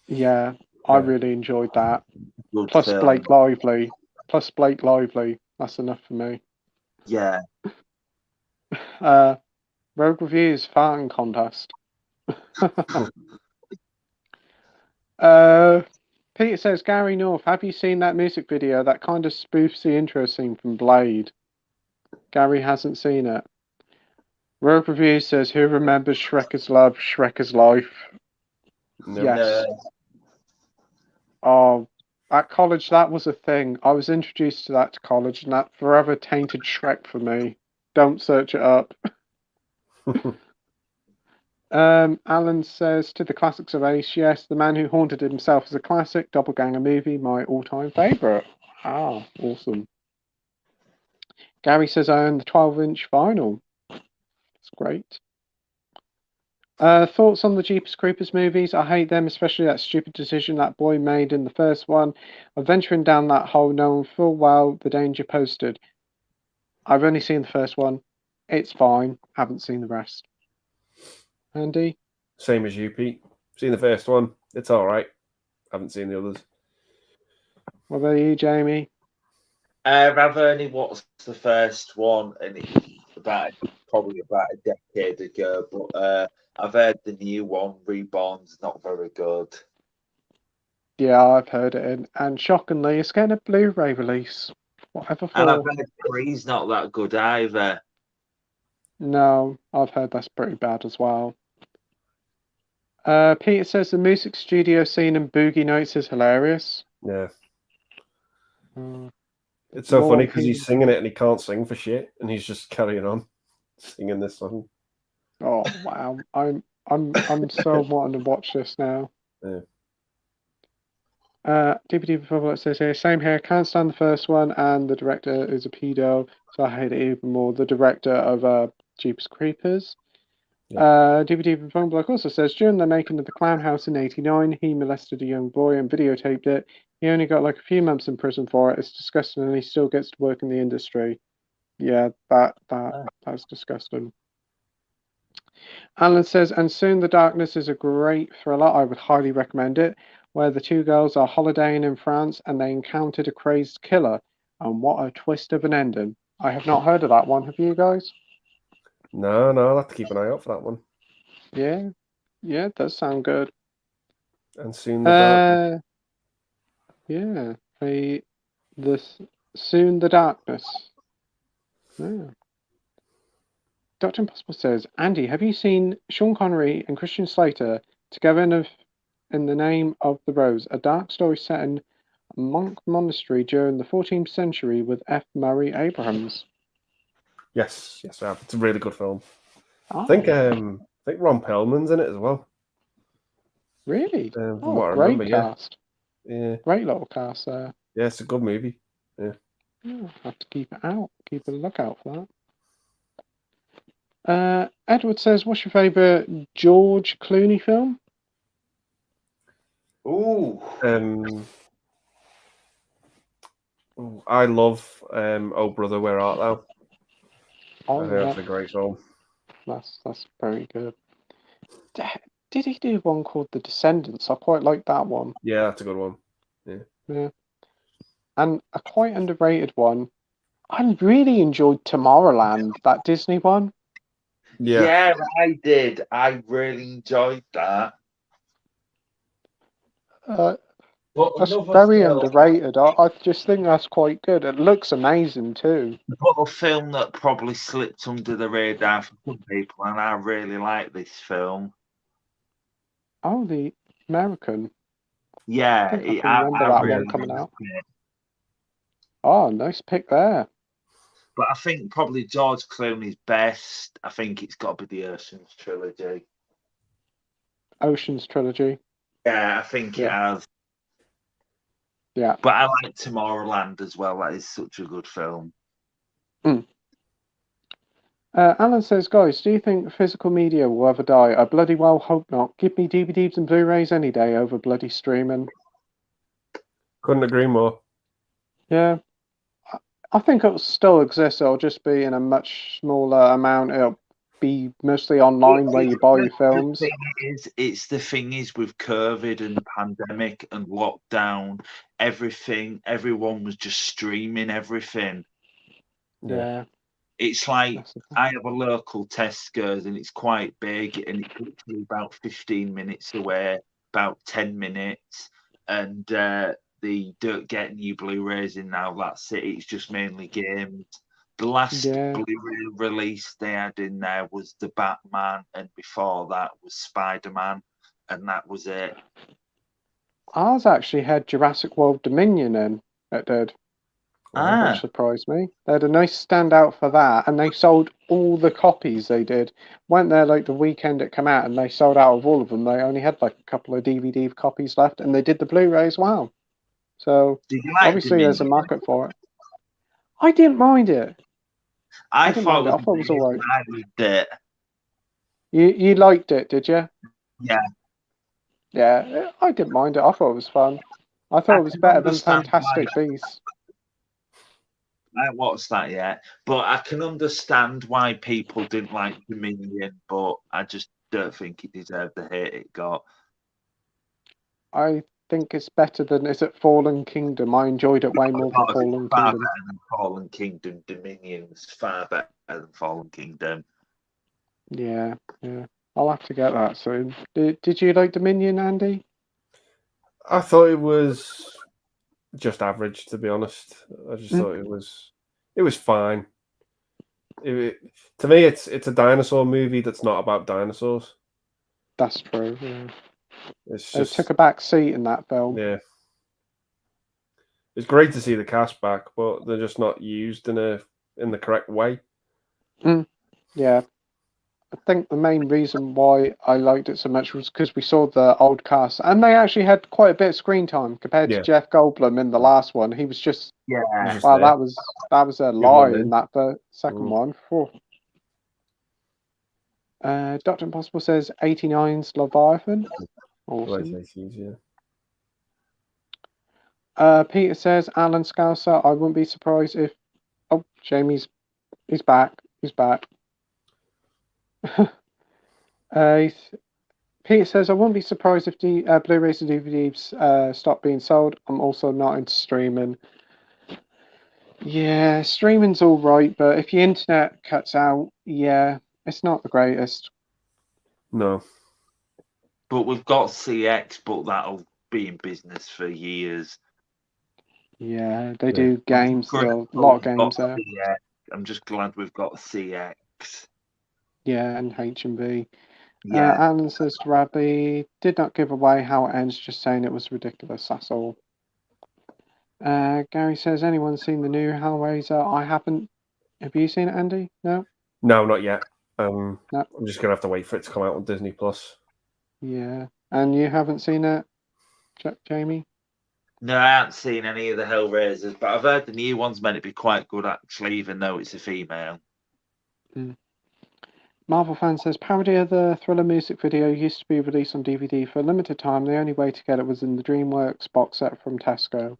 Yeah, I really enjoyed that. Good Plus film. Blake Lively. That's enough for me. Yeah. Rogue Reviews farting contest. Peter says, Gary North, have you seen that music video that kind of spoofs the intro scene from Blade? Gary hasn't seen it. Rogue Reviews says, who remembers Shrek is Love, Shrek is Life? No. Yes. No. Oh, at college, that was a thing. I was introduced to that to college, and that forever tainted Shrek for me. Don't search it up. Alan says, to the classics of Ace, yes, The Man Who Haunted Himself is a classic. Doppelganger movie, my all-time favourite. Ah, awesome. Gary says, I own the 12-inch vinyl. That's great. Thoughts on the Jeepers Creepers movies? I hate them, especially that stupid decision that boy made in the first one of venturing down that hole knowing full well the danger posted. I've only seen the first one. It's fine. Haven't seen the rest. Andy? Same as you, Pete. Seen the first one. It's all right. Haven't seen the others. What about you, Jamie? I've only watched the first one, and it's probably about a decade ago. But I've heard the new one, Reborn's not very good. Yeah, I've heard it, and shockingly, it's getting a Blu-ray release. Whatever for. And I've heard Three's not that good either. No, I've heard that's pretty bad as well. Peter says the music studio scene in Boogie Nights is hilarious. Yeah. It's so More funny because opinion- he's singing it and he can't sing for shit, and he's just carrying on singing this song. Oh wow, I'm so wanting to watch this now. Yeah. DVD Republic says here, same here, can't stand the first one, and the director is a pedo, so I hate it even more. The director of Jeepers Creepers. Yeah. DVD Republic also says, during the making of The Clown House in '89, he molested a young boy and videotaped it. He only got like a few months in prison for it. It's disgusting, and he still gets to work in the industry. Yeah, that's disgusting. Alan says, and Soon the Darkness is a great thriller. I would highly recommend it, where the two girls are holidaying in France and they encountered a crazed killer. And what a twist of an ending. I have not heard of that one. Have you guys? No, I'll have to keep an eye out for that one. Yeah, it does sound good. And Soon the Darkness. Yeah, Soon the Darkness. Yeah. Dr. Impossible says, Andy, have you seen Sean Connery and Christian Slater together in the Name of the Rose, a dark story set in a monk monastery during the 14th century with F. Murray Abrahams? Yes, I have. It's a really good film. Oh, I think Ron Perlman's in it as well. really? From what I great remember, cast. Yeah. Great little cast there. Yeah, it's a good movie. Yeah, have to keep it out. Keep a lookout for that. Edward says, what's your favourite George Clooney film? Ooh. I love Oh Brother, Where Art Thou? Oh, I think that's a great film. That's very good. Did he do one called The Descendants? I quite like that one. Yeah, that's a good one. Yeah. And a quite underrated one. I really enjoyed Tomorrowland, that Disney one. Yeah, I did. I really enjoyed that. That's very underrated. I just think that's quite good. It looks amazing too. But a film that probably slipped under the radar for some people, and I really like this film. Oh, the American. Yeah, I think I can remember that really one coming out. liked it. Oh, nice pick there. But I think probably George Clooney's best. I think it's got to be the Ocean's trilogy. Ocean's trilogy. Yeah, I think it has. Yeah. But I like Tomorrowland as well. That is such a good film. Alan says, guys, do you think physical media will ever die? I bloody well hope not. Give me DVDs and Blu-rays any day over bloody streaming. Couldn't agree more. Yeah. I think it'll still exist. It'll just be in a much smaller amount. It'll be mostly online where you buy your films. The thing is with COVID and the pandemic and lockdown, everyone was just streaming everything. Yeah. It's like I have a local Tesco's and it's quite big and it's literally about 15 minutes away, about 10 minutes. And they don't get new Blu-rays in now. That's it. It's just mainly games. The last Blu-ray release they had in there was the Batman, and before that was Spider-Man, and that was it. Ours actually had Jurassic World Dominion in. It did. Which surprised me. They had a nice standout for that, and they sold all the copies they did. Went there like the weekend it came out, and they sold out of all of them. They only had like a couple of DVD copies left, and they did the Blu-ray as well. So obviously there's a market for it. I didn't mind it. I thought it was all right. I loved it. You liked it, did you? Yeah. Yeah, I didn't mind it. I thought it was fun. I thought it was better than Fantastic Beasts. I haven't watched that yet, but I can understand why people didn't like Dominion, but I just don't think it deserved the hate it got. I think it's better than, is it Fallen Kingdom? I enjoyed it way more than Fallen Kingdom. Far better than Fallen Kingdom. Dominion's far better than Fallen Kingdom. Yeah. I'll have to get that soon. Did you like Dominion, Andy? I thought it was just average, to be honest. I just thought it was fine. To me, it's a dinosaur movie that's not about dinosaurs. That's true. Yeah. They took a back seat in that film. Yeah. It's great to see the cast back, but they're just not used in the correct way. Yeah. I think the main reason why I liked it so much was because we saw the old cast, and they actually had quite a bit of screen time compared to Jeff Goldblum in the last one. He was just wow, that was a lie in that second one. Dr. Impossible says 89's Leviathan. Awesome. Peter says Alan Scouser. I wouldn't be surprised if. Oh, Jamie's back. He's back. Peter says, I wouldn't be surprised if the Blu-rays and DVDs stop being sold. I'm also not into streaming. Yeah, streaming's all right, but if your internet cuts out, it's not the greatest. No. But we've got CX, but that'll be in business for years. Yeah, they do games, a lot of games there. CX. I'm just glad we've got CX. Yeah, and HMV. Yeah. Alan says to Radley, did not give away how it ends, just saying it was ridiculous, that's all. Gary says, anyone seen the new Hellraiser? I haven't. Have you seen it, Andy? No? No, not yet. No. I'm just going to have to wait for it to come out on Disney+. Yeah. And you haven't seen it, Jamie? No, I haven't seen any of the Hellraisers, but I've heard the new one's meant to be quite good, actually, even though it's a female. Marvel fan says, parody of the Thriller music video used to be released on DVD for a limited time. The only way to get it was in the DreamWorks box set from Tesco.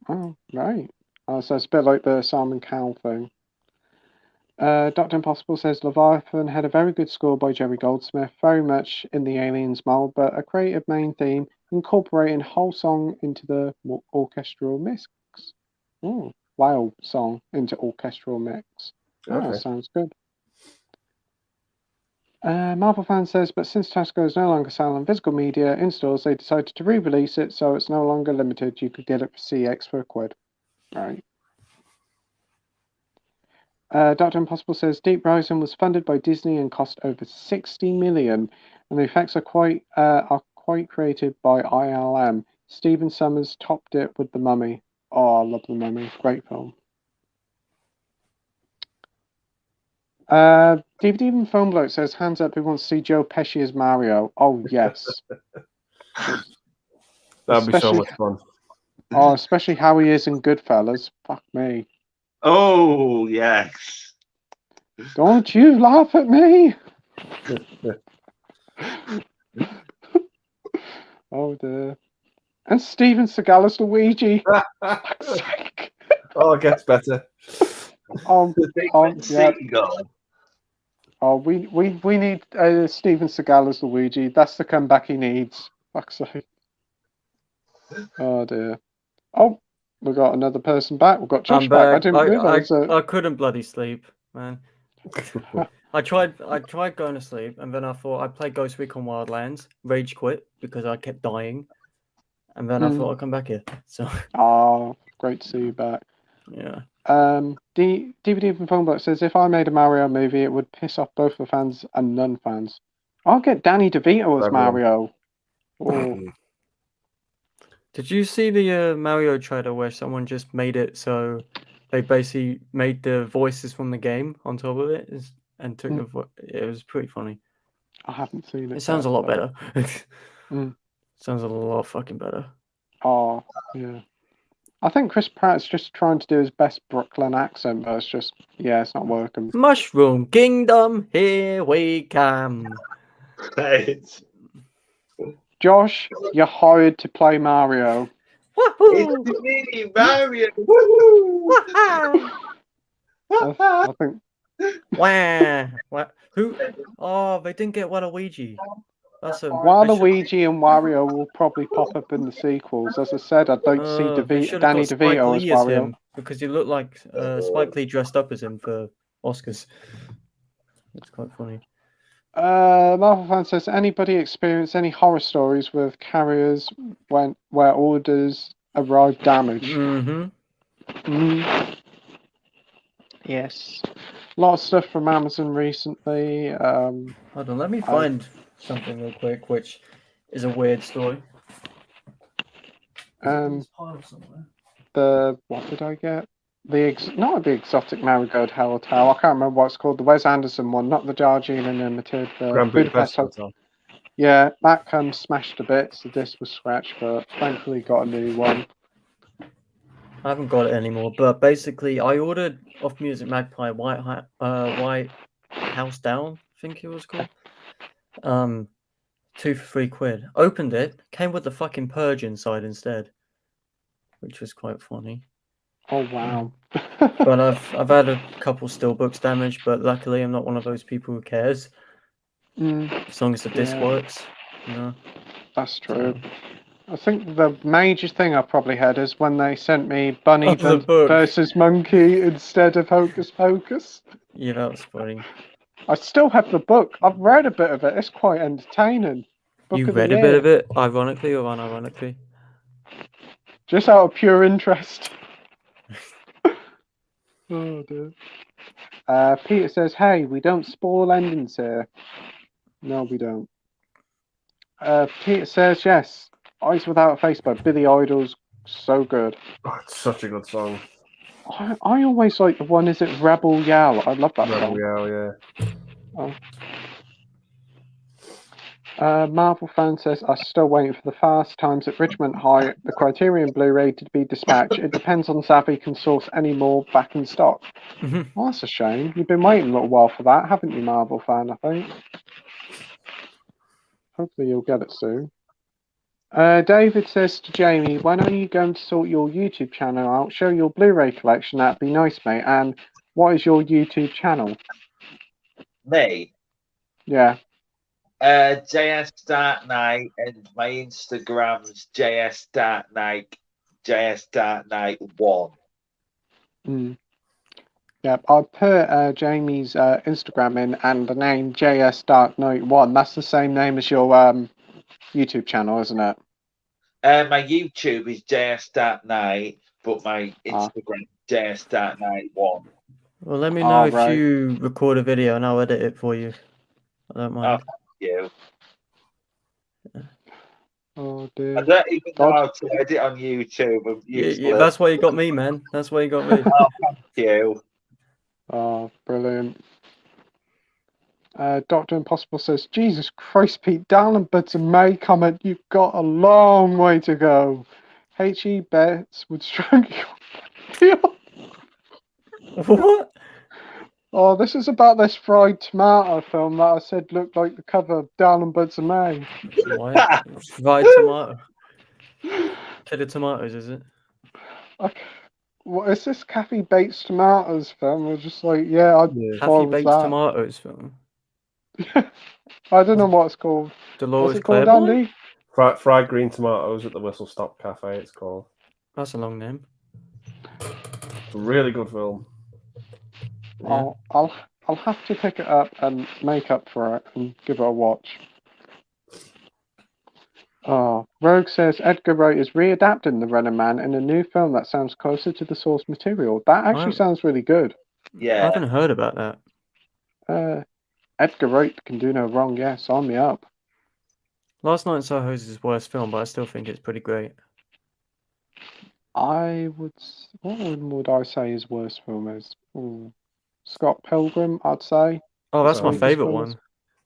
Oh, right. So it's a bit like the Simon Cowell thing. Dr. Impossible says, Leviathan had a very good score by Jerry Goldsmith, very much in the Aliens mold, but a creative main theme, incorporating whole song into the orchestral mix. Oh, whale song into orchestral mix. Oh, Okay. sounds good. Marvel fan says, but since Tesco is no longer selling physical media in stores, they decided to re-release it, so it's no longer limited. You could get it for CX for £1. Right. Dr. Impossible says, Deep Rising was funded by Disney and cost over 60 million, and the effects are quite created by ILM. Stephen Summers topped it with The Mummy. Oh, I love The Mummy. Great film. DVD and Phone Bloke says, hands up who wants to see Joe Pesci as Mario. Oh, yes. That'd be so much fun. Oh, especially how he is in Goodfellas. Fuck me. Oh, yes. Don't you laugh at me. Oh, dear. And Steven Seagal as Luigi. Fuck's sake. Oh, it gets better. Yeah. Oh, we need Steven Seagal as Luigi. That's the comeback he needs. Fuck's sake. Oh, dear. Oh, we got another person back. We've got Josh back. I didn't realise that. I couldn't bloody sleep, man. I tried going to sleep, and then I thought I'd play Ghost Recon Wildlands, rage quit because I kept dying, and then I thought I'd come back here. So. Oh, great to see you back. Yeah. DVD from Phone Book says, if I made a Mario movie, it would piss off both the fans and non-fans. I'll get Danny DeVito as Mario. Oh. Did you see the Mario trailer where someone just made it so they basically made the voices from the game on top of it and took it was pretty funny. I haven't seen it. It sounds a lot better. Sounds a lot fucking better. Oh, yeah. I think Chris Pratt's just trying to do his best Brooklyn accent, but it's not working. Mushroom Kingdom, here we come. Right. Josh, you're hired to play Mario. It's me, Mario. I think. Wow. Who? Oh, they didn't get Waluigi. Waluigi and Wario will probably pop up in the sequels. As I said, I'd like to see Danny DeVito as Wario. Because he looked like Spike Lee dressed up as him for Oscars. It's quite funny. Marvel fan says, anybody experience any horror stories with carriers where orders arrive damaged? Yes. A lot of stuff from Amazon recently. Hold on, let me find something real quick, which is a weird story. What did I get? Not the exotic marigold hotel. I can't remember what it's called. The Wes Anderson one, not the Darjeeling Limited. The Grand Budapest Hotel. Yeah, that comes smashed to bits. The disc was scratched, but thankfully got a new one. I haven't got it anymore, but basically I ordered off Music Magpie White House Down, I think it was called. 2 for £3. Opened it, came with the fucking Purge inside instead, which was quite funny. Oh wow! But I've had a couple steelbooks damaged, but luckily I'm not one of those people who cares. As long as the disc works, That's true. I think the major thing I probably had is when they sent me Bunny versus Monkey instead of Hocus Pocus. Yeah, that was funny. I still have the book. I've read a bit of it. It's quite entertaining. You read a bit of it, ironically or unironically? Just out of pure interest. Oh dear. Peter says, hey, we don't spoil endings here. No, we don't. Peter says, yes, Eyes Without a Face by Billy Idol's so good. Oh, it's such a good song. I always like the one, is it Rebel Yell? I love that song. Rebel Yell, yeah. Marvel fan says, I'm still waiting for the Fast Times at Richmond High, the Criterion Blu-ray to be dispatched. It depends on Savvy can source any more back in stock. Well, that's a shame. You've been waiting a little while for that, haven't you, Marvel fan, I think? Hopefully you'll get it soon. David says to Jamie, when are you going to sort your YouTube channel out? Show your Blu-ray collection, that'd be nice, mate. And what is your YouTube channel? Me? Yeah. JS Dark Knight, and my Instagram's JS Dark Knight, JS Dark Knight 1. Yep, I put Jamie's Instagram in and the name JS.91. That's the same name as your YouTube channel, isn't it? My YouTube is JS.night, but my Instagram JS.night1. Well, let me know if right. you record a video and I'll edit it for you. I don't Oh, mind. thank you. Oh dear. I don't even know how to edit on YouTube. I'm Yeah, that's why you got me, man. That's why you got me. Oh, thank you. Oh, brilliant. Dr. Impossible says, Jesus Christ, Pete, Down and Buds and May comment, you've got a long way to go. H.E. Betts would stroke you. What? Oh, this is about this fried tomato film that I said looked like the cover of Down and Buds and May. What? Fried tomato. Killer tomatoes, is it? What is this Kathy Bates Tomatoes film? I was just like, yeah, Kathy Bates tomatoes film. I don't know what it's called. Dolores What's it called, Claiborne? Andy? Fried green tomatoes at the Whistle Stop Cafe. It's called. That's a long name. It's a really good film. Yeah. I'll have to pick it up and make up for it and give it a watch. Oh, Rogue says Edgar Wright is readapting The Running Man in a new film that sounds closer to the source material. That actually sounds really good. Yeah. I haven't heard about that. Edgar Wright can do no wrong. Yeah, sign me up. Last Night in Soho is his worst film, but I still think it's pretty great. What would I say his worst film is? Scott Pilgrim, I'd say. Oh, that's my Sweetest favourite film. one.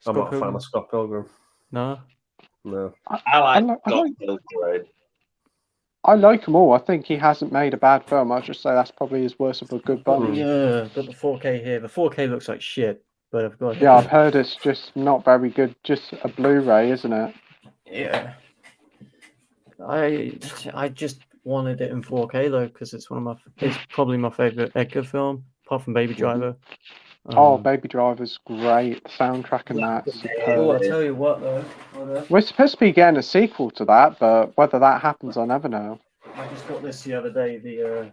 I'm not a fan of Scott Pilgrim. No. No. I like Scott Pilgrim. I like them all. I think he hasn't made a bad film. I'd just say that's probably his worst of a good bunch. Yeah, got the 4K here. The 4K looks like shit, but I've got it. Yeah, I've heard it's just not very good. Just a Blu-ray, isn't it? Yeah. I just wanted it in 4K though, because it's it's probably my favourite Edgar film, apart from Baby Driver. Baby Driver's great. The soundtrack and that's superb. Oh, I tell you what though. We're supposed to be getting a sequel to that, but whether that happens, I never know. I just got this the other day.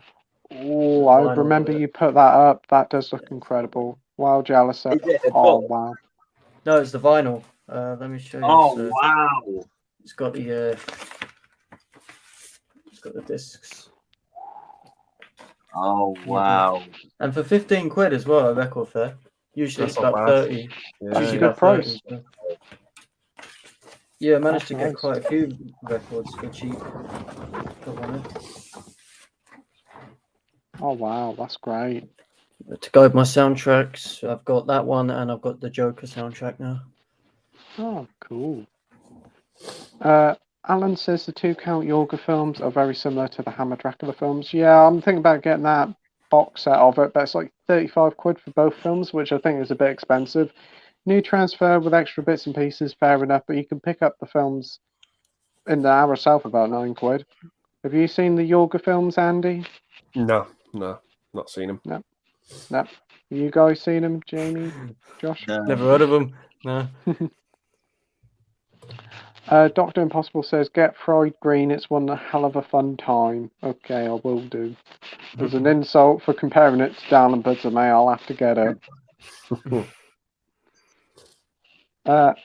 I remember you put that up. That does look incredible. Wow, jealous. Oh, wow. No, it's the vinyl. Let me show you. Oh, wow. It's got the discs. Oh, wow. And for 15 quid as well, a record fair. Usually it's about 30. Yeah, Usually good about price. 30. Yeah, I managed to get quite a few records for cheap. Oh, wow, that's great. To go with my soundtracks, I've got that one and I've got the Joker soundtrack now. Oh, cool. Alan says the two Count Yorga films are very similar to the Hammer Dracula films. Yeah, I'm thinking about getting that box set of it, but it's like 35 quid for both films, which I think is a bit expensive. New transfer with extra bits and pieces, fair enough, but you can pick up the films in the hour itself about 9 quid. Have you seen the Yorga films, Andy? No, not seen them. No. Have you guys seen them, Jamie, Josh? No. Never heard of them. No. Dr. Impossible says, get fried green. It's one hell of a fun time. Okay, I will do. There's an insult for comparing it to Down and Buds of May. I'll have to get it.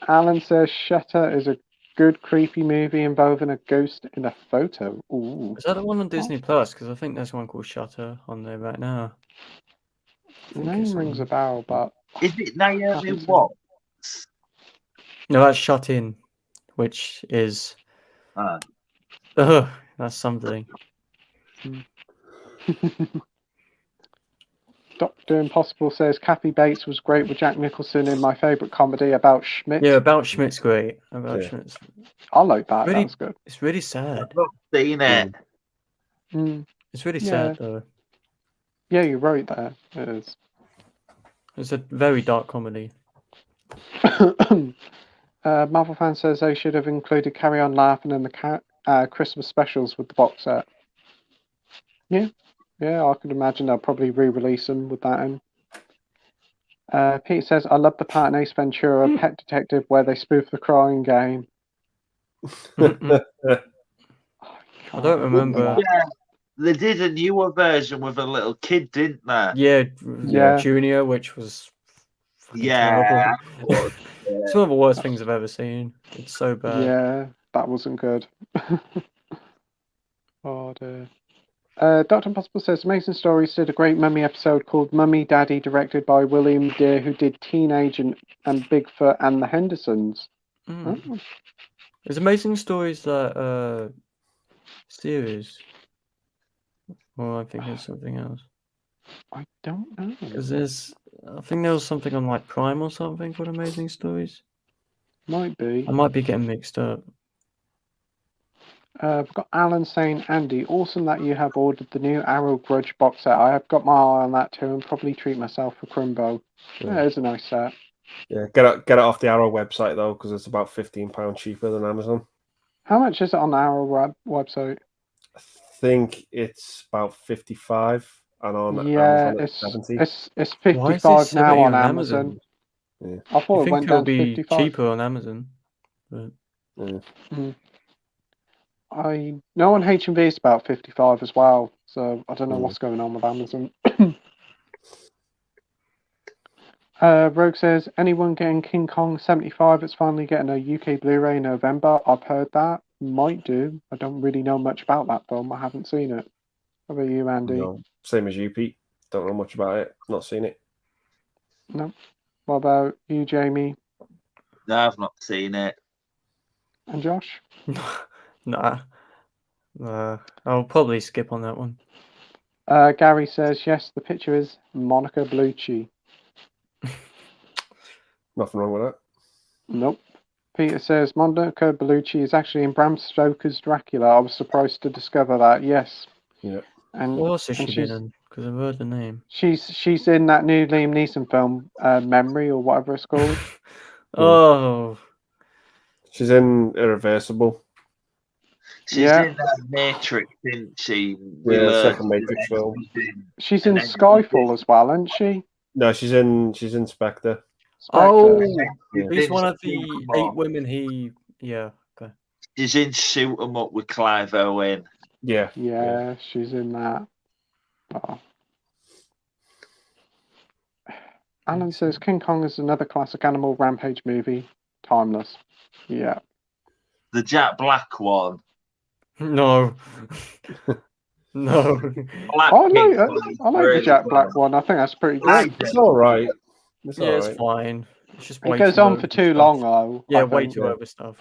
Alan says, Shutter is a good creepy movie involving a ghost in a photo. Ooh. Is that the one on Disney Plus? Because I think there's one called Shutter on there right now. The name rings a bell, but... Is it Naomi Watts? No, that's Shut In, which is... that's something. Dr. Impossible says Kathy Bates was great with Jack Nicholson in my favourite comedy About Schmidt. Yeah, About Schmidt's great. Schmidt's... I like that. Really, that's good. It's really sad. I've not seen it. It's really sad though. Yeah, you're right there. It is. It's a very dark comedy. Marvel fan says they should have included Carry On Laughing in the Christmas specials with the box set. Yeah, I could imagine they'll probably re-release them with that in. Pete says, I love the part in Ace Ventura, Pet Detective, where they spoof the crying game. I don't remember. Yeah, They did a newer version with a little kid, didn't they? Yeah. Junior, which was fucking Yeah. terrible. It's one of the worst things I've ever seen. It's so bad. Yeah, that wasn't good. Oh dear. Dr. Impossible says Amazing Stories did a great Mummy episode called Mummy Daddy, directed by William Deere, who did Teenage and Bigfoot and the Hendersons. Mm. Oh, There's Amazing Stories that series. Or I think it's something else. I don't know. Because I think there was something on like Prime or something called Amazing Stories. Might be. I might be getting mixed up. We've got Alan saying, Andy, awesome that you have ordered the new Arrow Grudge box set. I have got my eye on that too and probably treat myself for Crimbo. Yeah, it's a nice set. Yeah, get it off the Arrow website though, because it's about £15 cheaper than Amazon. How much is it on the Arrow website? I think it's about 55, and on Yeah, Amazon it's 70. It's Why is it 55 now 70 on Amazon. Yeah. I thought I it think went it'll down to be 55. cheaper on Amazon. But I know on H&V it's about 55 as well, so I don't know what's going on with Amazon. Rogue says, anyone getting King Kong 75? It's finally getting a UK Blu-ray in November. I've heard that. Might do. I don't really know much about that film. I haven't seen it. How about you, Andy? No, same as you, Pete. Don't know much about it. Not seen it. No. What about you, Jamie? No, I've not seen it. And Josh? Nah. I'll probably skip on that one. Gary says, yes, the picture is Monica Bellucci. Nothing wrong with that. Nope. Peter says, Monica Bellucci is actually in Bram Stoker's Dracula. I was surprised to discover that. Yes. Yeah. And What else has and she been in? Because I've heard the name. She's in that new Liam Neeson film, Memory or whatever it's called. Oh. She's in Irreversible. She's in Matrix, isn't she? Second Matrix film. She's in Skyfall as well, isn't she? No, she's in Spectre. Oh, Yeah. he's one of the 8 women Yeah, okay. She's in Shoot 'em Up with Clive Owen. Yeah, she's in that. Oh. Alan says King Kong is another classic animal rampage movie. Timeless. Yeah. The Jack Black one. No. No. I like the Jack Black one. I think that's pretty good. It's all right. It's fine. It's just it goes on for too long, though. Yeah, way too over stuff.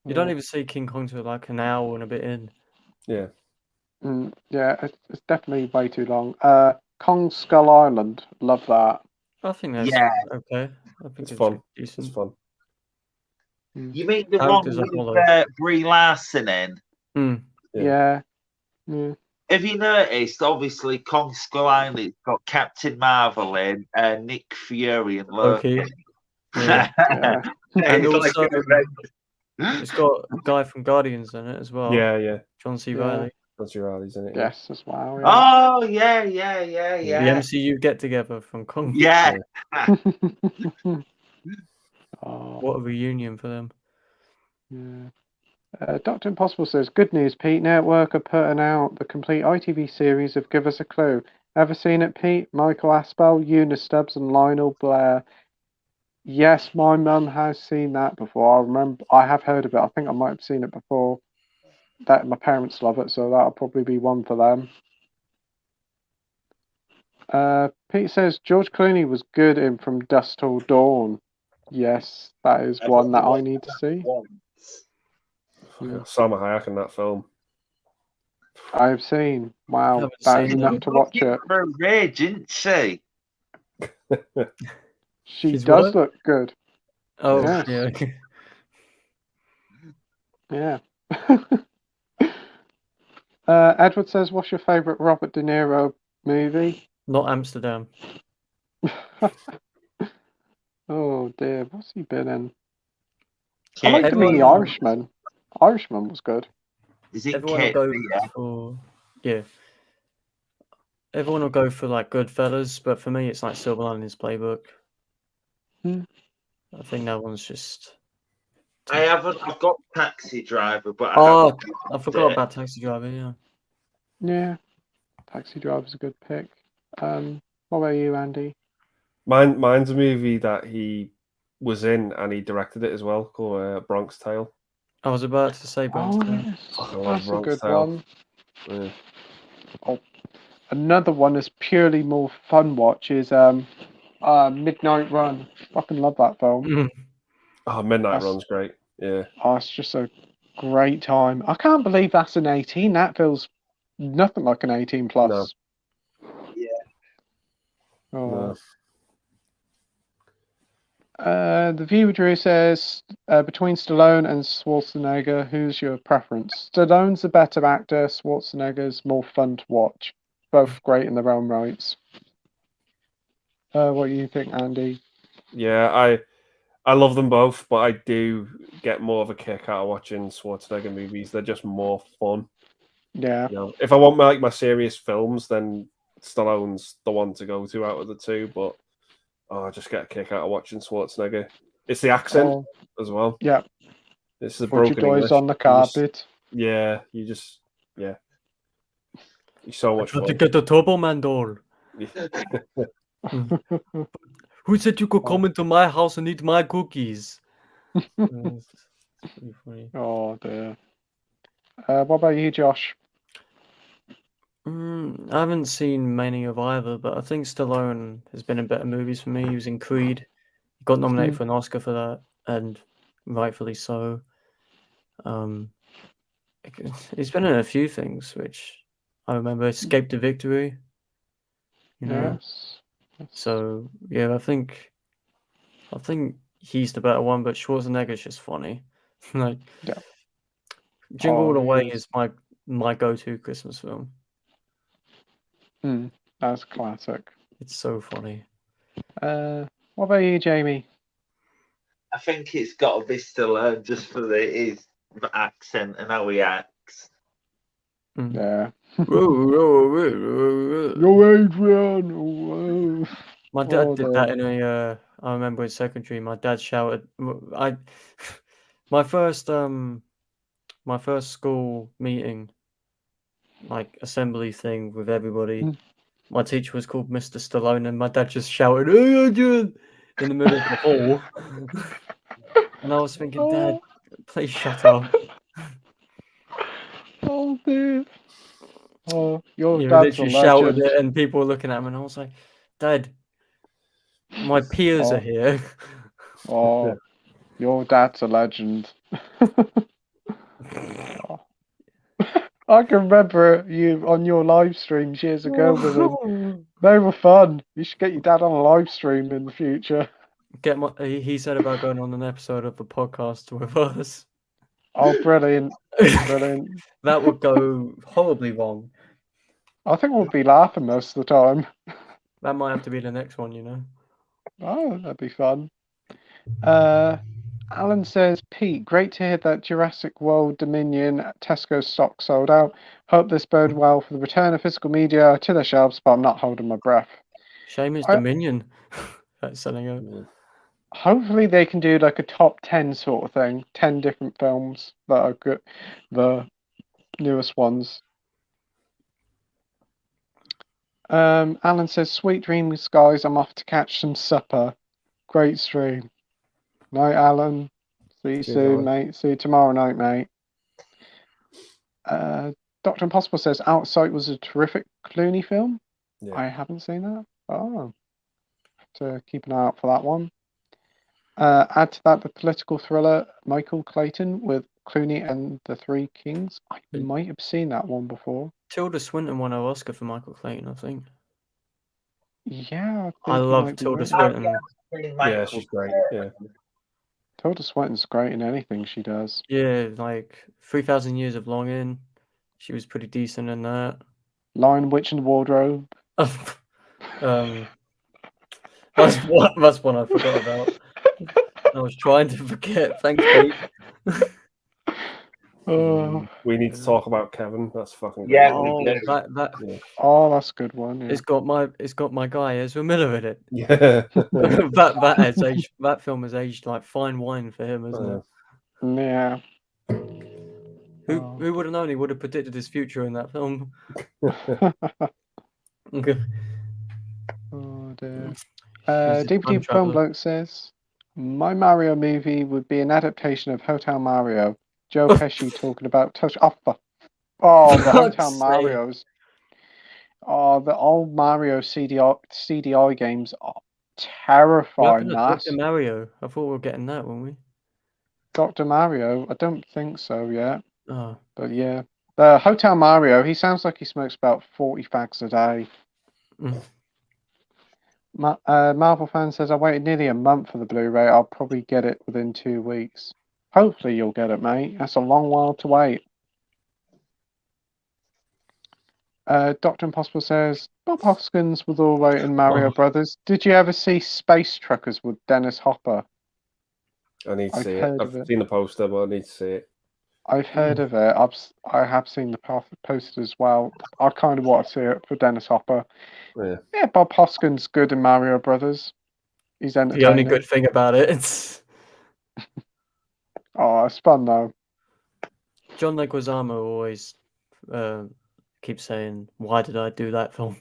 You don't even see King Kong till like an hour and a bit in. Yeah. Yeah, it's definitely way too long. Kong Skull Island. Love that. I think that's okay. I think it's fun. Decent. It's fun. You mean the one with Brie Larson in? Yeah. Have you noticed, obviously, Kong Skull Island's got Captain Marvel in, Nick Fury and Loki. Yeah. And also, it's got a guy from Guardians in it as well. Yeah. John C. Reilly. John C. Reilly's in it. Yes, as well. Yeah. Oh, yeah. The MCU get together from Kong. Yeah. What a reunion for them. Yeah. Dr. Impossible says, good news, Pete. Network are putting out the complete ITV series of Give Us a Clue. Ever seen it, Pete? Michael Aspel, Eunice Stubbs, and Lionel Blair. Yes, my mum has seen that before. I have heard of it. I think I might have seen it before. That my parents love it, so that'll probably be one for them. Pete says George Clooney was good in From Dusk Till Dawn. Yes, that is one that I need to see. Salma Hayek in that film. I have seen. Wow, that is enough to watch it. For rage, isn't she? She does look good. Oh, yes. Yeah. Edward says, what's your favourite Robert De Niro movie? Not Amsterdam. Oh dear, what's he been in? I liked him in The Irishman. Irishman was good. Is it Everyone will go for everyone will go for like Goodfellas, but for me it's like Silver Linings Playbook. I think that one's just. I've got Taxi Driver, but I forgot about Taxi Driver. Yeah. Yeah, Taxi Driver's a good pick. What about you, Andy? Mine's a movie that he was in and he directed it as well, called Bronx Tale. I was about to say Bronx Tale. Yes, Fucking love that's a Bronx good Tale. one. Yeah. Oh, another one that's purely more fun watch is Midnight Run. Fucking love that film. Oh, Midnight That's- Run's great. Yeah. Oh, it's just a great time. I can't believe that's an 18. That feels nothing like an 18 plus. Yeah. Oh. No. The viewer Drew says between Stallone and Schwarzenegger, who's your preference? Stallone's a better actor. Schwarzenegger's more fun to watch. Both great in their own rights. What do you think, Andy? Yeah, I love them both, but I do get more of a kick out of watching Schwarzenegger movies. They're just more fun. Yeah. You know, if I want my serious films, then Stallone's the one to go to out of the two. But I just get a kick out of watching Schwarzenegger. It's the accent as well. Yeah. It's the Put your broken toys English. on the carpet. He's so much Got to fun. get the Turbo Man doll. Who said you could come into my house and eat my cookies? It's pretty funny. Oh dear. What about you, Josh? I haven't seen many of either, but I think Stallone has been in better movies for me. He was in Creed. He got nominated for an Oscar for that, and rightfully so. He's been in a few things, which I remember. Escape to Victory. You know. Yes. So yeah, I think he's the better one, but Schwarzenegger's just funny. Like, Yeah. Jingle All the he Way is. is my go-to Christmas film. That's classic. It's so funny. What about you, Jamie? I think it's got to be Stallone just for his accent and how he acts. Yeah. Yo, Yo, Adrian. My dad did that in a. I remember in secondary, my dad shouted. My first school meeting, like assembly thing with everybody. My teacher was called Mr. Stallone, and my dad just shouted, "Hey, Adrian!" in the middle of the hall. And I was thinking, Dad, please shut up. Oh dear. Oh, your You dad's a literally shouted legend. it, and people were looking at him, and I was like, Dad, my peers are here. Oh, your dad's a legend. I can remember you on your live streams years ago with him. They were fun. You should get your dad on a live stream in the future. He said about going on an episode of the podcast with us. Oh, brilliant. Brilliant. That would go horribly wrong. I think we'll be laughing most of the time. That might have to be the next one, you know. Oh, that'd be fun. Alan says, Pete, great to hear that Jurassic World Dominion Tesco stock sold out. Hope this bode well for the return of physical media to the shelves, but I'm not holding my breath. Shame it's Dominion that's selling out. Hopefully they can do like a top 10 sort of thing. 10 different films that are good, the newest ones. Alan says, sweet dreams, guys. I'm off to catch some supper. Great stream. Night, Alan. See you soon, mate. See you tomorrow night, mate. Dr. Impossible says, Outside was a terrific Clooney film. Yeah. I haven't seen that. Oh. Have to keep an eye out for that one. Add to that the political thriller Michael Clayton with Clooney and the Three Kings. I might have seen that one before. Tilda Swinton won an Oscar for Michael Clayton, I think. Yeah, I love Tilda Swinton. Yeah, she's great. Yeah. Tilda Swinton's great in anything she does. Yeah, like 3,000 Years of Longing. She was pretty decent in that. Lion, Witch and Wardrobe. That's one I forgot about. I was trying to forget. Thanks, Pete. We need to talk about Kevin. That's fucking yeah. Oh, that's a good one. Yeah. It's got my guy Ezra Miller in it. Yeah. that film has aged like fine wine for him, isn't it? Yeah. Who would have known he would have predicted his future in that film? Okay. Oh dear. He's a DVD time Film traveler. Bloke says, my Mario movie would be an adaptation of Hotel Mario. Joe Pesci talking about touch. Oh, the Fuck's Hotel sake. Marios. Oh, the old Mario CDI games are What terrifying. happened to Dr. Mario? I thought we were getting that, weren't we? Dr. Mario, I don't think so yet. Oh. But yeah. The Hotel Mario, he sounds like he smokes about 40 fags a day. Mm. Marvel fan says, I waited nearly a month for the Blu-ray. I'll probably get it within 2 weeks. Hopefully you'll get it, mate. That's a long while to wait. Dr. Impossible says, Bob Hoskins was all right in Mario Brothers. Did you ever see Space Truckers with Dennis Hopper? I need to I've see it. heard I've of it. seen the poster, but I need to see it. I've heard of it. I have seen the poster as well. I kind of want to see it for Dennis Hopper. Yeah, Bob Hoskins good in Mario Brothers. He's entertaining. The only good thing about it, it's it's fun though. John Leguizamo always keeps saying, "Why did I do that film?"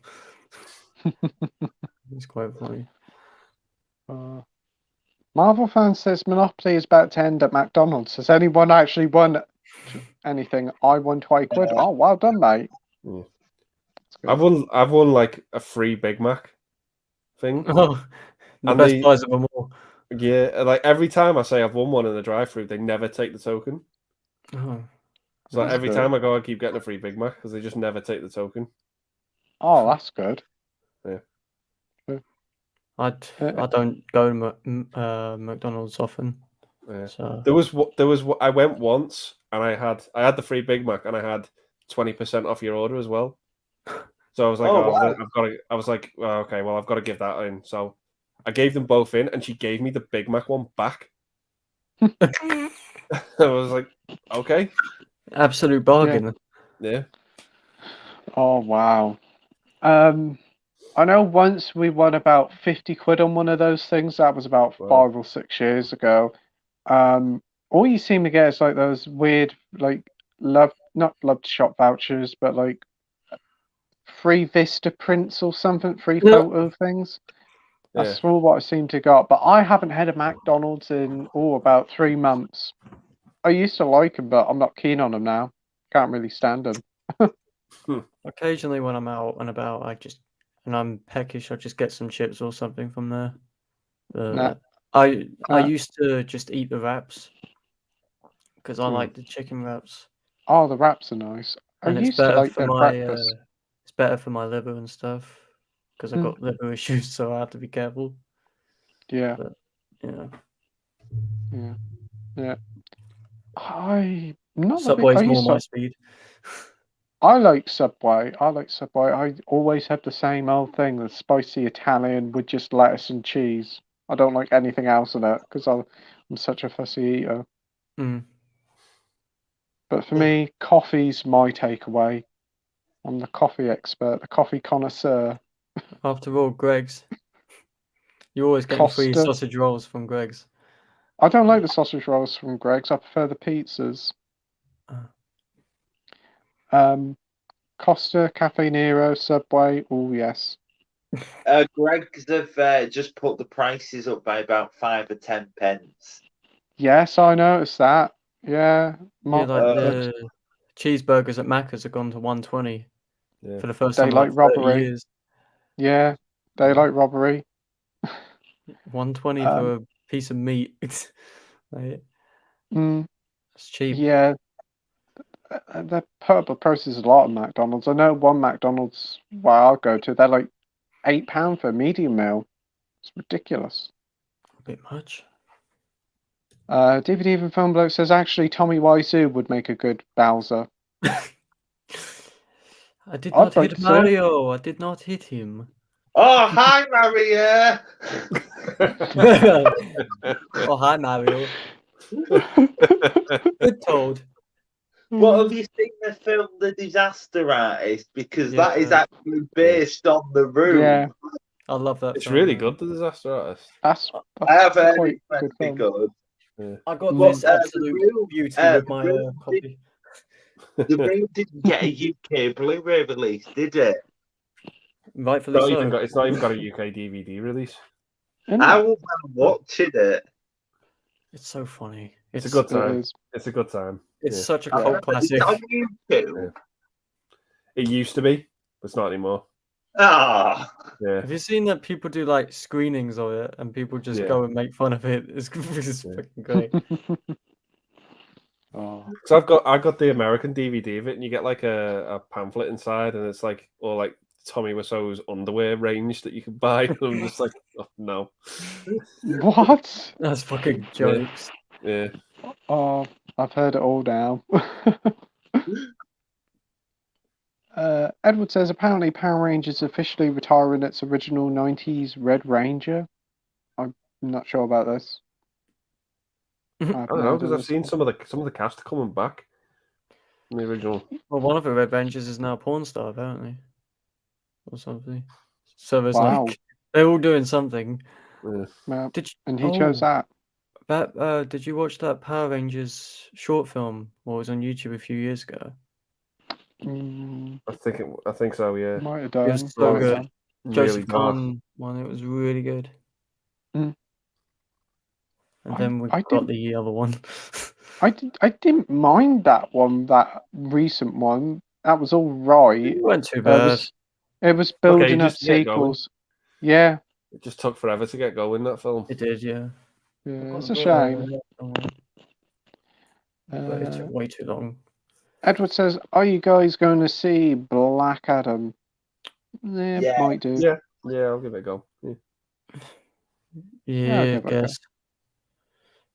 It's quite funny. Marvel fan says Monopoly is about to end at McDonald's. Has anyone actually won anything? I won 20 quid. Oh, well done, mate. I've won like a free Big Mac thing. Oh, the And best prize of them all. Yeah, like every time I say I've won one in the drive-through, they never take the token. Oh, So like, that's every good. time I go, I keep getting a free Big Mac because they just never take the token. Oh, that's good. Yeah. I don't go to McDonald's often. Yeah. So I went once and I had the free Big Mac and I had 20% off your order as well. So I was like, okay, well I've got to give that in. So I gave them both in, and she gave me the Big Mac one back. I was like, okay, absolute bargain. Yeah. Oh wow. I know once we won about 50 quid on one of those things. That was about 5 or 6 years ago. All you seem to get is like those weird, like not love to shop vouchers, but like free Vista prints or something, free photo things. That's all what I seem to got. But I haven't had a McDonald's in about 3 months. I used to like them, but I'm not keen on them now. Can't really stand them. Occasionally, when I'm out and about, and I'm peckish, I just get some chips or something from there. I used to just eat the wraps because I like the chicken wraps. Oh, the wraps are nice. And it's better for it's better for my liver and stuff because I've got liver issues, so I have to be careful. Yeah. But, Yeah. I'm not Subway's more my speed. I like Subway. I always have the same old thing, the spicy Italian with just lettuce and cheese. I don't like anything else in it because I'm such a fussy eater. But for me, coffee's my takeaway. I'm the coffee expert, the coffee connoisseur. After all, Greg's. You always get free sausage rolls from Greg's. I don't like the sausage rolls from Greg's. I prefer the pizzas. Costa, Cafe Nero, Subway. Oh yes. Greg's have just put the prices up by about 5 or 10 pence. Yes, I noticed that. Yeah. The cheeseburgers at Macca's have gone to $1.20 for the first time in like 30 years. Yeah, they like robbery. $1.20 for a piece of meat. It's cheap. Yeah. They put up the prices a lot at McDonald's. I know one McDonald's where I'll go to, they're like £8 for a medium meal. It's ridiculous. A bit much. DVD Even Film Bloke says actually Tommy Wiseau would make a good Bowser. I did not hit Mario. I did not hit him. Oh, hi, Mario. Oh, hi, Mario. Good Toad. What have you seen the film The Disaster Artist? Because that is actually based on The Room. Yeah. I love that. It's really good, The Disaster Artist. I have heard it's pretty good. I got this absolute beauty with my copy. The Ring didn't get a UK Blu-ray release, did it? Rightfully so. It's not even got a UK DVD release. Isn't I it? was watching it. It's so funny. It's a good time. It is. It's a good time. It's Yeah. such a Yeah. cult Is classic. it on YouTube? It used to be, but it's not anymore. Ah, Yeah. Have you seen that people do like screenings of it and people just Yeah. go and make fun of it? It's Yeah. fucking great. Oh. So I got the American DVD of it, and you get like a pamphlet inside, and it's like all like Tommy Wiseau's underwear range that you can buy. And I'm just like, oh, no. What? That's fucking jokes. Yeah. Oh, I've heard it all now. Edward says apparently Power Rangers officially retiring its original 90s Red Ranger. I'm not sure about this. I don't know, because I've seen some of the cast coming back from the original. Well, one of the Red Rangers is now a porn star, apparently, or something. So there's Wow. like they're all doing something. Yeah. Well, Did and he chose that. that? Did you watch that Power Rangers short film? What was on YouTube a few years ago? I think so. Yeah. Might have It done. was so might have good. done. Joseph dark. Kahn one. It was really good. Mm. And then we I got didn't- the other one. I didn't mind that one, that recent one. That was all right. It went too It bad. was building up just to get going. sequels. Yeah, It just took forever to get going, that film. It did, yeah. it's a shame. But it took way too long. Edward says, "Are you guys going to see Black Adam?" Yeah. Might do. Yeah, I'll give it a go. Yeah. Yeah, I give it a go. guess.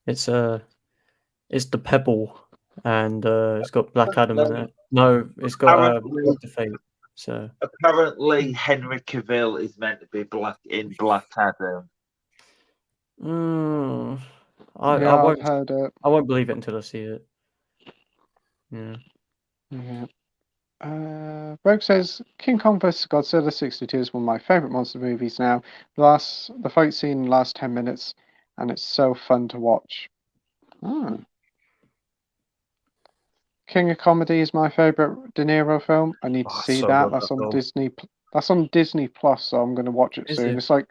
It's the Pebble, and it's got Black Adam in it. No, it's got Apparently- Doctor Fate. So apparently Henry Cavill is meant to be Black Adam. I Yeah, I've won't heard it. I won't believe it until I see it. Yeah. Yeah. Rogue says King Kong vs Godzilla 62 is one of my favorite monster movies now. The fight scene lasts 10 minutes, and it's so fun to watch. King of Comedy is my favorite De Niro film. I need to see so that. good, That's that on film. Disney. That's on Disney Plus, so I'm going to watch it Is soon. it? It's like,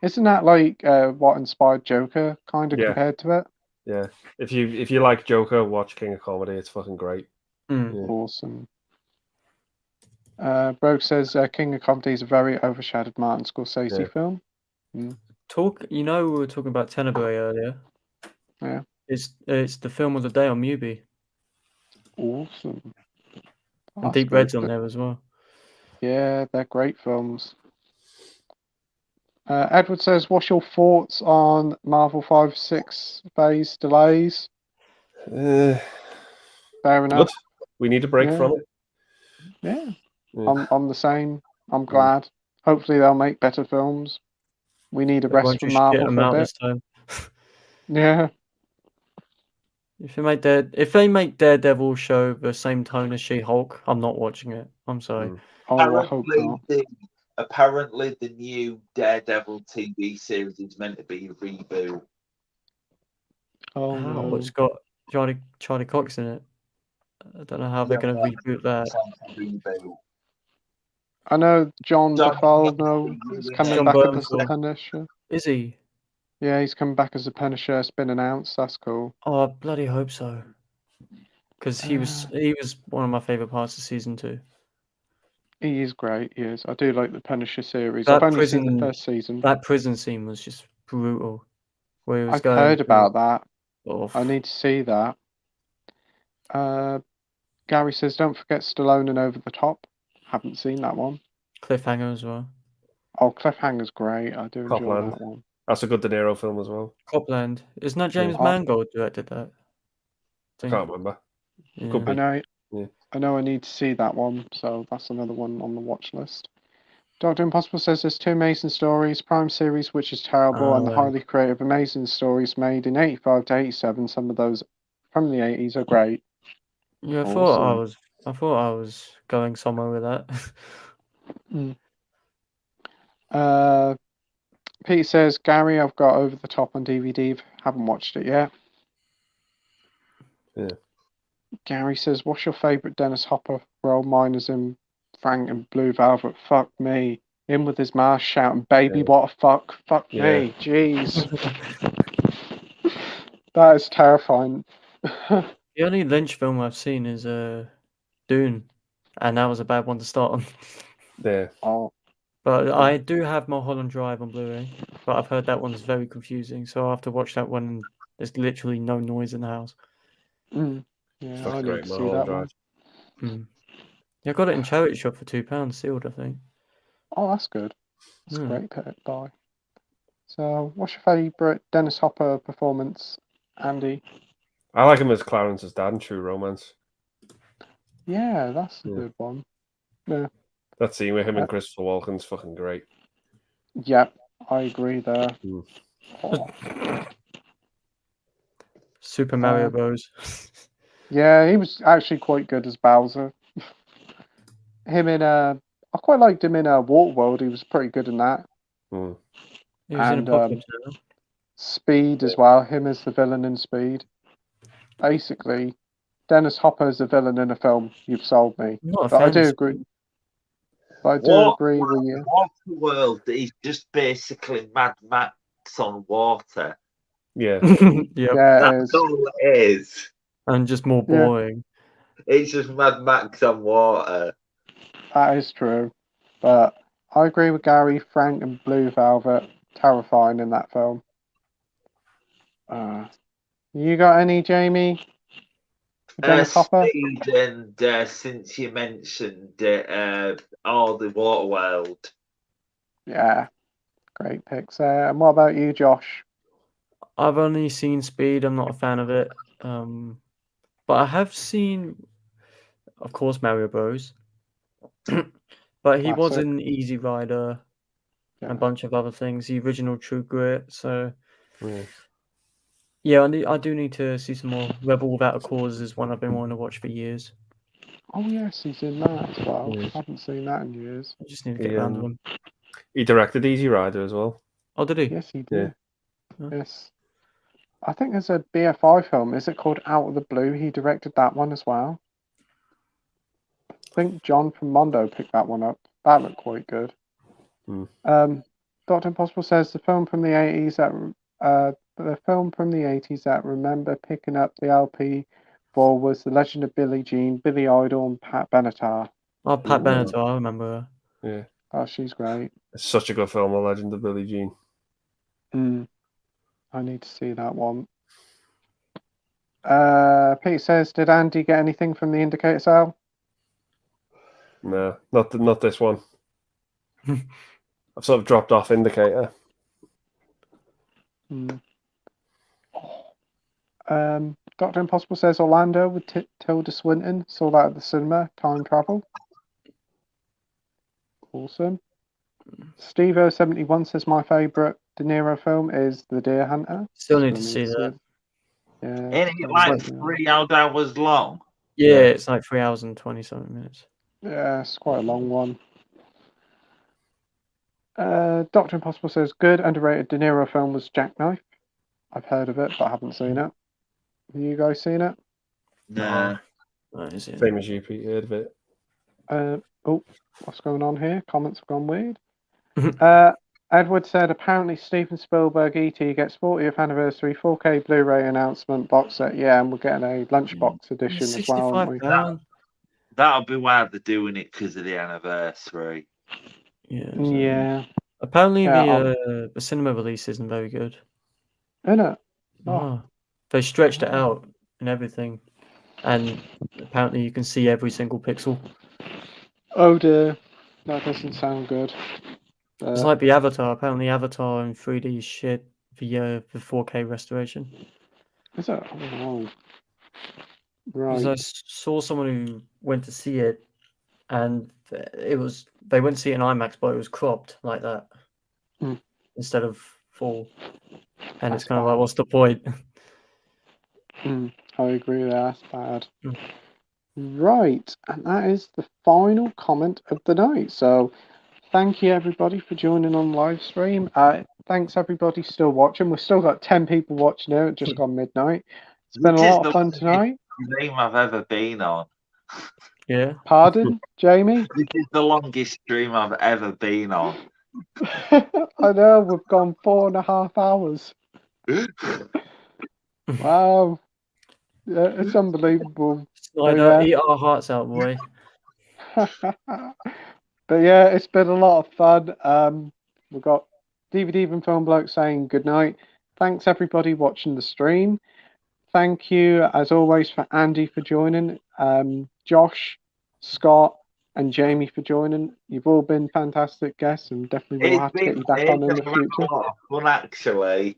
isn't that like what inspired Joker kind of Yeah. compared to it? Yeah. If you like Joker, watch King of Comedy. It's fucking great. Mm. Yeah. Awesome. Brogue says King of Comedy is a very overshadowed Martin Scorsese Yeah. film. We were talking about Tenebrae earlier. Yeah. It's the film of the day on Mubi. Awesome. And That's Deep good. Red's on there as well. Yeah, they're great films. Edward says, what's your thoughts on Marvel 5-6 phase delays? Uh, Fair enough. good. We need a break Yeah. from it. Yeah. Yeah. I'm the same. I'm glad. Hopefully they'll make better films. We need a They won't rest from just shit Marvel them for a out bit. this time. Yeah. If they make Daredevil show the same tone as She-Hulk, I'm not watching it. I'm sorry. Oh, I hope not. Apparently the new Daredevil TV series is meant to be a reboot. Oh, How? no. It's got Charlie Cox in it. I don't know how they're going to reboot that. Reboot. I know John John Bernthal is coming John back up as the Bernthal. Punisher. Is he? Yeah, he's coming back as the Punisher. It's been announced. That's cool. Oh, I bloody hope so. Because he was one of my favorite parts of season 2. He is great. He is. I do like the Punisher series. That I've only seen prison- the first season. That prison scene was just brutal. Where he was I've going heard about that. off. I need to see that. Gary says, don't forget Stallone and Over the Top. Haven't seen that one. Cliffhanger as well. Oh, Cliffhanger's great. I do enjoy Copland. that one. That's a good De Niro film as well. Copland. Isn't that James Yeah. Mangold directed that? Can't remember. Yeah. Could be. I know. Yeah. I know. I need to see that one. So that's another one on the watch list. Dr. Impossible says there's 2 amazing stories. Prime series, which is terrible, and the Oh. highly creative, amazing stories made in 85 to 87. Some of those from the 80s are great. Yeah, Awesome. I thought I was going somewhere with that. Pete says, Gary, I've got Over the Top on DVD. Haven't watched it yet. Yeah. Gary says, "What's your favourite Dennis Hopper role?" Mine is in Frank and Blue Velvet. Fuck me. Him with his mask shouting, "Baby, Yeah. what a fuck." Fuck Yeah. me. Jeez. That is terrifying. The only Lynch film I've seen is Dune, and that was a bad one to start on. Yeah. Oh, But I do have Mulholland Drive on Blu-ray, but I've heard that one's very confusing, so I have to watch that one. And there's literally no noise in the house. yeah, Fucking I need great, to see Mulholland that Drive. one. Yeah, I got it in charity shop for £2 sealed, I think. Oh, that's good. That's Hmm. a great pick, buy. So, what's your favourite Dennis Hopper performance, Andy? I like him as Clarence's dad in True Romance. Yeah, that's a Yeah. good one. Yeah. That scene with him and Christopher Walken's fucking great. Yep, I agree there. Mm. Oh. Super Mario Bros. Yeah, he was actually quite good as Bowser. Him in I quite liked him in Waterworld. He was pretty good in that. Mm. He was in And Apocalypse Now. Speed as well. Him as the villain in Speed. Basically, Dennis Hopper as the villain in a film. You've sold me. I'm not a But fan I do of agree. Speed. But I do agree with you. Waterworld is just basically Mad Max on water. Yeah. Yep. Yeah, it That's is. all it is. And just more Yeah. boring. It's just Mad Max on water. That is true. But I agree with Gary. Frank and Blue Velvet, terrifying in that film. You got any, Jamie? Dennis Hopper? Speed and since you mentioned it, the Waterworld. Yeah, great picks there. And what about you, Josh? I've only seen Speed. I'm not a fan of it. But I have seen, of course, Mario Bros. But he was Classic. in Easy Rider and Yeah. a bunch of other things. The original True Grit. So Yeah. yeah, I do need to see some more. Rebel Without a Cause is one I've been wanting to watch for years. Oh yes, he's in that as well. Yeah. Haven't seen that in years. I just need to get around to him. He directed Easy Rider as well. Oh, did he? Yes, he did. Yeah. Yes. I think there's a BFI film. Is it called Out of the Blue? He directed that one as well. I think John from Mondo picked that one up. That looked quite good. Dr. Impossible says the film from the 80s that remember picking up the LP for was The Legend of Billie Jean, Billy Idol, and Pat Benatar. Oh, Pat Benatar, I remember her. Yeah. Oh, she's great. It's such a good film, The Legend of Billie Jean. I need to see that one. Pete says, did Andy get anything from the indicator sale? No, not this one. I've sort of dropped off indicator. Dr. Impossible says Orlando with Tilda Swinton. Saw that at the cinema. Time travel. Awesome. Steve071 says my favourite De Niro film is The Deer Hunter. Still need to see that. Yeah. Ain't it like 3 hours long? Yeah, it's like 3 hours and 20-something minutes. Yeah, it's quite a long one. Dr. Impossible says good underrated De Niro film was Jackknife. I've heard of it, but I haven't seen it. Have you guys seen it? No. Same as you, Pete. Heard of it. Oh, what's going on here? Comments have gone weird. Edward said apparently Steven Spielberg E.T. gets 40th anniversary 4K Blu-ray announcement box set. Yeah, and we're getting a lunchbox edition as well, aren't we? That'll be why they're doing it, because of the anniversary. Yeah. Apparently the cinema release isn't very good. Isn't it? Oh. They stretched it out and everything. And apparently you can see every single pixel. Oh dear. That doesn't sound good. It's like the Avatar. Apparently Avatar in 3D is shit for 4K restoration. Is it? Oh. Right. Because I saw someone who went to see it, and they went to see it in IMAX, but it was cropped like that instead of full. And it's kind of like, what's the point? I agree with that. That's bad. Right, and that is the final comment of the night. So, thank you everybody for joining on live stream. Thanks everybody still watching. We've still got 10 people watching now. It just gone midnight. It's been a lot of fun tonight. stream I've ever been on. Yeah. Pardon, Jamie? This is the longest stream I've ever been on. I know, we've gone 4.5 hours. Wow. Yeah, it's unbelievable. Snyder, eat our hearts out, boy. But yeah, it's been a lot of fun. We've got DVD and Film Bloke saying good night. Thanks everybody watching the stream. Thank you as always for Andy for joining, Josh, Scott, and Jamie for joining. You've all been fantastic guests, and definitely we'll have to get you back on in the future. A lot of fun, actually.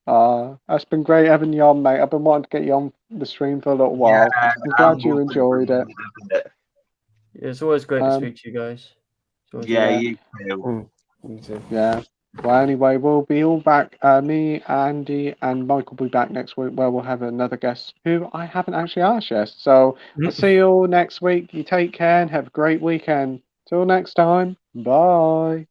That's been great having you on, mate. I've been wanting to get you on the stream for a little while. Yeah, I'm glad you enjoyed it. It's always great to speak to you guys. Yeah, you too. Me too. Yeah. Well, anyway, we'll be all back. Me, Andy, and Mike will be back next week where we'll have another guest who I haven't actually asked yet. So I'll see you all next week. You take care and have a great weekend. Till next time. Bye.